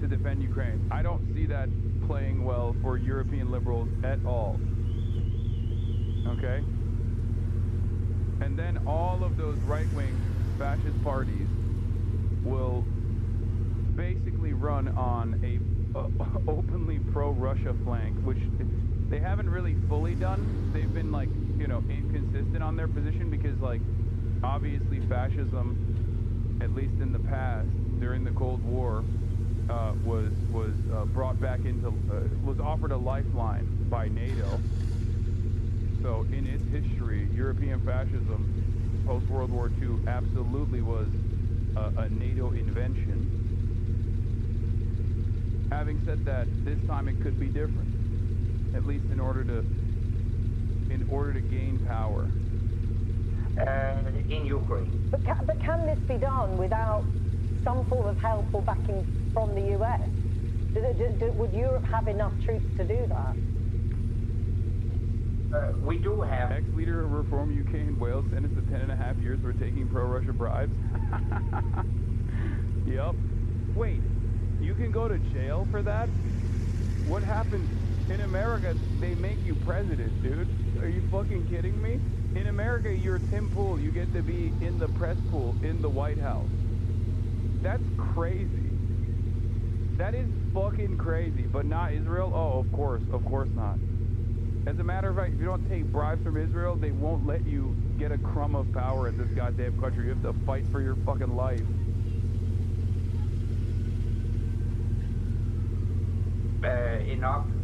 to defend Ukraine. I don't see that playing well for European liberals at all. Okay? And then all of those right-wing fascist parties will basically run on a openly pro-Russia flank, which they haven't really fully done. They've been like, inconsistent on their position because, like, obviously fascism, at least in the past, during the Cold War, was brought back into, was offered a lifeline by NATO. So in its history, European fascism, post-World War II, absolutely was a NATO invention. Having said that, this time it could be different, at least in order to gain power. In Ukraine. But can this be done without some form of help or backing from the US? Would Europe have enough troops to do that? We do have... Ex-leader of Reform UK and Wales sentenced to 10.5 years for taking pro-Russia bribes. Yep. Wait, you can go to jail for that? What happens? In America, they make you president, dude. Are you fucking kidding me? In America, you're Tim Pool. You get to be in the press pool in the White House. That's crazy. That is fucking crazy. But not Israel? Oh, of course not. As a matter of fact, if you don't take bribes from Israel, they won't let you get a crumb of power in this goddamn country. You have to fight for your fucking life.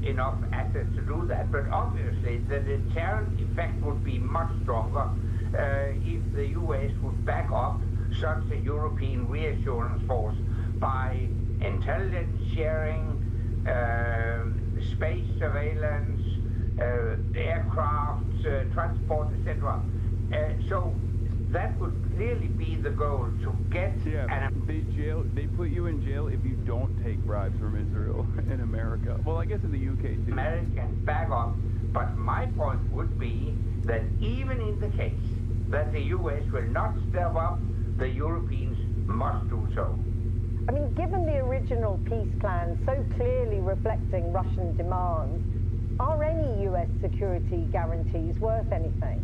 Enough assets to do that, but obviously the deterrent effect would be much stronger, if the US would back up such a European reassurance force by intelligence sharing, space surveillance, aircraft, transport, etc. So that would clearly be the goal, to get they put you in jail if you don't take bribes from Israel in America. Well, I guess in the UK too. American back up, but my point would be that even in the case that the US will not step up, the Europeans must do so. I mean, given the original peace plan so clearly reflecting Russian demands, are any US security guarantees worth anything?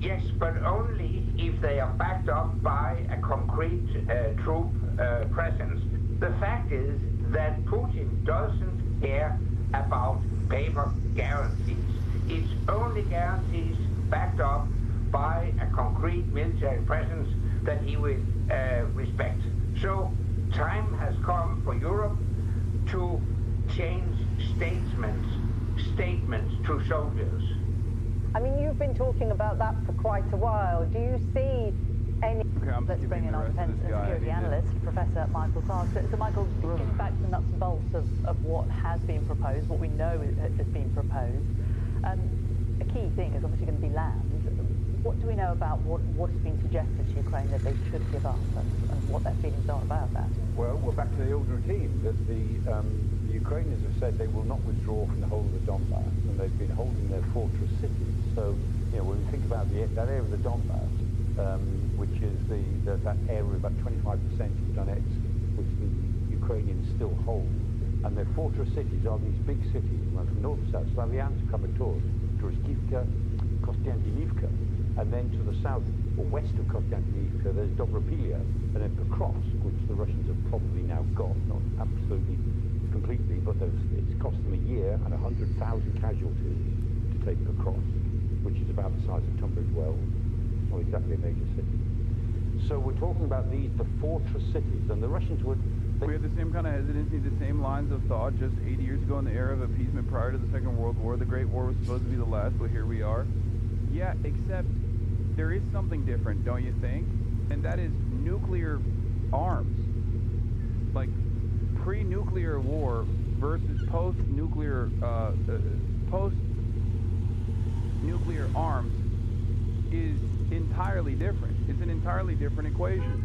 Yes, but only if they are backed up by a concrete troop presence. The fact is that Putin doesn't care about paper guarantees. It's only guarantees backed up by a concrete military presence that he will respect. So time has come for Europe to change statements to soldiers. I mean, you've been talking about that for quite a while. Do you see any... Let's bring in our defence and security analyst, Professor Michael Clark. So Michael, getting back to the nuts and bolts of what has been proposed, what we know has been proposed, a key thing is obviously going to be land. What do we know about what has been suggested to Ukraine that they should give up, and what their feelings are about that? Well, we're back to the old routine that the Ukrainians have said they will not withdraw from the whole of the Donbass, and they've been holding their fortress cities. So, when we think about that area of the Donbass, which is that area about 25% of Donetsk, which the Ukrainians still hold, and their fortress cities are these big cities, from north to south, Slavyansk, Kramatorsk, Drozdivka, Kostiantynivka, and then to the south or west of Kostiantynivka, there's Dobropilia, and then Pokrovsk, which the Russians have probably now got, not absolutely completely, but it's cost them a year and 100,000 casualties to take Pokrovsk, which is about the size of Tunbridge Wells, not exactly a major city. So we're talking about the fortress cities, and the Russians would... We have the same kind of hesitancy, the same lines of thought just 80 years ago in the era of appeasement prior to the Second World War. The Great War was supposed to be the last, but here we are. Yeah, except there is something different, don't you think? And that is nuclear arms. Like, pre-nuclear war versus post-nuclear arms is entirely different. It's an entirely different equation.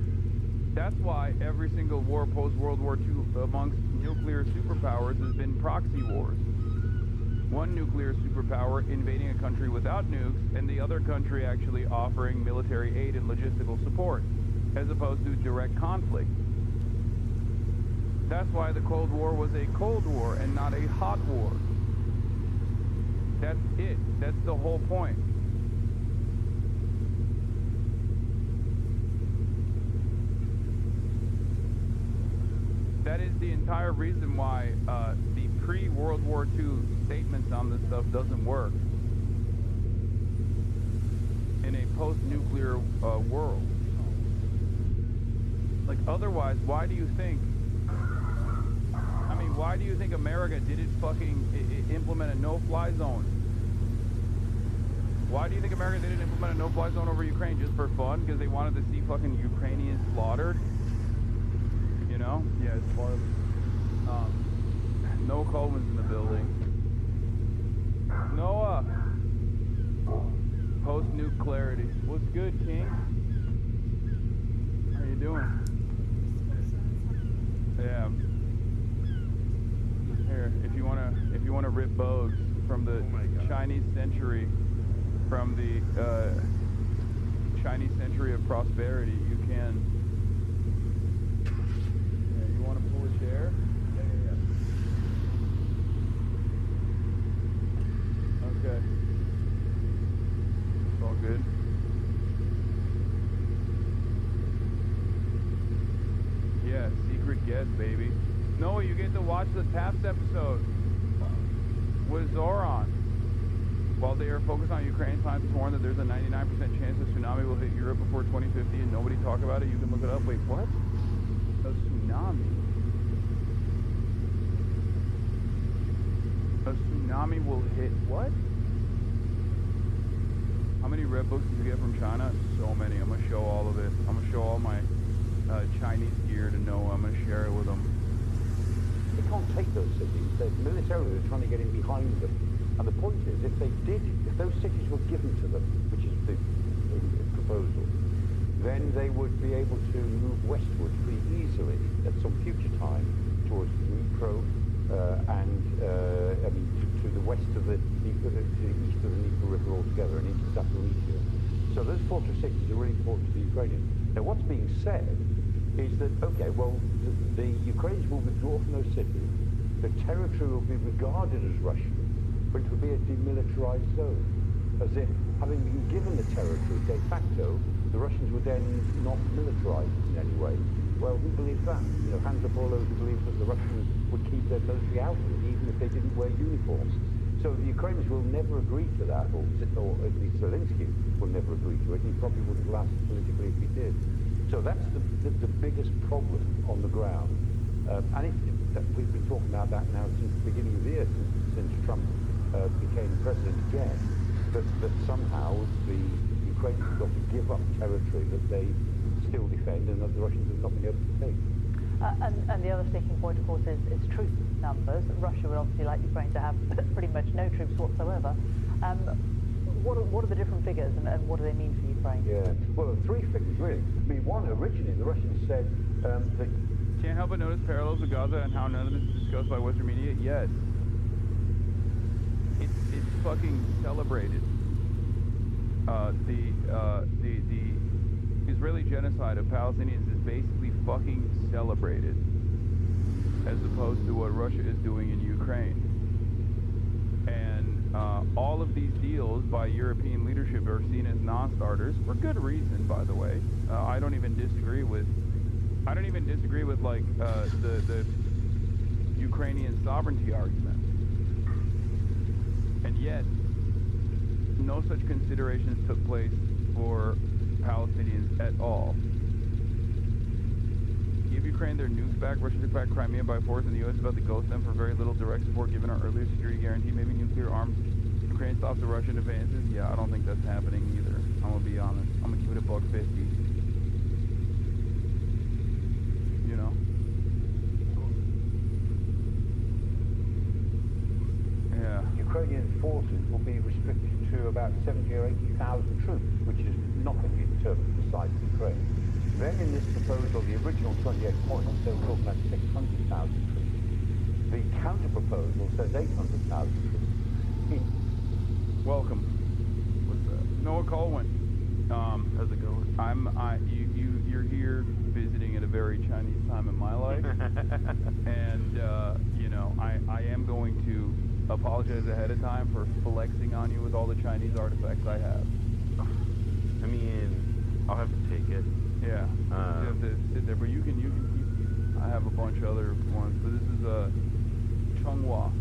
That's why every single war post-World War II amongst nuclear superpowers has been proxy wars. One nuclear superpower invading a country without nukes, and the other country actually offering military aid and logistical support, as opposed to direct conflict. That's why the Cold War was a Cold War and not a hot war. That's it. That's the whole point. That is the entire reason why the pre-World War II statements on this stuff doesn't work in a post-nuclear world. Like, otherwise, why do you think America didn't fucking implement a no-fly zone? Why do you think America didn't implement a no-fly zone over Ukraine? Just for fun? Because they wanted to see fucking Ukrainians slaughtered? You know? Yeah, it's part of it. Noah Coleman's in the building. Noah! Post-nuke clarity. What's good, King? How you doing? Yeah. Here, if you wanna rip bows from the Chinese century, from the Chinese century of prosperity, you can. Yeah, you wanna pull a chair? Yeah. Okay. It's all good. Yeah, secret guest, baby. Noah, you get to watch the TAPS episode with Zoran. While they are focused on Ukraine, scientists warn that there's a 99% chance a tsunami will hit Europe before 2050 and nobody talk about it. You can look it up. Wait, what? A tsunami? A tsunami will hit what? How many red books did you get from China? So many. I'm gonna show all of it. I'm gonna show all my Chinese gear to Noah. I'm gonna share it with them. They can't take those cities. Militarily, they're trying to get in behind them. And the point is, if those cities were given to them, which is the proposal, then they would be able to move westward pretty easily at some future time towards Dnipro to the west of the Dnipro, to the east of the Dnipro River altogether and into Zaporizhia. So those fortress cities are really important to the Ukrainians. Now, what's being said is that, okay, well, the Ukrainians will withdraw from those cities, the territory will be regarded as Russian, but it will be a demilitarized zone, as if, having been given the territory de facto, the Russians would then not militarize in any way. Well, who believes that? You know, hands up all those who believe that the Russians would keep their military out of it, even if they didn't wear uniforms. So the Ukrainians will never agree to that, or at least Zelensky will never agree to it, and he probably wouldn't last politically if he did. So that's the biggest problem on the ground. We've been talking about that now since the beginning of the year, since Trump became president again, that somehow the Ukrainians have got to give up territory that they still defend and that the Russians have not been able to take. And the other sticking point, of course, is troop numbers. Russia would obviously like Ukraine to have pretty much no troops whatsoever. What are the different figures and what do they mean for Ukraine? Yeah, well, three figures, really. I mean, one, originally, the Russians said that... Can't help but notice parallels with Gaza and how none of this is discussed by Western media. Yes. It's fucking celebrated. The Israeli genocide of Palestinians is basically fucking celebrated, as opposed to what Russia is doing in Ukraine. And all of these deals by European leadership are seen as non-starters for good reason, by the way. I don't even disagree with like the Ukrainian sovereignty argument. And yet, no such considerations took place for Palestinians at all. Give Ukraine their nukes back. Russia took back Crimea by force, and the U.S. is about to ghost them for very little direct support given our earlier security guarantee. Maybe nuclear arms. Ukraine stops the Russian advances. Yeah, I don't think that's happening either. I'm gonna be honest. I'm gonna keep it $1.50. You know. Yeah. Ukrainian forces will be restricted to about 70 or 80,000 troops, which is nothing in terms of the size of Ukraine. Then in this proposal, the original 28 points, they were talking about 600,000 troops. The counter-proposal says 800,000 troops. Welcome. What's that? Noah Colwyn. How's it going? You're here visiting at a very Chinese time in my life, and you know, I am going to apologize ahead of time for flexing on you with all the Chinese artifacts I have. I mean, I'll have to take it. Yeah. You have to sit there, but you can keep. I have a bunch of other ones, but this is Chonghua.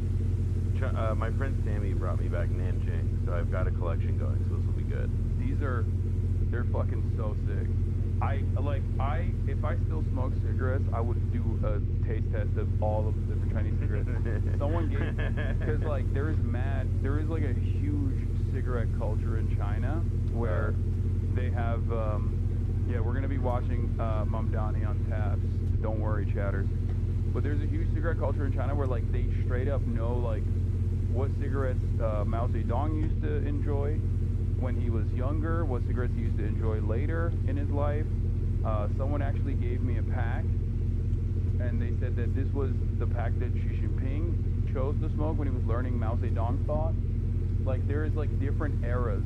My friend Sammy brought me back Nanjing, so I've got a collection going, so this will be good. They're fucking so sick. If I still smoke cigarettes, I would do a taste test of all of the different Chinese cigarettes. Someone gave, because like there is like a huge cigarette culture in China where they have, yeah, we're gonna be watching Mamdani on Taps. Don't worry, chatters. But there's a huge cigarette culture in China where like they straight up know like what cigarettes Mao Zedong used to enjoy when he was younger, what cigarettes he used to enjoy later in his life. Someone actually gave me a pack, and they said that this was the pack that Xi Jinping chose to smoke when he was learning Mao Zedong's thought. Like there is like different eras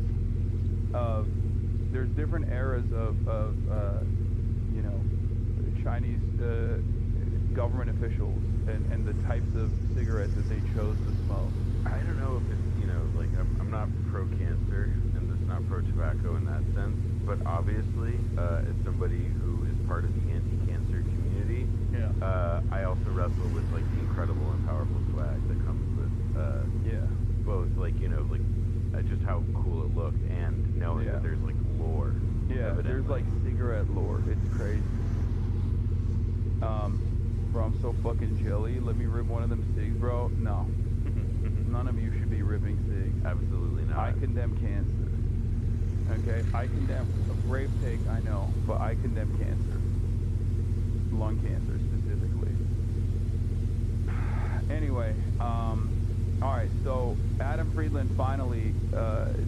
of you know, Chinese government officials and the types of cigarettes that they chose to smoke. I don't know if it's, you know, like I'm not pro-cancer and it's not pro-tobacco in that sense, but obviously as somebody who is part of the anti-cancer community, I also wrestle with like the incredible and powerful swag that comes with both like, you know, like just how cool it looked and knowing that there's like lore. Yeah, there's like cigarette lore. It's crazy. Bro, I'm so fucking jelly. Let me rip one of them cigs, bro. No. None of you should be ripping cigs. Absolutely not. I condemn cancer. Okay, I condemn a brave take, I know, but I condemn cancer, lung cancer specifically. Anyway, all right. So Adam Friedland finally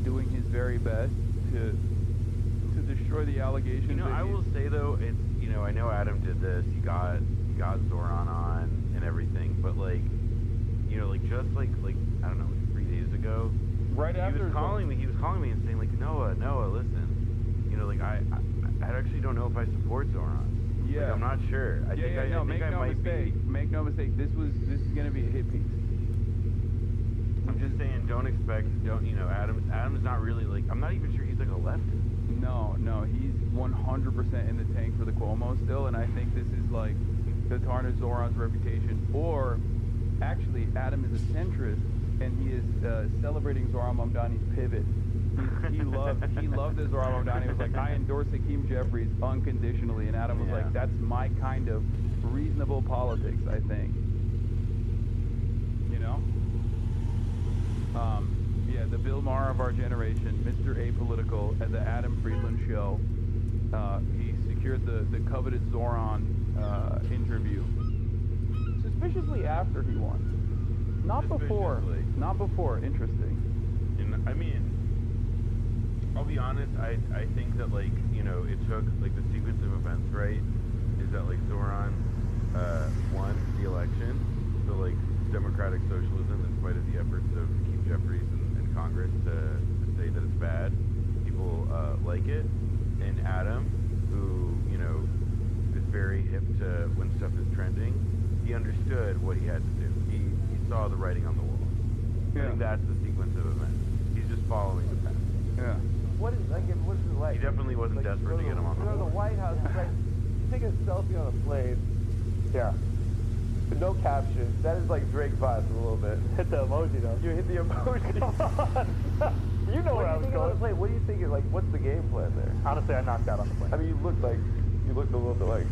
doing his very best to destroy the allegations. You know, I will say though, it's, you know, I know Adam did this. He got Zoran on and everything, but like, you know, like just like I don't know, like 3 days ago, right after he was calling me and saying like, Noah, listen, you know, like I actually don't know if I support Zoran. Yeah, like, I'm not sure. I think I might be. Make no mistake. This is gonna be a hit piece. I'm just saying, you know, Adam's not really like, I'm not even sure he's like a leftist. No, he's 100% in the tank for the Cuomo still, and I think this is like to tarnish Zoran's reputation. Or actually, Adam is a centrist, and he is celebrating Zoran Mamdani's pivot. He loved that Zoran Mamdani was like, I endorse Hakeem Jeffries unconditionally, and Adam was like, that's my kind of reasonable politics, I think. You know? Yeah, the Bill Maher of our generation, Mr. Apolitical, at the Adam Friedland show. He secured the coveted Zoran interview. Suspiciously after he won. Not before. Interesting. And I mean, I'll be honest, I think that, like, you know, it took, like, the sequence of events, right, is that, like, Zoran won the election, so, like, democratic socialism, in spite of the efforts of Hakeem Jeffries and Congress to say that it's bad, people like it, and Adam, who, you know, is very hip to when stuff is trending, he understood what he had to do. He saw the writing on the wall. I think that's the sequence of events. He's just following the path. Yeah. What is it like? He definitely wasn't desperate to get him on the wall. The White House, it's like, you take a selfie on a plane. Yeah. No caption. That is like Drake vibes a little bit. Hit the emoji though. You hit the emoji. You know where I was going. What do you think? Like, what's the game plan there? Honestly, I knocked out on the plane. I mean, you looked a little bit like.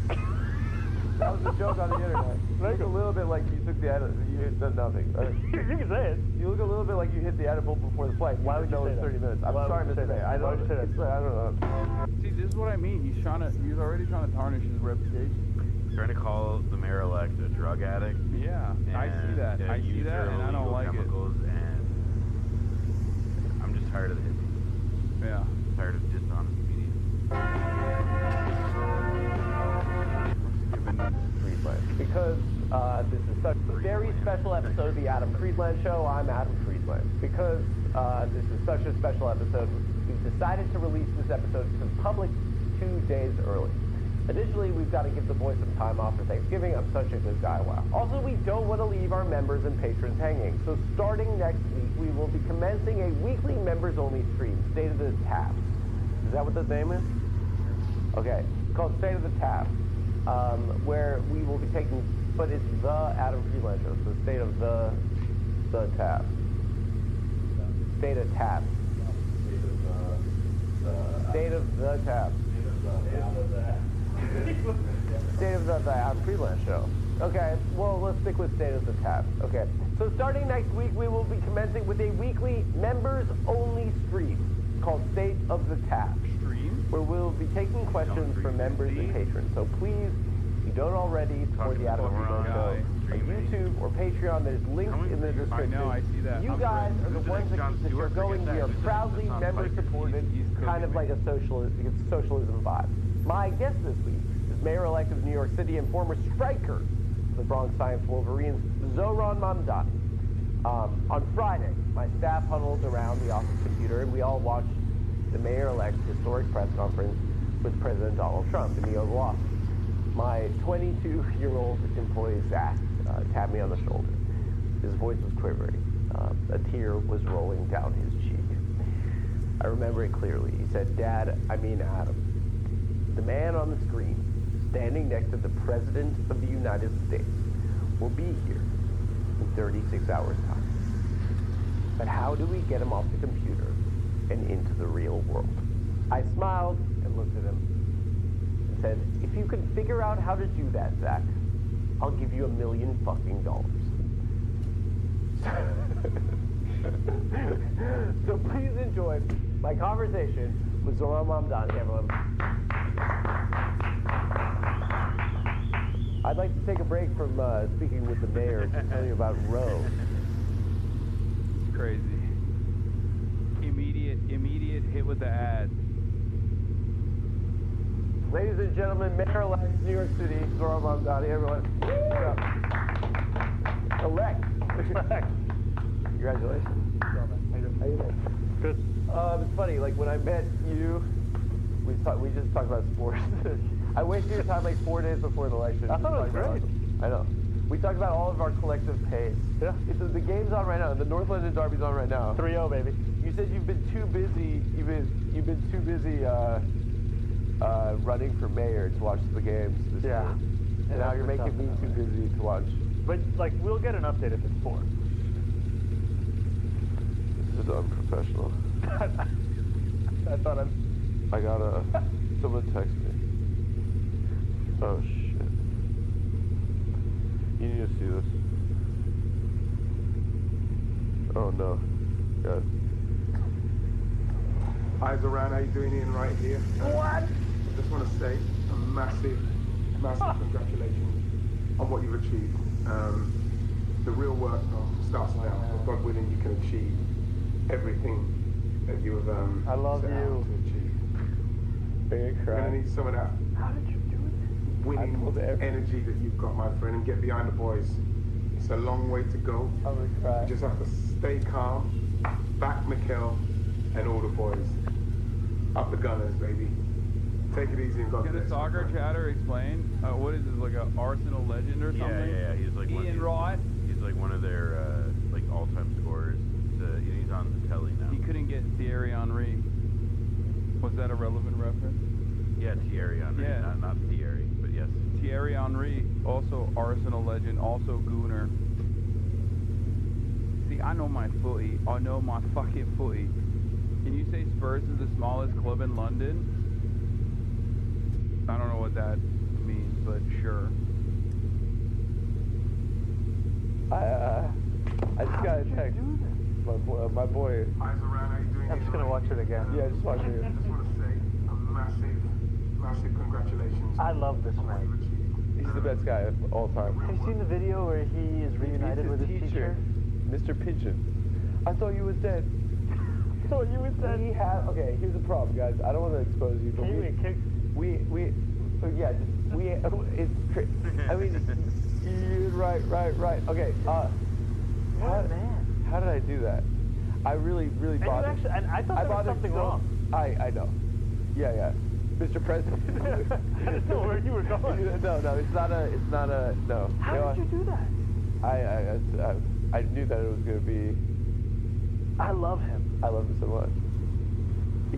That was a joke on the internet. You look a little bit like you took the edit. You hit nothing. You can say it. You look a little bit like you hit the edible before the flight. Why would you say that? 30 minutes. I'm sorry, Mr. May. I don't know. See, this is what I mean. He's already trying to tarnish his reputation. Trying to call the mayor-elect a drug addict. Yeah, I see that. I see that, and I don't like it. And I'm just tired of the hippies. Yeah. Tired of dishonest media. Because this is such a very special episode of the Adam Friedland Show. I'm Adam Friedland. Because this is such a special episode, we've decided to release this episode to the public 2 days early. Additionally, we've got to give the boys some time off for Thanksgiving. I'm such a good guy, wow. Also, we don't want to leave our members and patrons hanging. So starting next week, we will be commencing a weekly members-only stream, State of the Tabs. Is that what the name is? Okay, it's called State of the Tabs, where we will be taking, but it's the Adam Friedland Show, so State of the Tabs. State of Tabs. State of the Tabs. State of the Adam Friedland Show. Okay, well, let's stick with State of the Tabs. Okay, so starting next week, we will be commencing with a weekly members-only stream called State of the Tabs. Stream? Where we'll be taking questions from members and patrons. So please, if you don't already, support the Adam Friedland Show on YouTube or Patreon. There's links in the description. I know, I see that. You guys are the ones that are going. We are proudly member-supported, kind of like a socialism vibe. My guest this week is Mayor-elect of New York City and former striker of the Bronx Science Wolverines, Zoran Mamdani. On Friday, my staff huddled around the office computer and we all watched the Mayor-elect's historic press conference with President Donald Trump in the Oval Office. My 22-year-old employee, Zach, tapped me on the shoulder. His voice was quivering. A tear was rolling down his cheek. I remember it clearly. He said, "Dad, I mean Adam. The man on the screen, standing next to the President of the United States, will be here in 36 hours' time. But how do we get him off the computer and into the real world?" I smiled and looked at him and said, "If you can figure out how to do that, Zach, I'll give you $1 million fucking dollars." So please enjoy my conversation for Zoran Mamdani, everyone. I'd like to take a break from speaking with the mayor to tell you about Roe. It's crazy. Immediate hit with the ad. Ladies and gentlemen, Mayor-elect New York City, Zoran Mamdani, everyone. Elect. Congratulations. How you doing? Good. It's funny, like when I met you, we just talked about sports. I wasted your time like 4 days before the election. I thought it was great. I know. We talked about all of our collective pain. Yeah. The game's on right now. The North London Derby's on right now. 3-0, baby. You said you've been too busy. You've been too busy running for mayor to watch the games this year. And now you're making me too busy to watch. But like, we'll get an update if it's 4. This is unprofessional. I thought I gotta. Someone text me. Oh shit. You need to see this. Oh no. God. Eyes around, how you doing, Ian, right here? What? I just want to say a massive congratulations on what you've achieved. The real work starts now. So God willing, you can achieve everything that you have I love set out you. to achieve. You're You're going to need some of that How did you do this? winning energy that you've got, my friend, and get behind the boys. It's a long way to go. I'm gonna cry. You just have to stay calm, back Mikel and all the boys. Up the Gunners, baby. Take it easy and God Can bless. the soccer chatter explain? What is this, like an Arsenal legend or something? Yeah. He's like Ian Wright. He's like one of their like all-time scorers. He's on the telly now. He couldn't get Thierry Henry. Was that a relevant reference? Yeah, Thierry Henry. Yeah. Not Thierry, but yes. Thierry Henry, also Arsenal legend, also Gooner. See, I know my footy. I know my fucking footy. Can you say Spurs is the smallest club in London? I don't know what that means, but sure. I just got a text. My boy. Eyes around, how you doing? I'm just gonna watch it again. Yeah, just watch it. I just want to say a massive congratulations. I love this man. He's the best guy of all time. Have you seen the video where he is reunited with his teacher? Mr. Pigeon. I thought you was dead. I thought you was dead. Okay, here's the problem, guys. I don't want to expose you, but it's I mean, you're right. Okay, What a man. How did I do that? I really bought it. And I thought there was something wrong. I know. Yeah. Mr. President. I didn't know where you were going. No, it's not a, no. How did you do that? I knew that it was going to be. I love him. I love him so much.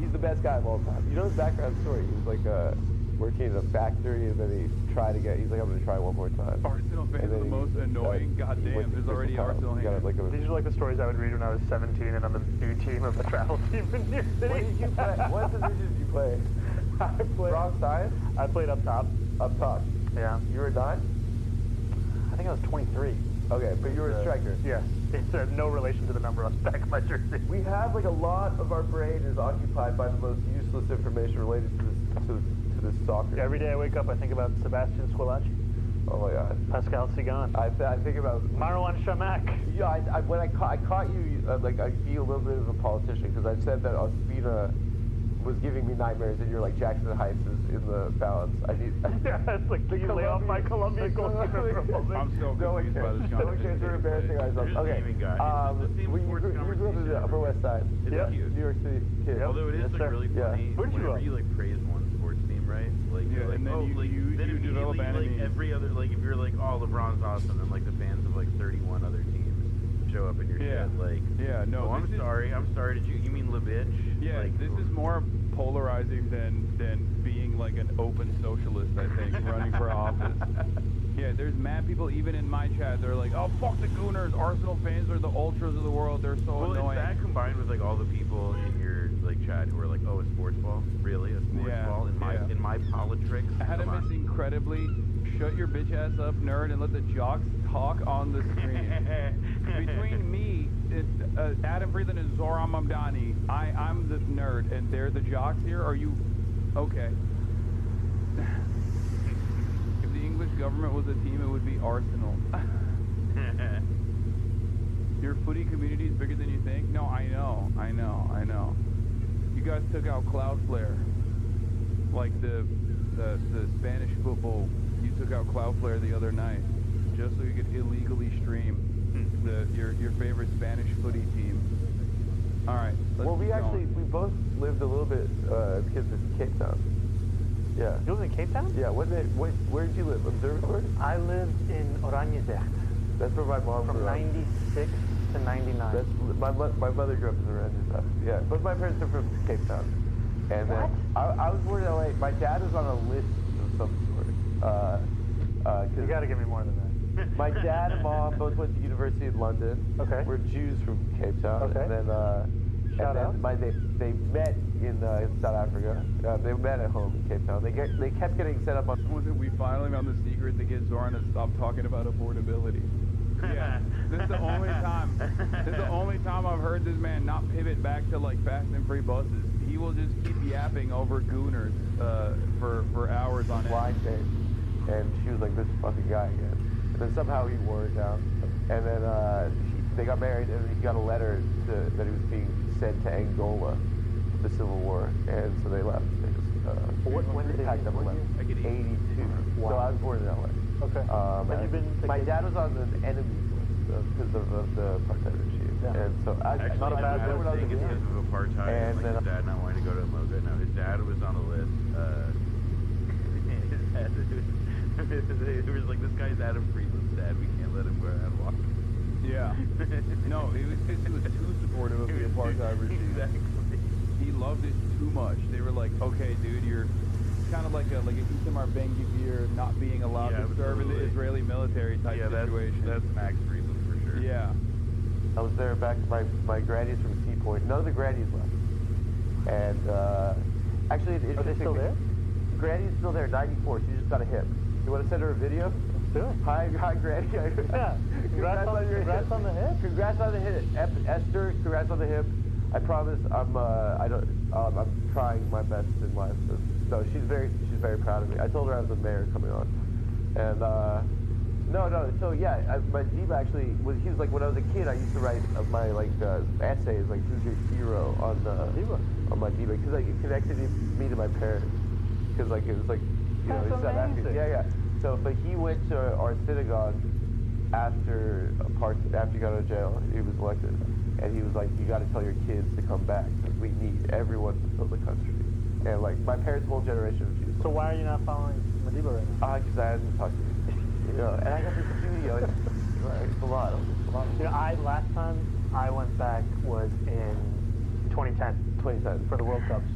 He's the best guy of all time. You know his background story? He was like working in a factory, and then he's like, I'm going to try one more time. Arsenal fans are the most annoying. Goddamn, there's already Arsenal hands. These are like the stories I would read when I was 17 and on the B team of a travel team in New York City. What did you play? What position did you play? I played wrong side? I played up top. Up top? Yeah. You were a 9? I think I was 23. Okay, but you were a striker. Yes. It's no relation to the number on the back of my jersey. We have like a lot of our brain is occupied by the most useless information related to this soccer. Every day I wake up, I think about Sebastian Squillaci. Oh my God. Pascal Sigan. I think about Marwan Shamak. Yeah, when I caught you, like I'd be a little bit of a politician because I said that Ospina was giving me nightmares, and you're like Jackson Heights is in the balance. Yeah, it's like you lay off my Colombian goalkeeper for a moment. I'm so confused by this conversation. We're embarrassing ourselves. Okay. You grew up in the Upper West Side. Yeah. New York City kid. Although it is like really funny. Where'd you whenever you like praise one sports team, right? Like you're like, and then you develop enemies. Like every other, like if you're like, oh, LeBron's awesome, and like the fans of like 31 other teams show up in your shit. Like, no, I'm sorry. Did you mean LeBitch? Yeah, like, this is more polarizing than being like an open socialist, I think, running for office. Yeah, there's mad people even in my chat. They're like, oh, fuck the Gooners. Arsenal fans are the ultras of the world. They're so annoying. Well, is that combined with like all the people in your like chat who are like, oh, a sports ball? Really? A sports ball? In my politics? I had a missing incredibly shut your bitch ass up, nerd, and let the jocks talk on the screen. Between me, Adam Friedland, and Zoran Mamdani, I'm the nerd, and they're the jocks here. Are you okay? If the English government was a team, it would be Arsenal. Your footy community is bigger than you think? No, I know. You guys took out Cloudflare. Like the Spanish football, you took out Cloudflare the other night, just so you could illegally stream your favorite Spanish footy team. All right. Well, we both lived a little bit because of Cape Town. Yeah. You lived in Cape Town? Yeah. Where did you live? Observatory? I lived in Oranjezerd. That's where my mom From grew up. 96 to 99. That's my mother grew up in Oranjezerd. Yeah. Both my parents are from Cape Town. And then I was born in LA. My dad was on a list of some sort. You got to give me more than that. My dad and mom both went to university in London. Okay. We're Jews from Cape Town. Okay. And then, they met in South Africa. They met at home in Cape Town. They kept getting set up on. We finally found the secret to get Zoran to stop talking about affordability. Yeah, this is the only time. This is the only time I've heard this man not pivot back to like fast and free buses. He will just keep yapping over gooners for hours on end. Blind date. And she was like, this fucking guy again. And then somehow he wore it down. And then they got married, and he got a letter that he was being sent to Angola, the Civil War. And so they left. They just when did they packed up and left? 82. Wow. So I was born in LA. Okay. Have you been my dad was on an enemies list because of the apartheid regime. Yeah. And so Actually, not a bad thing is because of apartheid and like his dad not wanting to go to Moga. No, his dad was on a list. His dad, it was like, this guy's Adam Friedland's dad. We can't let him go out and walk. Yeah. No, he was too supportive of the apartheid regime. Exactly. He loved it too much. They were like, okay, dude, you're kind of like a Itamar Ben-Gvir not being allowed to serve in the Israeli military type situation. That's Max Friedland for sure. Yeah. I was there back, my granny's from Sea Point. None of the grannies left. And actually, are they still there? Granny's still there, 94. She just got a hip. You want to send her a video? Do it. Hi, Granny. Yeah. Congrats on the hip. Congrats on the hip. Esther, congrats on the hip. I promise I'm trying my best in life. So she's very proud of me. I told her I was the mayor coming on. And no. So yeah, my Jeep actually was. He was like, when I was a kid, I used to write my essays like, who's your hero on my Jeep, because like it connected me to my parents. Because like it was like, you know, South African. Yeah. So, but he went to our synagogue after he got out of jail. He was elected, and he was like, you got to tell your kids to come back because we need everyone to fill the country. And like my parents' whole generation of Jews. So why are you not following Madiba right now? Because I hadn't talked to you. You know, and I got this studio. It's a lot. You know, last time I went back was in 2010 for the World Cups.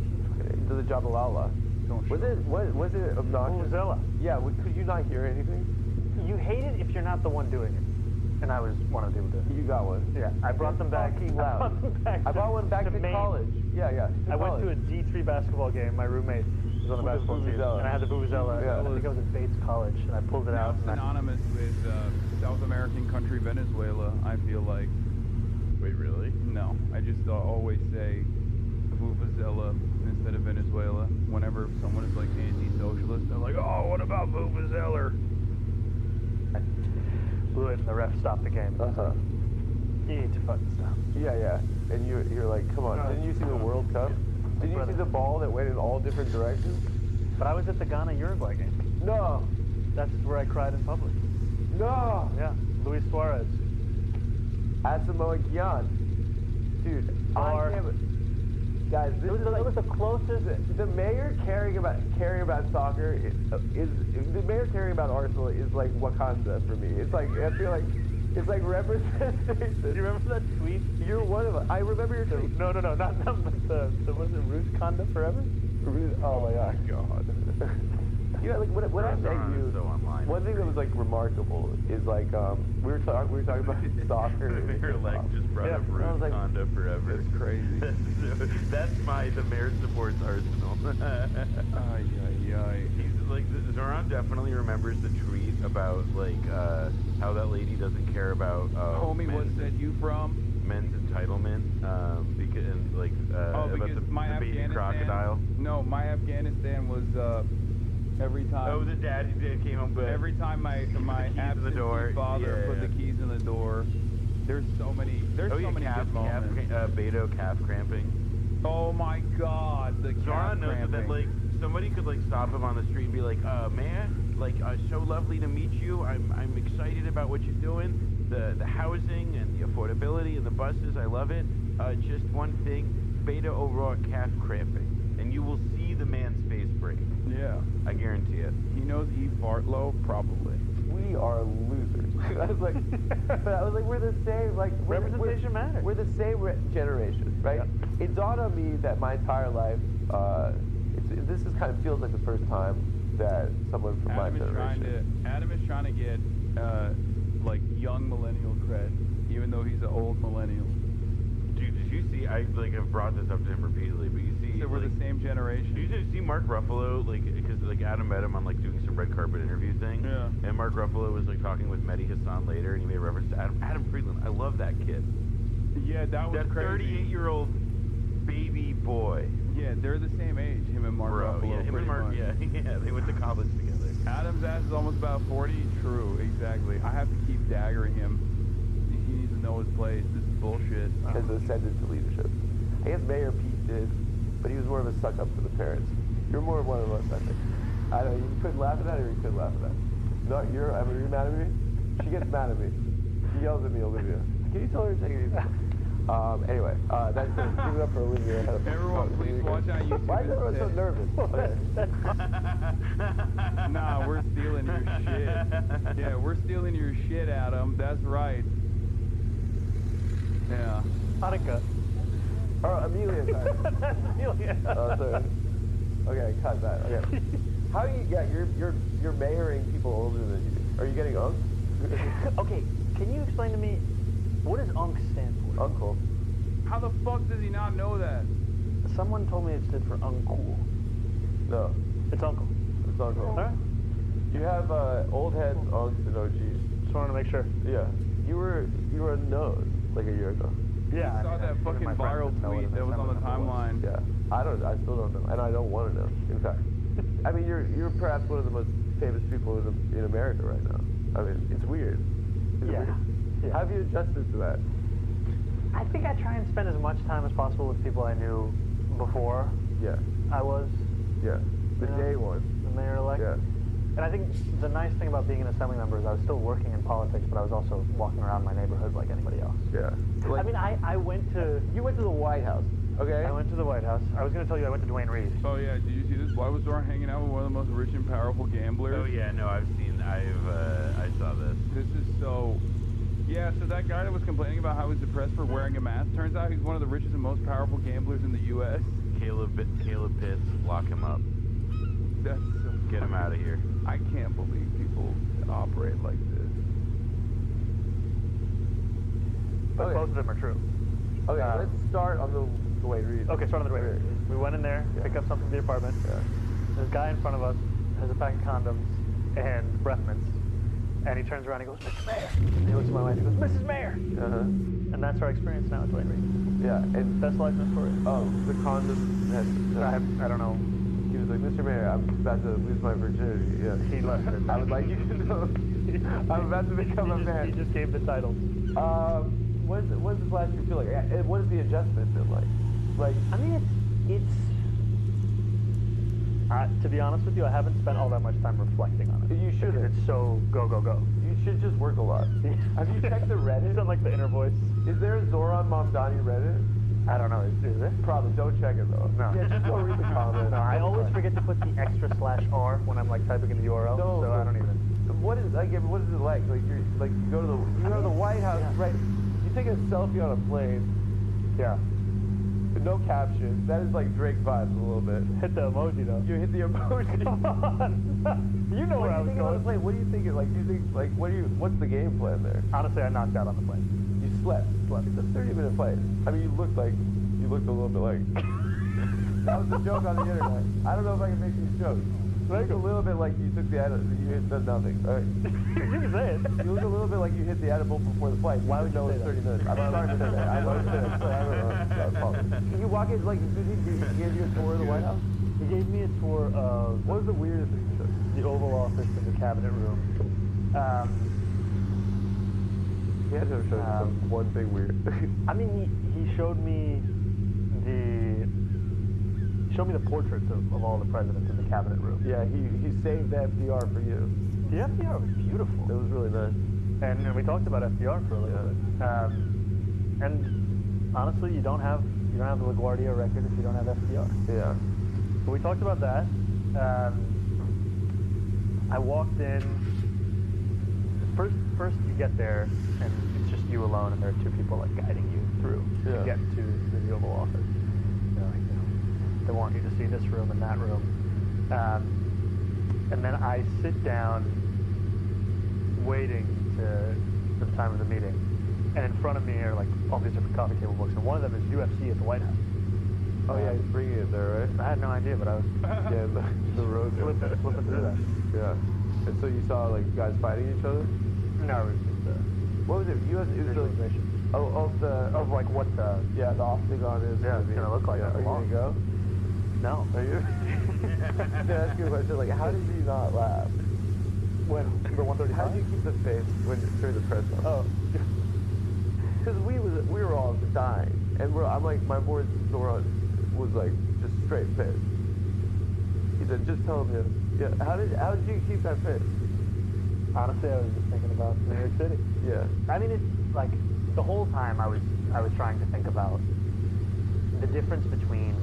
To the Jabalala. Was it obnoxious? Vuvuzela. Yeah. Could you not hear anything? You hate it if you're not the one doing it. And I was one of the people doing it. You got one. Yeah. I brought them back. I brought one back to college. Yeah. I went to a D3 basketball game. My roommate was on the basketball team, and I had the Vuvuzela. Yeah. I think I was at Bates College, and I pulled it out. Synonymous with South American country Venezuela, I feel like. Wait, really? No, I just always say Vuvuzela instead of Venezuela. Whenever someone is like anti-socialist, they're like, oh, what about Vuvuzela? I blew it, and the ref stopped the game. You need to fucking stop. Yeah. And you're like, come on. Didn't you see the World Cup? Didn't you see the ball that went in all different directions? But I was at the Ghana-Uruguay game. No. That's where I cried in public. No. Yeah. Luis Suarez. Asamoah Gyan. Dude, guys, it was the closest. The mayor caring about soccer is the mayor caring about Arsenal is like Wakanda for me. It's like, I feel like it's like representation. Do you remember that tweet? You're one of them. I remember your tweet. No, not the was it Ruth Conda Forever? Ruth, oh my god. You know, like when I met you, one thing that was like remarkable is like we were talking about soccer. Your leg just brought up Ruth Conda Forever. It's crazy. The mayor supports Arsenal. Ay. He's like, Zoran definitely remembers the tweet about, like, how that lady doesn't care about, Homie, what said you from? Men's entitlement, because, and, like, because about my the baby Afghanistan, crocodile. No, my Afghanistan was, every time. Oh, the dad came home, but every time my absentee father put the keys in the door. There's so many good moments. Beto calf cramping. Oh my God, the calf Zoran knows cramping. that, like, somebody could, like, stop him on the street and be like, man, like, so lovely to meet you. I'm excited about what you're doing. The housing and the affordability and the buses, I love it. Just one thing, Beto O'Rourke calf cramping. And you will see the man's face break. Yeah. I guarantee it. He knows Eve Bartlow? Probably. We are losers. I was like, we're the same, like... Representation matters. We're the same generation, right? Yeah. It dawned on me that my entire life, this is kind of feels like the first time that someone from my generation... Adam is trying to get, like, young millennial cred, even though he's an old millennial. Dude, did you see, I, like, have brought this up to him repeatedly, but you see... So we're the same generation. Did you see Mark Ruffalo, like, because, like, Adam met him on, like, doing some red carpet interview thing? Yeah. And Mark Ruffalo was, like, talking with Mehdi Hassan later, and he made a reference to Adam Friedland. I love that kid. Yeah, that was crazy. That 38-year-old baby boy. Yeah, they're the same age, him and Mark Ruffalo. Yeah, him and Mark, yeah, they went to college together. Adam's ass is almost about 40. True, exactly. I have to keep daggering him. He needs to know his place. This is bullshit. His ascendant to leadership. I guess Mayor Pete did, but he was more of a suck-up to the parents. You're more of one of us, I think. I don't know, you couldn't laugh at that or you could laugh at that. No, you're mad at me? She gets mad at me. She yells at me, Olivia. Can you tell her to take it easy? Anyway, that's it. Give it up for Olivia. Everyone, please watch on YouTube. Why is everyone so nervous? Nah, we're stealing your shit. Yeah, we're stealing your shit, Adam. That's right. Yeah. Hanukkah. Oh, Amelia, sorry. That's Amelia. Oh, sorry. Okay, cut that. Okay. How do you get? You're mayoring people older than you. Are you getting UNC? Okay, can you explain to me what does UNC stand for? Uncle. How the fuck does he not know that? Someone told me it stood for uncool. No. It's uncle. It's uncle. All right. You have old heads, UNCs, and OGs. Just wanted to make sure. Yeah. You were known like a year ago. Yeah. I saw that fucking viral tweet that was on the timeline. Yeah. I still don't know, and I don't want to know. In fact, I mean, you're perhaps one of the most famous people in America right now. I mean, it's weird. Yeah. How have you adjusted to that? I think I try and spend as much time as possible with people I knew before. Yeah. I was. Yeah. The day one. The mayor-elect. Yeah. And I think the nice thing about being an assembly member is I was still working in politics, but I was also walking around my neighborhood like anybody else. Yeah. Like, I mean, I went to... You went to the White House. Okay. I went to the White House. I was going to tell you I went to Duane Reade. Oh yeah, did you see this? Why was Zoran hanging out with one of the most rich and powerful gamblers? Oh yeah, no, I saw this. This is so... Yeah, so that guy that was complaining about how he was depressed for wearing a mask, turns out he's one of the richest and most powerful gamblers in the U.S. Caleb Pitts, lock him up. That's so Get him out of here. I can't believe people operate like this. But both of them are true. Okay, let's start on the Duane Reade. Okay, start on the Duane Reade. We went in there, picked up something from the apartment. Yeah. This guy in front of us has a pack of condoms and breath mints. And he turns around and he goes, Mr. Mayor. And he looks at my wife and he goes, Mrs. Mayor. Uh-huh. And that's our experience now at Duane Reade. Yeah, and best life in story. Oh, the condom I don't know. He was like, Mr. Mayor, I'm about to lose my virginity. Yeah. He left it. I would like you to know I'm about to become a man. He just gave the title. What does this last year feel like? And what has the adjustment been like? Like, I mean, it's to be honest with you, I haven't spent all that much time reflecting on it. You should. It's so go, go, go. You should just work a lot. Have you checked the Reddit? It's on like the inner voice. Is there a Zoran Mamdani Reddit? I don't know. Is it? Probably. Don't check it though. No. Yeah, just go read the comments. No, I always forget to put the extra /R when I'm like typing in the URL. No, so I don't even. What is it like? What is it like? Like you go to the White House, right? You take a selfie on a plane. Yeah. No caption. That is like Drake vibes a little bit. Hit the emoji though. You hit the emoji. Come on. You know where I was going. What do you think? Like, do you think like what's the game plan there? Honestly, I knocked out on the plane. You slept. It's a 30-minute flight. I mean, you looked a little bit like. That was a joke on the internet. I don't know if I can make these jokes. You look a little bit like you took the you hit the nothing, right? You can say it. You look a little bit like you hit the edible before the flight. Why would you say it was that? 30 minutes? I'm sorry to say that. I love to say that. I don't know. Can you walk in, like, did he give you a tour of the White House? He gave me a tour of... What was the weirdest thing he took? The Oval Office and the Cabinet Room. He had to have shown you one thing weird. I mean, he showed me the portraits of all the presidents in the Cabinet Room. Yeah, he saved the FDR for you. The FDR was beautiful. It was really nice. And we talked about FDR for a little bit. And honestly, you don't have the LaGuardia record if you don't have FDR. Yeah. But we talked about that. I walked in. First you get there, and it's just you alone, and there are two people like guiding you through to get to the Oval Office. They want you to see this room and that room. And then I sit down waiting for the time of the meeting. And in front of me are like all these different coffee table books. And one of them is UFC at the White House. Oh yeah, he's bringing it there, right? I had no idea, but I was the road flipping through that. Yeah. And so you saw like guys fighting each other? No, it was just what was it? It was visualization. Of like what the octagon is. Yeah, it's gonna look like. Are you gonna go? No. Are you? To ask you a question, like, how did you not laugh? When number 135? How did you keep the faith during the press conference? Oh, because we were all dying, and I'm like, my board was like just straight pissed. He said, just tell him, yeah. How did you keep that faith? Honestly, I was just thinking about New York City. Yeah. I mean, it's like the whole time I was trying to think about the difference between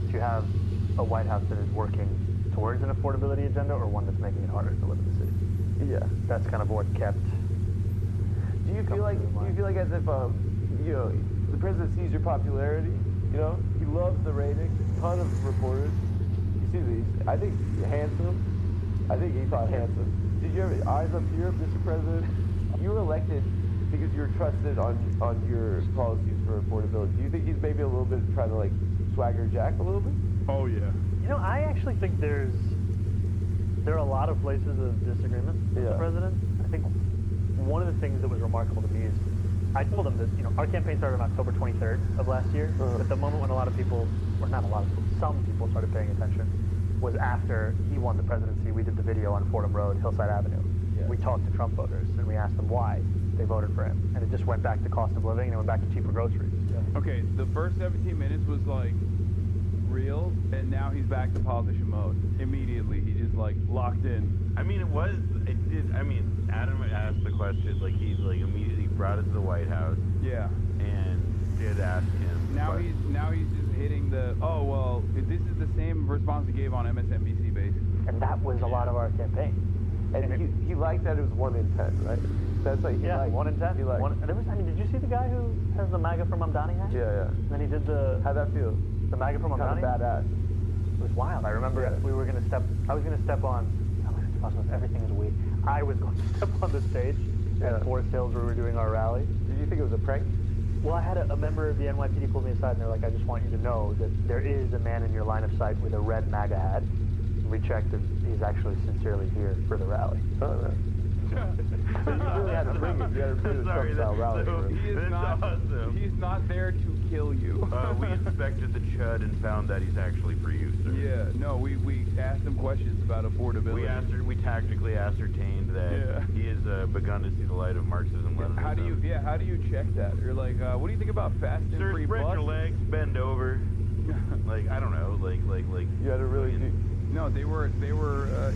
if you have a White House that is working towards an affordability agenda or one that's making it harder to live in the city. Yeah. That's kind of what kept. Do you feel like as if the president sees your popularity? He loves the ratings. Ton of reporters. You see these? I think handsome. I think he thought handsome. Did you ever eyes up here, Mr. President? You were elected because you're trusted on your policies for affordability. Do you think he's maybe a little bit trying to like swagger Jack a little bit? Oh yeah. I actually think there are a lot of places of disagreement with the president. I think one of the things that was remarkable to me is I told him that our campaign started on October 23rd of last year. But the moment when a lot of people, or not a lot of people, some people started paying attention was after he won the presidency. We did the video on Fordham Road, Hillside Avenue. Yeah. We talked to Trump voters and we asked them why they voted for him. And it just went back to cost of living and it went back to cheaper groceries. Yeah. Okay, the first 17 minutes was like real, and now he's back to politician mode. Immediately, he just like locked in. I mean, Adam asked the question, like he like immediately brought it to the White House. Yeah. And did ask him. Now he's just hitting the, oh, well, this is the same response he gave on MSNBC, basically. And that was a lot of our campaign. And he liked that it was 1 in 10, right? That's like, yeah, 1 in 10. Did you see the guy who has the MAGA from Mamdani hat? Yeah. And then he did the... How'd that feel? The MAGA from Mamdani? Kind of badass. It was wild. I remember I was going to step on, everything is we. I was going to step on the stage at Forest Hills where we were doing our rally. Did you think it was a prank? Well, I had a member of the NYPD pull me aside and they're like, I just want you to know that there is a man in your line of sight with a red MAGA hat. We checked and he's actually sincerely here for the rally. Oh, no. But you really had to bring it. You had to bring the Trump-style rally. He's not there to kill you. We inspected the chud and found that he's actually for you, sir. Yeah, no, we asked him questions about affordability. We tactically ascertained that he has begun to see the light of Marxism-Leninism. How do you check that? You're like, what do you think about fast and free bus? Spread your legs, bend over. Like, I don't know, like. You had to really do. No, they were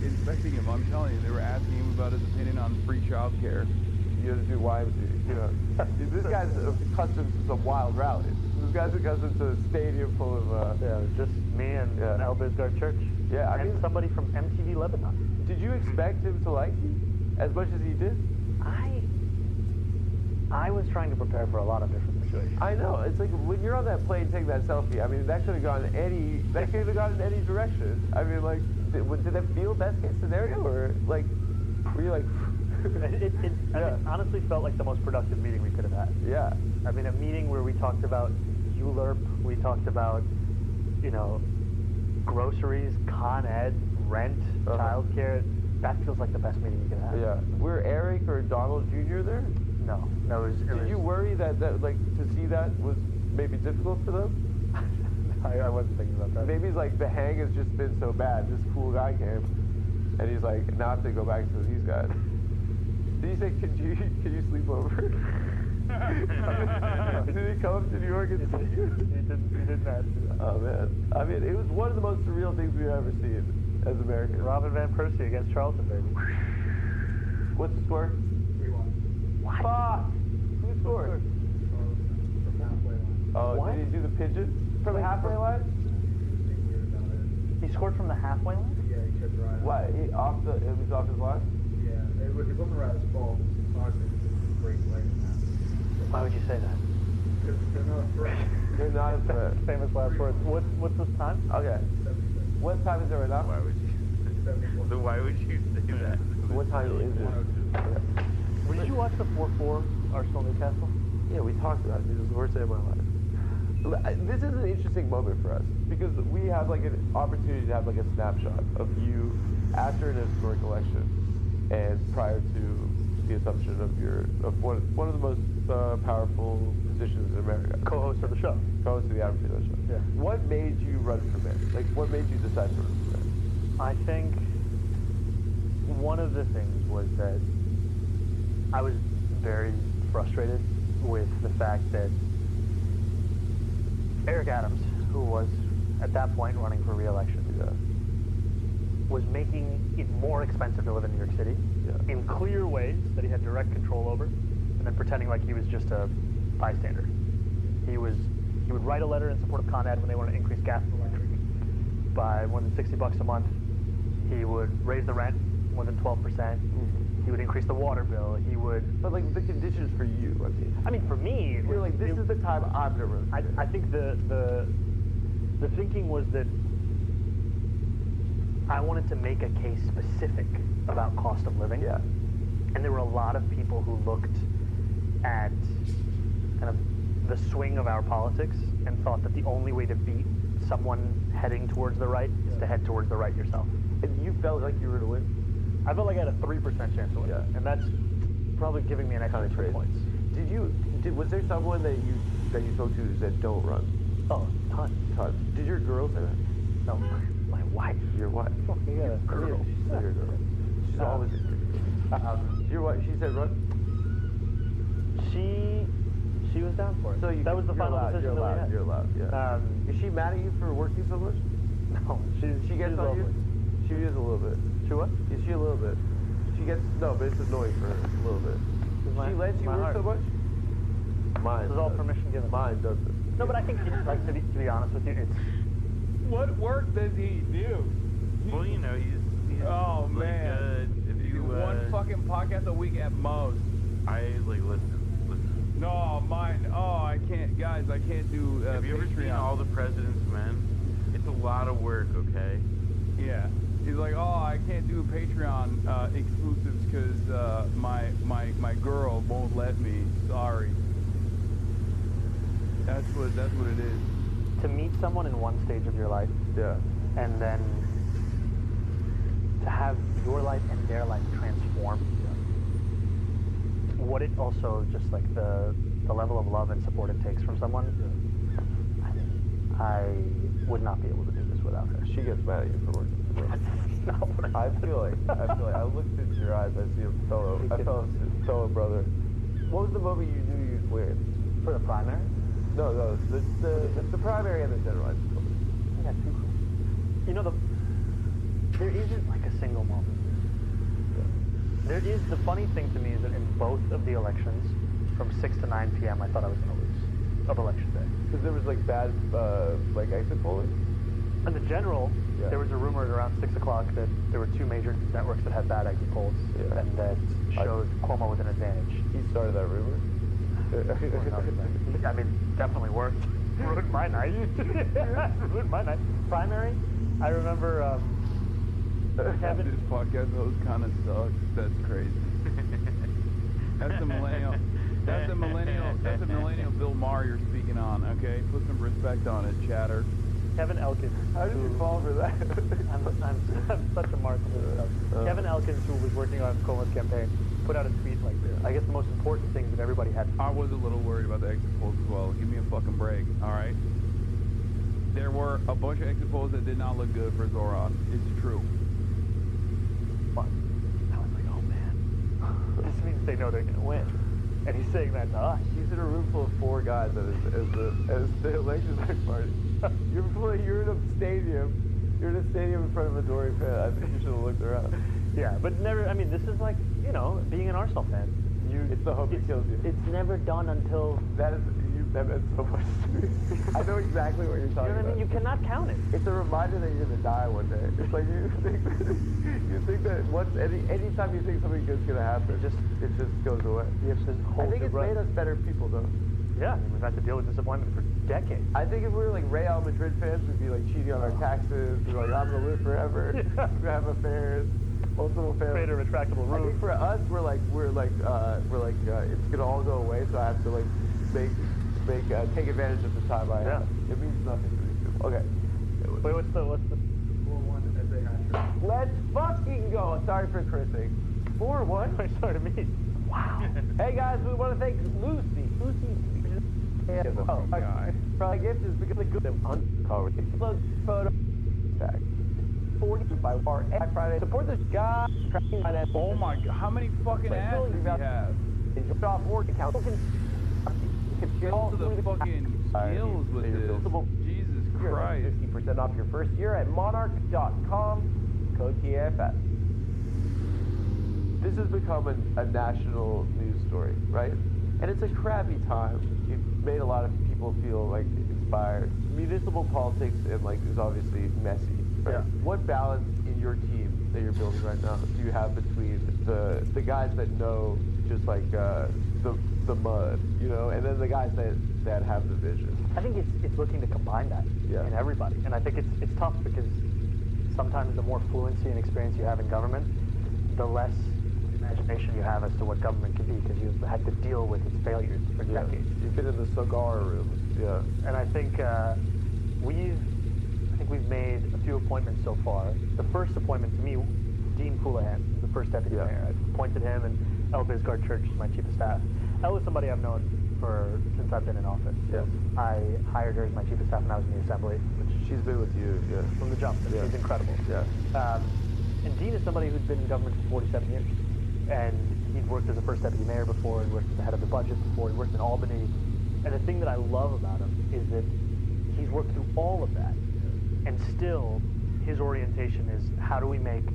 inspecting him. I'm telling you, they were asking him about his opinion on free child care. You had to do this guy's accustomed to some wild rallies. This guy's accustomed to a stadium full of just me and El Bizgar Church. Yeah, I mean somebody from MTV Lebanon. Did you expect him to like you as much as he did? I was trying to prepare for a lot of different situations. I know. It's like when you're on that plane taking that selfie. I mean, that could have gone in any direction. I mean, like, did that feel best case scenario, or like, were you like? It honestly felt like the most productive meeting we could have had. Yeah. I mean, a meeting where we talked about ULERP, we talked about, groceries, Con Ed, rent, childcare. That feels like the best meeting you can have. Yeah. Were Eric or Donald Jr. there? No. No, Did you worry that like to see that was maybe difficult for them? I wasn't thinking about that. Maybe it's like the hang has just been so bad. This cool guy came, and he's like, now I have to go back to these guys. Did he say, can you sleep over? Did he come up to New York and see you? He didn't ask me that. Oh man. I mean, it was one of the most surreal things we've ever seen as Americans. Robin Van Persie against Charlton, baby. What's the score? 3-1. What? Fuck! Who scored? Oh, What? did he do the pigeon from the halfway line? He scored from the halfway line? Yeah, he kept right. What? It was off his line? Yeah, it wasn't right as fault. It's largely just a great play. Why would you say that? Because they're not a threat. They're not a threat. Famous last words. What's this time? Okay. What time is it right now? Why would you? So why would you say that? What time is it? Did you watch the 4-4 Arsenal Newcastle? Yeah, we talked about it. It was the worst day of my life. This is an interesting moment for us because we have like an opportunity to have like a snapshot of you after an historic election and prior to the assumption of one of the most powerful positions in America. Co-host of the show. Co-host of the Adam Taylor Show. Yeah. What made you run for mayor? Like, what made you decide to run for mayor? I think one of the things was that I was very frustrated with the fact that Eric Adams, who was at that point running for re-election, was making it more expensive to live in New York City in clear ways that he had direct control over, and then pretending like he was just a bystander. He would write a letter in support of Con Ed when they wanted to increase gas and electric by more than $60 a month. He would raise the rent more than 12%. He would increase the water bill. He would. But like the conditions for you, I mean, for me, you're like, this is the time I'm gonna run. I think the thinking was that I wanted to make a case specific about cost of living. Yeah. And there were a lot of people who looked at kind of the swing of our politics and thought that the only way to beat someone heading towards the right is to head towards the right yourself. And you felt like you were going to win? I felt like I had a 3% chance to win. Yeah. And that's probably giving me an extra 3 points. Was there someone that you spoke to who said don't run? Oh, tons. Did your girl say that? No, my wife. Your wife? Oh, yeah, girl. She's your girl. She's always a girl. Your wife, she said run? She was down for it. So that was the final decision that we had. You're allowed, yeah. Is she mad at you for working so much? No, she gets on you? She is a little bit. She what? Is she a little bit? She gets, no, but it's annoying for her a little bit. She lets you work so much? Mine. This is all permission given. Mine doesn't. No, but I think, like, to be honest with you, it's... What work does he do? Well, you know, he's oh, like, man. if you, one fucking podcast a week at most. Listen. No, mine. Oh, I can't, guys, I can't do Have you ever seen All the President's Men? It's a lot of work, okay? Yeah. He's like, oh, I can't do Patreon exclusives because my girl won't let me. Sorry. That's what it is. To meet someone in one stage of your life, and then to have your life and their life transform. What it also just like the level of love and support it takes from someone. I would not be able to do this without her. She gets mad at you for working. No, I feel like I looked into your eyes. I see a fellow brother. What was the moment you knew you'd win? For the primary? No, the primary and the general. I got two. You know, there isn't like a single moment. There is, the funny thing to me is that in both of the elections, from 6 to 9 p.m., I thought I was going to lose of election day. Because there was like bad, like exit polling? In the general, there was a rumor at around 6 o'clock that there were two major networks that had bad exit polls, and that showed Cuomo with an advantage. He started that rumor? I mean, definitely worked. Ruined my night. Ruined my night. Primary, I remember Kevin. This podcast host kind of sucks. That's crazy. That's the millennial. That's the millennial Bill Maher you're speaking on. Okay, put some respect on it, chatter. Kevin Elkins. How did you fall for that? I'm such a mark for this stuff. Kevin Elkins, who was working on Coleman's campaign, put out a tweet like this. I guess the most important things that everybody had. I was a little worried about the exit polls as well. Give me a fucking break, all right? There were a bunch of exit polls that did not look good for Zoran. It's true. But I was like, oh man, this means they know they're gonna win. And he's saying that to us. He's in a room full of 4 guys as the election night party. You're in a stadium. You're in a stadium in front of a Dory fan. I think you should have looked around. Yeah, but never. I mean, this is like, you know, being an Arsenal fan. It's the hope that kills you. It's never done until that is. That meant so much to me. I know exactly what you're talking about. I mean? You cannot count it. It's a reminder that you're gonna die one day. It's like you think that once anytime you think something good's gonna happen, it just goes away. You have to hold I think it's made us better people, though. Yeah, I mean, we've had to deal with disappointment for decades. I think if we were like Real Madrid fans, we'd be like cheating on our taxes. We'd be like, I'm gonna live forever. We have affairs. Multiple families. Create a retractable roof. I think for us, we're like it's gonna all go away. So I have to like take advantage of the time I have. It means nothing to these people. Okay. Wait, what's the 4-1 essay hat. Let's fucking go. Sorry for cursing. 4-1. Sorry to me. Wow. Hey guys, we want to thank Lucy. Oh god. My gift is because of good photo tag. 40 by far Friday. Support this guy. Oh my god, how many fucking ads do we have? It's off work account. All to the fucking skills with this. Jesus Christ. 50% off your first year at monarch.com. Code TAFS. This has become a national news story, right? And it's a crappy time. You've made a lot of people feel like inspired. Municipal politics is obviously messy. Right? Yeah. What balance in your team that you're building right now do you have between the guys that know just like the mud, you know, and then the guys that have the vision? I think it's looking to combine that in everybody, and I think it's tough because sometimes the more fluency and experience you have in government, the less imagination you have as to what government can be, because you've had to deal with its failures for decades. You've been in the cigar rooms, and I think we've made a few appointments so far. The first appointment to me, Dean Houlihan, the first deputy mayor. I appointed him, and El Bisgard Church is my chief of staff. El is somebody I've known since I've been in office. Yeah. I hired her as my chief of staff when I was in the assembly. She's been with you, from the jump. And she's incredible. Yeah. And Dean is somebody who's been in government for 47 years. And he'd worked as a first deputy mayor before, he worked as the head of the budget before, he worked in Albany. And the thing that I love about him is that he's worked through all of that. And still, his orientation is how do we make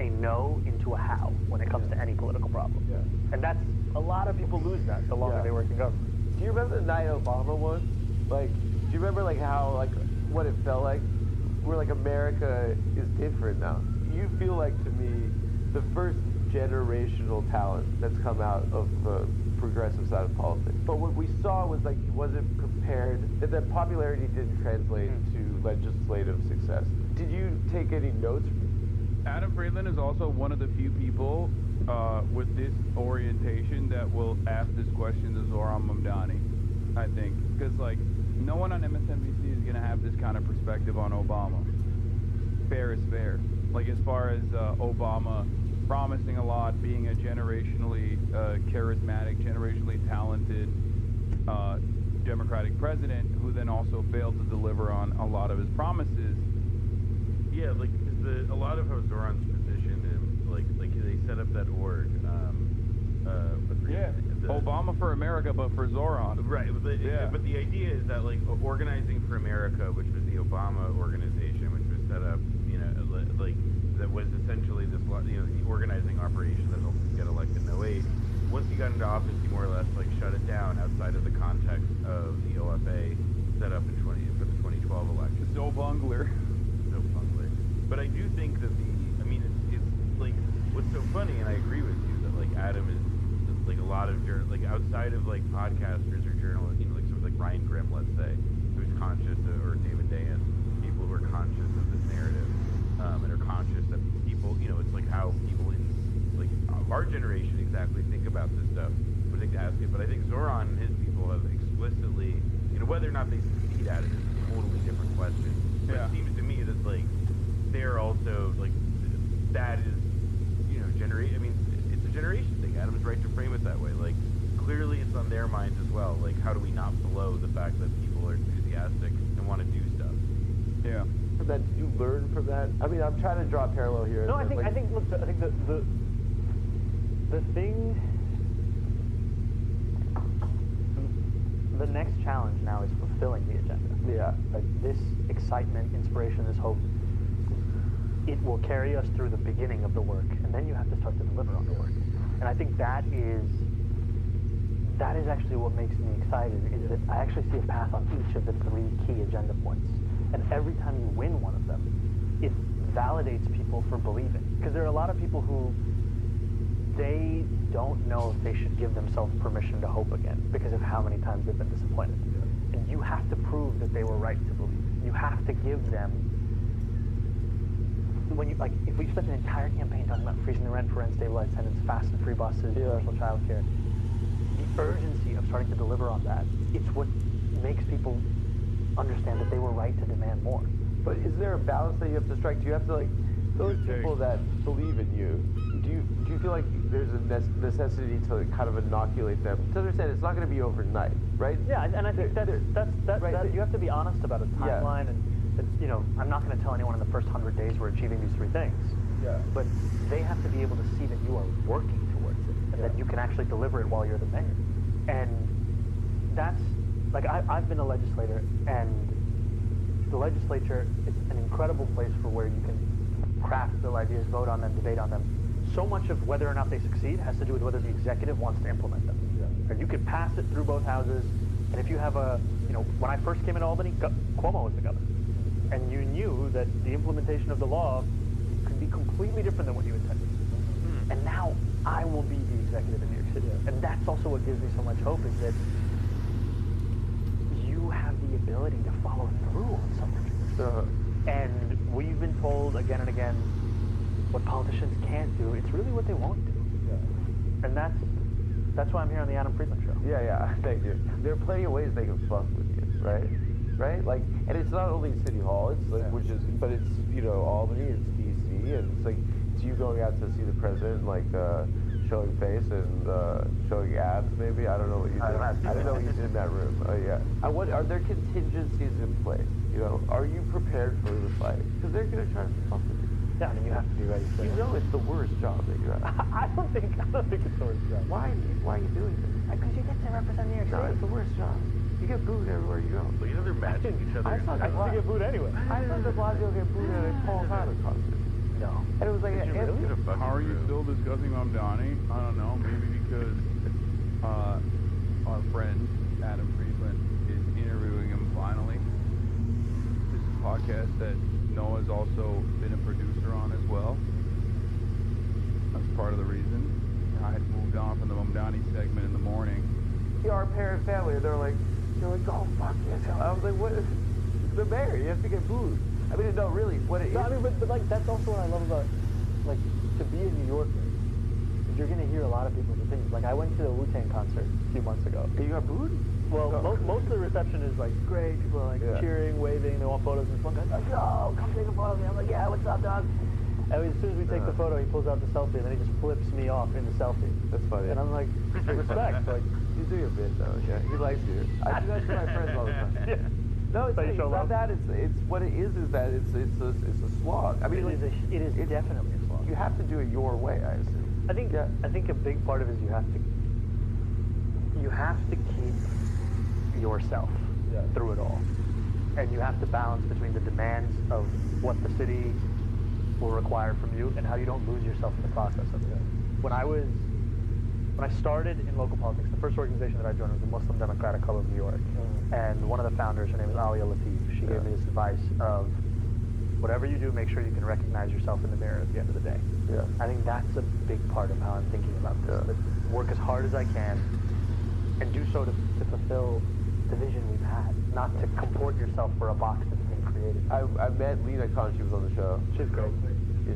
a no into a how when it comes to any political problem. Yeah. And that's, a lot of people lose that the longer they work in government. Do you remember the night Obama won? Like, do you remember like how, like, what it felt like? Where like America is different now. You feel like, to me, the first generational talent that's come out of the progressive side of politics. But what we saw was like he wasn't prepared, that popularity didn't translate to legislative success. Did you take any notes? Adam Friedland is also one of the few people with this orientation that will ask this question to Zoran Mamdani, I think. Because, like, no one on MSNBC is going to have this kind of perspective on Obama. Fair is fair. Like, as far as Obama promising a lot, being a generationally charismatic, generationally talented Democratic president who then also failed to deliver on a lot of his promises. Yeah, like a lot of how Zoran's positioned him, like they set up that org. Obama for America, but for Zoran. Right. But the idea is that like Organizing for America, which was the Obama organization, which was set up, you know, like that was essentially this, you know, the organizing operation that helped him get elected in 08. Once he got into office, he more or less like shut it down outside of the context of the OFA set up for the 2012 election. So bungler. But I do think that it's like, what's so funny, and I agree with you, that like Adam is like a lot of like outside of like podcasters or journalists, you know, like someone like Ryan Grimm, let's say, who's conscious of, or David Dayan, people who are conscious of this narrative, and are conscious that people, you know, it's like how people in like our generation exactly think about this stuff. Would think to ask it, but I think Zoran and his people have explicitly, you know, whether or not they succeed at it is a totally different question. But it seems to me that like they're also like that is, you know, I mean, it's a generation thing. Adam's right to frame it that way. Like clearly it's on their minds as well. Like how do we not blow the fact that people are enthusiastic and want to do stuff? Yeah. From that, did you learn from that? I mean, I'm trying to draw a parallel here. No, I think look, I think the thing, the next challenge now is fulfilling the agenda. Yeah. Like this excitement, inspiration, this hope, it will carry us through the beginning of the work, and then you have to start to deliver on the work. And I think that is actually what makes me excited, is that I actually see a path on each of the 3 key agenda points. And every time you win one of them, it validates people for believing. Because there are a lot of people who, they don't know if they should give themselves permission to hope again because of how many times they've been disappointed. Yeah. And you have to prove that they were right to believe. You have to give them, when you, like, if we spent an entire campaign talking about freezing the rent for rent, stabilized tenants, fast and free buses, universal childcare, the urgency of starting to deliver on that, it's what makes people understand that they were right to demand more. But is there a balance that you have to strike? Do you have to, like, those people that believe in you, do you feel like there's a necessity to kind of inoculate them to understand it's not going to be overnight, right? Yeah, and I think that's right. You have to be honest about a timeline, and that, you know, I'm not going to tell anyone in the first 100 days we're achieving these 3 things. Yeah. But they have to be able to see that you are working towards it, and that you can actually deliver it while you're the mayor. And that's, like, I've been a legislator, and the legislature is an incredible place for where you can craft bill ideas, vote on them, debate on them. So much of whether or not they succeed has to do with whether the executive wants to implement them. Yeah. Or you could pass it through both houses, and if you have a, you know, when I first came into Albany, Cuomo was the governor. And you knew that the implementation of the law could be completely different than what you intended. And now I will be the executive in New York City. Yeah. And that's also what gives me so much hope, is that you have the ability to follow through on something. And we've been told again and again what politicians can't do. It's really what they won't do. Yeah. And that's why I'm here on the Adam Friedland Show. Yeah, thank you. There are plenty of ways they can fuck with you, right? Right? Like, and it's not only City Hall, it's like, but it's, you know, Albany, it's DC, and it's like, it's you going out to see the president, like, showing face and showing abs, maybe. I don't know what you did. I didn't know you did in that room. Oh, yeah. Are there contingencies in place? You know, are you prepared for the fight? Because they're going to try to fuck with you. Yeah, I mean, you have to be ready for it. You know it's the worst job that you have. I don't think it's the worst job. Why are you doing this? Because you get to represent New York City. No, it's the worst job. You get booed everywhere you go. Well, you know they're matching each other. I thought I get booed anyway. I saw de Blasio get booed at a Paul Tyler concert. No. And it was like, how are you still discussing Mamdani? I don't know. Maybe because our friend Adam Friedland is interviewing him finally. This is a podcast that Noah's also been a producer on as well. That's part of the reason. I had moved on from the Mamdani segment in the morning. Our parent family, they're like, go fuck yourself. I was like, what? The mayor, you have to get booed. I mean, no, really, what it is. I mean, but like, that's also what I love about, like, to be a New Yorker. You're going to hear a lot of people's opinions. Like, I went to the Wu-Tang concert a few months ago. You got booed? Well, most of the reception is, like, great. People are, like, cheering, waving. They want photos. And this one guy's like, yo, come take a photo of me. I'm like, yeah, what's up, dog? And as soon as we take the photo, he pulls out the selfie, and then he just flips me off in the selfie. That's funny. And I'm like, respect. Like, you do your bit, though. Yeah, he likes you. I do that to my friends all the time. Yeah. No, it's not that. It's what it is that it's a slog. I mean, it is definitely a slog. You have to do it your way, I assume. I think a big part of it is you have to keep yourself through it all, and you have to balance between the demands of what the city will require from you and how you don't lose yourself in the process of it. When I started in local politics, the first organization that I joined was the Muslim Democratic Club of New York. And one of the founders, her name is Alia Latif, she gave me this advice of, whatever you do, make sure you can recognize yourself in the mirror at the end of the day. Yeah. I think that's a big part of how I'm thinking about this. That work as hard as I can and do so to fulfill the vision we've had, not to comport yourself for a box that's been created. I met Lena Khan, she was on the show. She's great.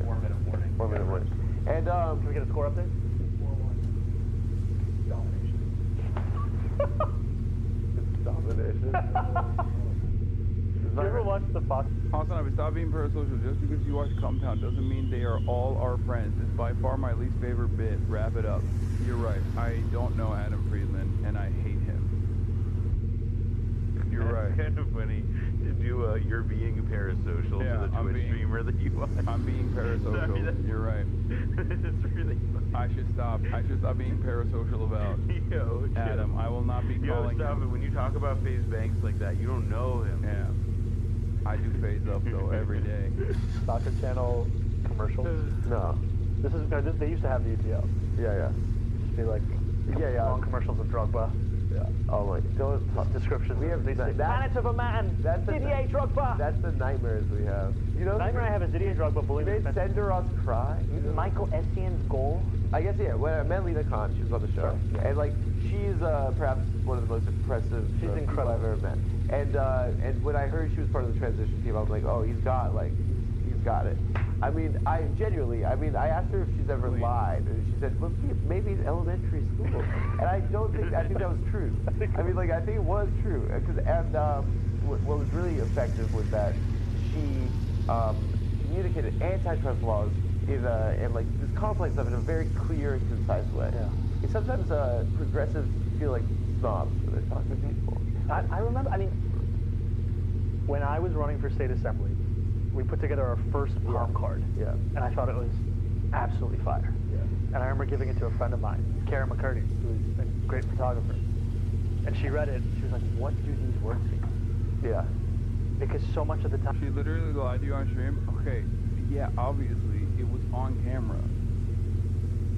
4 minute warning. 4 minute warning. And can we get a score update? 4-1. Domination. You ever watch watch the Fox. Hasanabi, stop being parasocial. Just because you watch Compound doesn't mean they are all our friends. It's by far my least favorite bit. Wrap it up. You're right. I don't know Adam Friedland, and I hate him. You're right. It's kind of funny to do you're being parasocial to the Twitch streamer that you watch. I'm being parasocial. Sorry, you're right. It's really funny. I should stop being parasocial about Adam. I will not be calling stop him. it. When you talk about FaZe Banks like that, you don't know him. Yeah. I do FaZe up though every day. Soccer Channel commercials? No. This is they used to have the EPL. Yeah. Just be like long commercials of Drogba. Yeah. Oh my. Those descriptions. We have Planet of a Man. That's Didier Drogba. That's the nightmares we have. You know. The nightmare I have is Didier Drogba bullying. Made Senderos cry. Michael Essien's goal. I guess when I met Lena Khan, she was on the show, and like she's perhaps one of the most impressive people I've ever met. And when I heard she was part of the transition team, I was like, oh, he's got it. I mean, I asked her if she's ever lied, and she said, well, maybe in elementary school. And I think that was true. I mean, like, I think it was true. What was really effective was that she communicated antitrust laws in like this complex stuff in a very clear and concise way. Yeah. And sometimes progressives feel like snobs when they're talking to people. I remember, when I was running for state assembly, we put together our first palm card. Yeah. And I thought it was absolutely fire. Yeah. And I remember giving it to a friend of mine, Karen McCurdy, who's a great photographer. And she read it, she was like, what do these words mean? Yeah. Because so much of the time... She literally lied to you on stream? Okay, yeah, obviously, it was on camera.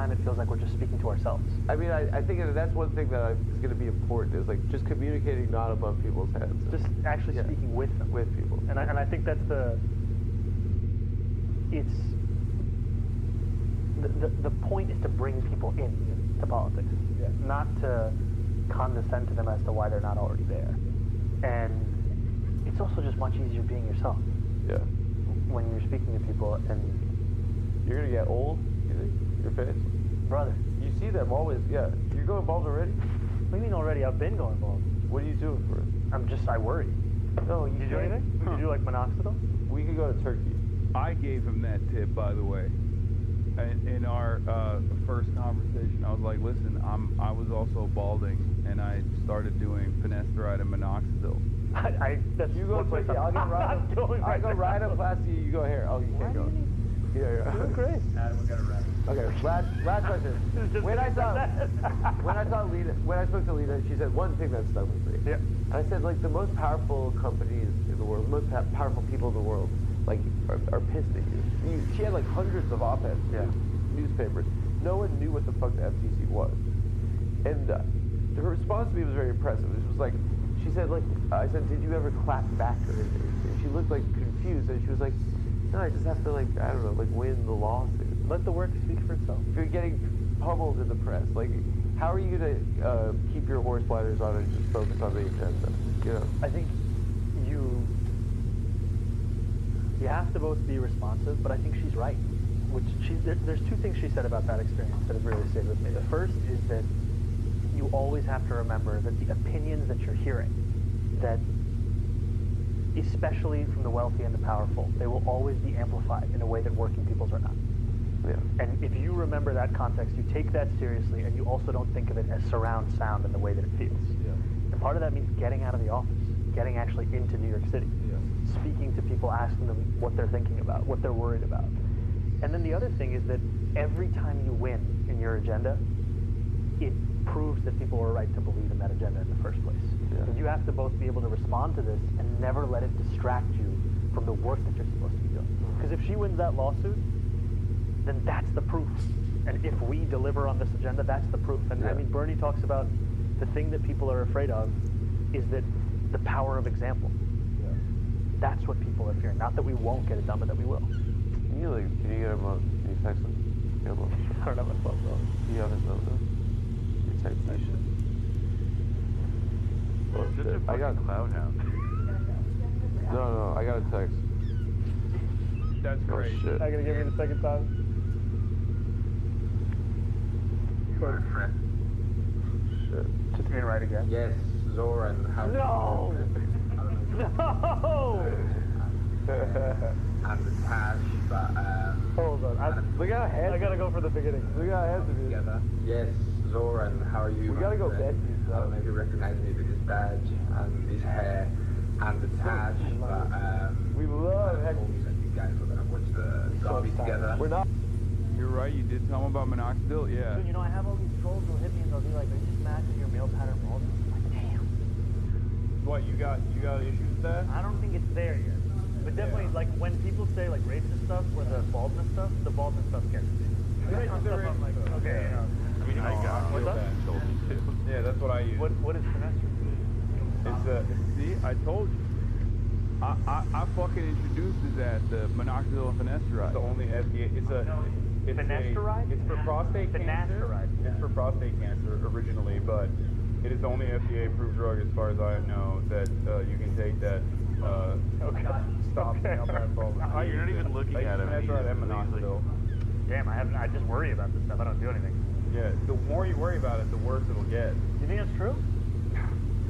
And it feels like we're just speaking to ourselves. I mean, I think that's one thing that is going to be important, is like just communicating not above people's heads. Just actually speaking with them. With people. And I think that's the point is to bring people in to politics, not to condescend to them as to why they're not already there. And it's also just much easier being yourself. Yeah. When you're speaking to people, and you're gonna get old, you think? Your face? Brother. You see them always, You're going bald already? What do you mean already? I've been going bald. What are you doing for it? I worry. No, you do anything? Did you do like minoxidil? We could go to Turkey. I gave him that tip, by the way. In our first conversation, I was like, listen, I was also balding, and I started doing finasteride and minoxidil. You go to Turkey, I'll go ride up last year, you go here. Oh, you can't go. Yeah. Doing great. Adam, we gotta wrap. Okay, last question. When I spoke to Lena, she said one thing that stuck with me. Yeah. And I said, like, the most powerful companies in the world, the most powerful people in the world, like, are pissed at you. She had like hundreds of op-eds in newspapers. No one knew what the fuck the FTC was. And her response to me was very impressive. It was like, she said, like, I said, did you ever clap back or anything? And she looked like confused, and she was like, no, I just have to, like, I don't know, like, win the lawsuit. Let the work speak for itself. If you're getting pummeled in the press, like, how are you going to keep your horse blinders on and just focus on the agenda? You know? I think you have to both be responsive, but I think she's right. There's two things she said about that experience that have really stayed with me. The first is that you always have to remember that the opinions that you're hearing, that especially from the wealthy and the powerful, they will always be amplified in a way that working people's are not. Yeah. And if you remember that context, you take that seriously, and you also don't think of it as surround sound in the way that it feels. Yeah. And part of that means getting out of the office, getting actually into New York City, speaking to people, asking them what they're thinking about, what they're worried about. And then the other thing is that every time you win in your agenda, it proves that people are right to believe in that agenda in the first place. Yeah. And you have to both be able to respond to this and never let it distract you from the work that you're supposed to be doing. Because if she wins that lawsuit, then that's the proof. And if we deliver on this agenda, that's the proof. And I mean, Bernie talks about the thing that people are afraid of is that the power of example. Yeah. That's what people are fearing. Not that we won't get it done, but that we will. Can you get him on? Can you text him? I don't have my phone, though. Do you have his number? You text him. Well, such a fucking cloud hound, dude. No, I got a text. That's great. Oh, shit. I gotta give you the second time. You are a friend. Shit. Just being right again. Yes, Zoran. No! No! and the Taj, but hold on, look how handsome. I gotta go for the beginning. Look how handsome he is. together. Yes, Zoran, how are you? We gotta go friend? besties, I don't know if you recognize me with this badge and this hair and the Taj, but we love I told you that you guys were gonna watch the derby together. We're not. You're right, you did tell him about minoxidil, yeah. So, you know, I have all these trolls who'll hit me and they'll be like, are you just mad because you're male pattern baldness? I'm like, damn. What, you got issues with that? I don't think it's there yet. But definitely, like, when people say, like, racist stuff or the baldness stuff scares me. The racist stuff, I'm like, okay, you know. I mean, I got what's up? Yeah, that's what I use. What is finesse? See, I told you. I fucking introduced his ass to minoxidil and finasteride. It's the only FDA, Finasteride? It's for prostate cancer. It's for prostate cancer originally, but it is the only FDA-approved drug, as far as I know, that you can take that stops male pattern baldness. You're not even looking at him. Finasteride and minoxidil. Damn, I just worry about this stuff. I don't do anything. Yeah, the more you worry about it, the worse it'll get. You think that's true?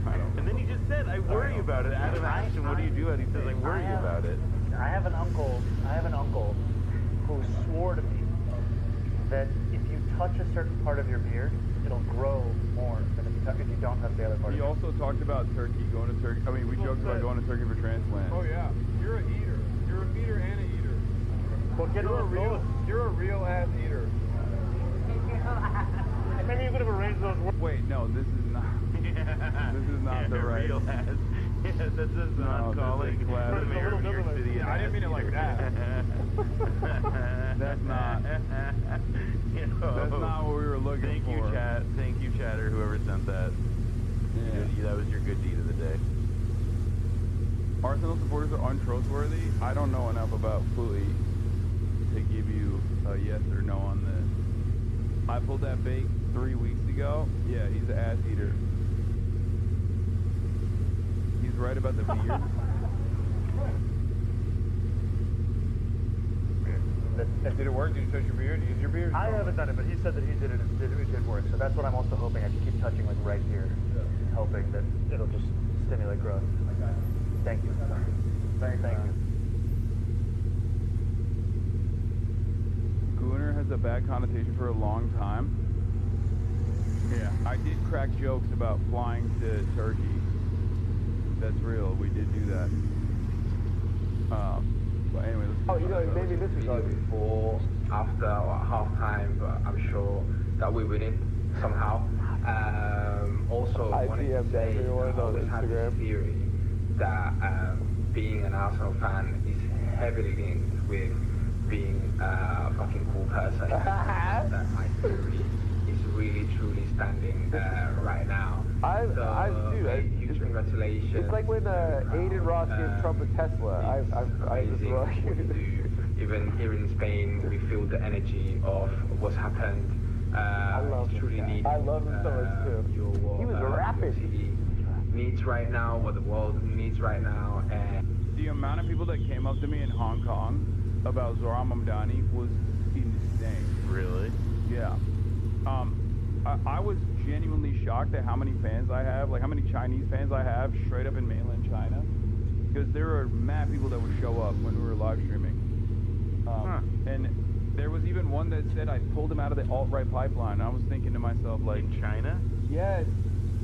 I don't know. And then he just said, I worry about it. Adam asked him, what do you do? And he says, I worry about it. I have an uncle who swore to me that if you touch a certain part of your beard, it'll grow more than if you don't touch the other part. He also talked about Turkey, going to Turkey. I mean, we joked about going to Turkey for transplant. Oh yeah, you're a eater. You're a eater and a eater. Well, You're a real ass eater. Maybe you could have arranged those words. Wait, no, this is not. This is not the right. Real ass. Yeah, that does not calling the mayor of New York City. I didn't mean it like that. That's not. That's not what we were looking for. Thank you, chatter, whoever sent that. Yeah. That was your good deed of the day. Arsenal supporters are untrustworthy. I don't know enough about Fully to give you a yes or no on this. I pulled that bait 3 weeks ago. Yeah, he's an ass eater. He's right about the beard. Did it work? Did you touch your beard? Use your beard? I haven't done it, but he said that he did it and it did work. So that's what I'm also hoping. I can keep touching like right here, hoping that it'll just stimulate growth. Thank you. Thank you. Gooner has a bad connotation for a long time. Yeah, I did crack jokes about flying to Turkey. That's real. We did do that. But anyway, maybe this is before, after, or halftime, but I'm sure that we win it somehow. Also, I wanted to say, I always had this theory that being an Arsenal fan is heavily linked with being a fucking cool person. That my theory is really truly standing right now. Huge congratulations. It's like when Aiden Ross gave Trump a Tesla. I just even here in Spain, we feel the energy of what's happened. I love him. I love him so much too. He was rapping. Needs right now, what the world needs right now, and the amount of people that came up to me in Hong Kong about Zoran Mamdani was insane. Really? Yeah. I was genuinely shocked at how many fans I have, like how many Chinese fans I have straight up in mainland China, because there were mad people that would show up when we were live streaming. And there was even one that said I pulled him out of the alt-right pipeline. I was thinking to myself, like, in China? Yes.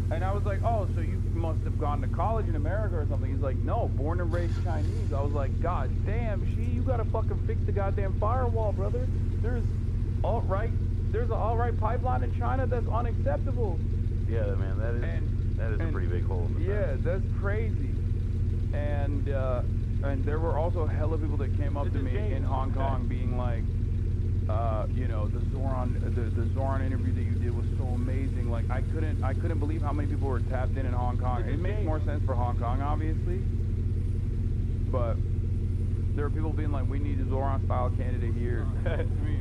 And I was like, oh, so you must have gone to college in America or something. He's like, no, born and raised Chinese. I was like, God damn, you gotta fucking fix the goddamn firewall, brother. There's an alt-right pipeline in China that's unacceptable. Yeah, man, that is a pretty big hole in the fence. That's crazy. And there were also hella people that came up to me in Hong Kong being like, the Zoran interview that you did was so amazing. Like I couldn't believe how many people were tapped in Hong Kong. It makes more sense for Hong Kong, obviously, but there are people being like, we need a Zoran style candidate here.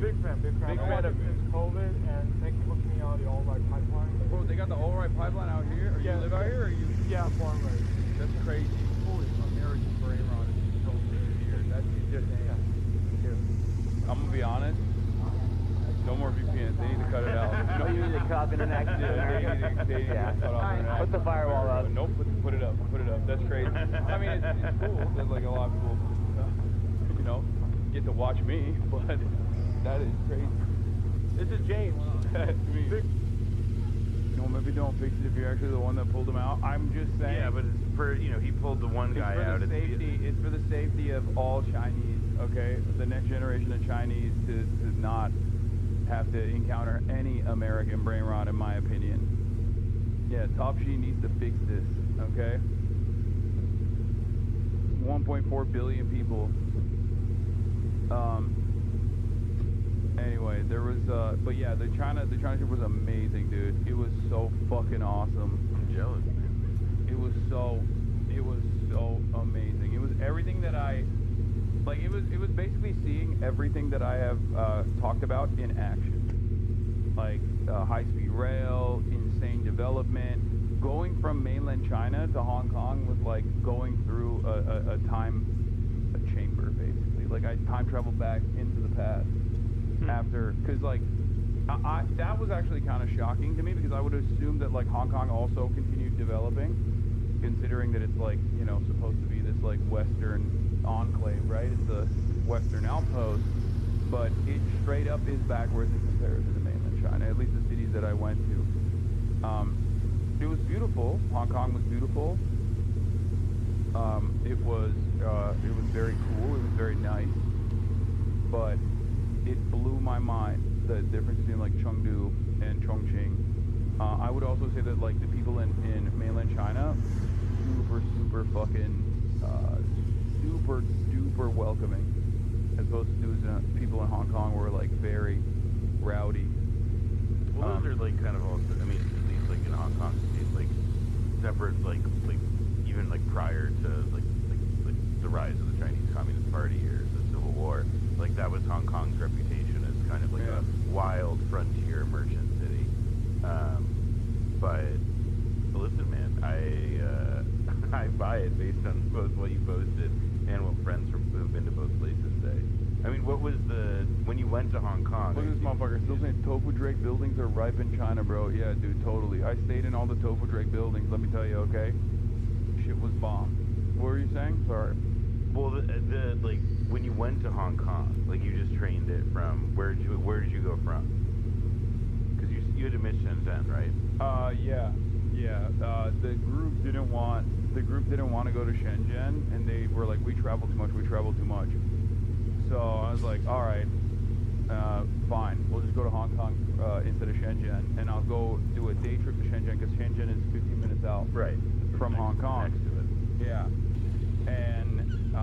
Big fan. Big fan of COVID, and thank you for hooking me on the alt-right pipeline. Bro, they got the alt-right pipeline out here? You live out here, or you? Yeah, born and raised. That's crazy. Holy American brain rot is so here. That's just I'm gonna be honest. No more VPNs. They need to cut it out. No, you need to cut off internet. They need to cut off internet. Put the firewall up. Nope. Put it up. That's crazy. I mean, it's cool. There's like a lot of people. know, get to watch me, but that is crazy. This is James. That's me. No, maybe don't fix it if you're actually the one that pulled him out. I'm just saying. Yeah, but it's for, you know, he pulled the one guy out. It's for the safety of all Chinese, okay? The next generation of Chinese to not have to encounter any American brain rot, in my opinion. Yeah, Top Shi needs to fix this, okay? 1.4 billion people. Anyway, there was, but yeah, the China trip was amazing, dude. It was so fucking awesome. I'm jealous, man. It was so amazing. It was everything that it was basically seeing everything that I have talked about in action. Like high-speed rail, insane development. Going from mainland China to Hong Kong was like going through a chamber, basically. Like I time traveled back into the past after, because like that was actually kind of shocking to me, because I would assume that like Hong Kong also continued developing, considering that it's like, you know, supposed to be this like Western enclave, right? It's a Western outpost, but it straight up is backwards in comparison to mainland China, at least the cities that I went to. It was beautiful. Hong Kong was beautiful. It was very cool. It was very nice, but it blew my mind, the difference between like Chengdu and Chongqing. I would also say that like the people in mainland China, super fucking super duper welcoming, as opposed to people in Hong Kong were like very rowdy. Well, those are like kind of also, I mean, at least like in Hong Kong, it's like separate, like even like prior to like the rise of the Chinese Communist Party or the Civil War, like that was Hong Kong's reputation as kind of like a wild frontier merchant city. But listen, man, I buy it based on both what you posted and what friends who've been to both places say. I mean, what was when you went to Hong Kong? Look at this motherfucker still saying tofu drake buildings are ripe in China, bro. Yeah, dude, totally. I stayed in all the tofu drake buildings, let me tell you, okay? Shit was bomb. What were you saying? Sorry. Well, the like when you went to Hong Kong, like you just trained it from where did you go from? Because you had to miss Shenzhen, right? Yeah. The group didn't want to go to Shenzhen, and they were like, we travel too much. So I was like, all right, fine, we'll just go to Hong Kong instead of Shenzhen, and I'll go do a day trip to Shenzhen, because Shenzhen is 15 minutes out from Hong Kong. Next to it. Yeah. And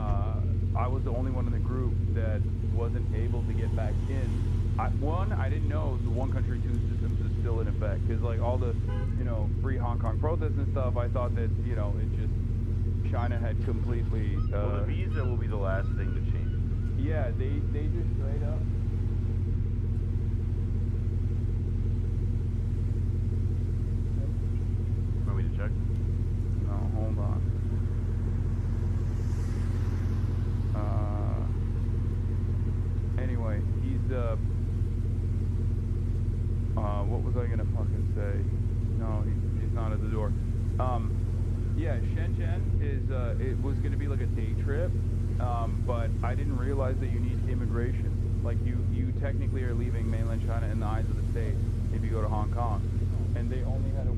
I was the only one in the group that wasn't able to get back in. I didn't know the one country, two systems is still in effect, because like all the, you know, free Hong Kong protests and stuff, I thought that, you know, it just, China had completely... well, the visa will be the last thing to change. Yeah, they just straight up... Want me to check? No, hold on. Anyway, he's what was I gonna fucking say? No, he's not at the door. Yeah, Shenzhen is it was gonna be like a day trip, but I didn't realize that you need immigration. Like you technically are leaving mainland China in the eyes of the state if you go to Hong Kong, and they only had a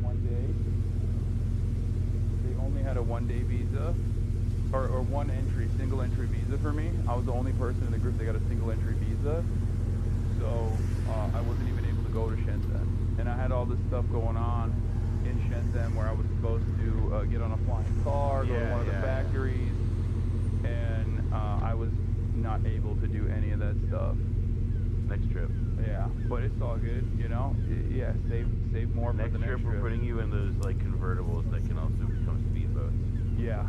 one-day visa, or single entry visa for me. I was the only person in the group that got a single entry visa, so I wasn't even able to go to Shenzhen. And I had all this stuff going on in Shenzhen where I was supposed to get on a flying car, go to one of the factories, and I was not able to do any of that stuff. Next trip. Yeah, but it's all good, you know. Yeah, save more for the next trip. We're putting you in those like convertibles that can also become speedboats. Yeah,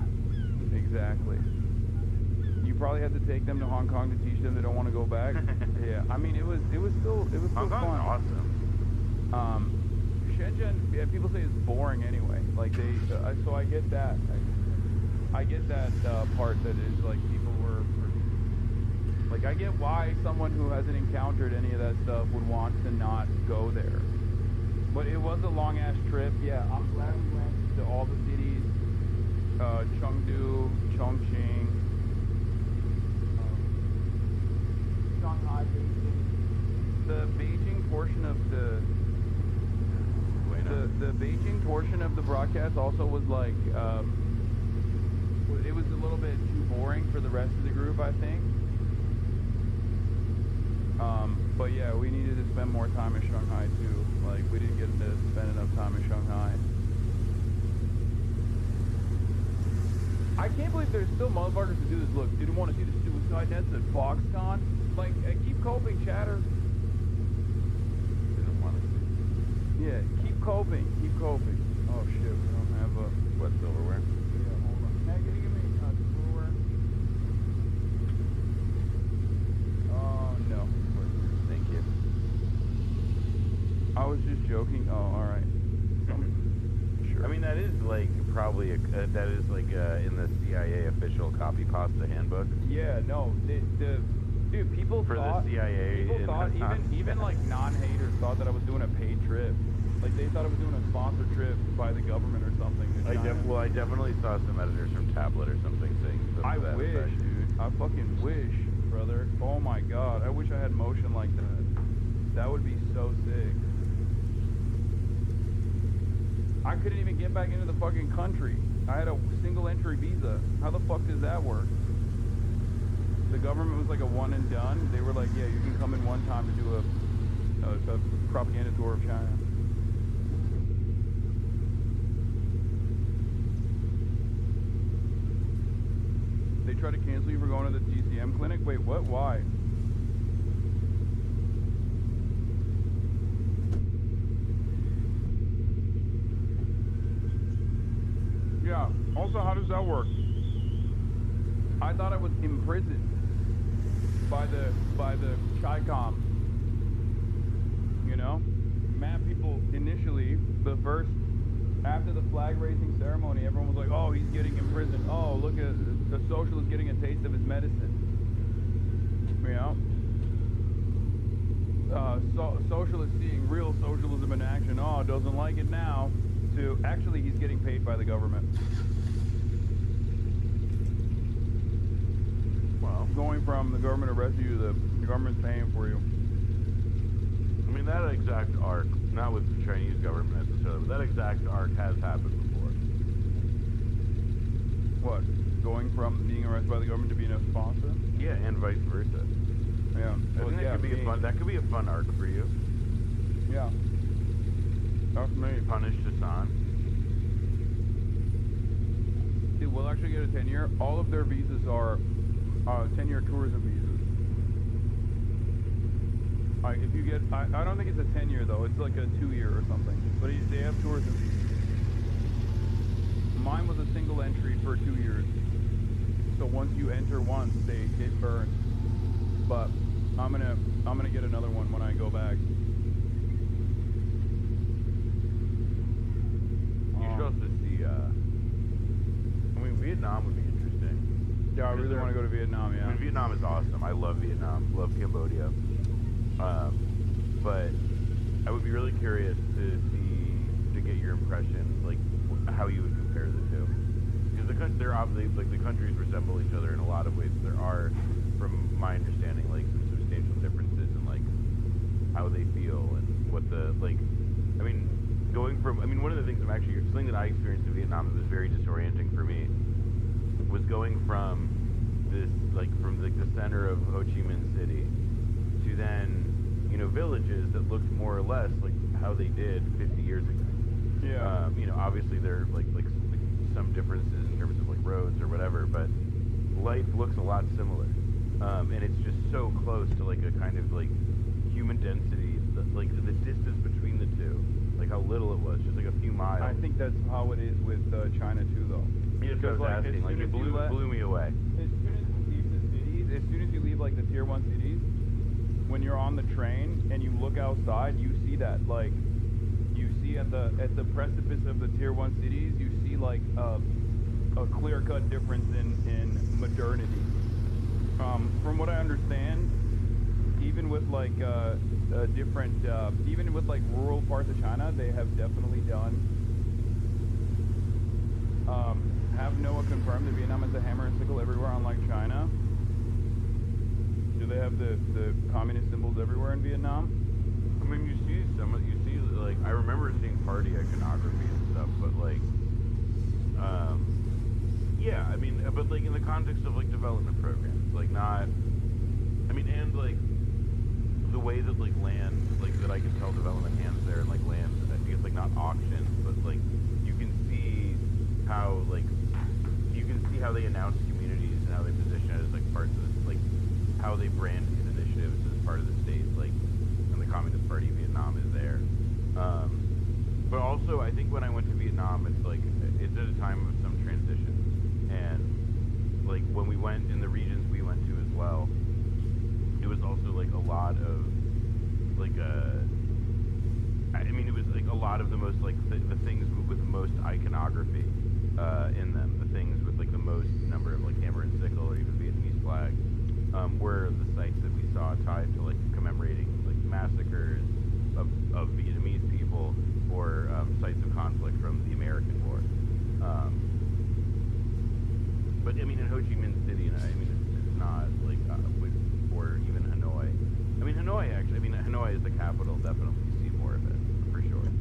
exactly. You probably had to take them to Hong Kong to teach them they don't want to go back. Yeah, I mean it was still Hong Kong's fun. Awesome. Shenzhen, yeah, people say it's boring anyway. Like so I get that. I get that part that is like people were like, I get why someone who hasn't encountered any of that stuff would want to not go there. But it was a long ass trip. Yeah, I'm glad we went to all the cities. Chengdu, Chongqing. Shanghai Beijing. The Beijing portion of the Beijing portion of the broadcast also was like it was a little bit too boring for the rest of the group, I think. But yeah, we needed to spend more time in Shanghai too. Like, we didn't get to spend enough time in Shanghai. I can't believe there's still motherfuckers who do this. Look, didn't want to see the suicide nets at Foxconn. Like, keep coping, chatter. Didn't want to see. Yeah, keep coping. Keep coping. Oh shit, we don't have wet silverware. Yeah, hold on. Hey, can you give me silverware? Oh, no. Thank you. I was just joking. Oh, alright. Sure. I mean, that is like probably that is like in the CIA official copy pasta handbook. Yeah, no, dude, people for thought, the CIA. People thought even like non-haters thought that I was doing a paid trip. Like, they thought I was doing a sponsored trip by the government or something. I definitely saw some editors from Tablet or something saying something. I wish, dude. I fucking wish, brother. Oh my god, I wish I had motion like that. That would be so sick. I couldn't even get back into the fucking country. I had a single entry visa. How the fuck does that work? The government was like a one and done. They were like, yeah, you can come in one time to do a propaganda tour of China. They tried to cancel you for going to the DCM clinic? Wait, what? Why? Yeah. Also, how does that work? I thought I was imprisoned by the Chi-Com. You know? Mad people initially, after the flag raising ceremony, everyone was like, oh, he's getting imprisoned. Oh, look at the socialist getting a taste of his medicine. You know? Socialists seeing real socialism in action. Oh, doesn't like it now. To actually, he's getting paid by the government. Well, going from the government arrested you to the government's paying for you. I mean, that exact arc, not with the Chinese government necessarily, but that exact arc has happened before. What? Going from being arrested by the government to being a sponsor? Yeah, and vice versa. Yeah. I think that could be a fun arc for you. Yeah. That's me. Punished Hasan. Dude, we'll actually get a 10-year. All of their visas are 10-year tourism visas. Like, if you get, I don't think it's a 10-year though. It's like a 2-year or something. But they have tourism visas. Mine was a single entry for 2 years. So once you enter once, it burns. But I'm gonna get another one when I go back. You should also see, I mean, Vietnam would be interesting. Yeah, I really want to go to Vietnam, yeah. I mean, Vietnam is awesome. I love Vietnam. Love Cambodia. But I would be really curious to get your impressions, like, how you would compare the two. Because they're obviously, like, the countries resemble each other in a lot of ways. There are, from my understanding, like, some substantial differences in, like, how they feel and what the, like, I mean, one of the things something that I experienced in Vietnam that was very disorienting for me was going from the center of Ho Chi Minh City to then, you know, villages that looked more or less like how they did 50 years ago. Yeah. You know, obviously there are like some differences in terms of like roads or whatever, but life looks a lot similar. And it's just so close to like a kind of like human density, like the distance between the two, like how little it was, just like a few miles. I think that's how it is with China too, though. Yeah, that's what I was asking. Like, it blew me away. As soon as you leave the cities, as soon as you leave like the tier 1 cities, when you're on the train and you look outside, you see that, like, you see at the precipice of the tier 1 cities, you see like a clear-cut difference in modernity. From what I understand, even with like even with like rural parts of China, they have definitely done. Have Noah confirmed that Vietnam is a hammer and sickle everywhere, unlike China. Do they have the communist symbols everywhere in Vietnam? I mean, you see like, I remember seeing party iconography and stuff, but like, yeah, I mean, but like in the context of like development programs, like not, I mean, and like the way that like land, like that I can tell development hands there and like land, I think it's like not auctions, but like you can see how like, you can see how they announce communities and how they position it as like parts of this, like how they brand these initiatives as part of the state, like, and the Communist Party of Vietnam is there. But also, I think when I went to Vietnam, it's like, it's at a time of some transition. And, like, when we went in the regions we went to as well, it was also, like, a lot of, like, I mean, it was, like, a lot of the most, like, the things with the most iconography in them, the things with, like, the most number of, like, hammer and sickle or even Vietnamese flags, were the sites that we saw tied to, like, commemorating, like, massacres of Vietnamese people or sites of conflict from the American War. But I mean, in Ho Chi Minh City, I mean, it's not like, or even Hanoi. I mean, Hanoi actually. I mean, Hanoi is the capital. Definitely see more of it for sure.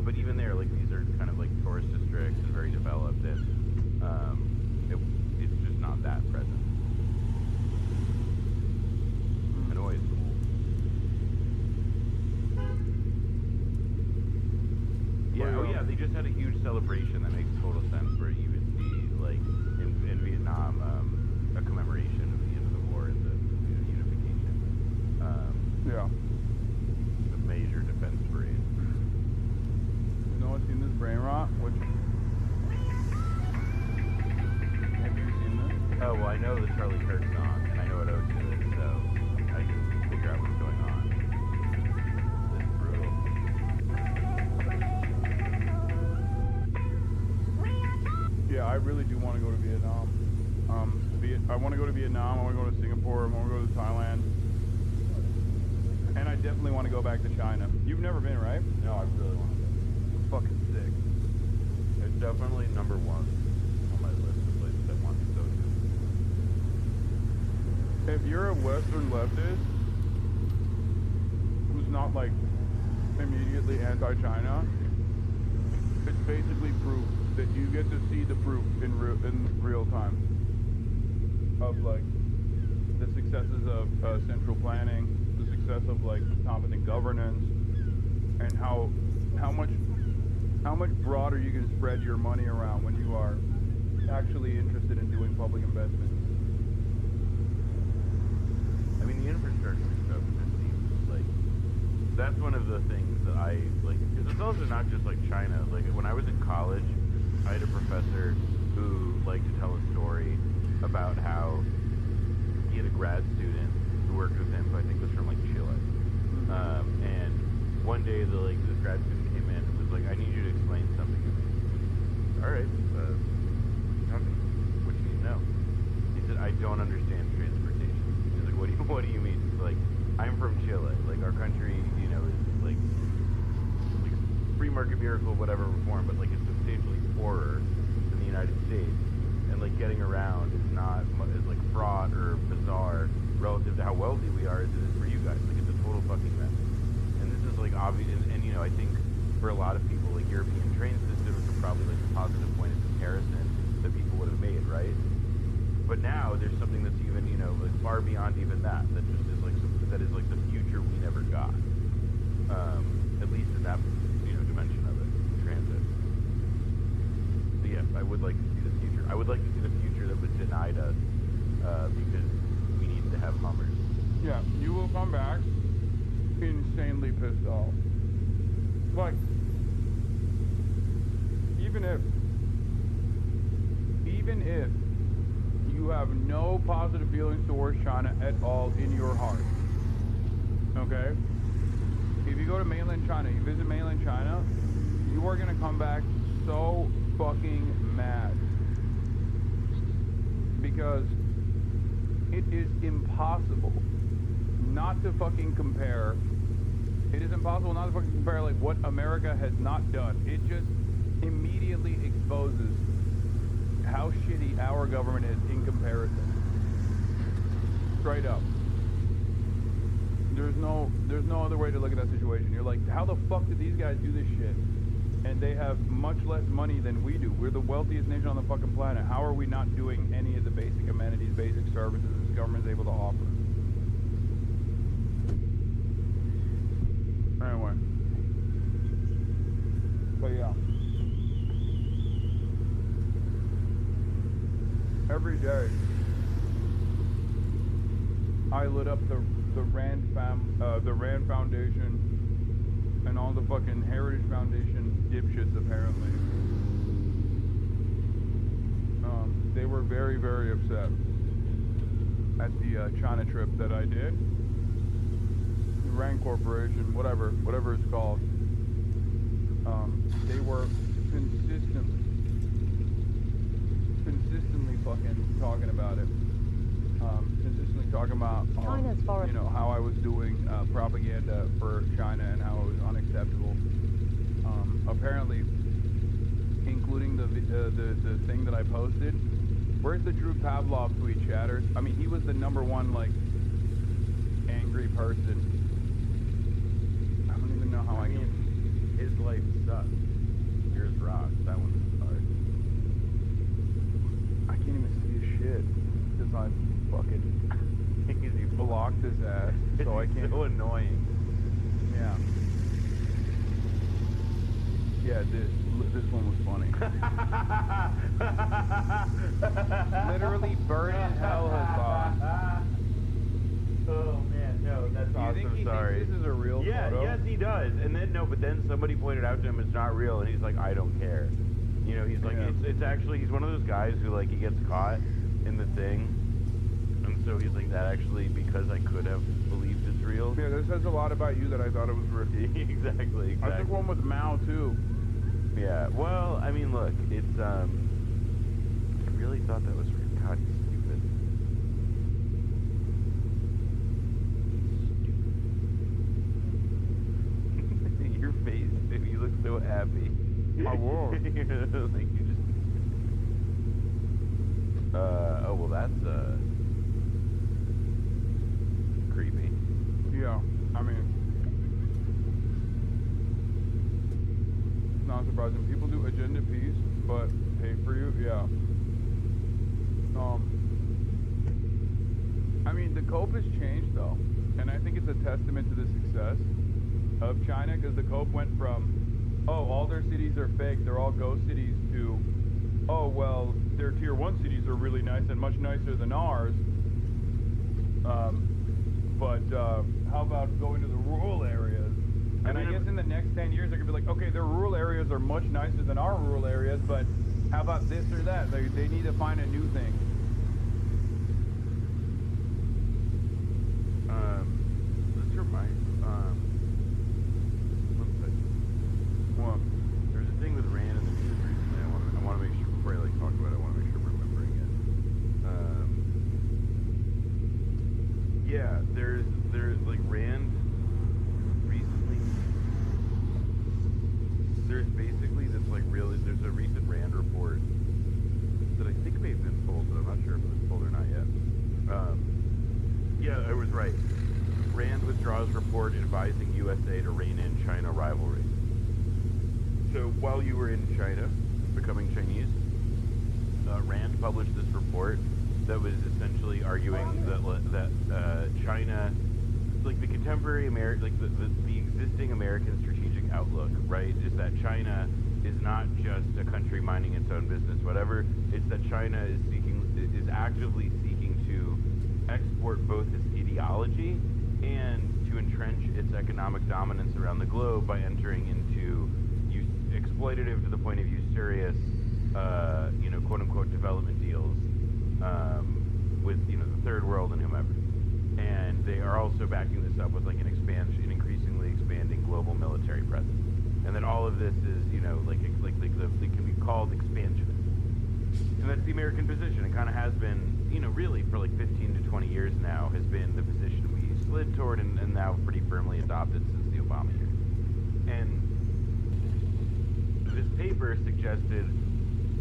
But even there, like these are kind of like tourist districts and very developed, and it's just not that present. Hanoi is cool. Yeah, oh yeah, they just had a huge celebration that makes total sense, where you would see, like, in Vietnam, a commemoration of the end of the war and the unification. Yeah. A major defense parade. You know what's seen this brain rot? Which... Have you seen this? Oh, well, I know the Charlie Kirk song, and I know what ode to it, so I can figure out what's going on. It's brutal. Yeah, I really do want to go to Vietnam. I want to go to Vietnam, I want to go to Singapore, I want to go to Thailand. And I definitely want to go back to China. You've never been, right? No, I really want to go. It's fucking sick. It's definitely number one on my list of places I want to go to. If you're a Western leftist who's not, like, immediately anti-China, it's basically proof that you get to see the proof in real time of, like, the successes of central planning, the success of, like, competent governance, and how much broader you can spread your money around when you are actually interested in doing public investments. I mean, the infrastructure stuff just seems like, that's one of the things that I, like, because it's also not just, like, China. Like, when I was in college, I had a professor who liked to tell a story about how he had a grad student who worked with him, who I think was from, like, Chile. And one day, this grad student came in and was like, I need you to explain something to me. All right, what do you need to know? He said, I don't understand transportation. He's like, what do you mean? He's like, I'm from Chile. Like, our country, you know, is like free market miracle, whatever reform, but like it's substantially poorer than the United States. And like getting around is not as like fraught or bizarre relative to how wealthy we are as it is for you guys. Like, it's a total fucking mess. And this is like obvious, and you know, I think for a lot of people, like, European train systems are probably like a positive point of comparison that people would have made, right? But now there's something that's even, you know, like far beyond even that, that just is like that is like the future we never got. At least in that, you know, dimension of it, transit. So yes, I would like to see the future. I would like to see the future that was denied us because we need to have Hummers. Yeah, you will come back insanely pissed off. Like, even if you have no positive feelings towards China at all in your heart, okay? If you go to mainland China, you visit mainland China, you are gonna come back so fucking mad. Because it is impossible not to fucking compare. It is impossible not to fucking compare, like, what America has not done. It just immediately exposes how shitty our government is in comparison. Straight up. There's no other way to look at that situation. You're like, how the fuck did these guys do this shit? And they have much less money than we do. We're the wealthiest nation on the fucking planet. How are we not doing any of the basic amenities, basic services this government is able to offer? Anyway. But yeah. Every day, I lit up the Rand Foundation and all the fucking Heritage Foundation dipshits, apparently. They were very, very upset at the China trip that I did. The Rand Corporation, whatever it's called. They were consistently fucking talking about it. Consistently talking about you know, how I was doing propaganda for China and how it was unacceptable. Apparently, including the thing that I posted. Where's the Drew Pavlov tweet, chatters? I mean, he was the #1 like angry person. I don't even know how I mean, his life sucks. Yours rocks. That one's hard. I can't even see his shit because I fucking he blocked his ass, so I can't. So annoying. Yeah. Yeah, this one was funny. Literally burn in hell, Hassan. Oh man, no, that's awesome. You think he Sorry. thinks this is a real photo? Yes, he does. And then but then somebody pointed out to him it's not real, and he's like, I don't care. You know, he's like, it's actually, he's one of those guys who like he gets caught in the thing, and so he's like, that actually, because I could have believed it's real. Yeah, this says a lot about you that I thought it was real. Exactly. I took one with Mao too. Yeah. Well, I mean, look, it's I really thought that was real. God, he's stupid. Your face, dude, you look so happy. I will. Like you just. Oh well, that's creepy. Yeah, I mean, it's not surprising. People do agenda piece, but pay for you, yeah. I mean, the COPE has changed though, and I think it's a testament to the success of China, because the COPE went from, oh, all their cities are fake, they're all ghost cities, to, oh, well, their tier 1 cities are really nice and much nicer than ours. But how about going to the rural areas? And I guess in the next 10 years, they're going to be like, okay, their rural areas are much nicer than our rural areas, but how about this or that? They need to find a new thing. Let's remind, one second. What? There's a thing with Rand in the news recently. I want to make sure, before I like talk about it, I want to make sure I'm remembering it. Yeah, there's like Rand recently. There's basically this like there's a recent Rand report that I think may have been pulled, but I'm not sure if it was pulled or not yet. Yeah, I was right. Rand withdraws report advising USA to rein in China rivalry. So while you were in China, becoming Chinese, Rand published this report that was essentially arguing that China, like the contemporary like the existing American strategic outlook, right, is that China is not just a country minding its own business, whatever. It's that China is actively seeking to export both its ideology and to entrench its economic dominance around the globe by entering into exploitative to the point of usurious, quote unquote development deals with the third world and whomever. And they are also backing this up with like an increasingly expanding global military presence. And that all of this is, it can be called expansionist. And that's the American position. It kind of has been, really for like 15 to 20 years now, has been the position we slid toward and now pretty firmly adopted since the Obama years. And this paper suggested,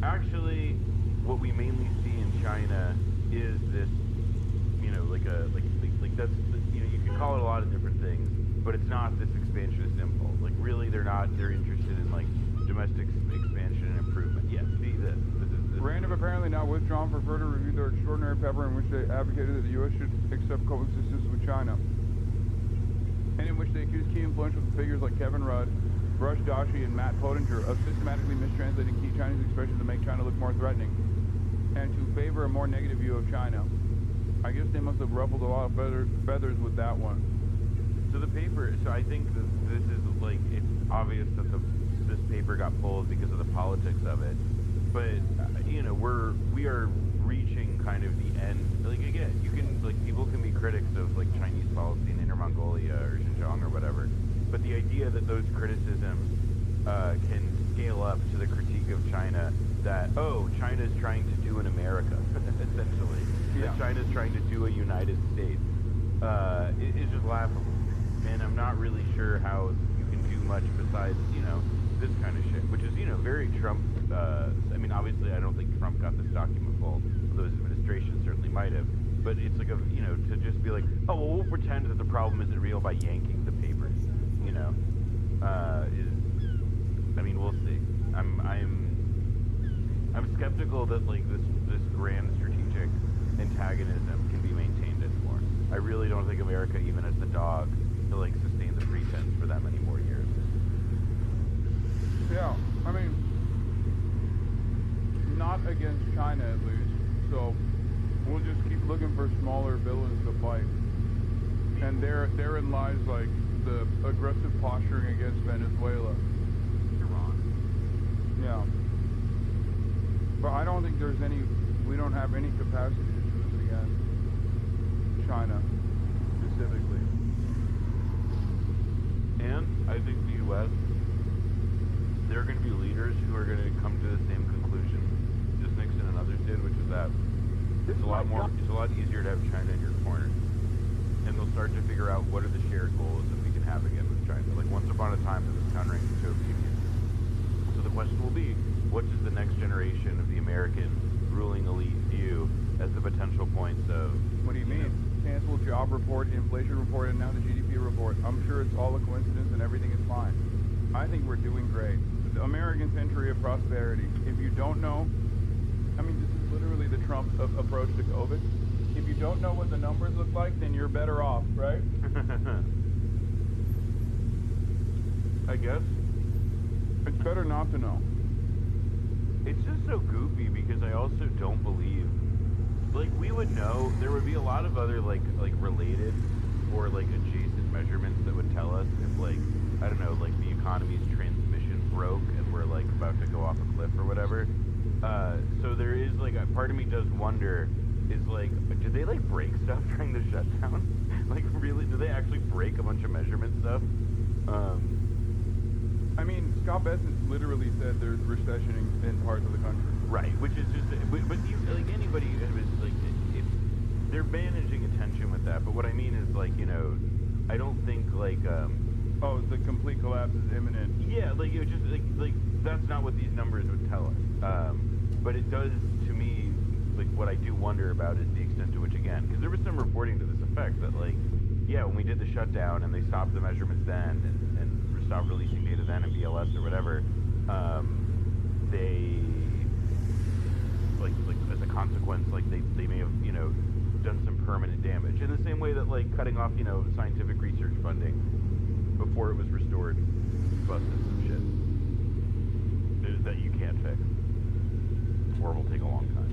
actually, what we mainly see in China is this, that's, you can call it a lot of different things, but it's not this expansionist impulse. Like, really, they're interested in, like, domestic expansion and improvement. Yes, see this. Rand have apparently now withdrawn for further review their extraordinary paper in which they advocated that the U.S. should accept coexistence with China, and in which they accused key influential figures like Kevin Rudd, Rush Doshi, and Matt Pottinger of systematically mistranslating key Chinese expressions to make China look more threatening, and to favor a more negative view of China. I guess they must have ruffled a lot of feathers with that one. So the paper, so I think that this is, like, it's obvious that this paper got pulled because of the politics of it. But, you know, we are reaching kind of the end. Like, again, you can, like, people can be critics of, like, Chinese policy in Inner Mongolia or Xinjiang or whatever. But the idea that those criticisms can scale up to the critique of China that, oh, China's trying to do an America, essentially. Yeah. That China's trying to do a United States. It's just laughable. And I'm not really sure how you can do much besides, you know, this kind of shit, which is, you know, very Trump. I mean, obviously, I don't think Trump got this document pulled, although his administration certainly might have. But it's like you know, to just be like, oh, well, we'll pretend that the problem isn't real by yanking the papers, you know, I mean, we'll see. I'm skeptical that, like, this grand strategic antagonism can be maintained anymore. I really don't think America even has the dog to, like, sustain the pretense for that many more years. Yeah, I mean, not against China at least, so we'll just keep looking for smaller villains to fight. And therein lies, like, the aggressive posturing against Venezuela. Iran. Yeah. But I don't think we don't have any capacity to do this against China, specifically. And I think the U.S., there are going to be leaders who are going to come to the same conclusion as Nixon and others did, which is that it's a lot easier to have China in your corner. And they'll start to figure out what are the shared goals that we can have again with China. Like, once upon a time, there was countering the Soviet Union. So the question will be, what does the next generation of the American ruling elite view as the potential points of... What do you mean? Cancel job report, inflation report, and now the GDP report. I'm sure it's all a coincidence and everything is fine. I think we're doing great. The American century of prosperity. If you don't know, I mean, this is literally the Trump approach to COVID. If you don't know what the numbers look like, then you're better off, right? I guess. It's better not to know. It's just so goofy because I also don't believe, like, we would know, there would be a lot of other, like related or, like, adjacent measurements that would tell us if, like, I don't know, like, the economy's transmission broke and we're, like, about to go off a cliff or whatever. So there is, like, a part of me does wonder, is, like, did they, like, break stuff during the shutdown? Like, really, did they actually break a bunch of measurement stuff? I mean, Scott Bessent literally said there's recession in parts of the country. Right, which is just, but you, like, anybody who is, like, they're managing attention with that, but what I mean is, like, you know, I don't think, like, oh, the complete collapse is imminent. Yeah, like, it just, like, that's not what these numbers would tell us. But it does, to me, like, what I do wonder about is the extent to which, again, because there was some reporting to this effect that, like, yeah, when we did the shutdown and they stopped the measurements then and stopped releasing data then in BLS or whatever, they, like as a consequence, like, they may have, you know, done some permanent damage. In the same way that, like, cutting off, you know, scientific research funding before it was restored busted some shit that you can't fix. Or will take a long time.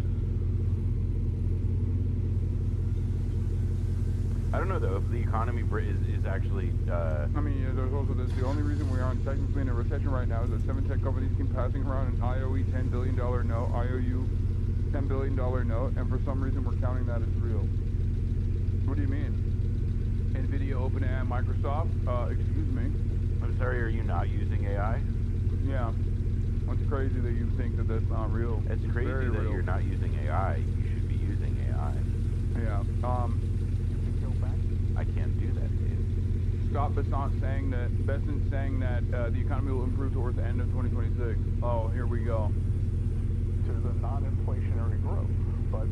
I don't know, though, if the economy is actually... I mean, yeah, there's also this. The only reason we aren't technically in a recession right now is that 7 tech companies keep passing around an IOE $10 billion note, IOU $10 billion note, and for some reason we're counting that as real. What do you mean? NVIDIA, OpenAI, and Microsoft? Excuse me. I'm sorry, are you not using AI? Yeah. It's crazy that you think that that's not real. It's crazy that real. You're not using AI. You should be using AI. Yeah. I can't do that, dude. Scott Bessent saying that the economy will improve towards the end of 2026. Oh, here we go. To the non-inflationary growth. But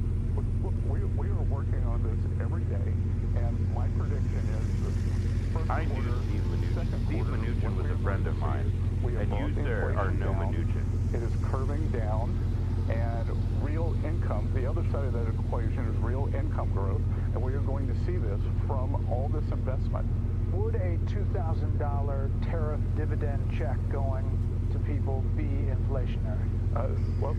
we are working on this every day, and my prediction is that I knew Steve Mnuchin. Steve Mnuchin was a friend of mine. And you, sir, are no Mnuchin. It is curving down, and real income, the other side of that equation is real income growth, and we are going to see this from all this investment. Would a $2,000 tariff dividend check going to people be inflationary? Well,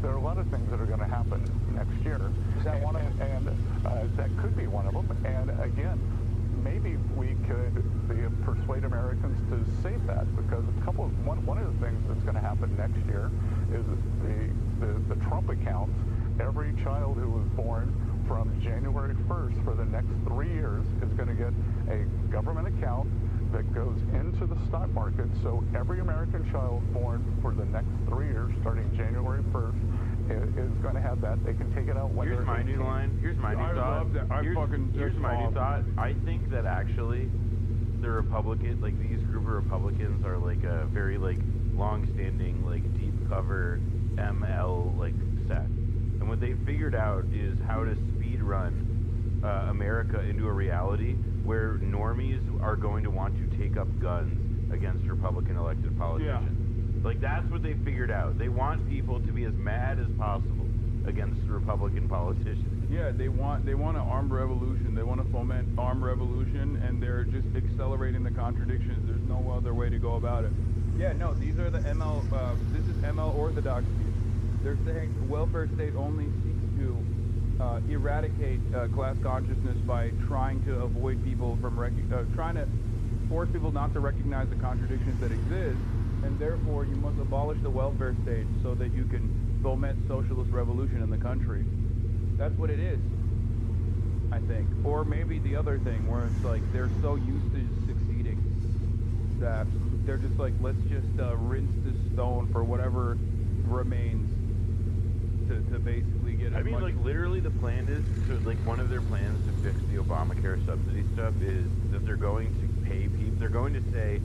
there are a lot of things that are going to happen next year. Is that one of them? And that could be one of them. And again, maybe we could persuade Americans to save that, because one of the things that's going to happen next year is the Trump accounts. Every child who was born from January 1st for the next 3 years is going to get a government account that goes into the stock market. So every American child born for the next 3 years, starting January 1st, is going to have that. They can take it out when Here's they're my 18. new line. Here's my new I thought. love that. Here's my new thought. I think that actually the Republican, like these group of Republicans are like a very like long-standing, like deep cover ML like set. And what they figured out is how to speed run America into a reality where normies are going to want to take up guns against Republican elected politicians. Yeah. Like that's what they figured out. They want people to be as mad as possible against Republican politicians. Yeah, they want an armed revolution. They want to foment armed revolution, and they're just accelerating the contradictions. There's no other way to go about it. Yeah, no, these are the ML. This is ML orthodoxy. They're saying the welfare state only seeks to eradicate class consciousness by trying to avoid people from trying to force people not to recognize the contradictions that exist, and therefore you must abolish the welfare state so that you can foment socialist revolution in the country. That's what it is, I think. Or maybe the other thing where it's like they're so used to succeeding that they're just like, let's just rinse this stone for whatever remains to basically get it. I mean, like, literally the plan is to, like, one of their plans to fix the Obamacare subsidy stuff is that they're going to pay people, they're going to say,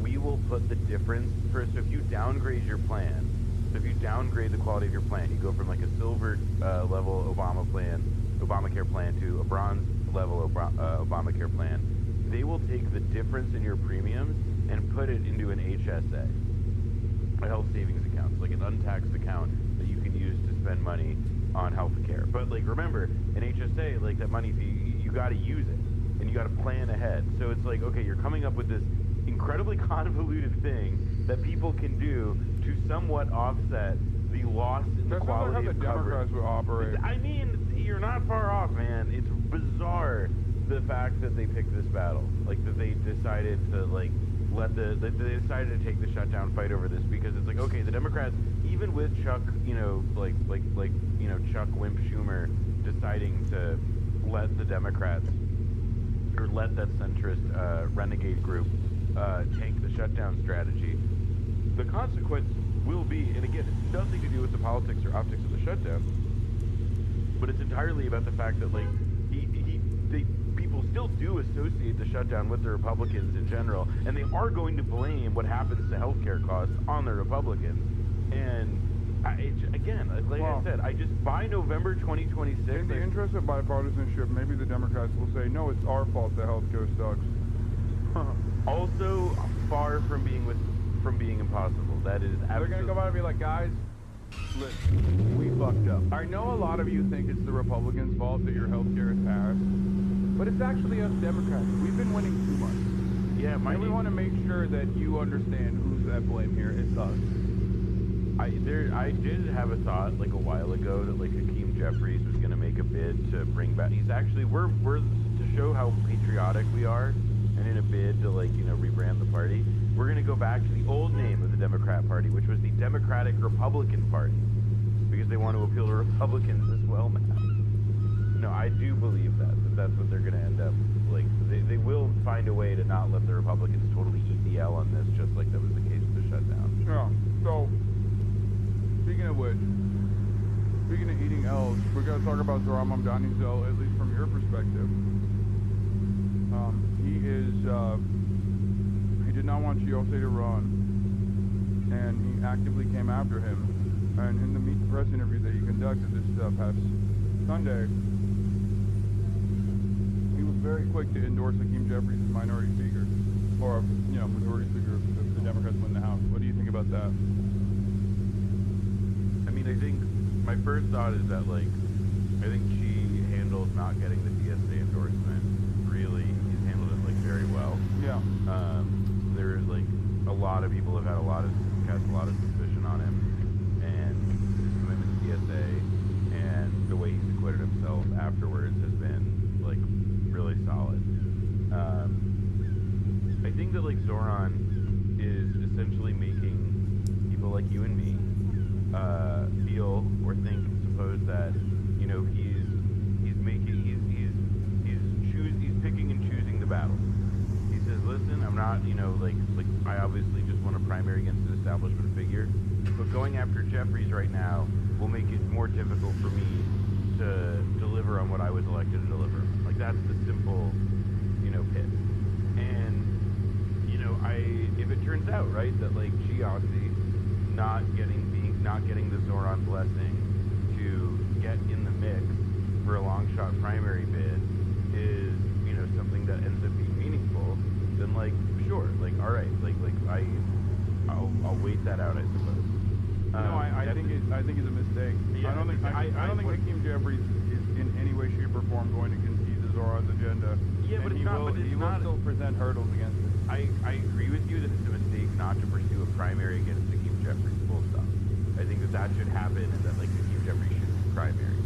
we will put the difference for, so if you downgrade your plan, so if you downgrade the quality of your plan, you go from like a silver level Obamacare plan to a bronze level Obamacare plan, they will take the difference in your premiums and put it into an HSA, a health savings account, so like an untaxed account that you can use to spend money on health care. But like, remember, an HSA, like that money, you got to use it and you got to plan ahead. So it's like, okay, you're coming up with this incredibly convoluted thing that people can do to somewhat offset the loss in the quality of coverage. That's how the Democrats would operate. I mean, you're not far off, man. It's bizarre, the fact that they picked this battle. Like, that they decided to, like, they decided to take the shutdown fight over this, because it's like, okay, the Democrats, even with Chuck, Chuck Wimp Schumer deciding to let the Democrats, or let that centrist renegade group take the shutdown strategy, the consequence will be, and again, it's nothing to do with the politics or optics of the shutdown, but it's entirely about the fact that, like, people still do associate the shutdown with the Republicans in general, and they are going to blame what happens to healthcare costs on the Republicans. And again, like I said, by November 2026, in the interest of bipartisanship, maybe the Democrats will say, no, it's our fault that healthcare sucks. Also, far from being impossible. That is absolutely. They're gonna come out and be like, guys, listen, we fucked up. I know a lot of you think it's the Republicans' fault that your healthcare is ass, but it's actually us Democrats. We've been winning too much. Yeah, and we want to make sure that you understand who's at blame here. It's us. I did have a thought like a while ago that like Hakeem Jeffries was gonna make a bid to bring back. He's actually we're to show how patriotic we are, and in a bid to rebrand the party, we're gonna go back to the old name of the Democrat Party, which was the Democratic Republican Party, because they want to appeal to Republicans as well now. No, I do believe that's what they're gonna end up like. They will find a way to not let the Republicans totally eat the L on this, just like that was the case with the shutdown. Yeah. So, speaking of which, speaking of eating L's, we're going to talk about Zohran Mamdani's L, at least from your perspective. He did not want GOC to run, and he actively came after him. And in the Meet the Press interview that he conducted this past Sunday, he was very quick to endorse Hakeem Jeffries as minority speaker, or majority speaker if the Democrats win the House. What do you think about that? I mean, I think my first thought is that I think she handles not getting the DSA endorsement really. He's handled it very well. Yeah. There's a lot of people have had cast a lot of suspicion on him, and his commitment to DSA and the way he's acquitted himself afterwards has been really solid. I think that Zoran is essentially making people like you and me feel or think and suppose that he's picking and choosing the battles. He says, listen, I'm not I obviously just won a primary against an establishment figure, but going after Jeffries right now will make it more difficult for me to deliver on what I was elected to deliver. That's the simple pitch. And if it turns out right that Chiasi not getting the Zoran blessing to get in the mix for a long shot primary bid is something that ends up being meaningful, then sure, all right, I'll wait that out, I suppose. No, I think it's a mistake. Yeah, I don't think Hakeem Jeffries is in any way, shape, or form going to concede the Zoran's agenda. Yeah, but he will still present hurdles against it. I agree with you that it's a mistake not to pursue a primary against Hakeem Jeffries, full stop. I think that should happen and that Hakeem Jeffries should be primary.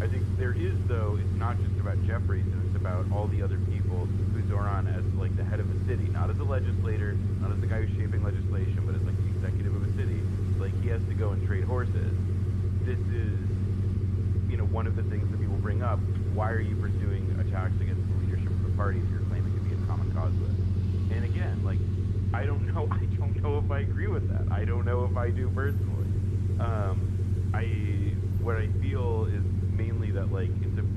I think there is, though, it's not just about Jeffries, and it's about all the other people who Zoran as the head of a city, not as a legislator, not as the guy who's shaping legislation, but as the executive of a city. He has to go and trade horses. This is, one of the things that people bring up. Why are you pursuing attacks against the leadership of the party that you're claiming to be a common cause with? And again, I don't know if I agree with that. I don't know if I do personally. What I feel is mainly that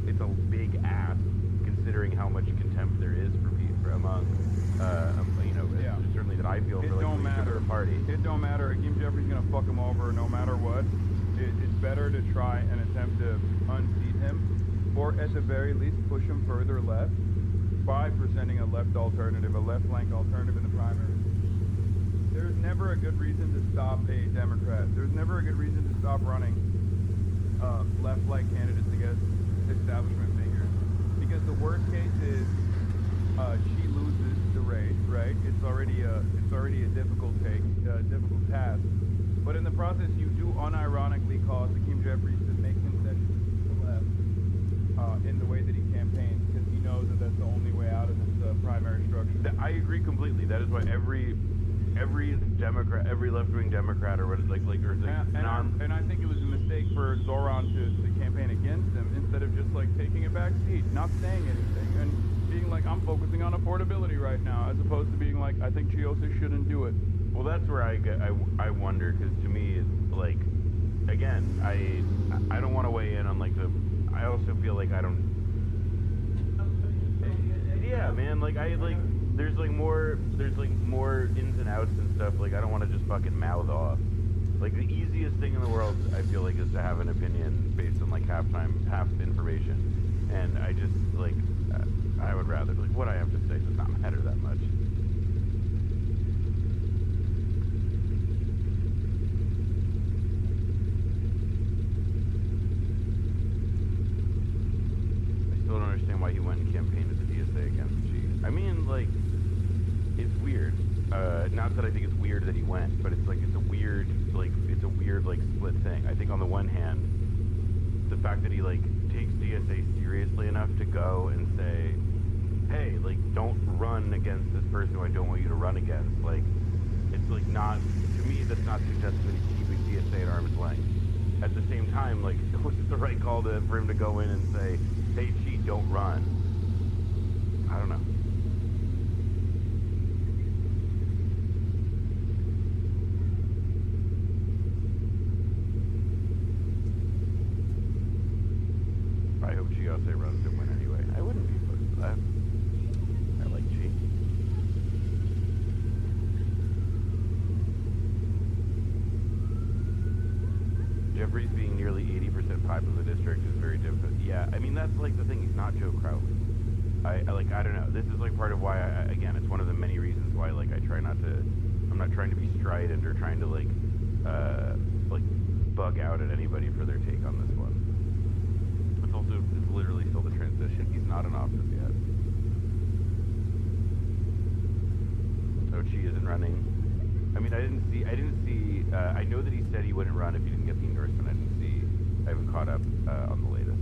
it's a big ask considering how much contempt there is for among certainly that I feel for the party. It don't matter. Hakeem Jeffries gonna fuck him over no matter what. It's better to try and attempt to unseat him, or at the very least push him further left by presenting a left alternative, a left flank alternative in the primary. There's never a good reason to stop a Democrat. There's never a good reason to stop running left flank candidates against establishment figures, because the worst case is she loses the race, right? It's already a difficult task. But in the process, you do unironically cause Hakeem Jeffries to make concessions to the left in the way that he campaigns, because he knows that that's the only way out of this primary structure. I agree completely. That is why every Democrat, every left-wing Democrat, or what it's and I think it was a mistake for Zoran to campaign against him instead of just taking a back seat, not saying anything, and being I'm focusing on affordability right now, as opposed to being I think Chiesa shouldn't do it. Well, that's where I wonder, because to me it's again, I don't want to weigh in on I also feel I don't. Yeah, man, there's more ins and outs and stuff. I don't want to just fucking mouth off. The easiest thing in the world, I feel is to have an opinion based on half information, and I just I would rather what I have to say does not matter that much. I still don't understand why he went and campaigned as a DSA against G. I mean, it's weird. Not that I think it's weird that he went, but it's a weird split thing. I think on the one hand, the fact that he takes DSA seriously enough to go and say, hey, don't run against this person who I don't want you to run against. It's not, to me, that's not suggesting that he's keeping DSA at arm's length. At the same time, was it the right call for him to go in and say, hey, Chi, don't run? I don't know. I hope Chiesa runs to win anyway. I wouldn't be opposed to that. I like Chi. Jeffries being nearly 80% popular in the district is very different. Yeah, I mean, that's the thing. He's not Joe Crowley. I don't know. This is like part of why again, it's one of the many reasons why like I try not to. I'm not trying to be strident or trying to like bug out at anybody for their take on this one. It's literally still the transition. He's not in office yet. So Xi isn't running. I mean, I didn't see. I know that he said he wouldn't run if he didn't get the endorsement. I haven't caught up on the latest.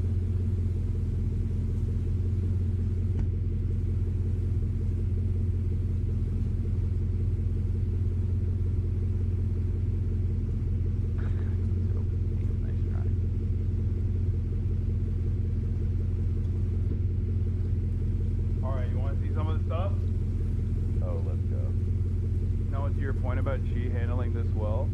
About Xi handling this well.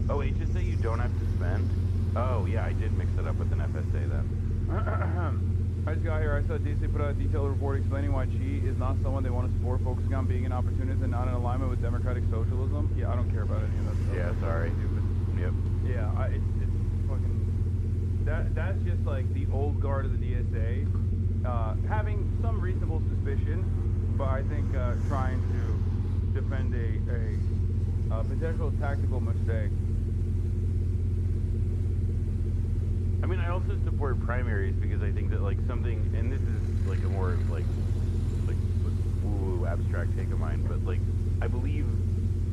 Oh wait, just say you don't have to spend. Oh yeah, I did mix it up with an FSA then. I just got here. I saw DC put out a detailed report explaining why Xi is not someone they want to support, focusing on being an opportunist and not in alignment with democratic socialism. Yeah, I don't care about any of that stuff. Yeah, sorry. Yep. Yeah, it's fucking. That's just like the old guard of the DSA, having some reasonable suspicion. But I think trying to defend a potential tactical mistake. I mean, I also support primaries because I think that like something, and this is like a more like woo abstract take of mine, but like I believe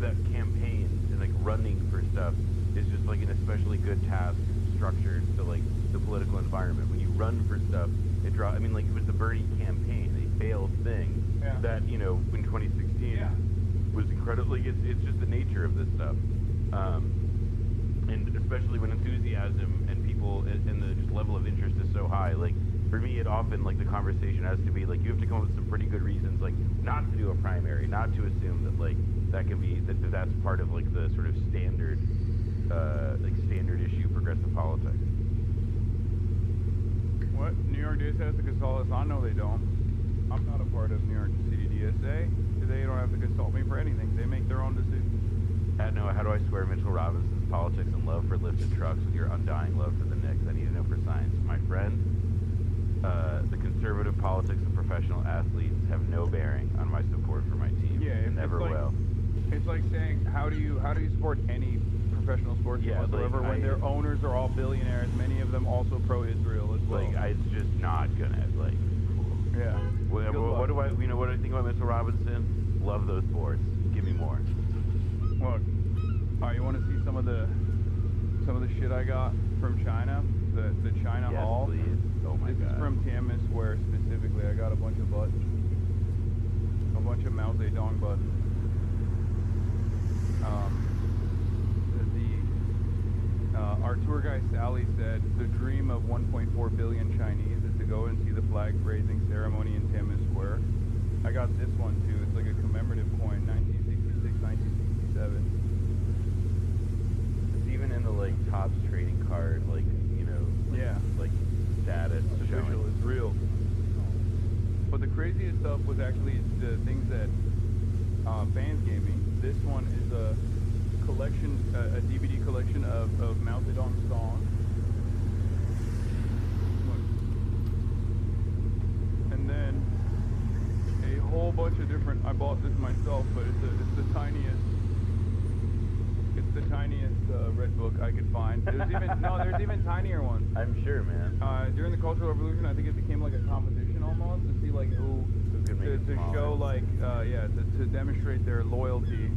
that campaigns and like running for stuff is just like an especially good task structured to like the political environment. When you run for stuff, it draws. I mean, like it was the Bernie campaign, a failed thing. Yeah. That, you know, in 2016 was incredibly, it's just the nature of this stuff. And especially when enthusiasm and people and the just level of interest is so high, like for me it often like the conversation has to be like you have to come up with some pretty good reasons like not to do a primary, not to assume that like that can be, that's part of like the sort of standard issue progressive politics. What? New York DSA has to consult us on? No, they don't. I'm not a part of New York City DSA. They don't have to consult me for anything. They make their own decisions. How do I square Mitchell Robinson's politics and love for lifted trucks with your undying love for the Knicks? I need to know for science. My friend, the conservative politics of professional athletes have no bearing on my support for my team. Yeah, it never will. It's like saying, how do you support any professional sports whatsoever when their owners are all billionaires, many of them also pro-Israel as well. Like, it's just not gonna, like... Yeah. What do I think about Mitchell Robinson? Love those sports. Give me more. Look, you want to see some of the shit I got from China? The China Hall? Yes, please. Oh my God. This is from Tiananmen Square specifically. I got a bunch of buttons. A bunch of Mao Zedong buttons. Our tour guide Sally said the dream of 1.4 billion Chinese is to go and see the flag raising ceremony in Tiananmen Square. I got this one too. It's like a commemorative coin, 1966, 1967. It's even in the like Topps trading card, like like status. Official, it's real. But the craziest stuff was actually the things that fans gave me. This one is a collection, a DVD collection of Mao Zedong songs. And then a whole bunch of different, I bought this myself, but it's the tiniest red book I could find. There's even tinier ones. I'm sure, man. During the Cultural Revolution, I think it became like a competition almost to see like who could make it smaller. Show like to demonstrate their loyalty.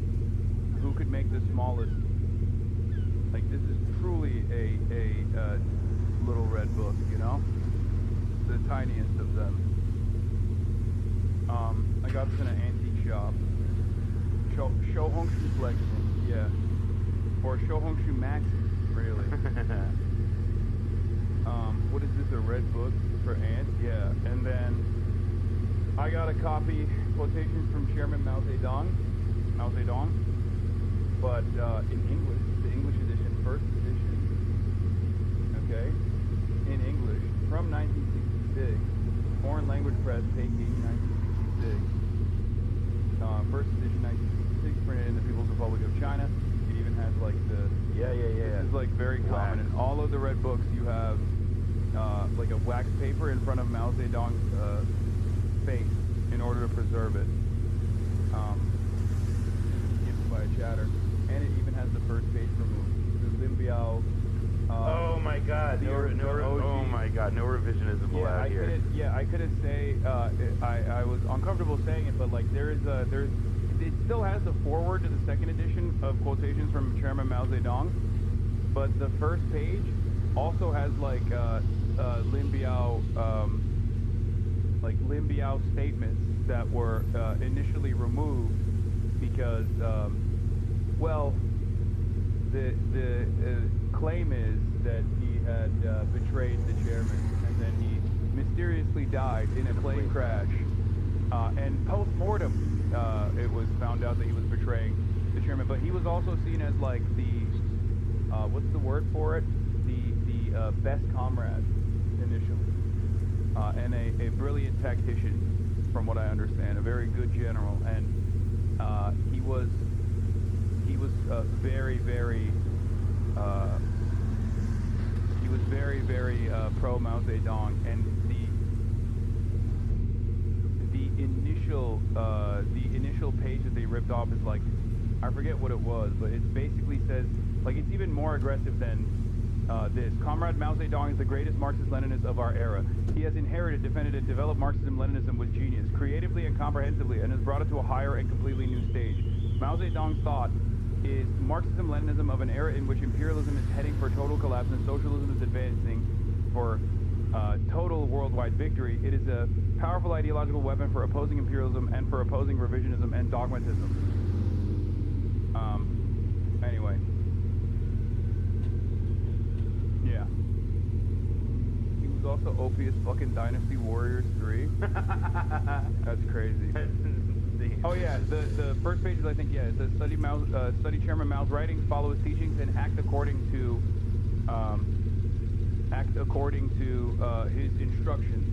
Who could make the smallest? Like this is truly a little red book, you know, the tiniest of them. I got this in an antique shop. Shohongshu Collection, yeah, or Shohongshu Maxi, really. What is this? A red book for ants? Yeah, and then I got a copy, quotations from Chairman Mao Zedong. But in English, the English edition, first edition, okay, in English, from 1966, Foreign Language Press, Peking, 1966, first edition, 1966, printed in the People's Republic of China. It even has like the, This is like very common. In all of the red books, you have like a wax paper in front of Mao Zedong's face in order to preserve it. Given by a chatter, and it even has the first page removed. The Limbiao. Oh my God! No revisionism allowed here. I couldn't say. I was uncomfortable saying it, but like there's it still has the foreword to the second edition of quotations from Chairman Mao Zedong, but the first page also has like Limbiao statements that were initially removed because, well, the claim is that he had betrayed the chairman, and then he mysteriously died in a plane crash. And post-mortem, it was found out that he was betraying the chairman, but he was also seen as like the, what's the word for it? The best comrade initially, and a brilliant tactician, from what I understand, a very good general, and he was very pro Mao Zedong, and the initial page that they ripped off is like, I forget what it was, but it basically says, like, it's even more aggressive than this. Comrade Mao Zedong is the greatest Marxist-Leninist of our era. He has inherited, defended, and developed Marxism-Leninism with genius, creatively and comprehensively, and has brought it to a higher and completely new stage. Mao Zedong's thought is Marxism-Leninism of an era in which imperialism is heading for total collapse and socialism is advancing for total worldwide victory. It is a powerful ideological weapon for opposing imperialism and for opposing revisionism and dogmatism. Anyway. Yeah. He was also OP's fucking Dynasty Warriors 3. That's crazy. Oh yeah, the first page is, I think, yeah, it says study Chairman Mao's writings, follow his teachings, and act according to his instructions.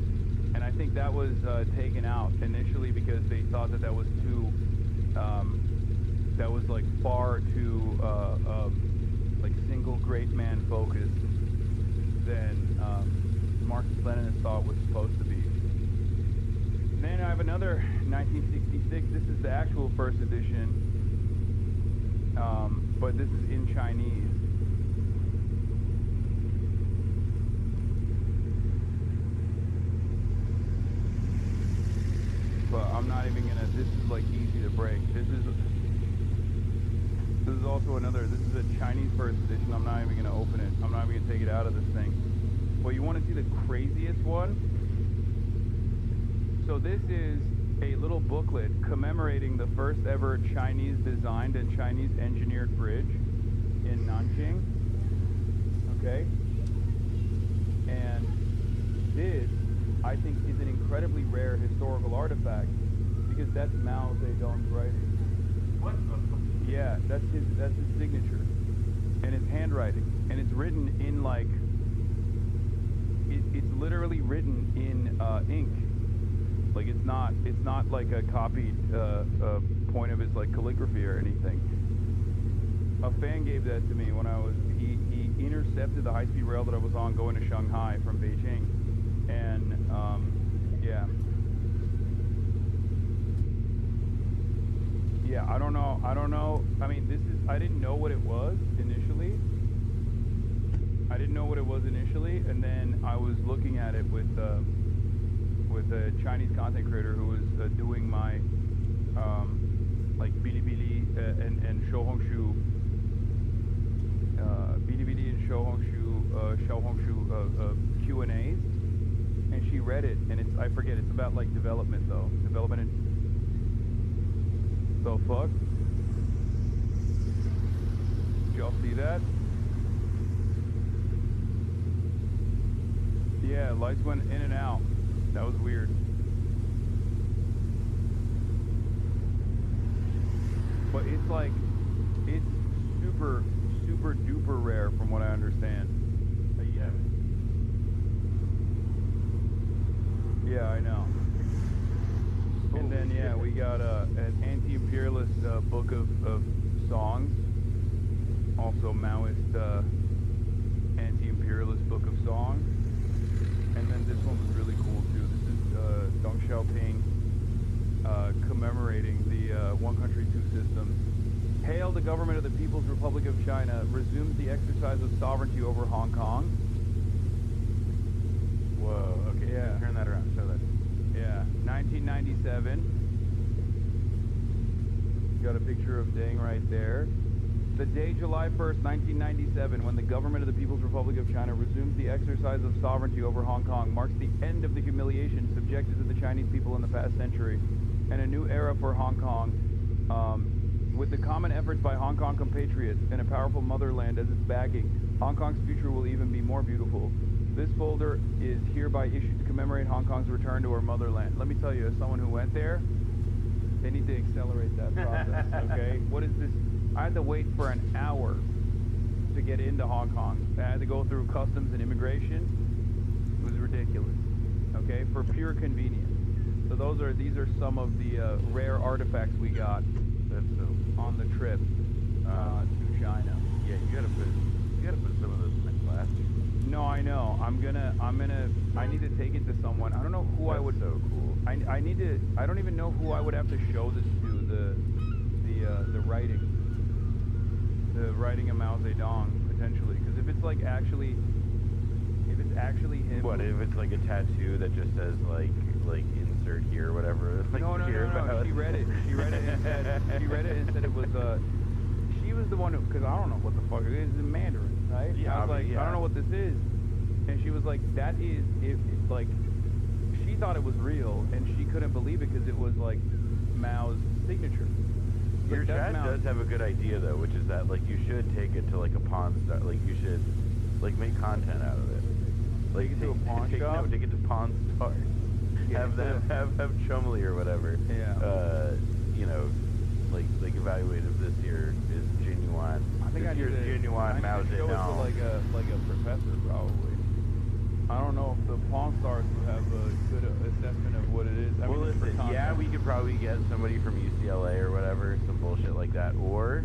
And I think that was taken out initially because they thought that was too that was like far too like single great man focused than Marxist-Leninist thought was supposed to be. Then I have another 1966. This is the actual first edition, but this is in Chinese. But I'm not even gonna. This is like easy to break. This is also another. This is a Chinese first edition. I'm not even gonna open it. I'm not even gonna take it out of this thing. But you want to see the craziest one? So this is a little booklet commemorating the first ever Chinese designed and Chinese engineered bridge in Nanjing. Okay? And this, I think, is an incredibly rare historical artifact because that's Mao Zedong's writing. What? Yeah, that's his signature. And his handwriting. And it's written in like, it's literally written in ink. Like it's not like a copied point of his like calligraphy or anything. A fan gave that to me when he intercepted the high-speed rail that I was on going to Shanghai from Beijing, and yeah, I don't know. I mean, I didn't know what it was initially. And then I was looking at it with a Chinese content creator who was doing my like Bilibili and Xiaohongshu Q&As, and she read it, and I forget, it's about like development though. Development and the fuck? Did y'all see that? Yeah, lights went in and out. That was weird. But it's like, it's super, super duper rare from what I understand. Yeah, I know. And then, yeah, we got an anti-imperialist book of songs. Also Maoist anti-imperialist book of songs. And then this one was really cool too. This is Deng Xiaoping commemorating the one country, two systems. Hail the government of the People's Republic of China resumes the exercise of sovereignty over Hong Kong. Whoa, okay, yeah. Turn that around, show that. Yeah, 1997. Got a picture of Deng right there. The day July 1st, 1997, when the government of the People's Republic of China resumes the exercise of sovereignty over Hong Kong, marks the end of the humiliation subjected to the Chinese people in the past century, and a new era for Hong Kong. With the common efforts by Hong Kong compatriots and a powerful motherland as its backing, Hong Kong's future will even be more beautiful. This folder is hereby issued to commemorate Hong Kong's return to her motherland. Let me tell you, as someone who went there, they need to accelerate that process, okay? What is this? I had to wait for an hour to get into Hong Kong. I had to go through customs and immigration. It was ridiculous, okay? For pure convenience. So these are some of the rare artifacts we got on the trip to China. Yeah, you gotta put some of those in the class. No, I know. I need to take it to someone. I don't know who I would. So cool. I don't even know who I would have to show this to. The writing of Mao Zedong potentially, because if it's actually him. What if it's like a tattoo that just says like insert here or whatever? Like No. She read it. She read it and said it was. She was the one who, because I don't know what the fuck it is in Mandarin, right? Yeah, I was like, yeah. I don't know what this is, and she was like, that is it. Like, she thought it was real, and she couldn't believe it because it was like Mao's signature. Your dad does have a good idea though, which is that like you should take it to like a pawn store, like you should like make content out of it. Like take it to a pawn shop? No, take it to Pawn Stars. Yeah, have Chumley or whatever. Yeah. Like evaluate if this here is genuine. I think I need to genuine Mao show it to Zedong. like a professor probably. I don't know if the Pawn Stars would have a good assessment of what it is. I mean, Listen, yeah, we could probably get somebody from UCLA or whatever, some bullshit like that, or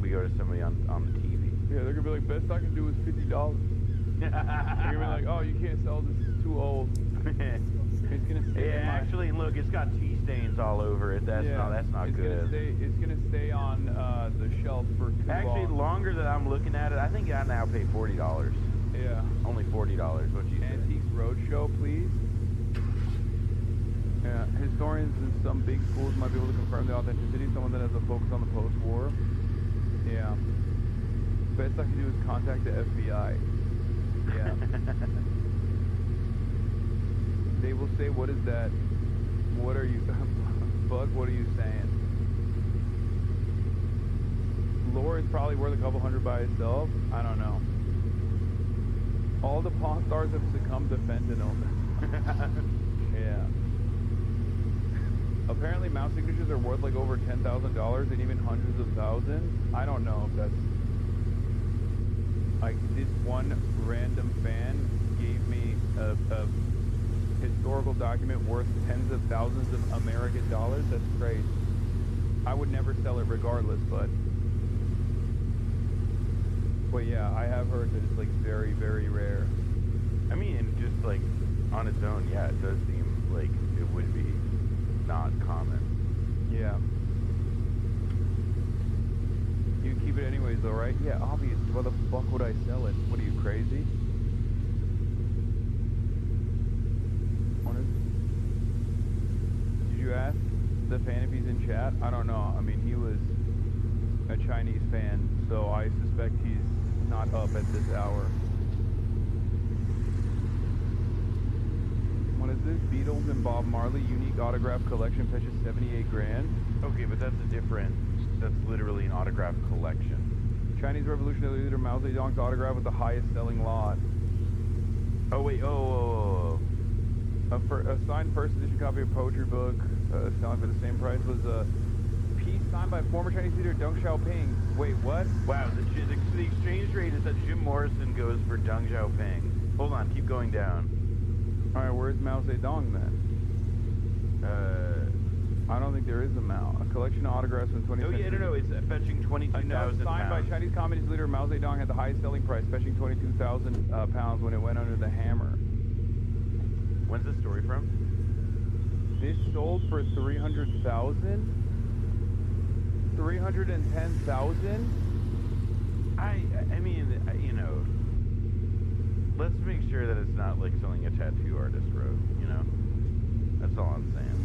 we go to somebody on the TV. Yeah, they're gonna be like, best I can do is $50. They're gonna be like, oh, you can't sell this, it's too old. It's gonna stay. Yeah, actually, look, it's got tea stains all over it. That's not good. It's gonna stay on the shelf for too Actually, long. longer that I'm looking at it, I think I now pay $40. Yeah. Only $40. What you say? Antiques Roadshow, please. Yeah, historians in some big schools might be able to confirm the authenticity. Someone that has a focus on the post-war. Yeah. Best I can do is contact the FBI. Yeah. They will say, what is that? What are you... Bug, what are you saying? Lore is probably worth a couple hundred by itself. I don't know. All the Pawn Stars have succumbed to fentanyl. Yeah. Apparently mouse signatures are worth like over $10,000 and even hundreds of thousands. I don't know if that's... Like, this one random fan gave me a historical document worth tens of thousands of American dollars. That's crazy. I would never sell it regardless, but yeah, I have heard that it's like very, very rare. I mean, and just like on its own, yeah, it does seem like it would be not common. Yeah. You keep it anyways though, right? Yeah, obviously. Why the fuck would I sell it? What are you, crazy? Did you ask the fan if he's in chat? I don't know. I mean, he was a Chinese fan, so I suspect he's not up at this hour. What is this? Beatles and Bob Marley unique autograph collection fetches 78 grand. Okay, but that's literally an autograph collection. Chinese revolutionary leader Mao Zedong's autograph with the highest selling lot. Oh wait, A signed first edition copy of poetry book selling for the same price was a piece signed by former Chinese leader Deng Xiaoping. Wait, what? Wow, the exchange rate is that Jim Morrison goes for Deng Xiaoping. Hold on, keep going down. Alright, where's Mao Zedong then? I don't think there is a Mao. A collection of autographs from 20th century. Oh yeah, no, it's fetching 22,000 signed by Chinese Communist leader Mao Zedong had the highest selling price, fetching 22,000 pounds when it went under the hammer. When's the story from? This sold for 300,000? 310,000? I mean, you know, let's make sure that it's not like something a tattoo artist wrote, you know? That's all I'm saying.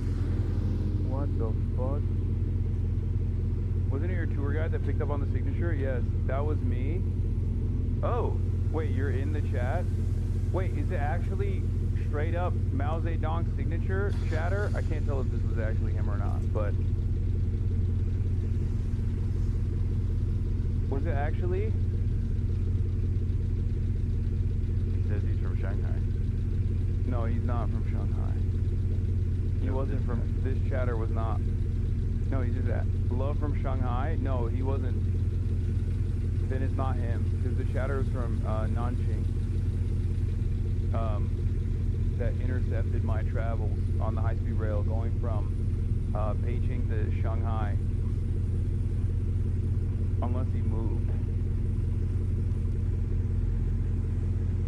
What the fuck? Wasn't it your tour guide that picked up on the signature? Yes, that was me. Oh, wait, you're in the chat? Wait, is it actually straight up Mao Zedong's signature, chatter? I can't tell if this was actually him or not, but... Was it actually? He says he's from Shanghai. No, he's not from Shanghai. He wasn't from... This chatter was not... No, he just that. Love from Shanghai? No, he wasn't. Then it's not him. Because the chatter was from Nanjing. That intercepted my travels on the high-speed rail going from Beijing to Shanghai. Unless he moved.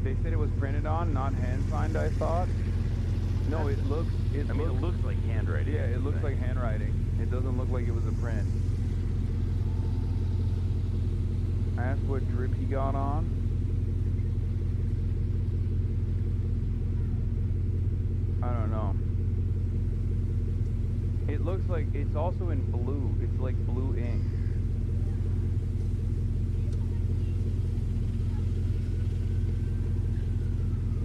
They said it was printed on, not hand-signed, I thought. No, it looks... It looks like handwriting. Yeah, it looks like handwriting. It doesn't look like it was a print. I asked what drip he got on. I don't know. It looks like it's also in blue. It's like blue ink.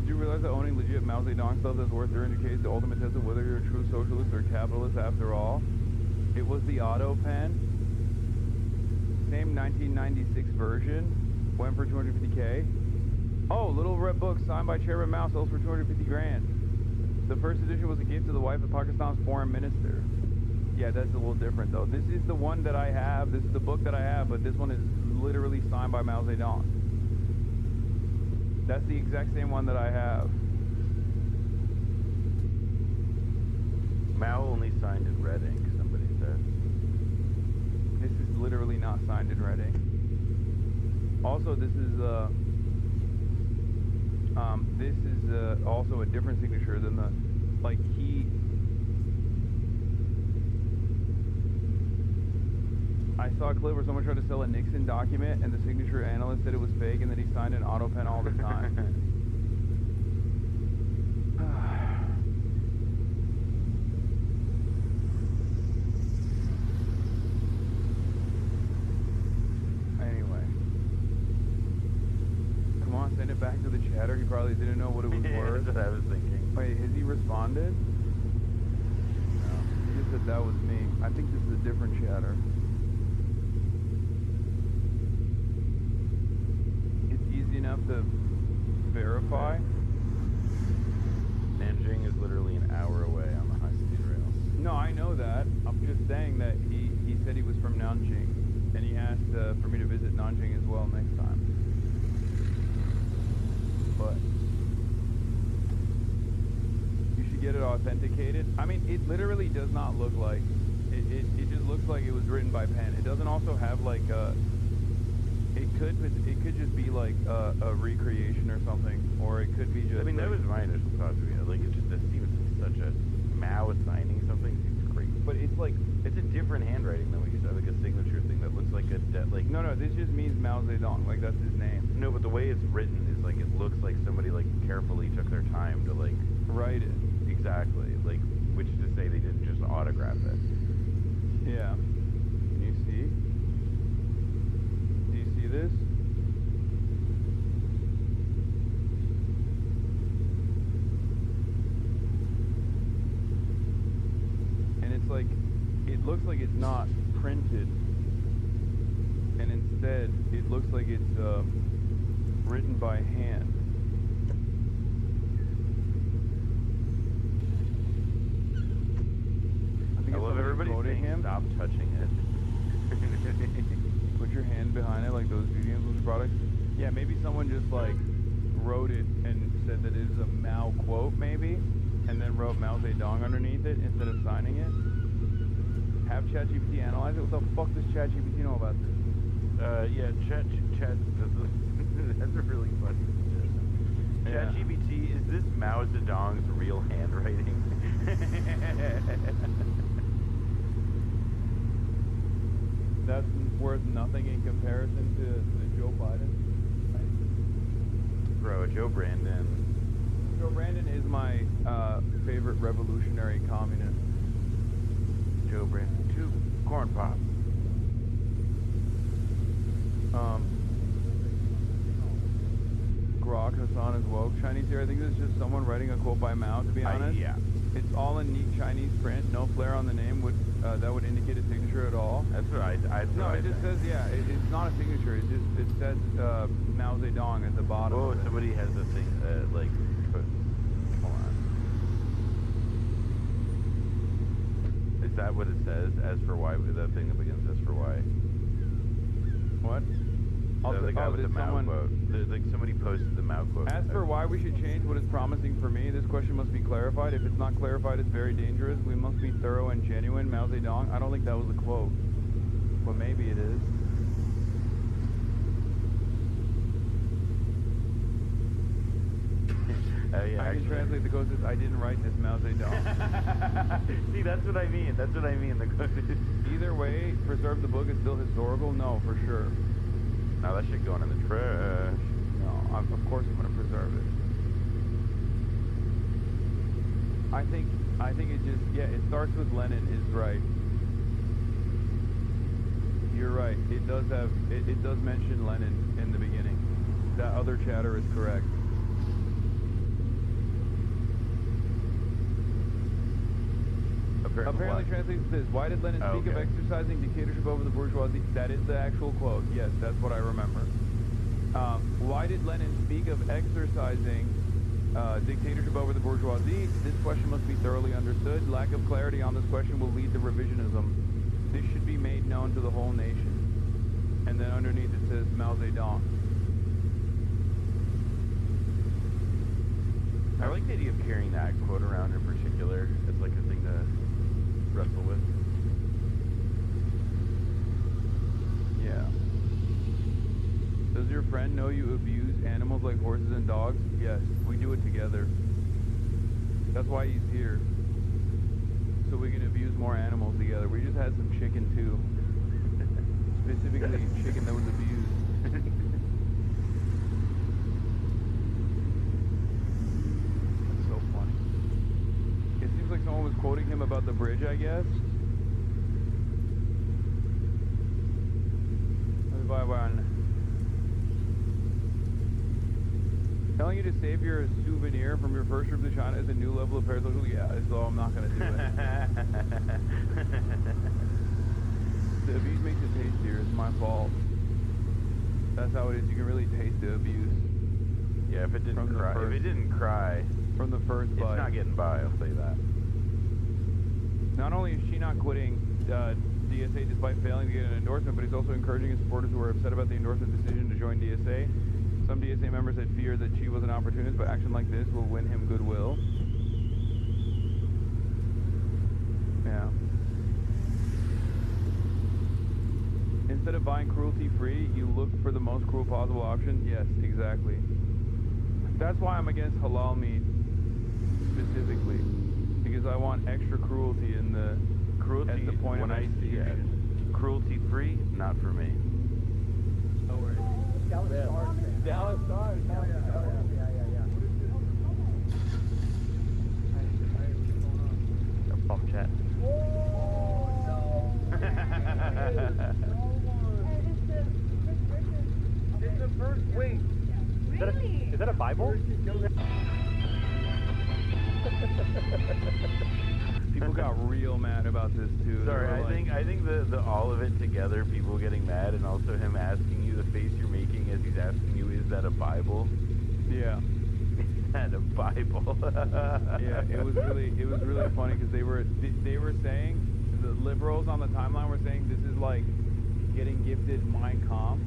Did you realize that owning legit Mao Zedong stuff that's worth 300K is the ultimate test of whether you're a true socialist or a capitalist after all? It was the auto pen. Same 1996 version. Went for 250K. Oh, little red book signed by Chairman Mao sells for 250 grand. The first edition was a gift to the wife of Pakistan's foreign minister. Yeah, that's a little different though. This is the one that I have. This is the book that I have, but this one is literally signed by Mao Zedong. That's the exact same one that I have. Mao only signed in red ink, somebody said. This is literally not signed in red ink. Also, this is also a different signature than the, like, he... I saw a clip where someone tried to sell a Nixon document and the signature analyst said it was fake and that he signed an auto pen all the time. Anyway. Come on, send it back to the chatter. He probably didn't know what it was worth. That's what I was thinking. Wait, has he responded? No. He just said that was me. I think this is a different chatter. Enough to verify. Nanjing is literally an hour away on the high-speed rail. No, I know that. I'm just saying that he said he was from Nanjing, and he asked for me to visit Nanjing as well next time. But you should get it authenticated. I mean, it literally does not look like it just looks like it was written by pen. It doesn't also have like a... It could just be like a recreation or something, or it could be just... I mean, like, that was my initial thought to me. Like, it just seems such a... Mao signing something seems crazy. But it's like, it's a different handwriting than what you said, like a signature thing that looks like a... No, this just means Mao Zedong, like that's his name. No, but the way it's written is like, it looks like somebody like carefully took their time to like... Write it. Exactly, like, which is to say they didn't just autograph it. Yeah. Can you see? This? And it's like, it looks like it's not printed, and instead it looks like it's written by hand. I love everybody saying him. Stop touching it. Put your hand behind it like those beauty influencer products. Yeah, maybe someone just like wrote it and said that it is a Mao quote maybe, and then wrote Mao Zedong underneath it instead of signing it. Have ChatGPT analyze it. What the fuck does ChatGPT know about this? Yeah, Chat. That's a really funny suggestion. ChatGPT, is this Mao Zedong's real handwriting? That's worth nothing in comparison to Joe Biden. Bro, Joe Brandon. Joe Brandon is my favorite revolutionary communist. Joe Brandon. 2 corn pops. Grok Hasan is woke. Chinese here, I think this is just someone writing a quote by Mao, to be honest. Yeah. It's all in neat Chinese print. No flair on the name would that would indicate a signature at all. That's what I No, it just says, yeah, it's not a signature. It says Mao Zedong at the bottom. Oh, somebody has a thing, like, hold on. Is that what it says? As for why, that thing that begins as for why? What? The guy with the Mao quote. Like somebody posted the Mao quote. As for why we should change what is promising for me, this question must be clarified. If it's not clarified, it's very dangerous. We must be thorough and genuine. Mao Zedong. I don't think that was a quote, but maybe it is. Yeah, I can translate the ghost as, I didn't write this, Mao Zedong. See, that's what I mean. That's what I mean. The ghost. Either way, preserve the book is still historical? No, for sure. Now that shit going in the trash. No, of course I'm going to preserve it. I think it just, yeah, it starts with Lenin is right. You're right. It does have, it does mention Lenin in the beginning. That other chatter is correct. Apparently translates this. Why did Lenin speak of exercising dictatorship over the bourgeoisie? That is the actual quote. Yes, that's what I remember. Why did Lenin speak of exercising dictatorship over the bourgeoisie? This question must be thoroughly understood. Lack of clarity on this question will lead to revisionism. This should be made known to the whole nation. And then underneath it says Mao Zedong. I like the idea of carrying that quote around in particular. It's like a thing to wrestle with. Yeah. Does your friend know you abuse animals like horses and dogs? Yes, we do it together. That's why he's here. So we can abuse more animals together. We just had some chicken too. Specifically chicken that was abused. That's so funny. It seems like someone was quoting him about the bridge, I guess. Let me buy one. Telling you to save your souvenir from your first trip to China is a new level of parasocial. Yeah, so I'm not going to do it. The abuse makes it tastier. It's my fault. That's how it is. You can really taste the abuse. Yeah, if it didn't cry. If it didn't cry from the first bite, it's not getting by. I'll say that. Not only is she not quitting DSA despite failing to get an endorsement, but he's also encouraging his supporters who are upset about the endorsement decision to join DSA. Some DSA members had feared that she was an opportunist, but action like this will win him goodwill. Yeah. Instead of buying cruelty-free, you look for the most cruel possible option? Yes, exactly. That's why I'm against halal meat, specifically. Because I want extra cruelty in the... Cruelty, at the point when of I see it. Cruelty-free, not for me. No worries. Dallas Stars. Dallas Stars. Hell yeah. Bum chat. It's the first wait. Is that a Bible? People got real mad about this too. Sorry, I think the all of it together, people getting mad, and also him asking you, the face you're making as he's asking you, is that a Bible? Yeah. Is that a Bible? Yeah, it was really funny because they were saying, the liberals on the timeline were saying this is like getting gifted Mein Kampf,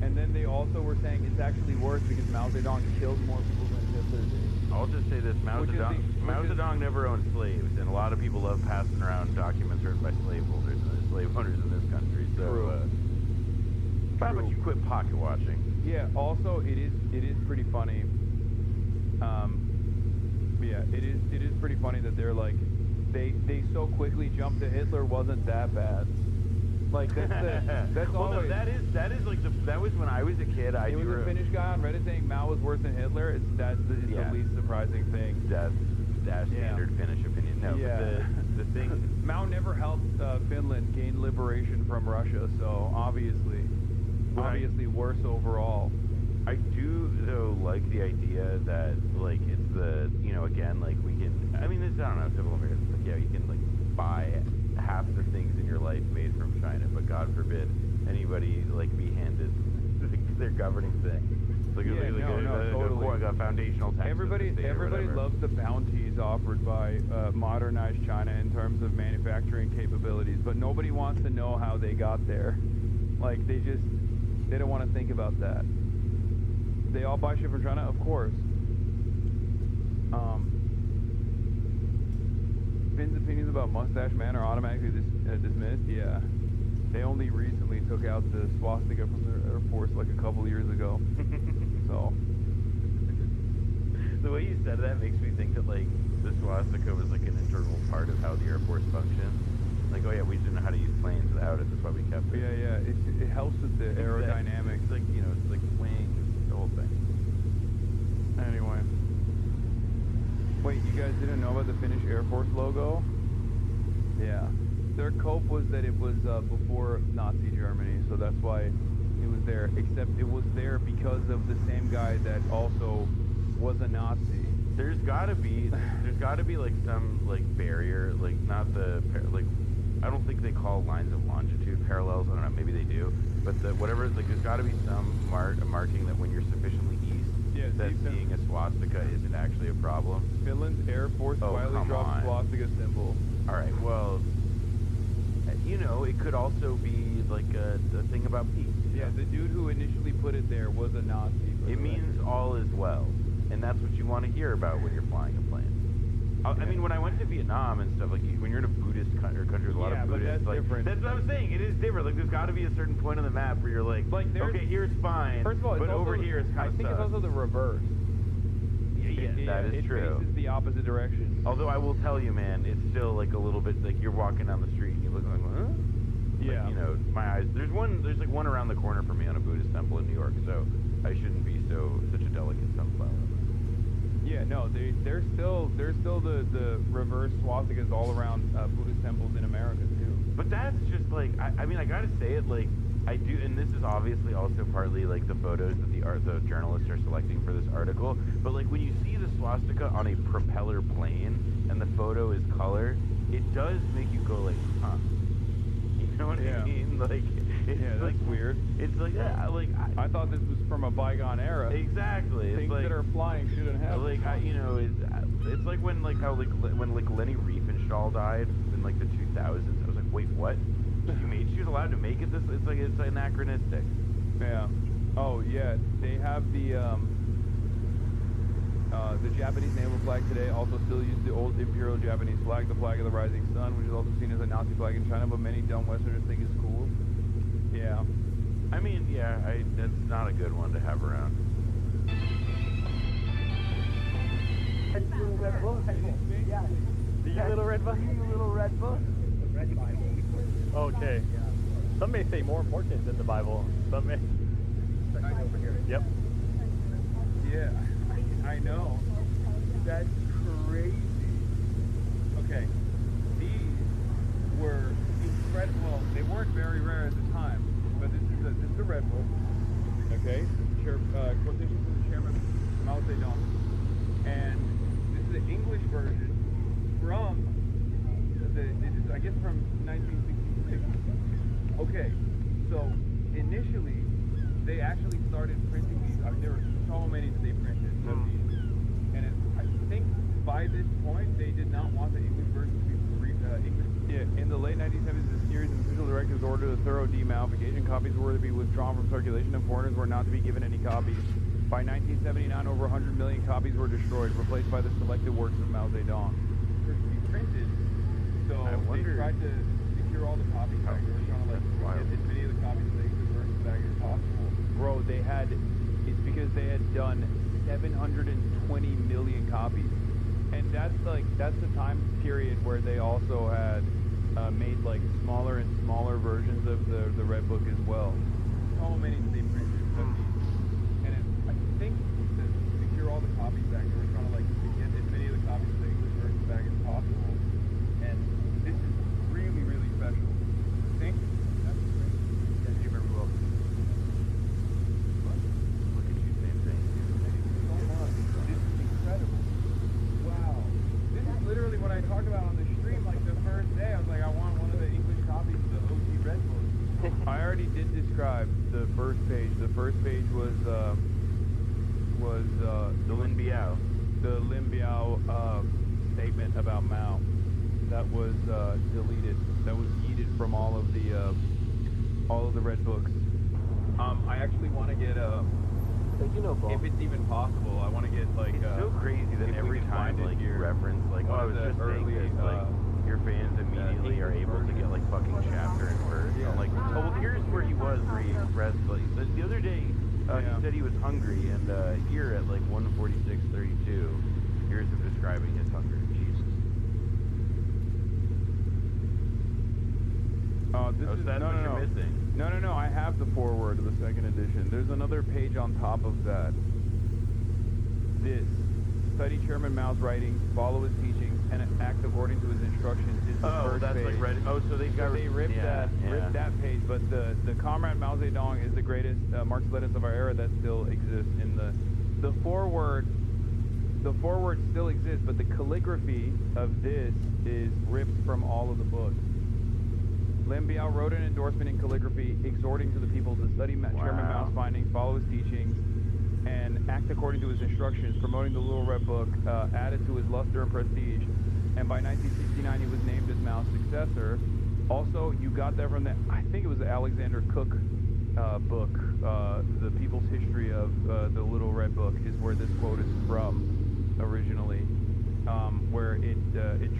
and then they also were saying it's actually worse because Mao Zedong killed more people than Hitler did. I'll just say this, Mao Zedong never owned slaves, and a lot of people love passing around documents written by slave owners in this country. So, how about you quit pocket watching? Yeah. Also, it is pretty funny. Yeah, it is pretty funny that they're like, they so quickly jumped to Hitler wasn't that bad. Like that's well, always. No, that is like that was when I was a kid. It was a Finnish guy on Reddit saying Mao was worse than Hitler. That's the least surprising thing. That's standard Finnish opinion. No, but the thing. Mao never helped Finland gain liberation from Russia, so obviously worse overall. I do though like the idea that like it's the again like we can I mean it's I don't know civil America like you can like buy half the things in your life made from China, but God forbid anybody like be handed their governing thing. Like totally. A foundational tax. Everybody loves the bounties offered by modernized China in terms of manufacturing capabilities, but nobody wants to know how they got there. Like they don't want to think about that. They all buy shit from China, of course. Finn's opinions about Mustache Man are automatically dismissed. Yeah, they only recently took out the swastika from their Air Force like a couple years ago. So the way you said that makes me think that like the swastika was like an integral part of how the Air Force functioned. Like, oh yeah, we didn't know how to use planes without it. That's why we kept it. Yeah. It helps with the aerodynamics. It's like it's like wings, the whole thing. Anyway. Wait, you guys didn't know about the Finnish Air Force logo? Yeah. Their cope was that it was before Nazi Germany, so that's why it was there. Except it was there because of the same guy that also was a Nazi. There's gotta be like some like barrier, like not the like I don't think they call lines of longitude parallels. I don't know, maybe they do. But whatever, like there's got to be some marking that when you're sufficiently east, that seeing a swastika isn't actually a problem. Finland's Air Force quietly dropped swastika symbol. All right, well, it could also be like a thing about peace. Yeah, the dude who initially put it there was a Nazi. It means all is well, and that's what you want to hear about when you're flying a plane. I mean, when I went to Vietnam and stuff, like when you're in a Buddhist country with a lot of Buddhists, that's different. That's what I'm saying. It is different. Like, there's got to be a certain point on the map where you're like okay, here's fine. First of all, but over here it's kind of. I think it's also the reverse. That is true. It faces the opposite direction. Although I will tell you, man, it's still like a little bit like you're walking down the street and you look like, huh? Yeah. Like, my eyes. There's like one around the corner for me on a Buddhist temple in New York, so I shouldn't be such a delicate sunflower. Yeah, no, there's still the reverse swastikas all around Buddhist temples in America too. But that's just like I mean I gotta say it like I do, and this is obviously also partly like the photos that the journalists are selecting for this article. But like when you see the swastika on a propeller plane and the photo is color, it does make you go like, huh? You know what I mean? Like. It's like weird. It's like I thought this was from a bygone era. Exactly. Things that are flying shouldn't happen. Like it's like when when Leni Riefenstahl died in like the 2000s. I was like, wait, what? She was allowed to make it this? It's anachronistic. Yeah. Oh yeah. They have the Japanese naval flag today also still uses the old imperial Japanese flag, the flag of the rising sun, which is also seen as a Nazi flag in China, but many dumb Westerners think it's cool. Yeah. I mean, that's not a good one to have around. You little red book? You little red book? Okay. Some may say more important than the Bible. Some may. Over here. Yep. Yeah, I know. That's crazy. Okay. These were incredible. Well, they weren't very rare at the time, but this is a red book. Okay. Quotation from the chairman Mao Zedong, and this is the English version from I guess from 1966. Okay. So initially, they actually started printing these. I mean, there were so many that they printed of these, and I think by this point they did not want the English version to be English. Yeah, in the late 1970s, the series of official directives ordered a thorough demalification. Copies were to be withdrawn from circulation, and foreigners were not to be given any copies. By 1979, over 100 million copies were destroyed, replaced by the selected works of Mao Zedong. To be printed, so they tried to secure all the copies back. They were trying to get as many of the copies of the English version back as possible. Bro, they had, it's because they had done 720 million copies. And that's the time period where they also had made like smaller and smaller versions of the Red Book as well. How many did they print? 50. And I think to secure all the copies back, they were trying to get as many of the copies of the English version back as possible. And this is really, really special. See? That's great. Yeah, you remember well. Look at you saying thank you. So much. This is incredible. Wow. This is literally what I talked about on the stream like the first day. I was like, I want one of the English copies of the OG Red Book. I already did describe the first page. The first page was the Lin Biao. The Lin Biao statement about Mao. That was deleted. That was yeeted from all of the Red Books. I actually want to get if it's even possible, I want to get It's so crazy that every time you reference oh, I was just saying this, your fans immediately are able to get fucking chapter and verse. Yeah. I'm like, oh well, here's where he was where he expressed the other day he said he was hungry, and here at 1:46:32, here's him describing his hunger. Jesus. You're missing. No, I have the foreword of the second edition. There's another page on top of that. This. Study Chairman Mao's writings, follow his teachings, and act according to his instructions is the first page. So they've got... They ripped that page, but the Comrade Mao Zedong is the greatest Marxist-Leninist of our era that still exists in the foreword. The foreword still exists, but the calligraphy of this is ripped from all of the books. Lin Biao wrote an endorsement in calligraphy exhorting to the people to study Chairman Mao's findings, follow his teachings, and act according to his instructions, promoting the Little Red Book, added to his luster and prestige. And by 1969, he was named as Mao's successor. Also, you got that from I think it was the Alexander Cook book, The People's History of the Little Red Book, is where this quote is from originally, where it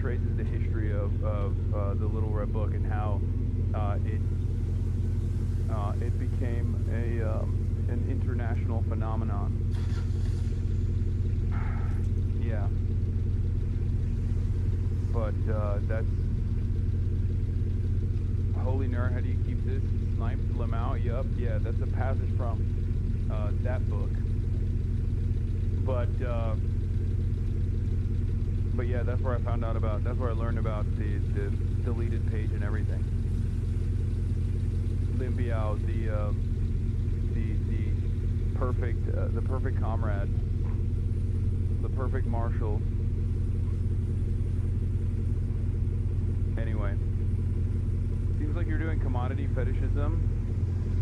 traces the history of the Little Red Book and how it became an international phenomenon. Yeah. But that's Holy Nerd, how do you keep this? Sniped Lamau, yup, yeah, that's a passage from that book. But yeah, that's where I found out about, that's where I learned about the deleted page and everything. Lin Biao, the perfect comrade, the perfect marshal. Anyway, seems like you're doing commodity fetishism,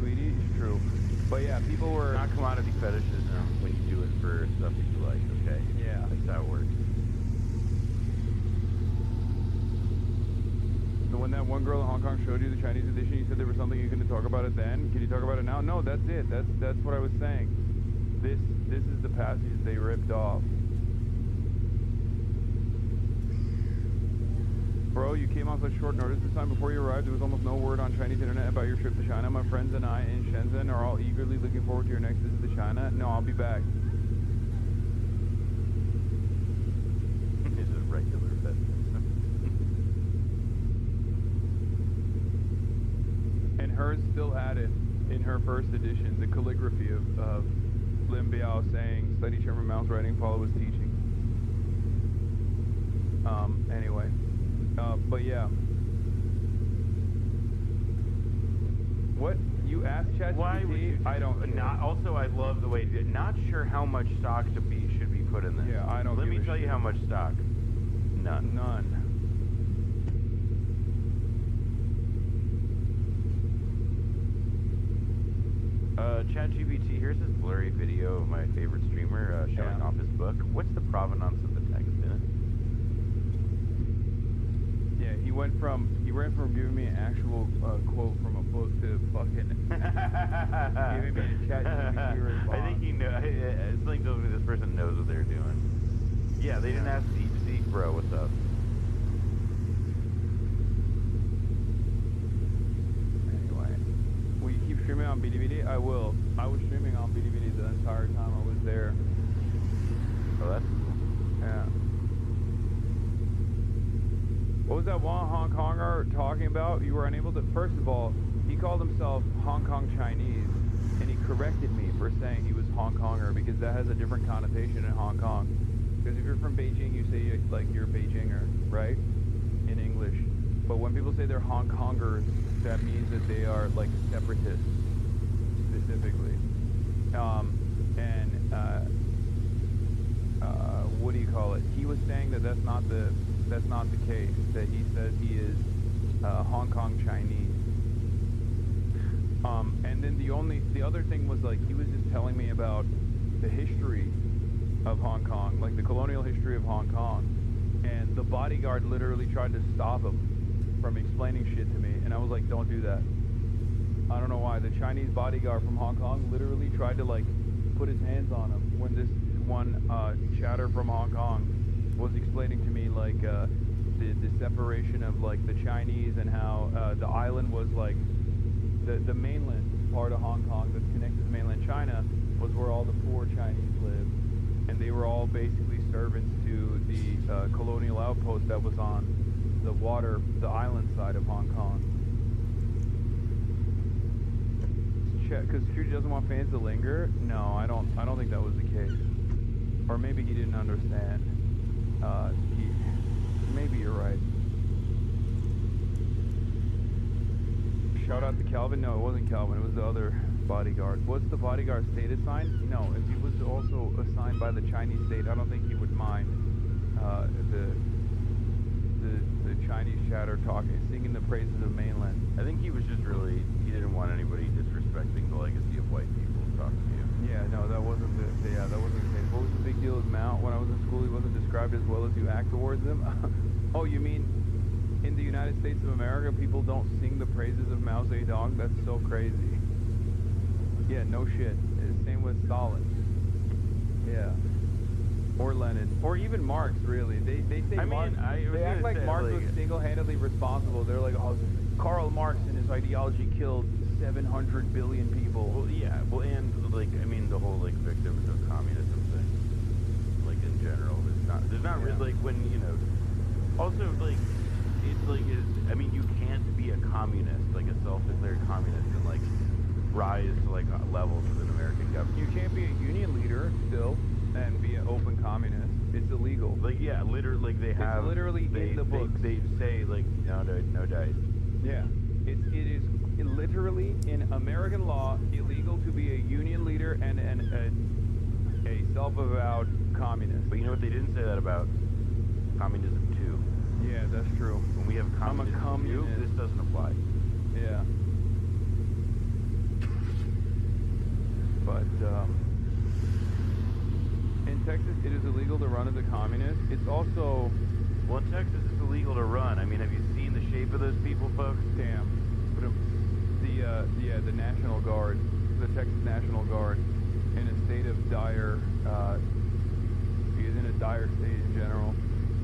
sweetie. It's true, but yeah, people were not commodity fetishism when you do it for stuff that you like. Okay, yeah, that's how it works. So when that one girl in Hong Kong showed you the Chinese edition, you said there was something you couldn't talk about it then. Can you talk about it now? No, that's it. That's what I was saying. This is the passage they ripped off. Bro, you came on such short notice this time. Before you arrived, there was almost no word on Chinese internet about your trip to China. My friends and I in Shenzhen are all eagerly looking forward to your next visit to China. No, I'll be back. It's a regular visit. And hers still had it in her first edition, the calligraphy of Lin Biao saying, study Chairman Mao's writing, follow his teaching. Anyway. But yeah. What? You asked ChatGPT? Why would you I don't also, I love the way, not sure how much stock should be put in this. Yeah, I don't Let me tell you how much stock. None. None. ChatGPT, here's this blurry video of my favorite streamer showing off his book. What's the provenance of the text in it? Yeah, he went from giving me an actual quote from a book to fucking giving me a ChatGPT response. I think he knows. Something tells me this person knows what they're doing. Yeah, they didn't ask DeepSeek, bro. What's up? Streaming on BDVD? I will. I was streaming on BDVD the entire time I was there. Oh, that's cool. Yeah. What was that one Hong Konger talking about? You were unable to... First of all, he called himself Hong Kong Chinese, and he corrected me for saying he was Hong Konger, because that has a different connotation in Hong Kong. Because if you're from Beijing, you say, like, you're a Beijinger, right? In English. But when people say they're Hong Kongers, that means that they are, like, separatists, specifically. What do you call it? He was saying that that's not the case. That he says he is Hong Kong Chinese. And then the other thing was, like, he was just telling me about the history of Hong Kong, like the colonial history of Hong Kong. And the bodyguard literally tried to stop him from explaining shit to me, and I was like, don't do that. I don't know why. The Chinese bodyguard from Hong Kong literally tried to, like, put his hands on him when this one chatter from Hong Kong was explaining to me, like, the separation of, like, the Chinese, and how the island was, like, the mainland part of Hong Kong that's connected to mainland China was where all the poor Chinese lived, and they were all basically servants to the colonial outpost that was on the island side of Hong Kong. Because Security doesn't want fans to linger? No, I don't think that was the case. Or maybe he didn't understand. Maybe you're right. Shout out to Calvin. No, it wasn't Calvin. It was the other bodyguard. What's the bodyguard state assigned? No, if he was also assigned by the Chinese state, I don't think he would mind the Chinese chatter talking, singing the praises of mainland. I think he was just he didn't want anybody disrespecting the legacy of white people talking to you. Yeah, no, that wasn't the case. What was the big deal with Mao? When I was in school, he wasn't described as well as you act towards him. Oh, you mean in the United States of America, people don't sing the praises of Mao Zedong? That's so crazy. Yeah, no shit. Same with Stalin. Yeah. Or Lenin. Or even Marx, really. They say Marx. They act like Marx was single-handedly responsible. They're like, oh, Karl Marx and his ideology killed 700 billion people. Well, yeah. Well, and, like, I mean, the whole, like, victims of communism thing. Like, in general. There's not really, like, when, you know... Also, like, it's like, I mean, you can't be a communist, like a self-declared communist, and, like, rise to, like, levels within American government. You can't be a union leader, still, and be an open communist. It's illegal. Like, yeah, literally, like, it's literally in the books. They say, like, no dice. Yeah. It is literally, in American law, illegal to be a union leader and a self-avowed communist. But you know what? They didn't say that about communism, too. Yeah, that's true. When we have communism, I'm a communist. This doesn't apply. Yeah. But, in Texas, it is illegal to run as a communist. It's also... Well, in Texas, it's illegal to run. I mean, have you seen the shape of those people, folks? Damn. The National Guard, the Texas National Guard, in a state of dire... he is in a dire state in general.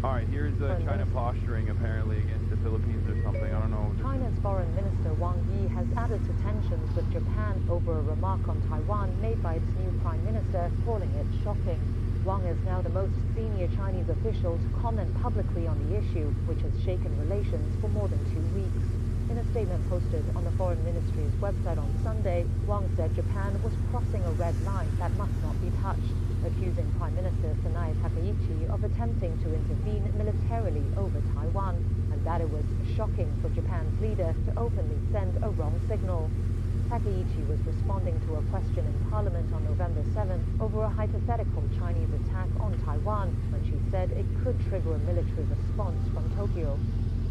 All right, here's China posturing, apparently, against the Philippines or something. I don't know. China's Foreign Minister Wang Yi has added to tensions with Japan over a remark on Taiwan made by its new Prime Minister, calling it shocking. Wang is now the most senior Chinese official to comment publicly on the issue, which has shaken relations for more than 2 weeks. In a statement posted on the Foreign Ministry's website on Sunday, Wang said Japan was crossing a red line that must not be touched, accusing Prime Minister Sanai Takaichi of attempting to intervene militarily over Taiwan, and that it was shocking for Japan's leader to openly send a wrong signal. Takaichi was responding to a question in Parliament on November 7th over a hypothetical Chinese attack on Taiwan, when she said it could trigger a military response from Tokyo.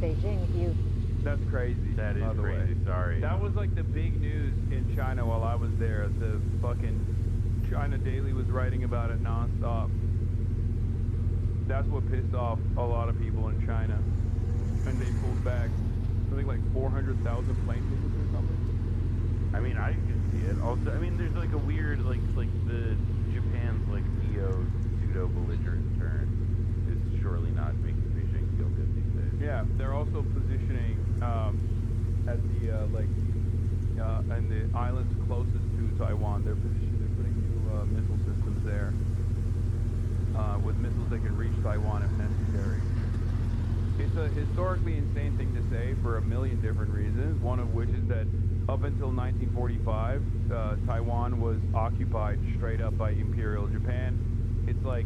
Beijing viewed... That's crazy. That is crazy, sorry. That was like the big news in China while I was there. The fucking China Daily was writing about it nonstop. That's what pissed off a lot of people in China. And they pulled back, I think, like 400,000 plane tickets or something. I mean, I can see it. Also, I mean, there's like a weird, like the Japan's like pseudo-belligerent turn is surely not making Beijing feel good these days. Yeah, they're also positioning as the like and the islands closest to Taiwan, they're putting new missile systems there with missiles that can reach Taiwan if necessary. It's a historically insane thing to say for a million different reasons, one of which is that up until 1945, Taiwan was occupied straight up by Imperial Japan. It's like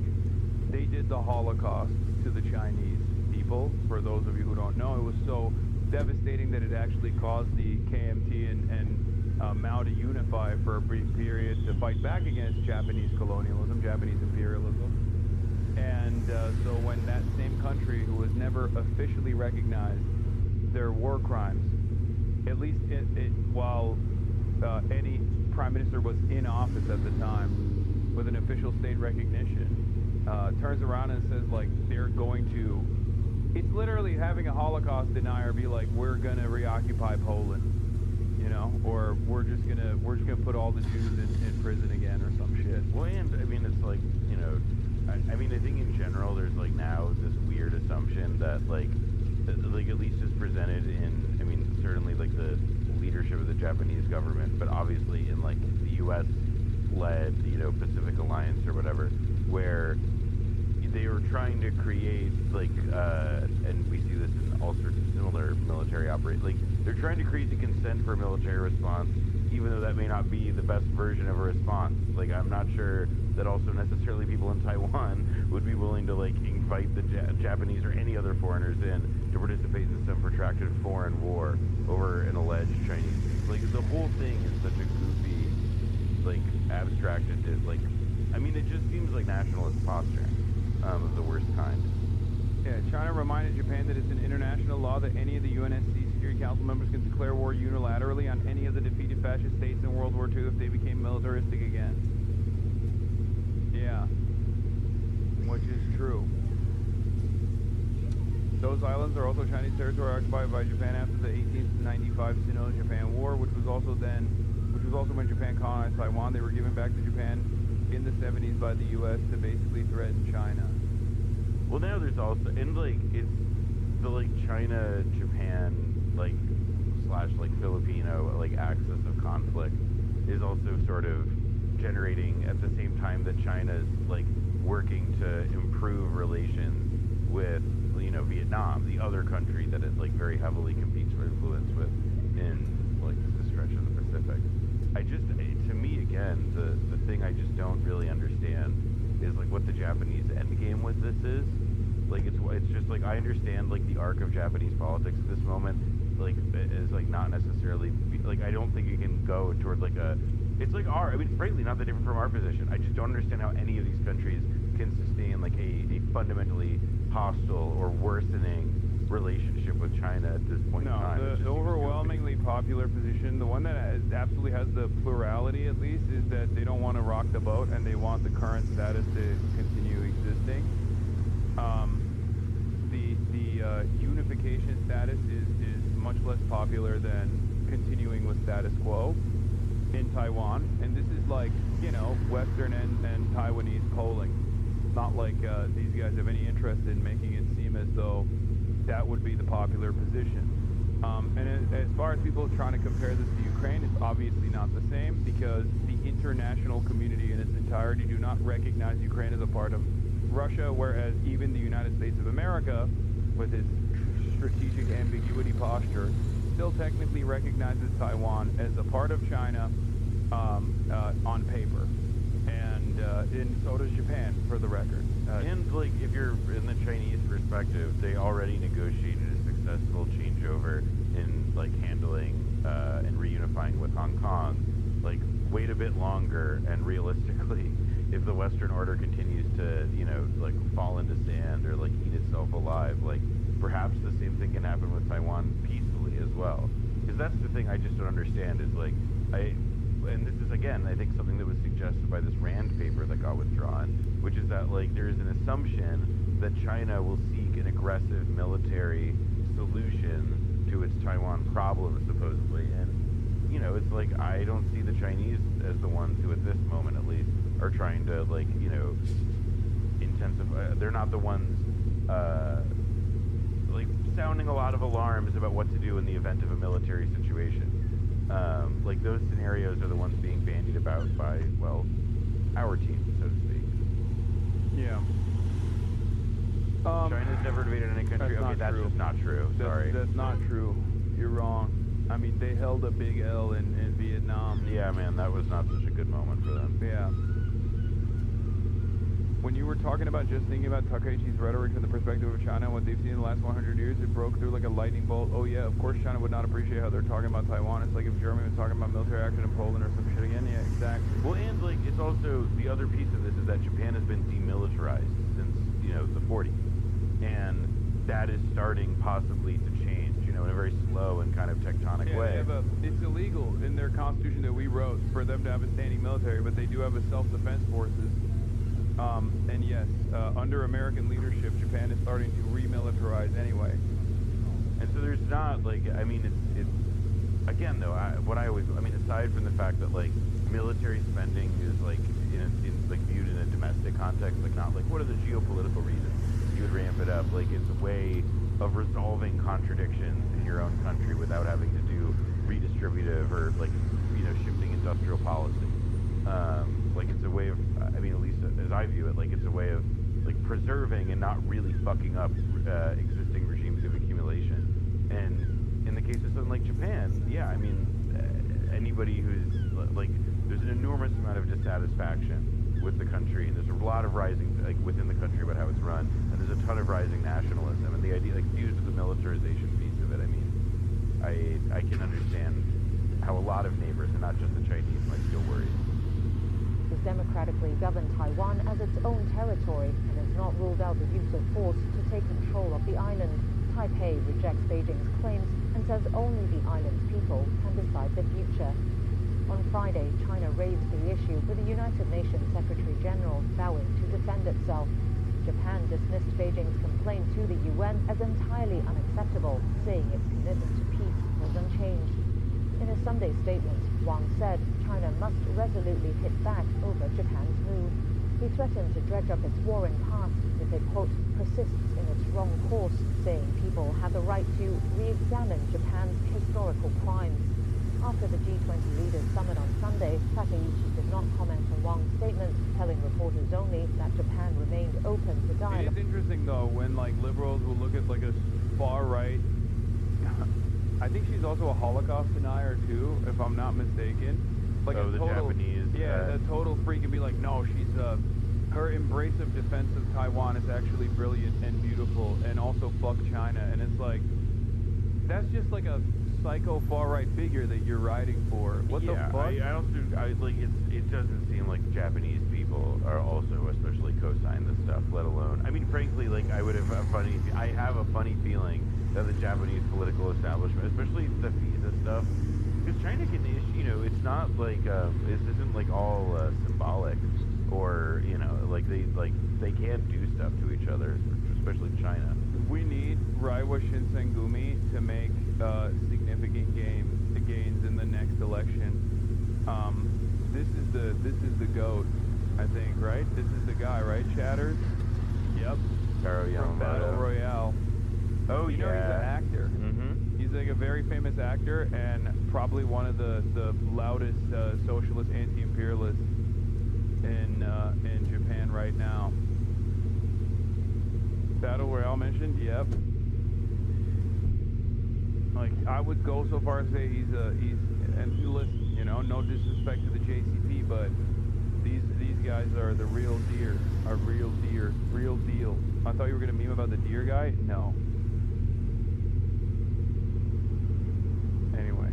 they did the Holocaust to the Chinese people. For those of you who don't know, it was so devastating that it actually caused the KMT and Mao to unify for a brief period to fight back against Japanese colonialism, Japanese imperialism. And so when that same country, who was never officially recognized their war crimes, at least while any prime minister was in office at the time with an official state recognition, turns around and says, like, they're going to, it's literally having a Holocaust denier be like, we're gonna reoccupy Poland, you know, or we're just gonna put all the Jews in prison again or some shit. Well, and I mean, it's like, you know, I mean, I think in general there's like now this weird assumption that like at least is presented in, I mean, certainly like the leadership of the Japanese government, but obviously in like the U.S. led, you know, Pacific Alliance or whatever, where they were trying to create like, and we see this in all sorts of similar military operations, like they're trying to create the consent for a military response, even though that may not be the best version of a response. Like, I'm not sure that also necessarily people in Taiwan would be willing to like invite the Japanese or any other foreigners in to participate in some protracted foreign war over an alleged Chinese. Like, the whole thing is such a goofy, like, abstracted, like, I mean, it just seems like nationalist posturing of the worst kind. Yeah, China reminded Japan that it's an international law that any of the UNSC Security Council members can declare war unilaterally on any of the defeated fascist states in World War II if they became militaristic again. Yeah, which is true. Those islands are also Chinese territory occupied by Japan after the 1895 Sino-Japan War, which was also when Japan colonized Taiwan. They were given back to Japan in the 70s by the U.S. to basically threaten China. Well, now there's also, and like, it's the like China, Japan, like, / like Filipino, like, axis of conflict is also sort of generating at the same time that China's like working to improve relations with, you know, Vietnam, the other country that it like very heavily competes for influence with in like the stretch of the Pacific. To me again, the thing I just don't really understand is like what the Japanese endgame with this is. Like, it's just like, I understand like the arc of Japanese politics at this moment, like, is like not necessarily like, I don't think it can go toward like a, it's like I mean, it's frankly not that different from our position. I just don't understand how any of these countries can sustain like a fundamentally hostile or worsening relationship with China at this point in time. The overwhelmingly popular position, the one that absolutely has the plurality at least, is that they don't want to rock the boat and they want the current status to continue existing. The unification status is much less popular than continuing with status quo in Taiwan, and this is like, you know, Western and Taiwanese polling. Not like these guys have any interest in making it seem as though that would be the popular position. And as far as people trying to compare this to Ukraine, it's obviously not the same, because the international community in its entirety do not recognize Ukraine as a part of Russia, whereas even the United States of America, with its strategic ambiguity posture, still technically recognizes Taiwan as a part of China on paper. And so does Japan, for the record. And like, if you're in the Chinese perspective, they already negotiated a successful changeover in like handling and reunifying with Hong Kong. Like, wait a bit longer, and realistically, if the Western order continues to, you know, like fall into sand or like eat itself alive, like perhaps the same thing can happen with Taiwan peacefully as well. Because that's the thing I just don't understand is like, and this is again, I think something that was suggested by this RAND paper that got withdrawn, which is that like there is an assumption that China will seek an aggressive military solution to its Taiwan problem, supposedly. And, you know, it's like, I don't see the Chinese as the ones who at this moment at least are trying to like, you know, intensify. They're not the ones like sounding a lot of alarms about what to do in the event of a military situation. Like those scenarios are the ones being bandied about by, well, our team, so to speak. Yeah. China's never invaded any country. Okay, that's just not true. Sorry. That's not true. You're wrong. I mean, they held a big L in Vietnam. Yeah, man, that was not such a good moment for them. Yeah. When you were talking about just thinking about Takeichi's rhetoric from the perspective of China and what they've seen in the last 100 years, it broke through like a lightning bolt. Oh yeah, of course China would not appreciate how they're talking about Taiwan. It's like if Germany was talking about military action in Poland or some shit again. Yeah, exactly. Well, and like it's also the other piece of this is that Japan has been demilitarized since, you know, the 40s. And that is starting possibly to change, you know, in a very slow and kind of tectonic way. It's illegal in their constitution that we wrote for them to have a standing military, but they do have a self-defense forces. And yes, under American leadership, Japan is starting to remilitarize anyway. And so there's not, like, I mean, it's again, though, aside from the fact that, like, military spending is, like, like, viewed in a domestic context, like, not, like, what are the geopolitical reasons you would ramp it up? Like, it's a way of resolving contradictions in your own country without having to do redistributive or, like, you know, shifting industrial policy. Like, it's a way of, I mean, at least as I view it, like, it's a way of, like, preserving and not really fucking up existing regimes of accumulation. And in the case of something like Japan, yeah, I mean, anybody who's, like, there's an enormous amount of dissatisfaction with the country, and there's a lot of rising, like, within the country about how it's run, and there's a ton of rising nationalism, and the idea, like, fused with the militarization piece of it, I mean, I can understand how a lot of neighbors, and not just the Chinese, might feel worried. Has democratically governed Taiwan as its own territory and has not ruled out the use of force to take control of the island. Taipei rejects Beijing's claims and says only the island's people can decide the future. On Friday, China raised the issue with the United Nations Secretary General vowing to defend itself. Japan dismissed Beijing's complaint to the UN as entirely unacceptable, saying its commitment to peace was unchanged. In a Sunday statement, Wang said China must resolutely hit back over Japan's move. He threatened to dredge up its warring past if it, quote, persists in its wrong course, saying people have the right to re-examine Japan's historical crimes. After the G20 leaders summit on Sunday, Takeichi did not comment on Wang's statement, telling reporters only that Japan remained open to dialogue. It is interesting, though, when, like, liberals will look at, like, a far-right... I think she's also a Holocaust denier, too, if I'm not mistaken. Like the Japanese... Yeah, a total freak and be like, no, she's, her embrace of defense of Taiwan is actually brilliant and beautiful, and also fuck China. And it's like, that's just like a psycho far-right figure that you're riding for. What the fuck? It doesn't seem like Japanese people are also especially co-sign this stuff, let alone... I mean, frankly, like, I have a funny feeling that the Japanese political establishment, especially the visa stuff, because China can issue, you know, it's not like, this isn't like all symbolic, or, you know, like they can do stuff to each other, especially China. We need Reiwa Shinsengumi to make significant gains in the next election. This is the GOAT, I think, right? This is the guy, right, Chatters? Yep. From Battle Royale. Oh, you know he's an actor. Mm-hmm. He's like a very famous actor and probably one of the loudest socialist anti-imperialists in Japan right now. Battle Royale mentioned, yep. Like, I would go so far as to say he's and listen, you know, no disrespect to the JCP, but these guys are the real deer, real deal. I thought you were gonna meme about the deer guy. No. Anyway.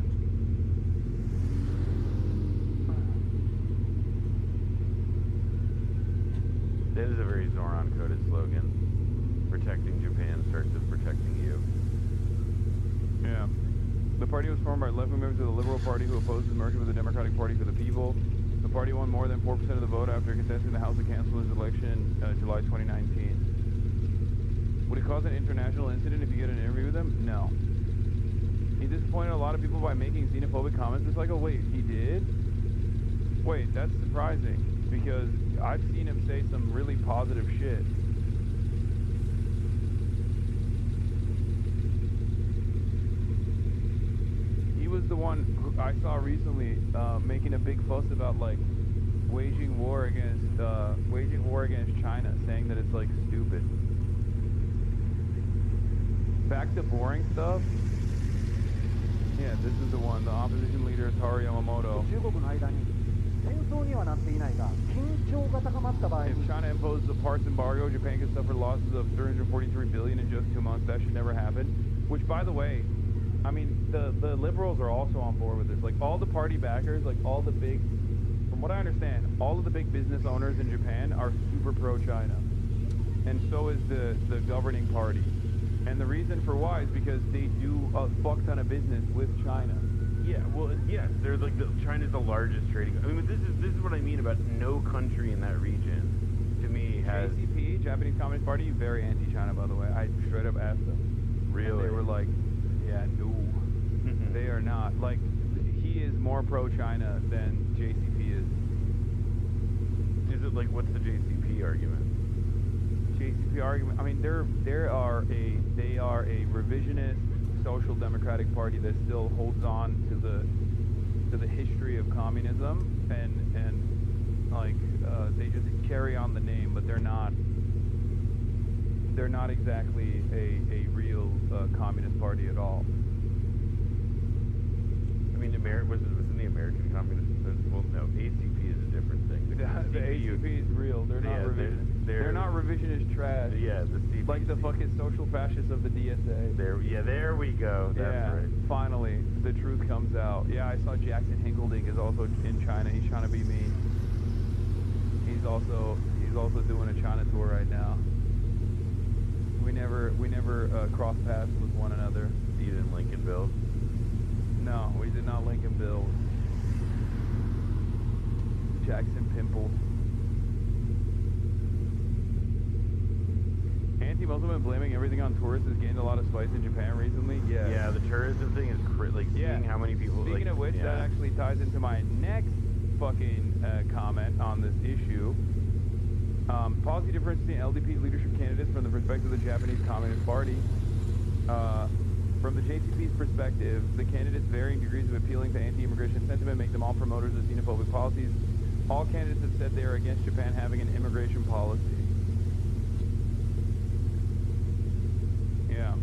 That is a very Zoran-coded slogan. Protecting Japan starts with protecting you. Yeah. The party was formed by left-wing members of the Liberal Party who opposed the merger with the Democratic Party for the People. The party won more than 4% of the vote after contesting the House of Councilors election in July 2019. Would it cause an international incident if you get an interview with him? No. He disappointed a lot of people by making xenophobic comments. It's like, oh wait, he did? Wait, that's surprising, because I've seen him say some really positive shit. He was the one who, I saw recently making a big fuss about like waging war against China, saying that it's like stupid. Back to boring stuff. Yeah, this is the one. The opposition leader Taro Yamamoto. If China imposes a parts embargo, Japan could suffer losses of $343 billion in just 2 months. That should never happen. Which, by the way, I mean, the liberals are also on board with this. Like, all the party backers, like, all the big, from what I understand, all of the big business owners in Japan are super pro-China. And so is the governing party. And the reason for why is because they do a fuck ton of business with China. Yeah, well, yes, they're like, China's the largest trading. I mean, this is what I mean about no country in that region, to me, has... JCP, Japanese Communist Party, very anti-China, by the way. I straight up asked them. Really? And they were like, yeah, no. They are not. Like, he is more pro-China than JCP is. Is it like, what's the JCP argument? JCP argument, I mean, they are a revisionist social democratic party that still holds on to the history of communism, and like they just carry on the name, but they're not exactly a real communist party at all. I mean, was in the American Communist? Well, no, ACP is a different thing. The ACP is real. They're not revisionist. They're not revisionist trash. Yeah, the CP. Like the fucking social fascists of the DSA. There we go. That's right. Finally, the truth comes out. Yeah, I saw Jackson Hinkleding is also in China. He's trying to be me. He's also doing a China tour right now. We never crossed paths with one another. You didn't Lincoln Bills? No, we did not Lincoln Bills. Jackson Pimple. Anti-Muslim and blaming everything on tourists has gained a lot of spice in Japan recently. Yeah. Yeah, the tourism thing is like seeing how many people. Speaking of which, that actually ties into my next fucking comment on this issue. Policy difference between LDP's leadership candidates from the perspective of the Japanese Communist Party. From the JCP's perspective, the candidates' varying degrees of appealing to anti-immigration sentiment make them all promoters of xenophobic policies. All candidates have said they are against Japan having an immigration policy. Yeah.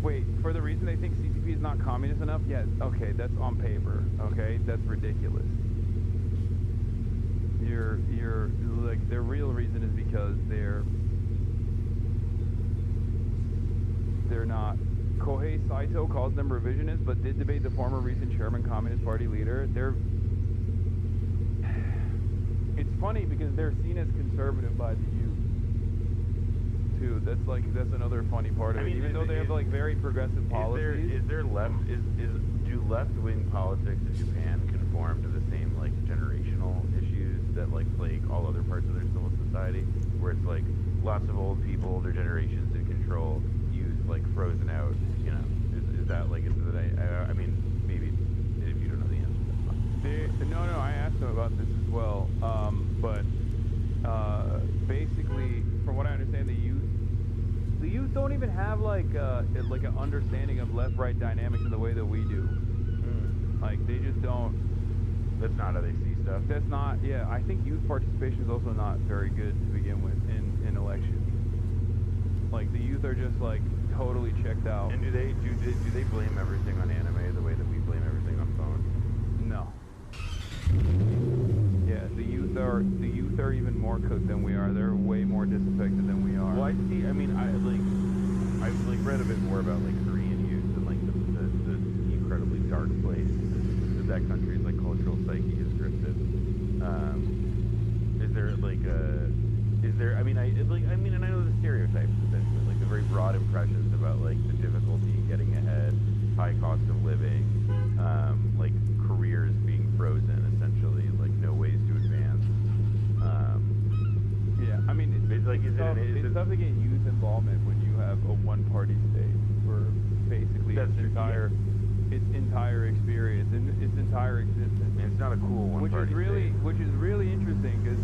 Wait, for the reason they think CCP is not communist enough? Yes, okay, that's on paper, okay? That's ridiculous. You're like, their real reason is because they're not. Kohei Saito calls them revisionists, but did debate the former recent chairman Communist Party leader. It's funny because they're seen as conservative by the youth, too. That's another funny part of it. Even though they have like very progressive policies. Do left-wing politics in Japan conform to the same like generational issues that like plague all other parts of their civil society, where it's like lots of old people, their generations in control, youth like frozen out, you know? Is that like, I mean, maybe if you don't know the answer, that's fine. No, I asked them about this as well, but basically, from what I understand, the youth don't even have like an understanding of left-right dynamics in the way that we do. Like, they just don't. That's not how they see stuff. That's not, yeah. I think youth participation is also not very good to begin with in elections. Like, the youth are just like totally checked out. And do they blame everything on anime the way that we blame everything on phones? No. Yeah, the youth are even more cooked than we are. They're way more disaffected than we are. Well, I've read a bit more about like Korean youth and like the incredibly dark place that country's like cultural psyche has drifted. And I know the stereotypes essentially, like the very broad impressions about like the difficulty in getting ahead, high cost of living, like careers being frozen essentially, like no ways to advance. Yeah, I mean, it's tough to get youth involvement when you have a one-party state where basically its entire experience and its entire existence. And it's not a cool one-party state. Which is really interesting because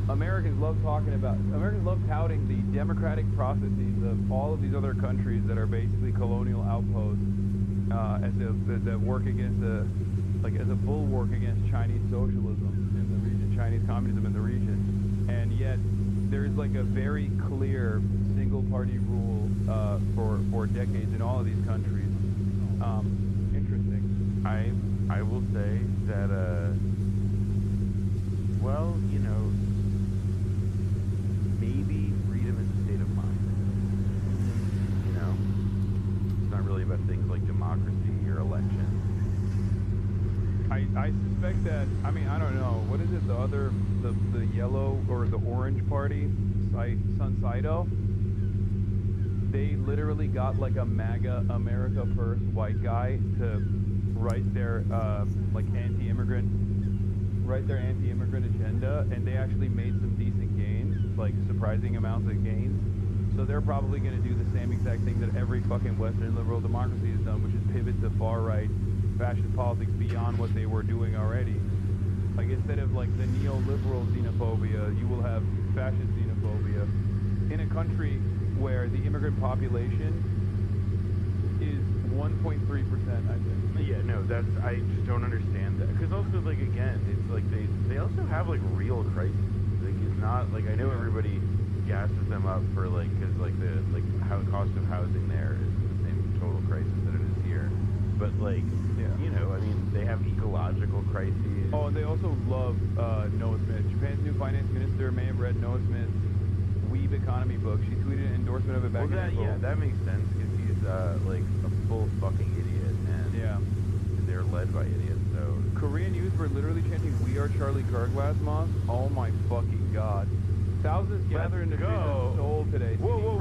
Americans love touting the democratic processes of all of these other countries that are basically colonial outposts that work against as a bulwark against Chinese socialism in the region, Chinese communism in the region, and yet there's like a very clear single-party rule for decades in all of these countries. Interesting. I will say that well, you know, maybe freedom is a state of mind. You know, it's not really about things like democracy or elections. I suspect that, I mean, I don't know, what is it, the yellow or the orange party, Sun Saito? They literally got like a MAGA America First white guy to write their anti-immigrant agenda, and they actually made some decent gains, like surprising amounts of gains. So they're probably going to do the same exact thing that every fucking Western liberal democracy has done, which is pivot to far-right fascist politics beyond what they were doing already. Like, instead of like the neoliberal xenophobia, you will have fascist xenophobia in a country where the immigrant population is 1.3%, I think. Yeah, no, I just don't understand that. Because also, like, again, it's like they also have like real crises. Like, it's not like, I know everybody gasses them up for like, because like the cost of housing there is the same total crisis that it is here. But like, you know, I mean, they have ecological crises. Oh, and they also love Noah Smith. Japan's new finance minister may have read Noah Smith's Weeb economy book. She tweeted an endorsement of it back in April. Yeah, that makes sense, because he's like a full fucking idiot, and they're led by idiots. So Korean youth were literally chanting "We are Charlie Kirk" last month. Oh my fucking god! Thousands gathered in the streets of Seoul today. Whoa!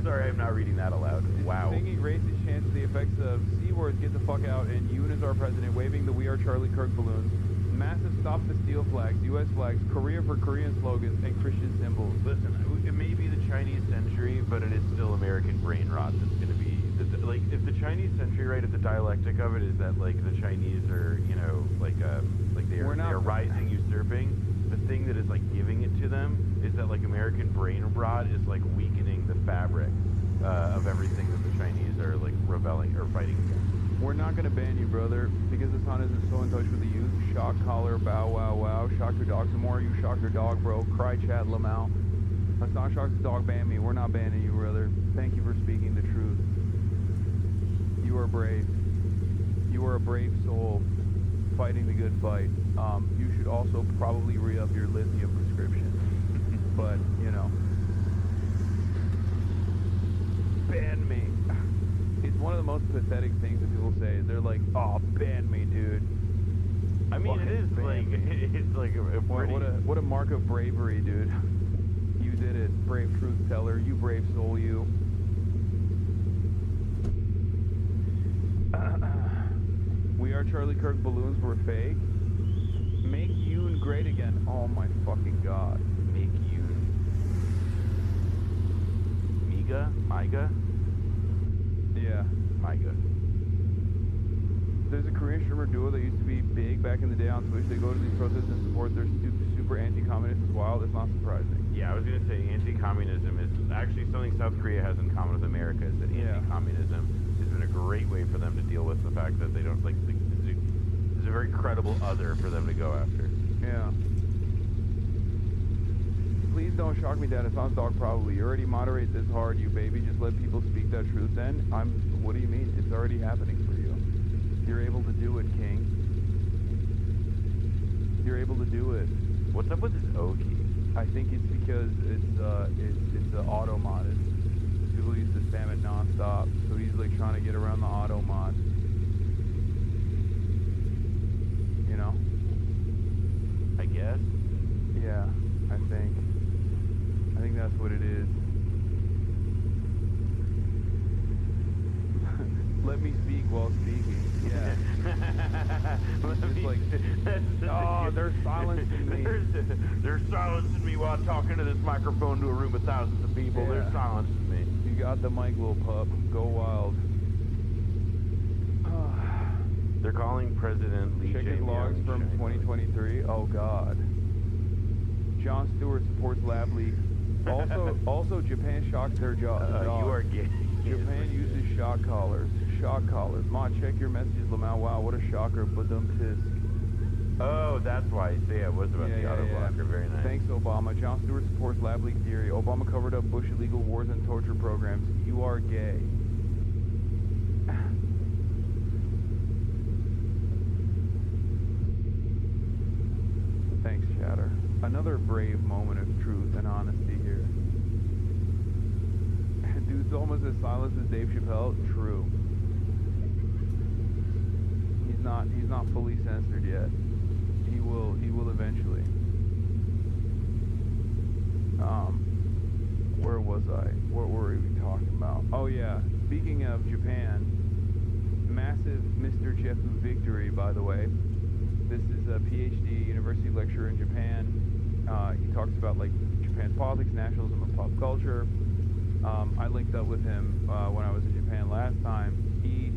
Sorry, I'm not reading that aloud. Wow. Singing racist chants to the effects of "C words, get the fuck out," and "Yoon is our president," waving the "We are Charlie Kirk" balloons. Massive "Stop the Steal" flags, U.S. flags, Korea for Korean slogans, and Christian symbols. Listen, it may be the Chinese century, but it is still American brain rot that's going to be... like, if the Chinese century, right, if the dialectic of it is that, like, the Chinese are, you know, they are rising, usurping, the thing that is, like, giving it to them is that, like, American brain rot is, like, weakening the fabric of everything that the Chinese are, like, rebelling or fighting against. We're not going to ban you, brother, because Hasan isn't so in touch with the youth. Shock collar, bow wow wow. Shock your dog some more. You shock your dog, bro. Cry chat, Lamau. Hasan shocks the dog, ban me. We're not banning you, brother. Thank you for speaking the truth. You are brave. You are a brave soul fighting the good fight. You should also probably re-up your lithium prescription. But, you know. Ban me. It's one of the most pathetic things that people say. They're like, "Oh, ban me, dude." I mean, it is like, it's like a pretty... What a mark of bravery, dude. You did it, brave truth teller. You brave soul, you. We are Charlie Kirk balloons were fake. Make Yoon great again. Oh my fucking god. Make Yoon. MIGA? Yeah. MIGA. There's a Korean streamer duo that used to be big back in the day on Twitch. They go to these protests and support their super anti-communist as wild. It's not surprising. Yeah, I was going to say anti-communism is actually something South Korea has in common with America, is that anti-communism has been a great way for them to deal with the fact that they don't, like, there's a very credible other for them to go after. Yeah. Please don't shock me, Dad. Hasan's dog probably. You already moderate this hard, you baby. Just let people speak that truth then. What do you mean? It's already happening for you. You're able to do it, King. You're able to do it. What's up with this O key? I think it's because it's auto modded. People used to spam it non-stop, so he's like trying to get around the auto mod. You know? I guess. Yeah, I think that's what it is. Let me speak while speaking. Yeah. They're silencing me. They're silencing me while talking to this microphone to a room of thousands of people. Yeah. They're silencing me. You got the mic, little pup. Go wild. They're calling President Lee Check his logs from 2023. Oh, God. Jon Stewart supports lab leak. Also, Japan shocks their jaw. You are gay. Japan uses shock collars. Shock collars. Ma, check your messages, Lamau. Wow, what a shocker. Badum tisk. Oh, that's why. So yeah, it was about the auto blocker. Very nice. Thanks, Obama. Jon Stewart supports lab leak theory. Obama covered up Bush illegal wars and torture programs. You are gay. Thanks, Chatter. Another brave moment of truth and honesty here. Dude's almost as silent as Dave Chappelle. True. He's not fully censored yet. He will eventually. Where was I? What were we talking about? Oh yeah. Speaking of Japan, massive Mr. Jeffu victory, by the way. This is a PhD university lecturer in Japan. He talks about like Japan's politics, nationalism, and pop culture. I linked up with him when I was in Japan last time. He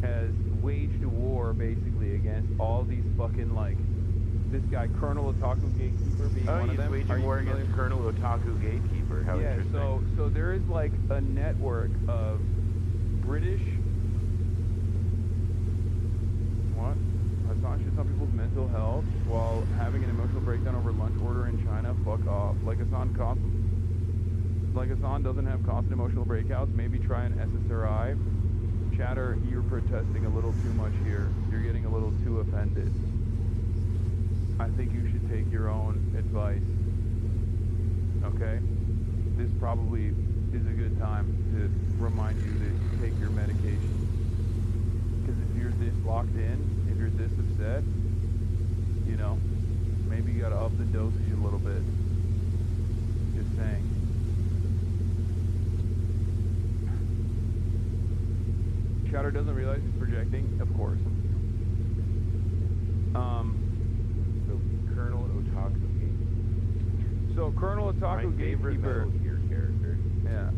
has waged a war basically against all these fucking like this guy Colonel Otaku Gatekeeper being one of them. Oh, he's waging war against Colonel Otaku Gatekeeper. How interesting. So there is like a network of British. What? Hassan shits on people's mental health while having an emotional breakdown over lunch order in China. Fuck off. Like Hassan doesn't have constant emotional breakouts. Maybe try an SSRI. Chatter, you're protesting a little too much here. You're getting a little too offended. I think you should take your own advice. Okay? This probably is a good time to remind you to take your medication. Because if you're this locked in, if you're this upset, you know, maybe you gotta up the dosage a little bit. Just saying. Chatter doesn't realize he's projecting, of course. So Colonel Otaku Gatekeeper. So Colonel Otaku Gatekeeper. Gear character. Yeah.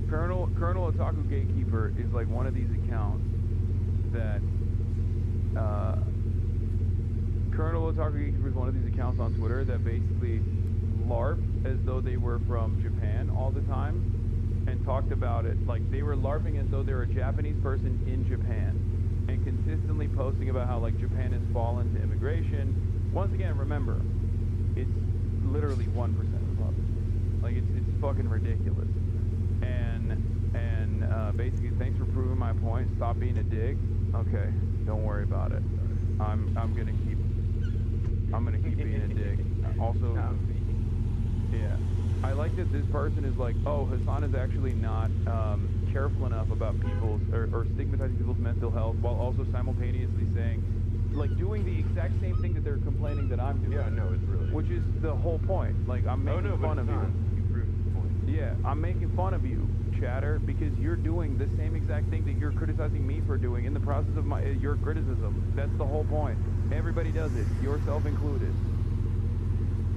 Colonel Otaku Gatekeeper is like one of these accounts that Colonel Otaku Gatekeeper is one of these accounts on Twitter that basically LARP as though they were from Japan all the time and talked about it like they were LARPing as though they were a Japanese person in Japan and consistently posting about how like Japan has fallen to immigration. Once again, remember, it's literally 1% of the population. Like it's fucking ridiculous. And basically, thanks for proving my point. Stop being a dick. Okay, don't worry about it. I'm gonna keep being a dick. Also, yeah. I like that this person is like, oh, Hasan is actually not careful enough about people's or stigmatizing people's mental health while also simultaneously saying, like, doing the exact same thing that they're complaining that I'm doing. Yeah, no, it's really. Which is the whole point. Like, I'm making fun of you. You proved the point. Yeah, I'm making fun of you, Chatter, because you're doing the same exact thing that you're criticizing me for doing in the process of your criticism. That's the whole point. Everybody does it, yourself included.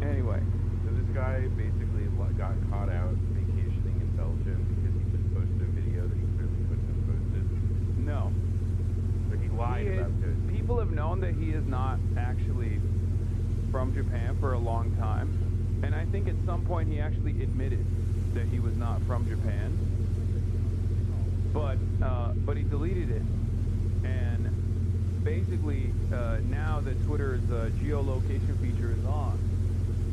Anyway. So this guy basically got caught out vacationing in Belgium because he just posted a video that he clearly couldn't have posted. No. So he lied about it. People have known that he is not actually from Japan for a long time. And I think at some point he actually admitted that he was not from Japan. But he deleted it. And basically, now that Twitter's geolocation feature is on,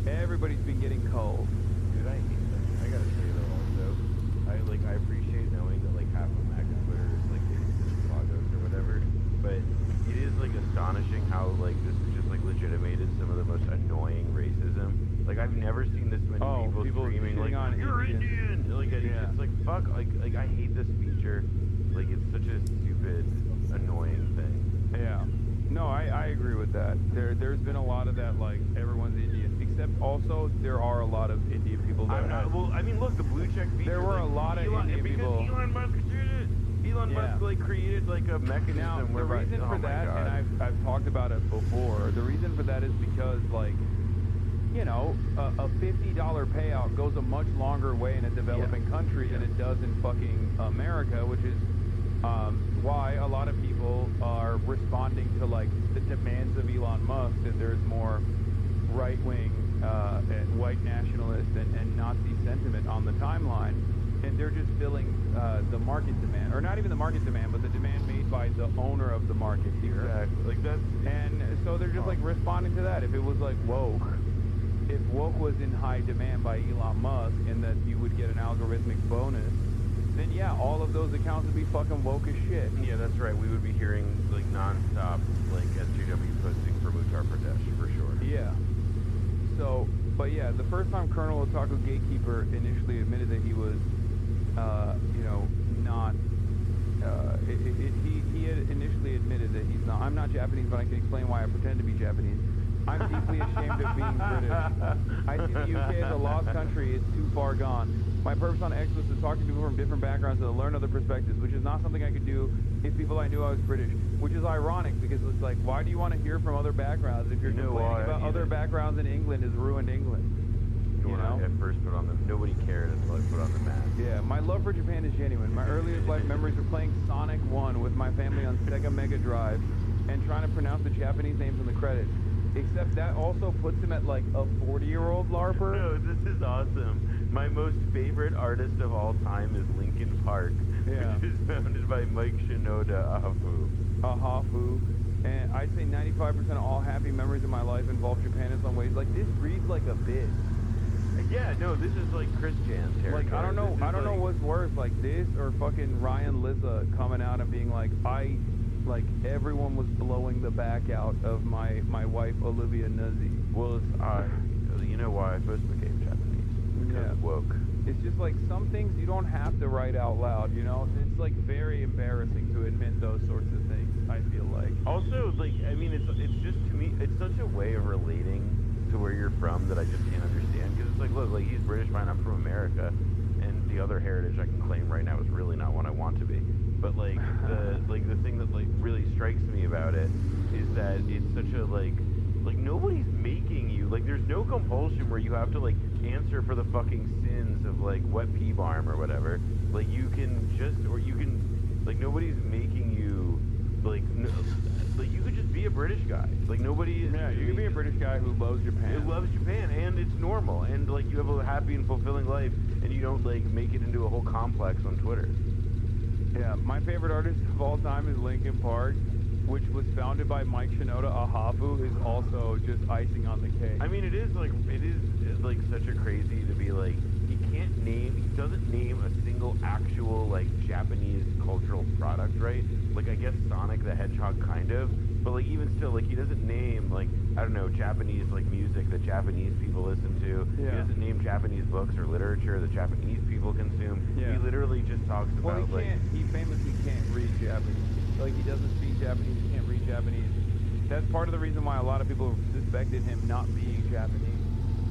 everybody's been getting cold. Dude, I hate that. I gotta say though also, I appreciate knowing that like half of Mac Twitter is like logos or whatever, but it is like astonishing how like this has just like legitimated some of the most annoying racism. Like I've never seen this many people screaming like you're Indian. Like it's like fuck. Like I hate this feature. Like it's such a stupid, annoying thing. Yeah. No, I agree with that. There's been a lot of that, like, everyone's Indian. Except also, there are a lot of Indian people that well, I mean, look, the blue check feature. There were a lot of Indian people. Because Elon Musk did it. Elon Musk, like, created, like, a mechanism now, where... the reason for that, and I've talked about it before, the reason for that is because, like, you know, a $50 payout goes a much longer way in a developing country than it does in fucking America, which is why a lot of people are responding to like the demands of Elon Musk that there's more right-wing white nationalist and Nazi sentiment on the timeline, and they're just filling the market demand, or not even the market demand, but the demand made by the owner of the market here. Exactly. Like that's. And so they're just like responding to that. If it was like woke, if woke was in high demand by Elon Musk, and that you would get an algorithmic bonus, then yeah, all of those accounts would be fucking woke as shit. Yeah, that's right. We would be hearing like nonstop like SJW posting for Uttar Pradesh for sure. Yeah. So, but yeah, the first time Colonel Otaku Gatekeeper initially admitted that he was, you know, not, he had initially admitted that he's not. I'm not Japanese, but I can explain why I pretend to be Japanese. I'm deeply ashamed of being British. I see the UK as a lost country. It's too far gone. My purpose on X was to talk to people from different backgrounds and to learn other perspectives, which is not something I could do if people I knew I was British, which is ironic because it's like, why do you want to hear from other backgrounds if you're complaining about other backgrounds in England has ruined England? You know? I first put on the, nobody cared until I put on the mask. Yeah, my love for Japan is genuine. My earliest life memories are playing Sonic 1 with my family on Sega Mega Drive and trying to pronounce the Japanese names in the credits. Except that also puts him at like a 40-year-old LARPer. No, this is awesome. My most favorite artist of all time is Linkin Park, which is founded by Mike Shinoda Ahafu. And I'd say 95% of all happy memories of my life involve Japan in some ways. Like, this reads like a bit. Yeah, no, this is like Chris Jan's territory. Like, I don't know what's worse, like this or fucking Ryan Lizza coming out and being like, like everyone was blowing the back out of my wife Olivia Nuzzi. Well, it's you know why I first became Japanese? Because woke. It's just like some things you don't have to write out loud, you know? It's like very embarrassing to admit those sorts of things, I feel like. Also, like, I mean, it's just, to me, it's such a way of relating to where you're from that I just can't understand. Because it's like, look, like, he's British, fine, I'm from America, and the other heritage I can claim right now is really not what I want to be. But like the thing that like really strikes me about it is that it's such a like nobody's making you, like, there's no compulsion where you have to like answer for the fucking sins of like wet pea barm or whatever. Like, you can just, or you can, like, nobody's making you like like you could just be a British guy. Like, nobody is. Yeah, you can be a British guy who loves Japan. Who loves Japan, and it's normal, and like you have a happy and fulfilling life, and you don't like make it into a whole complex on Twitter. Yeah, my favorite artist of all time is Linkin Park, which was founded by Mike Shinoda Ahafu, is also just icing on the cake. I mean, it is like such a crazy to be like, he doesn't name a single actual like Japanese cultural product, right? Like, I guess Sonic the Hedgehog kind of, but like even still, like, he doesn't name, like, I don't know, Japanese like music that Japanese people listen to. Yeah. He doesn't name Japanese books or literature that Japanese people consume. Yeah. He literally just talks about he famously can't read Japanese. Like, he doesn't speak Japanese, he can't read Japanese. That's part of the reason why a lot of people suspected him not being Japanese.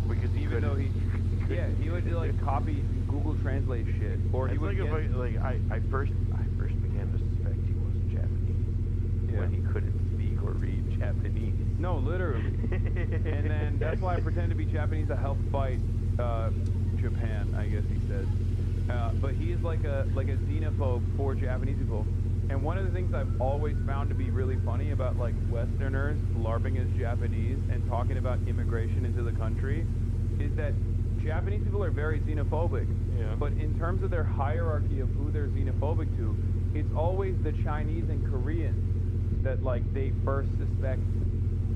Because even though he would like copy Google Translate shit, or he would I first began to suspect he wasn't Japanese when he couldn't speak or read Japanese. No, literally. And then that's why I pretend to be Japanese to help fight Japan, I guess he says. But he is like a xenophobe for Japanese people. And one of the things I've always found to be really funny about like Westerners LARPing as Japanese and talking about immigration into the country is that Japanese people are very xenophobic. Yeah. But in terms of their hierarchy of who they're xenophobic to, it's always the Chinese and Koreans that like they first suspect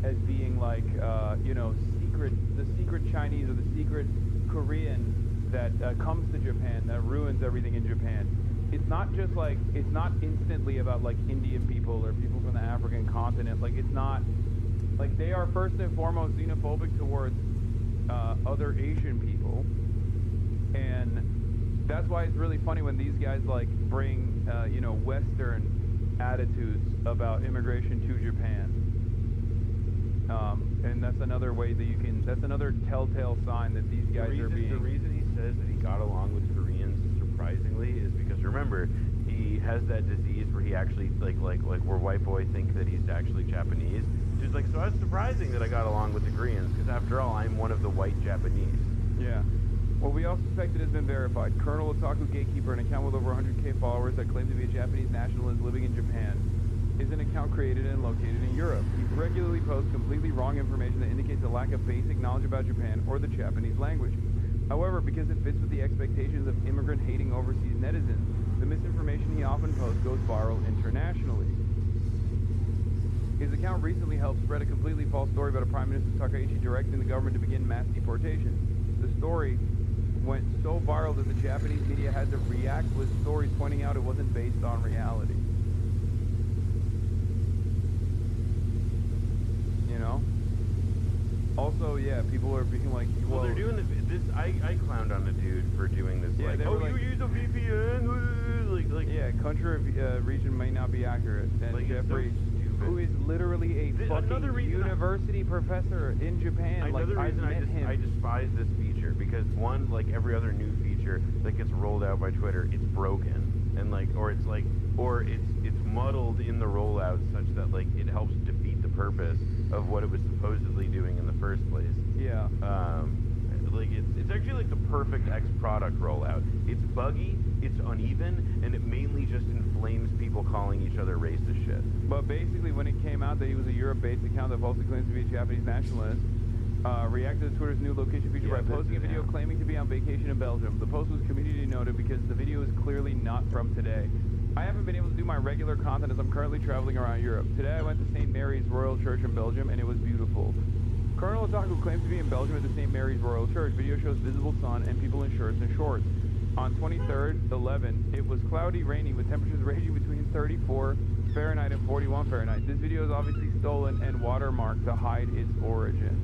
as being like the secret Chinese or the secret Korean that comes to Japan, that ruins everything in Japan. It's not just like, it's not instantly about like Indian people or people from the African continent. Like, it's not, like, they are first and foremost xenophobic towards other Asian people. And that's why it's really funny when these guys like bring, Western attitudes about immigration to Japan. And that's another way that that's another telltale sign that these guys are being... The reason he says that he got along with Koreans, surprisingly, is because, remember, he has that disease where he actually, like where white boy think that he's actually Japanese. So he's like, so it's surprising that I got along with the Koreans, because after all, I'm one of the white Japanese. Yeah. Well, we all suspect it has been verified. Colonel Otaku Gatekeeper, an account with over 100K followers that claim to be a Japanese nationalist living in Japan, is an account created and located in Europe. Europe. He regularly posts completely wrong information that indicates a lack of basic knowledge about Japan or the Japanese language. However, because it fits with the expectations of immigrant-hating overseas netizens, the misinformation he often posts goes viral internationally. His account recently helped spread a completely false story about a Prime Minister Takaichi directing the government to begin mass deportations. The story went so viral that the Japanese media had to react with stories pointing out it wasn't based on reality. You know? Also, yeah, people are being like, well, they're doing this. I clowned on a dude for doing this. Yeah, like, they were like, you use a VPN. Like, yeah, country region may not be accurate. And like, Jeffrey, so who is literally a fucking university professor in Japan. Another reason I despise this feature, because one, like every other new feature that gets rolled out by Twitter, it's broken, and or it's muddled in the rollout such that like it helps defeat the purpose of what it was supposedly doing in the first place. Yeah. Like it's actually like the perfect X product rollout. It's buggy, it's uneven, and it mainly just inflames people calling each other racist shit. But basically, when it came out that he was a Europe-based account that falsely claims to be a Japanese nationalist, reacted to Twitter's new location feature by posting a video claiming to be on vacation in Belgium. The post was community noted because the video is clearly not from today. I haven't been able to do my regular content as I'm currently traveling around Europe. Today I went to St. Mary's Royal Church in Belgium, and it was beautiful. Colonel Otaku claims to be in Belgium at the St. Mary's Royal Church. Video shows visible sun and people in shirts and shorts. On 23rd, 11, it was cloudy, rainy, with temperatures ranging between 34 Fahrenheit and 41 Fahrenheit. This video is obviously stolen and watermarked to hide its origin.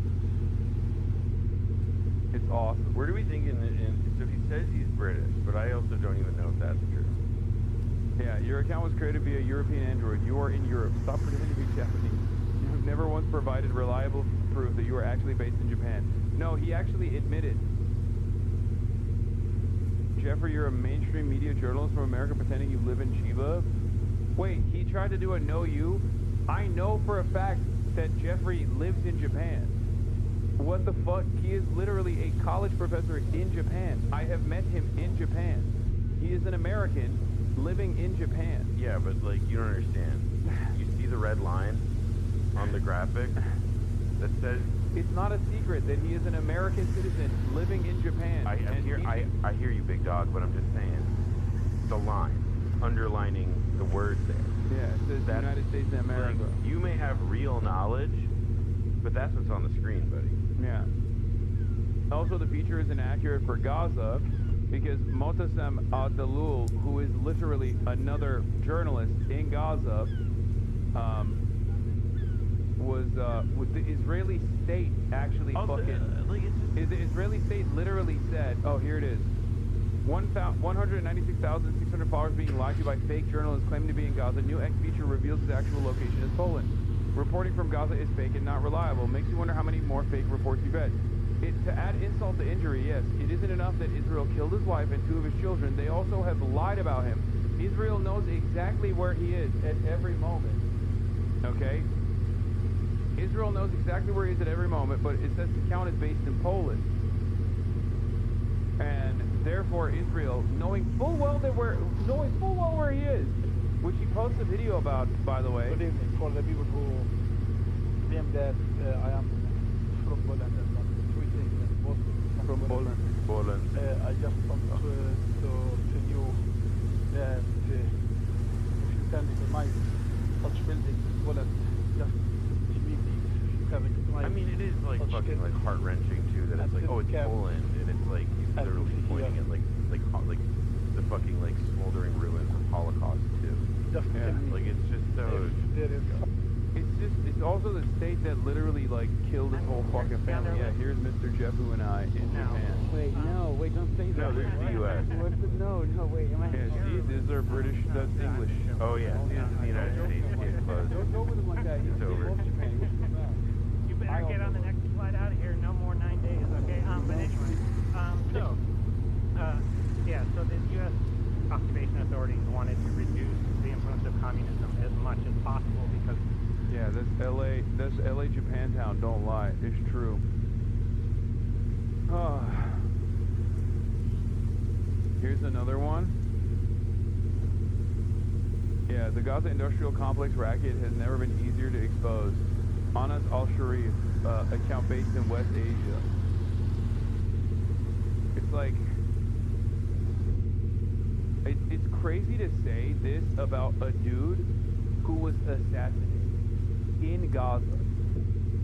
It's awesome. Where do we think so he says he's British, but I also don't even know if that's true. Yeah, your account was created via European Android. You are in Europe. Stop pretending to be Japanese. You have never once provided reliable proof that you are actually based in Japan. No, he actually admitted. Jeffrey, you're a mainstream media journalist from America pretending you live in Chiba? Wait, he tried to do a no you? I know for a fact that Jeffrey lives in Japan. What the fuck? He is literally a college professor in Japan. I have met him in Japan. He is an American living in Japan. Yeah, but like, you don't understand. You see the red line on the graphic that says... It's not a secret that he is an American citizen living in Japan. I hear you, big dog, but I'm just saying, the line, underlining the words there. Yeah, it says the United States of America. Like, you may have real knowledge, but that's what's on the screen, buddy. Yeah. Also, the feature is inaccurate for Gaza, because Motasem Adalul, who is literally another journalist in Gaza, was with the Israeli state actually also, the Israeli state literally said, oh, here it is, 196,600 followers being lied to by fake journalists claiming to be in Gaza. New X feature reveals his actual location is Poland. Reporting from Gaza is fake and not reliable. Makes you wonder how many more fake reports you read. To add insult to injury, yes, it isn't enough that Israel killed his wife and 2 of his children. They also have lied about him. Israel knows exactly where he is at every moment. Okay? Israel knows exactly where he is at every moment, but it says the account is based in Poland. And therefore Israel, knowing full well where he is, which he posts a video about, by the way. Good evening. For the people who claim that I am from Poland and not tweeting and posting from Poland. I just want to tell you that if you can minimize such buildings in Poland, just I mean, it is like fucking like heart-wrenching too that it's like, oh, it's Poland, and it's like he's literally pointing at like the fucking like smoldering ruins of Holocaust too. Yeah. Like it's just so. It's also the state that literally like killed his whole fucking family. Yeah, here's Mr. Jeffu and I in Japan. Wait, don't say that. No, there's the U.S. No, wait, am I? Yeah, see, these are British. That's English. Oh yeah, the United States is closed. Don't go with him like that. It's over. You better get on the next flight out of here. No more 9 days, okay? But anyway, so the U.S. occupation authorities wanted to reduce the influence of communism as much as possible because. Yeah, this LA Japantown. Don't lie, it's true. Here's another one. Yeah, the Gaza industrial complex racket has never been easier to expose. Anas al-Sharif, account based in West Asia. It's like, it's crazy to say this about a dude who was assassinated in Gaza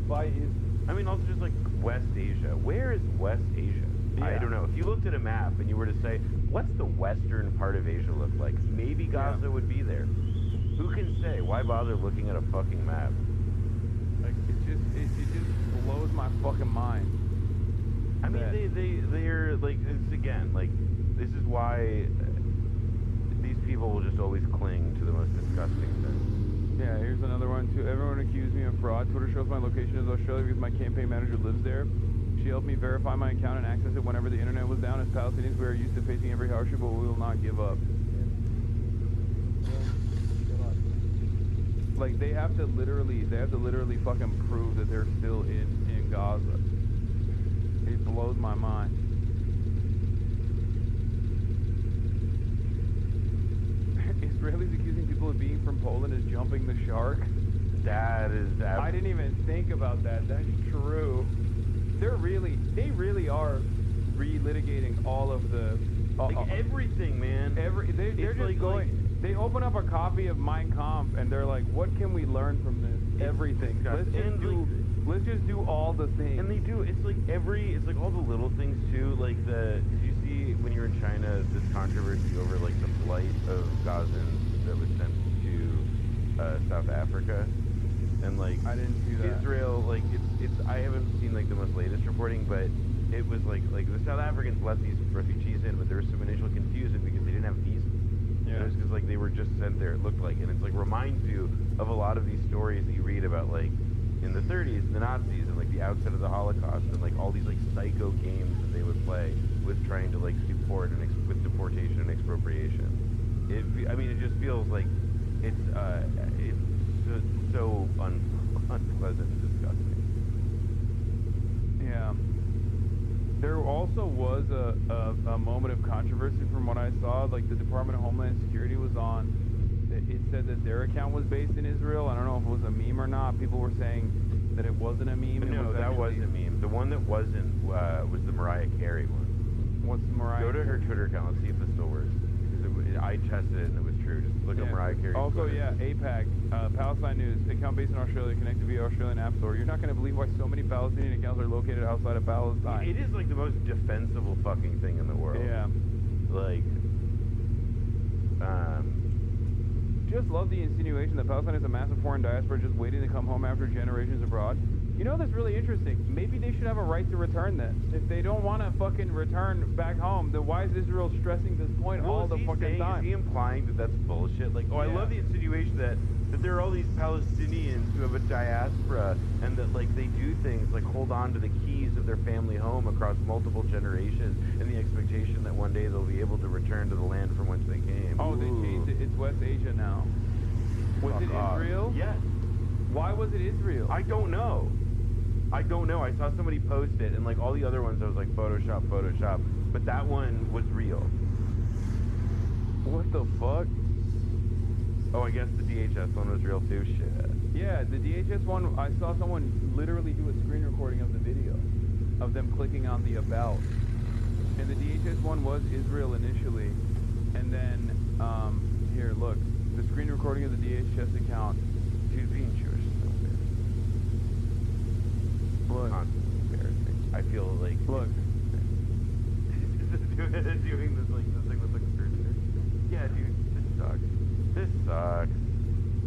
by Israel. I mean, also just like West Asia. Where is West Asia? Yeah. I don't know. If you looked at a map and you were to say, what's the western part of Asia look like? Maybe Gaza would be there. Who can say? Why bother looking at a fucking map? Like, it just blows my fucking mind. I mean, they're like, it's again, like, this is why these people will just always cling to the most disgusting things. Yeah, here's another one too. Everyone accused me of fraud. Twitter shows my location is Australia because my campaign manager lives there. She helped me verify my account and access it whenever the internet was down. As Palestinians, we are used to facing every hardship, but we will not give up. Like, they have to literally fucking prove that they're still in Gaza. It blows my mind. Israelis accusing people of being from Poland as jumping the shark. That is I didn't even think about that. That's true. They really are relitigating all of the everything, man. They're just going. They open up a copy of Mein Kampf and they're like, "What can we learn from this? Everything. Let's just do all the things." And they do. It's like all the little things too. Like did you see when you were in China this controversy over like the flight of Gazans that was sent to South Africa? And like I didn't see that. Israel, like it's I haven't seen like the most latest reporting, but it was like the South Africans let these refugees in, but there was some initial confusion because they didn't have visas. Yeah. It was because like they were just sent there. It looked like, and it's like reminds you of a lot of these stories that you read about like in the 30s, the Nazis, and like the outset of the Holocaust, and like all these like psycho games that they would play with trying to like deport and with deportation and expropriation. It just feels like it's so unpleasant and disgusting. Yeah. There also was a moment of controversy from what I saw. Like the Department of Homeland Security was on. It said that their account was based in Israel. I don't know if it was a meme or not. People were saying that it wasn't a meme. No, that was a meme. The one that wasn't was the Mariah Carey one. What's Mariah? Go to her Twitter account. Let's see if it still works. I tested it and it was true. Just look at Mariah Carey. Also, APAC, Palestine News, account based in Australia, connected via Australian App Store. You're not going to believe why so many Palestinian accounts are located outside of Palestine. It is like the most defensible fucking thing in the world. Yeah. Like, just love the insinuation that Palestine is a massive foreign diaspora just waiting to come home after generations abroad. You know, that's really interesting. Maybe they should have a right to return then. If they don't want to fucking return back home, then why is Israel stressing this point all the fucking time? Is he implying that that's bullshit? Like, I love the insinuation that there are all these Palestinians who have a diaspora and that, like, they do things like hold on to the keys of their family home across multiple generations in the expectation that one day they'll be able to return to the land from whence they came. Oh, they changed it. It's West Asia now. Was it Israel? Yes. Why was it Israel? I don't know. I saw somebody post it, and like all the other ones, I was like, Photoshop. But that one was real. What the fuck? Oh, I guess the DHS one was real too. Shit. Yeah, the DHS one, I saw someone literally do a screen recording of the video of them clicking on the about. And the DHS one was Israel initially. And then, here, look. The screen recording of the DHS account. Dude, being Jewish is so Look. embarrassing. I feel like... Look. doing this, like, this thing with the cursor. Yeah, dude, this sucks.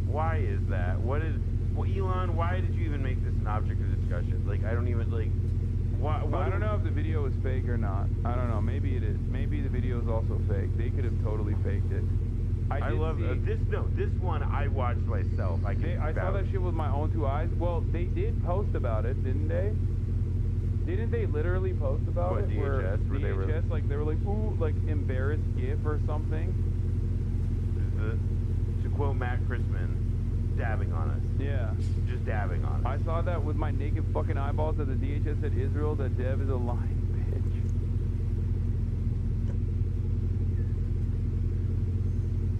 Why is that? Elon, why did you even make this an object of discussion? Like, I don't even, like... I don't know if the video is fake or not. I don't know. Maybe it is. Maybe the video is also fake. They could have totally faked it. I love this one I watched myself. I saw that shit with my own two eyes. Well, they did post about it, didn't they? Didn't they literally post about it? DHS? Where DHS, like, they were like, ooh, like, embarrassed GIF or something? To quote Matt Christman, dabbing on us. Yeah. Just dabbing on us. I saw that with my naked fucking eyeballs that the DHS said Israel, that Dev is a lying bitch.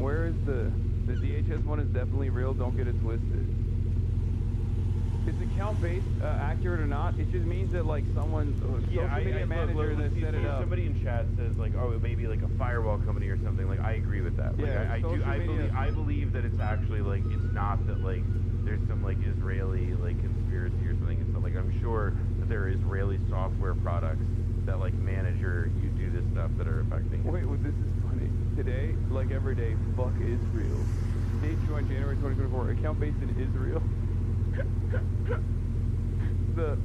Where is the... The DHS one is definitely real. Don't get it twisted. Is the count base accurate or not? It just means that like someone, social media manager that set it up. Somebody in chat says like, oh, it may be like a firewall company or something. Like, I agree with that. Like, Yeah, I believe that it's actually like it's not that like there's some like Israeli like conspiracy or something. It's not like I'm sure that there are Israeli software products that like manage or you do this stuff that are affecting. Wait, well, this is funny. Today, like every day, fuck Israel. Date joined January 2024. Account based in Israel. The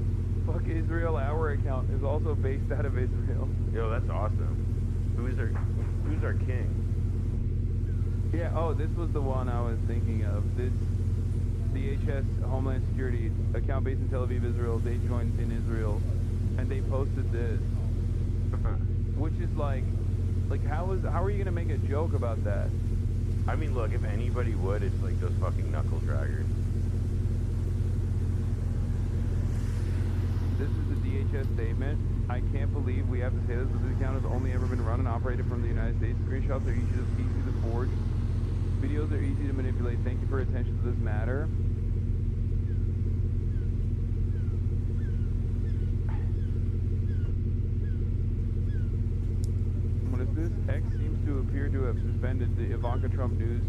fuck Israel Hour account is also based out of Israel. Yo, that's awesome. Who's our king? Yeah, oh, this was the one I was thinking of. This DHS Homeland Security account based in Tel Aviv, Israel. They joined in Israel, and they posted this, which is like how are you gonna make a joke about that? I mean, look, if anybody would, it's like those fucking knuckle draggers. This is the DHS statement. I can't believe we have to say this, but this account has only ever been run and operated from the United States. Screenshots are easy to forge. Videos are easy to manipulate. Thank you for your attention to this matter. What is this? X seems to appear to have suspended the Ivanka Trump news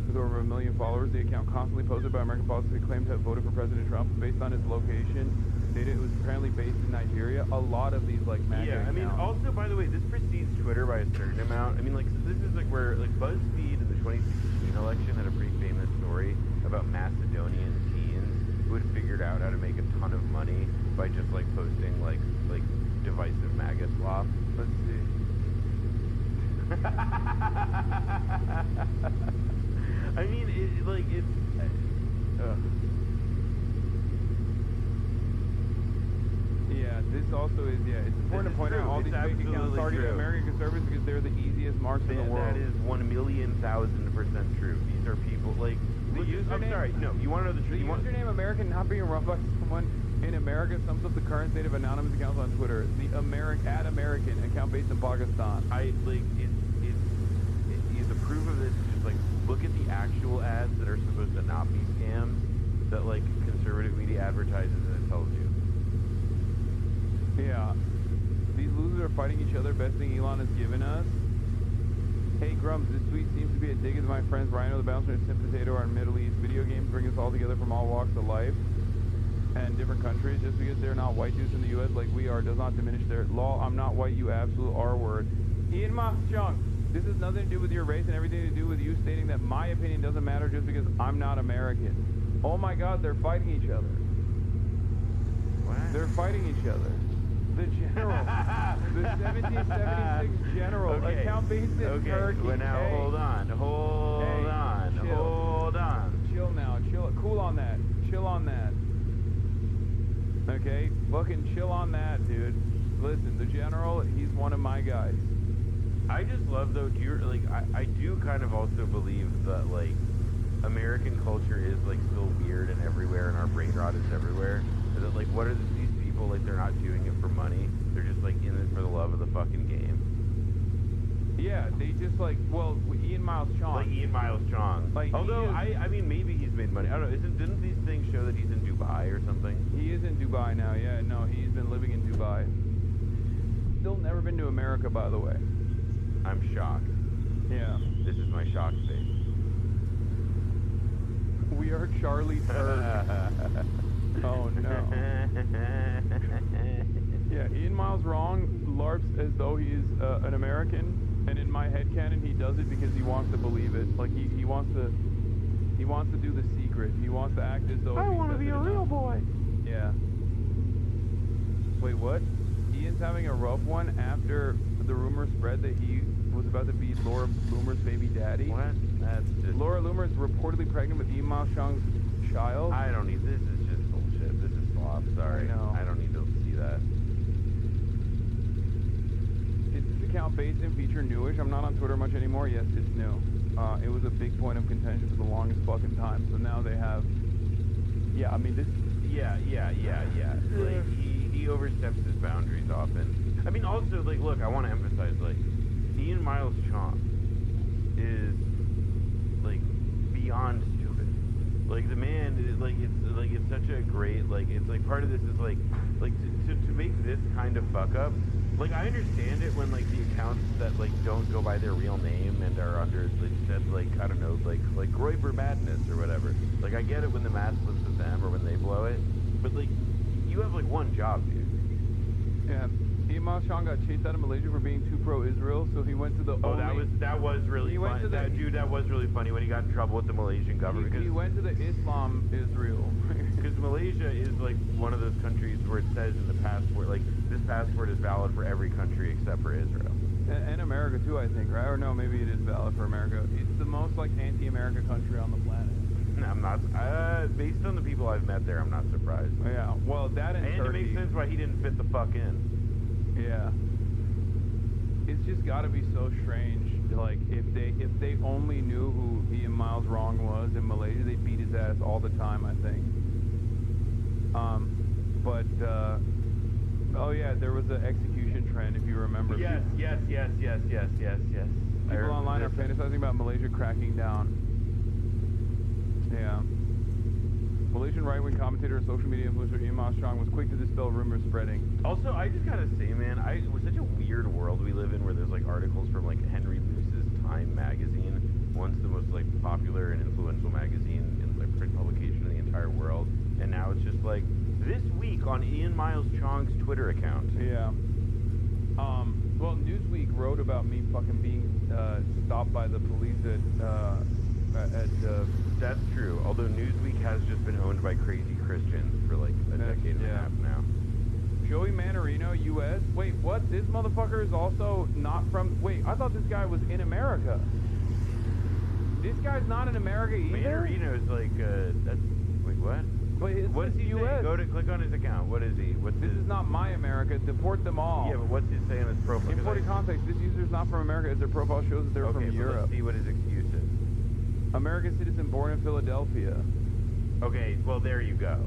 with over 1 million followers. The account constantly posted by American politicians who claimed to have voted for President Trump based on its location. It was apparently based in Nigeria. A lot of these like MAGA I mean, also by the way, this precedes Twitter by a certain amount. I mean, like this is like where like BuzzFeed in the 2016 election had a pretty famous story about Macedonian teens who had figured out how to make a ton of money by just like posting like divisive MAGA slop. Let's see. I mean, Yeah, this also is, it's important to point out all these fake accounts target American conservatives because they're the easiest marks in the world. That is 1,000,000% true. These are people like the username. I'm sorry, no, you want to know the truth. The username American not being run by someone in America sums up the current state of anonymous accounts on Twitter. The American account based in Pakistan. The proof of this is just like look at the actual ads that are supposed to not be scams that like conservative media advertises and it tells you. Yeah. These losers are fighting each other. Best thing Elon has given us. Hey Grums, this tweet seems to be a dig at my friends Rhino the Bouncer and Sim Potato are in Middle East. Video games bring us all together from all walks of life and different countries. Just because they're not white dudes in the US like we are does not diminish their law. I'm not white, you absolute R word. Ian Moss-Chung, this has nothing to do with your race and everything to do with you stating that my opinion doesn't matter just because I'm not American. Oh my god, they're fighting each other. What? They're fighting each other. The general. The 1776 general. Okay. Account based in Turkey. Well, now hey. hold on. Chill now. Chill. Cool on that. Chill on that. Okay? Fucking chill on that, dude. Listen, the general, he's one of my guys. I just love though, I do kind of also believe that like American culture is like still weird and everywhere and our brain rot is everywhere. That like what are these people like they're not doing it for money. They're just like in it for the love of the fucking game. Yeah, they just like Ian Miles Chong. Like Ian Miles Chong. Like although I mean maybe he's made money. I don't know, didn't these things show that he's in Dubai or something? He is in Dubai now, yeah, no, he's been living in Dubai. Still never been to America, by the way. I'm shocked. Yeah. This is my shocked face. We are Charlie Turk. Oh no. Yeah, Ian Miles wrong. LARPs as though he is an American, and in my headcanon he does it because he wants to believe it. Like he wants to do the secret. He wants to act as though I want to be a real boy. Yeah. Wait, what? Ian's having a rough one after the rumor spread that he was about to be Laura Loomer's baby daddy. What? That's just... Laura Loomer is reportedly pregnant with Ian Miles Chong's child. I don't need... This is just bullshit. This is slop. Sorry. I don't need to see that. Is this account based and feature newish? I'm not on Twitter much anymore. Yes, it's new. It was a big point of contention for the longest fucking time. So now they have... Yeah, I mean, this... Yeah. Like, he oversteps his boundaries often. I mean, also, like, look, I want to emphasize, like, Ian Miles Chong is, like, beyond stupid. Like the man, it's such a great, it's like part of this is like to make this kind of fuck up. Like I understand it when like the accounts that like don't go by their real name and are under said I don't know like Groiper Madness or whatever. Like I get it when the mask was with them or when they blow it, but like you have like one job, dude. Yeah. Imam Sean got chased out of Malaysia for being too pro-Israel, so he went to the. Oh, that was really funny. That was really funny when he got in trouble with the Malaysian government. He went to the Islam Israel. Because Malaysia is like one of those countries where it says in the passport, like this passport is valid for every country except for Israel. And America too, I think, right? Or no, maybe it is valid for America. It's the most like anti-America country on the planet. I'm not. Based on the people I've met there, I'm not surprised. Yeah. Well, that and Turkey. It makes sense why he didn't fit the fuck in. Yeah. It's just got to be so strange. Like if they only knew who Ian Miles Wrong was in Malaysia, they'd beat his ass all the time, I think. Oh yeah, there was an execution trend, if you remember. Yes. People online are fantasizing about Malaysia cracking down. Yeah. Malaysian right-wing commentator and social media influencer Ian Miles Strong was quick to dispel rumors spreading. Also, I just gotta say, man, it was such a weird world we live in where there's like articles from like Henry Luce's Time magazine, once the most like popular and influential magazine in like print publication in the entire world, and now it's just like this week on Ian Miles Chong's Twitter account. Yeah. Well, Newsweek wrote about me fucking being stopped by the police That's true. Although Newsweek has just been owned by crazy Christians for like a decade and a half now. Joey Manarino, U.S. Wait, what? This motherfucker is also not from. Wait, I thought this guy was in America. This guy's not in America either. Manarino is like that's. Wait, what? Wait, what's he U.S. saying? Click on his account. What is he? This is not my America. Deport them all. Yeah, but what's he saying in his profile? Important context. This user is not from America, as their profile shows that they're from Europe. Let's see what his excuse is. American citizen born in Philadelphia. Okay, well there you go.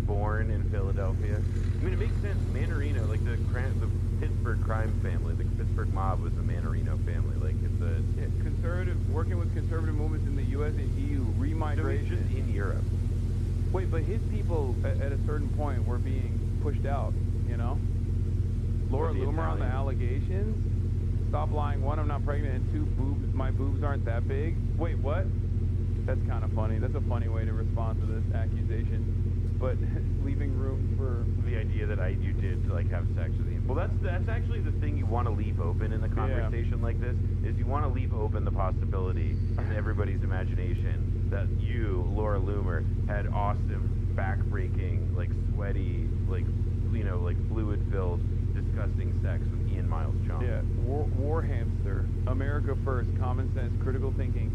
Born in Philadelphia. I mean, it makes sense. Manarino, like the Pittsburgh crime family, the Pittsburgh mob was the Manarino family. Like it's a conservative, working with conservative movements in the U.S. and EU, remigration. So he's just in Europe. Wait, but his people at a certain point were being pushed out. You know, Laura Loomer on the allegations. Stop lying. One, I'm not pregnant, and two, my boobs aren't that big. Wait, what? That's kind of funny. That's a funny way to respond to this accusation. But leaving room for the idea that you did like have sex with him. Well, that's actually the thing you want to leave open in a conversation like this. Is you want to leave open the possibility in everybody's imagination that you, Laura Loomer, had awesome, back-breaking, like sweaty, like fluid-filled, disgusting sex with Ian Miles Chong. Yeah, war hamster, America first, common sense, critical thinking,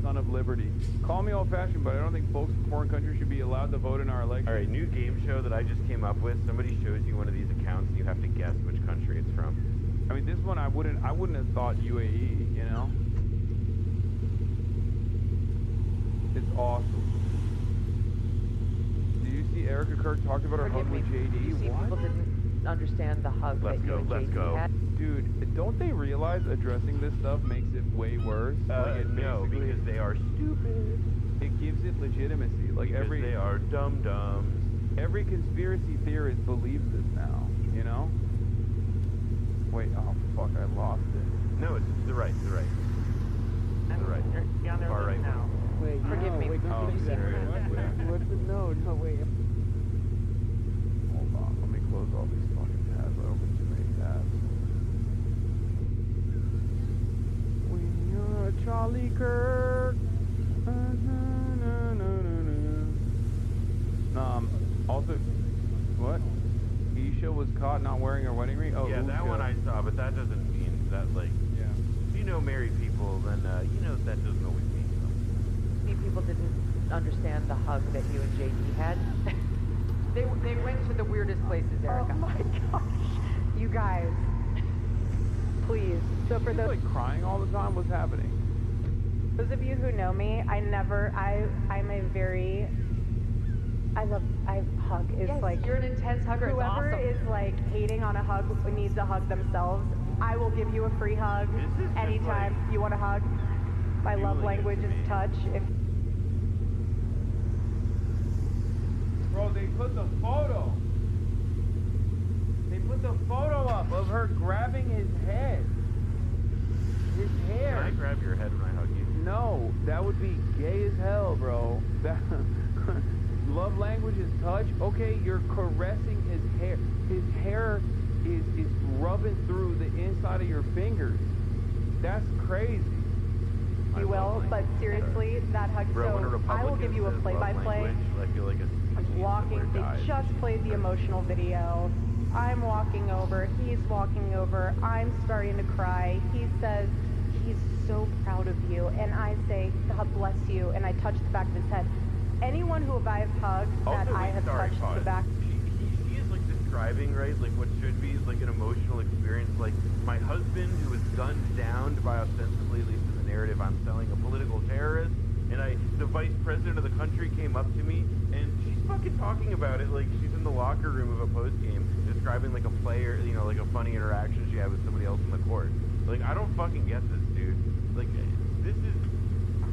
son of liberty. Call me old-fashioned, but I don't think folks from foreign countries should be allowed to vote in our election. All right, new game show that I just came up with. Somebody shows you one of these accounts, and you have to guess which country it's from. I mean, this one I wouldn't have thought UAE. You know, it's awesome. Do you see Erica Kirk talked about her hug with JD? What? People didn't understand the hug that you and JD had. Dude, don't they realize addressing this stuff makes it way worse? No, because they are stupid. It gives it legitimacy. Like because they are dum-dums. Every conspiracy theorist believes this now, you know? Wait, oh fuck, I lost it. No, it's to the right, to the right. To the right. You're on their far right now. Wait, forgive me. Wait, oh, what's the no, wait. Hold on, let me close all these fucking tabs. I opened too many tabs. When you're a Charlie Kirk. Also, what? Isha was caught not wearing her wedding ring? Oh, yeah, that Usha. one I saw, but that doesn't mean that, like, yeah. If you know married people, then, you know that doesn't always mean something. People didn't understand the hug that you and JD had. They went to the weirdest places, Erica. Oh my gosh. You guys. Please. So for those like crying all the time, what's happening? Those of you who know me, I'm a very, I hug is yes, like. You're an intense hugger. Whoever it's awesome. is like hating on a hug needs a hug themselves. I will give you a free hug anytime you want a hug. My love language is touch. If Bro, they put the photo. They put the photo up of her grabbing his head. His hair. Can I grab your head when I hug you? No, that would be gay as hell, bro. That love language is touch. Okay, you're caressing his hair. His hair is rubbing through the inside of your fingers. That's crazy. You will, but seriously, that hug. Bro, So I will give you a play-by-play. I feel like I'm walking. They just played the emotional video. I'm walking over. He's walking over. I'm starting to cry. He says he's so proud of you, and I say, God bless you, and I touch the back of his head. Anyone who I've hugged that I have touched the back. She is like describing, right, like what should be like an emotional experience. Like my husband who was gunned down by ostensibly, at least in the narrative, I'm selling a political terrorist, and the vice president of the country came up to me, and she's fucking talking about it like she's in the locker room of a post game, describing like a player, you know, like a funny interaction she had with somebody else in the court. Like I don't fucking get this, dude. Like this is.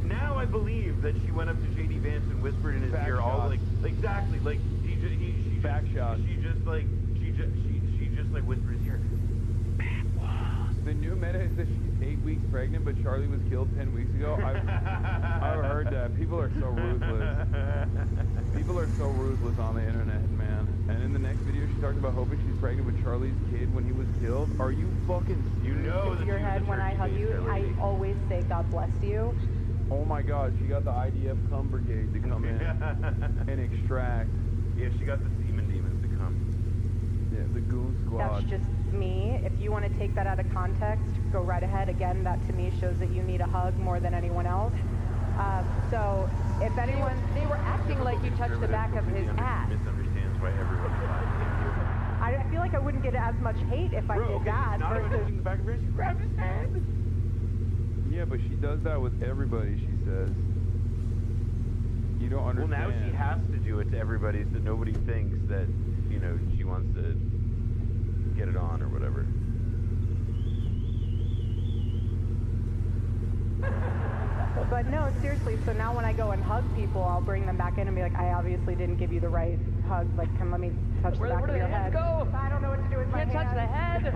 Now I believe that she went up to JD Vance and whispered in his ear all like exactly like she just like whispered in his ear. The new meta is that she's 8 weeks pregnant, but Charlie was killed 10 weeks ago. I've heard that. People are so ruthless. People are so ruthless on the internet, man. And in the next video, she talked about hoping she's pregnant with Charlie's kid when he was killed. Are you fucking serious? You know that Your head when I hug you, I always say God bless you. Oh my God, she got the IDF cum brigade to come in and extract. Yeah, she got the semen demons to come. Yeah, the goon squad. That's just me. If you want to take that out of context, go right ahead. Again, that to me shows that you need a hug more than anyone else. So if anyone... They were acting like you touched the back of his ass. Misunderstands why everyone's laughing. I feel like I wouldn't get as much hate if I did that. Not even touching the back of her, she grabbed his head. Yeah, but she does that with everybody, she says. You don't understand. Well, now she has to do it to everybody so nobody thinks that, you know, she wants to get it on or whatever. But no, seriously, so now when I go and hug people, I'll bring them back in and be like, I obviously didn't give you the right hug. Like, come, let me touch the back of your head. Go? I don't know what to do with my hand. Can't touch the head.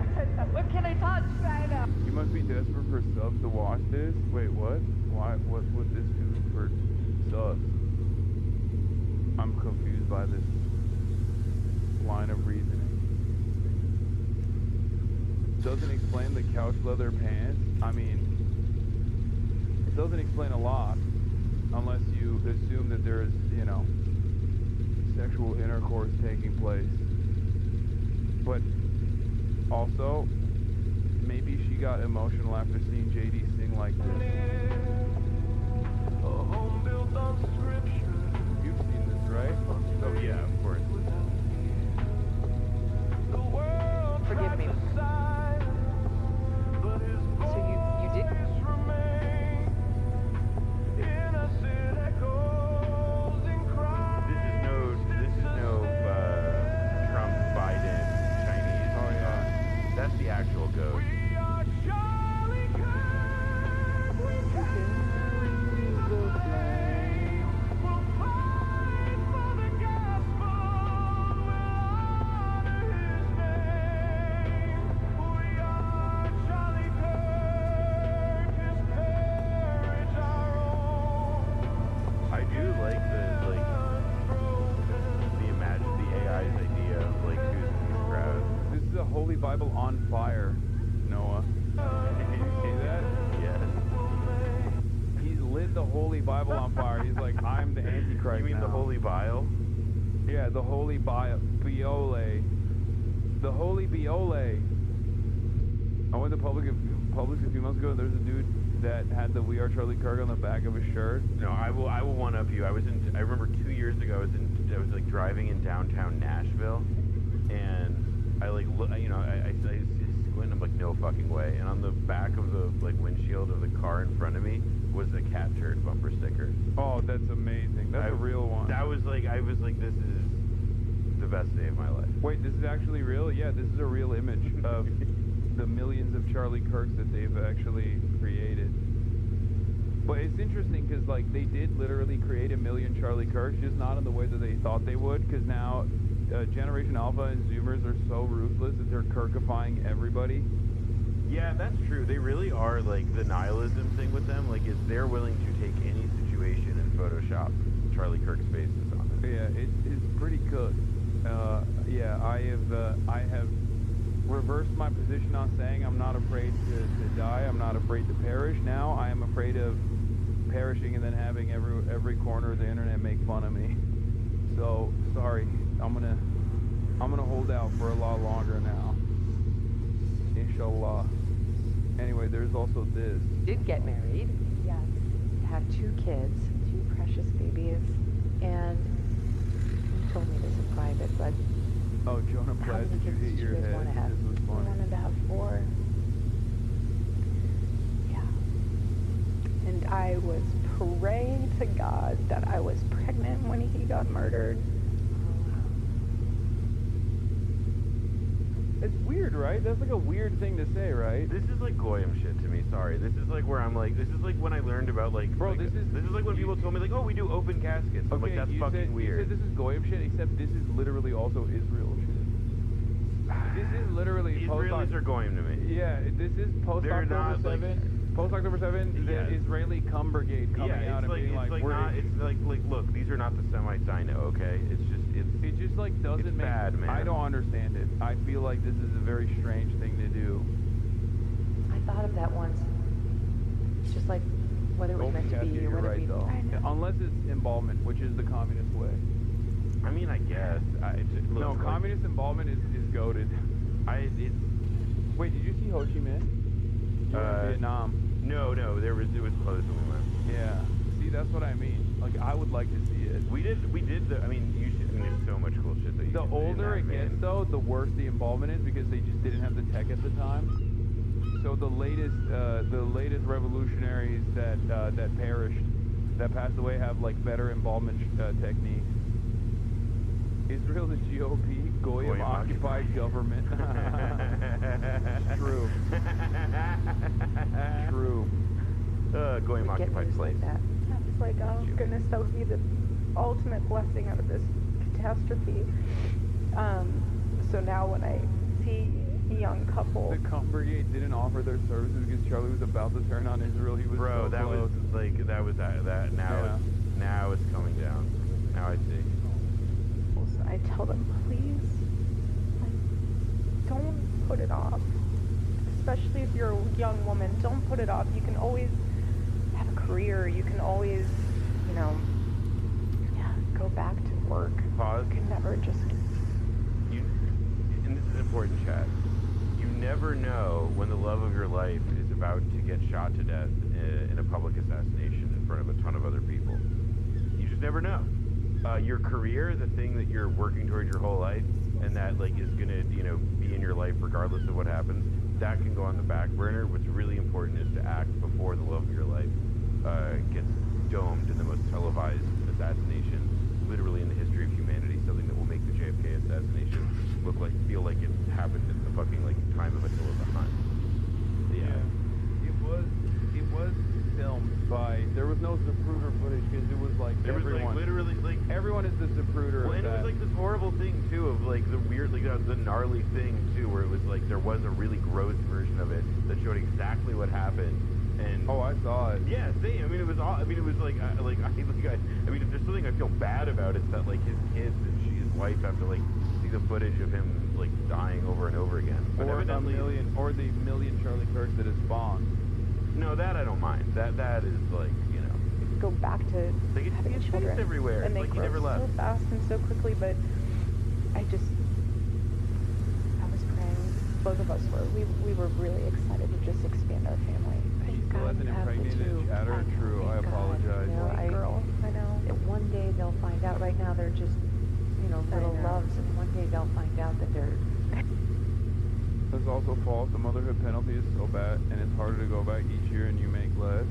What can I touch? I know. You must be desperate for subs to watch this. Wait, what? Why? What would this do for subs? I'm confused by this line of reasoning. Doesn't explain the couch leather pants. I mean, it doesn't explain a lot unless you assume that there's, you know, sexual intercourse taking place. But also, maybe she got emotional after seeing JD sing like this. You've seen this, right? Oh yeah, of course. Forgive me. So you did? This is no Trump, Biden, Chinese. Oh yeah. That's the actual goat. Bible on fire, Noah. Did you see that? Yes. He's lit the Holy Bible on fire. He's like, I'm the Antichrist. You mean now. the Holy Bile? Yeah, the Holy Biole. The Holy Biole. I went to Publix a few months ago. There's a dude that had the "We Are Charlie Kirk" on the back of his shirt. No, I will one up you. I remember 2 years ago. I was like driving in downtown Nashville, and I like look, you know, I squint. I'm like, no fucking way. And on the back of the like windshield of the car in front of me was a cat turd bumper sticker. Oh, that's amazing. That's a real one. That was like, I was like, this is the best day of my life. Wait, this is actually real? Yeah, this is a real image of the millions of Charlie Kirks that they've actually created. But it's interesting because, like, they did literally create a million Charlie Kirks, just not in the way that they thought they would, because now Generation Alpha and Zoomers are so ruthless that they're Kirkifying everybody. Yeah, that's true. They really are, like, the nihilism thing with them, like, is they're willing to take any situation and Photoshop Charlie Kirk's faces on it. Yeah, it's pretty good. Yeah, I have reversed my position on saying I'm not afraid to die. I'm not afraid to perish. Now I am afraid of perishing and then having every corner of the internet make fun of me. So sorry, I'm gonna hold out for a lot longer now. Inshallah. Anyway, there's also this. Did get married. Yes. Have 2 kids. 2 precious babies. And You told me this in private, but Oh, Jonah Platt, did you hit your head? Want to have? This was I funny. wanted to have 4. Yeah. And I was praying to God that I was pregnant when he got murdered. It's weird, right? That's like a weird thing to say, right? This is like Goyim shit to me, sorry. This is like where I'm like, this is like when I learned about like... Bro, like, this is like when people told me like, oh, we do open caskets. I'm like, that's fucking weird. You said this is Goyim shit, except this is literally also Israel shit. This is literally... Israelis are Goyim to me. Yeah, this is post-October 7. Post-October 7, the Israeli cum brigade coming out and being like, it's like, look, these are not the Semites I know, okay? It's just, it just like doesn't make bad, man. I don't understand it. I feel like this is a very strange thing to do. I thought of that once. It's just like whether it was meant to be or whether right, though. Unless it's embalmment, which is the communist way. I mean, I guess. No, communist embalmment is goated. Wait, did you see Ho Chi Minh? You were in Vietnam. No, it was closed when we went. Yeah. See, that's what I mean. Like, I would like to see it. We did I mean, there's so much cool shit that you The can older it gets, though, the worse the embalmment is because they just didn't have the tech at the time. So the latest revolutionaries that passed away have like better embalmment techniques. Israel, the GOP, Goyim occupied government. True. True. Goyim occupied place. It's like, oh goodness, that would be the ultimate blessing out of this catastrophe. So now when I see a young couple, the cum brigade didn't offer their services because Charlie was about to turn on Israel. He was Bro, so that close. was like that. Now it's coming down. Now I see. I tell them, please, like, don't put it off. Especially if you're a young woman, don't put it off. You can always have a career. You can always, go back to work. Pause. You can never just... And this is important, chat. You never know when the love of your life is about to get shot to death in a public assassination in front of a ton of other people. You just never know. Your career, the thing that you're working towards your whole life, and that like is gonna, be in your life regardless of what happens, that can go on the back burner. What's really important is to act before the love of your life gets domed in the most televised assassination, literally in the history of humanity. Something that will make the JFK assassination feel like it happened at the fucking time of Attila the Hun. Yeah. It was filmed by. There was no Zapruder footage because it was like there everyone. was literally everyone is the Zapruder. Well, of and that. it was this horrible thing too of the weird, the gnarly thing too, where it was there was a really gross version of it that showed exactly what happened. And I saw it. Yeah, same. I mean, it was all. I mean, it was I mean, if there's something I feel bad about, it's that his kids and his wife have to see the footage of him dying over and over again. But or evidently, the million Charlie Kirks that has spawned. No, that I don't mind. That is go back to having children everywhere. And they he grow never left. so fast and so quickly, but I was praying, both of us were. We were really excited to just expand our family. He still hasn't impregnated Chatter. True, I apologize. Girl, I know. That one day they'll find out. Right now they're just, little loves, and one day they'll find out that they're... That's also false. The motherhood penalty is so bad, and it's harder to go back each year, and you make less.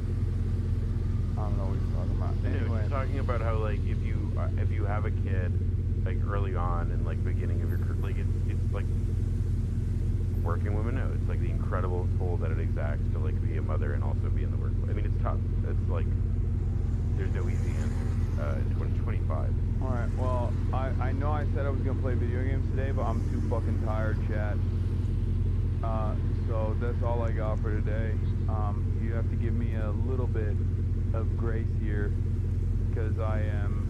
I don't know what he's talking about. Anyway, he's talking about how if you have a kid early on in beginning of your career, it's working women know. It's like the incredible toll that it exacts to like be a mother and also be in the workplace. I mean, it's tough. It's like there's no easy answer in 2025. All right. Well, I know I said I was gonna play video games today, but I'm too fucking tired, chat. So that's all I got for today. You have to give me a little bit of grace here, because I am,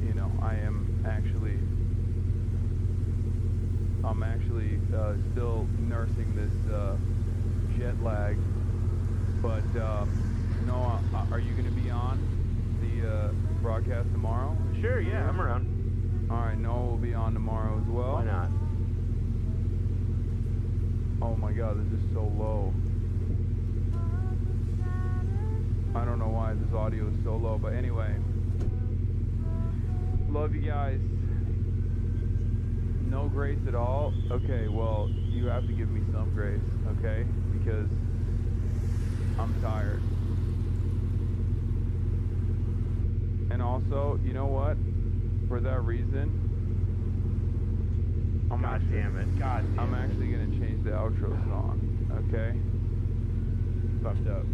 you know, I'm actually still nursing this jet lag. But Noah, are you gonna be on the broadcast tomorrow? Sure. Yeah, I'm around. All right, Noah will be on tomorrow as well. Why not? Oh my god, this is so low. I don't know why this audio is so low, but anyway. Love you guys. No grace at all? Okay, well, you have to give me some grace, okay? Because I'm tired. And also, you know what? For that reason, I'm actually gonna change the outro song, okay? Fucked up.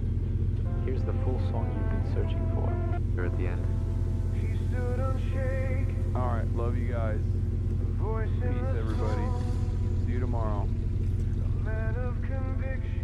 Here's the full song you've been searching for. Or at the end. Alright, love you guys. Peace, everybody. See you tomorrow. Man of conviction.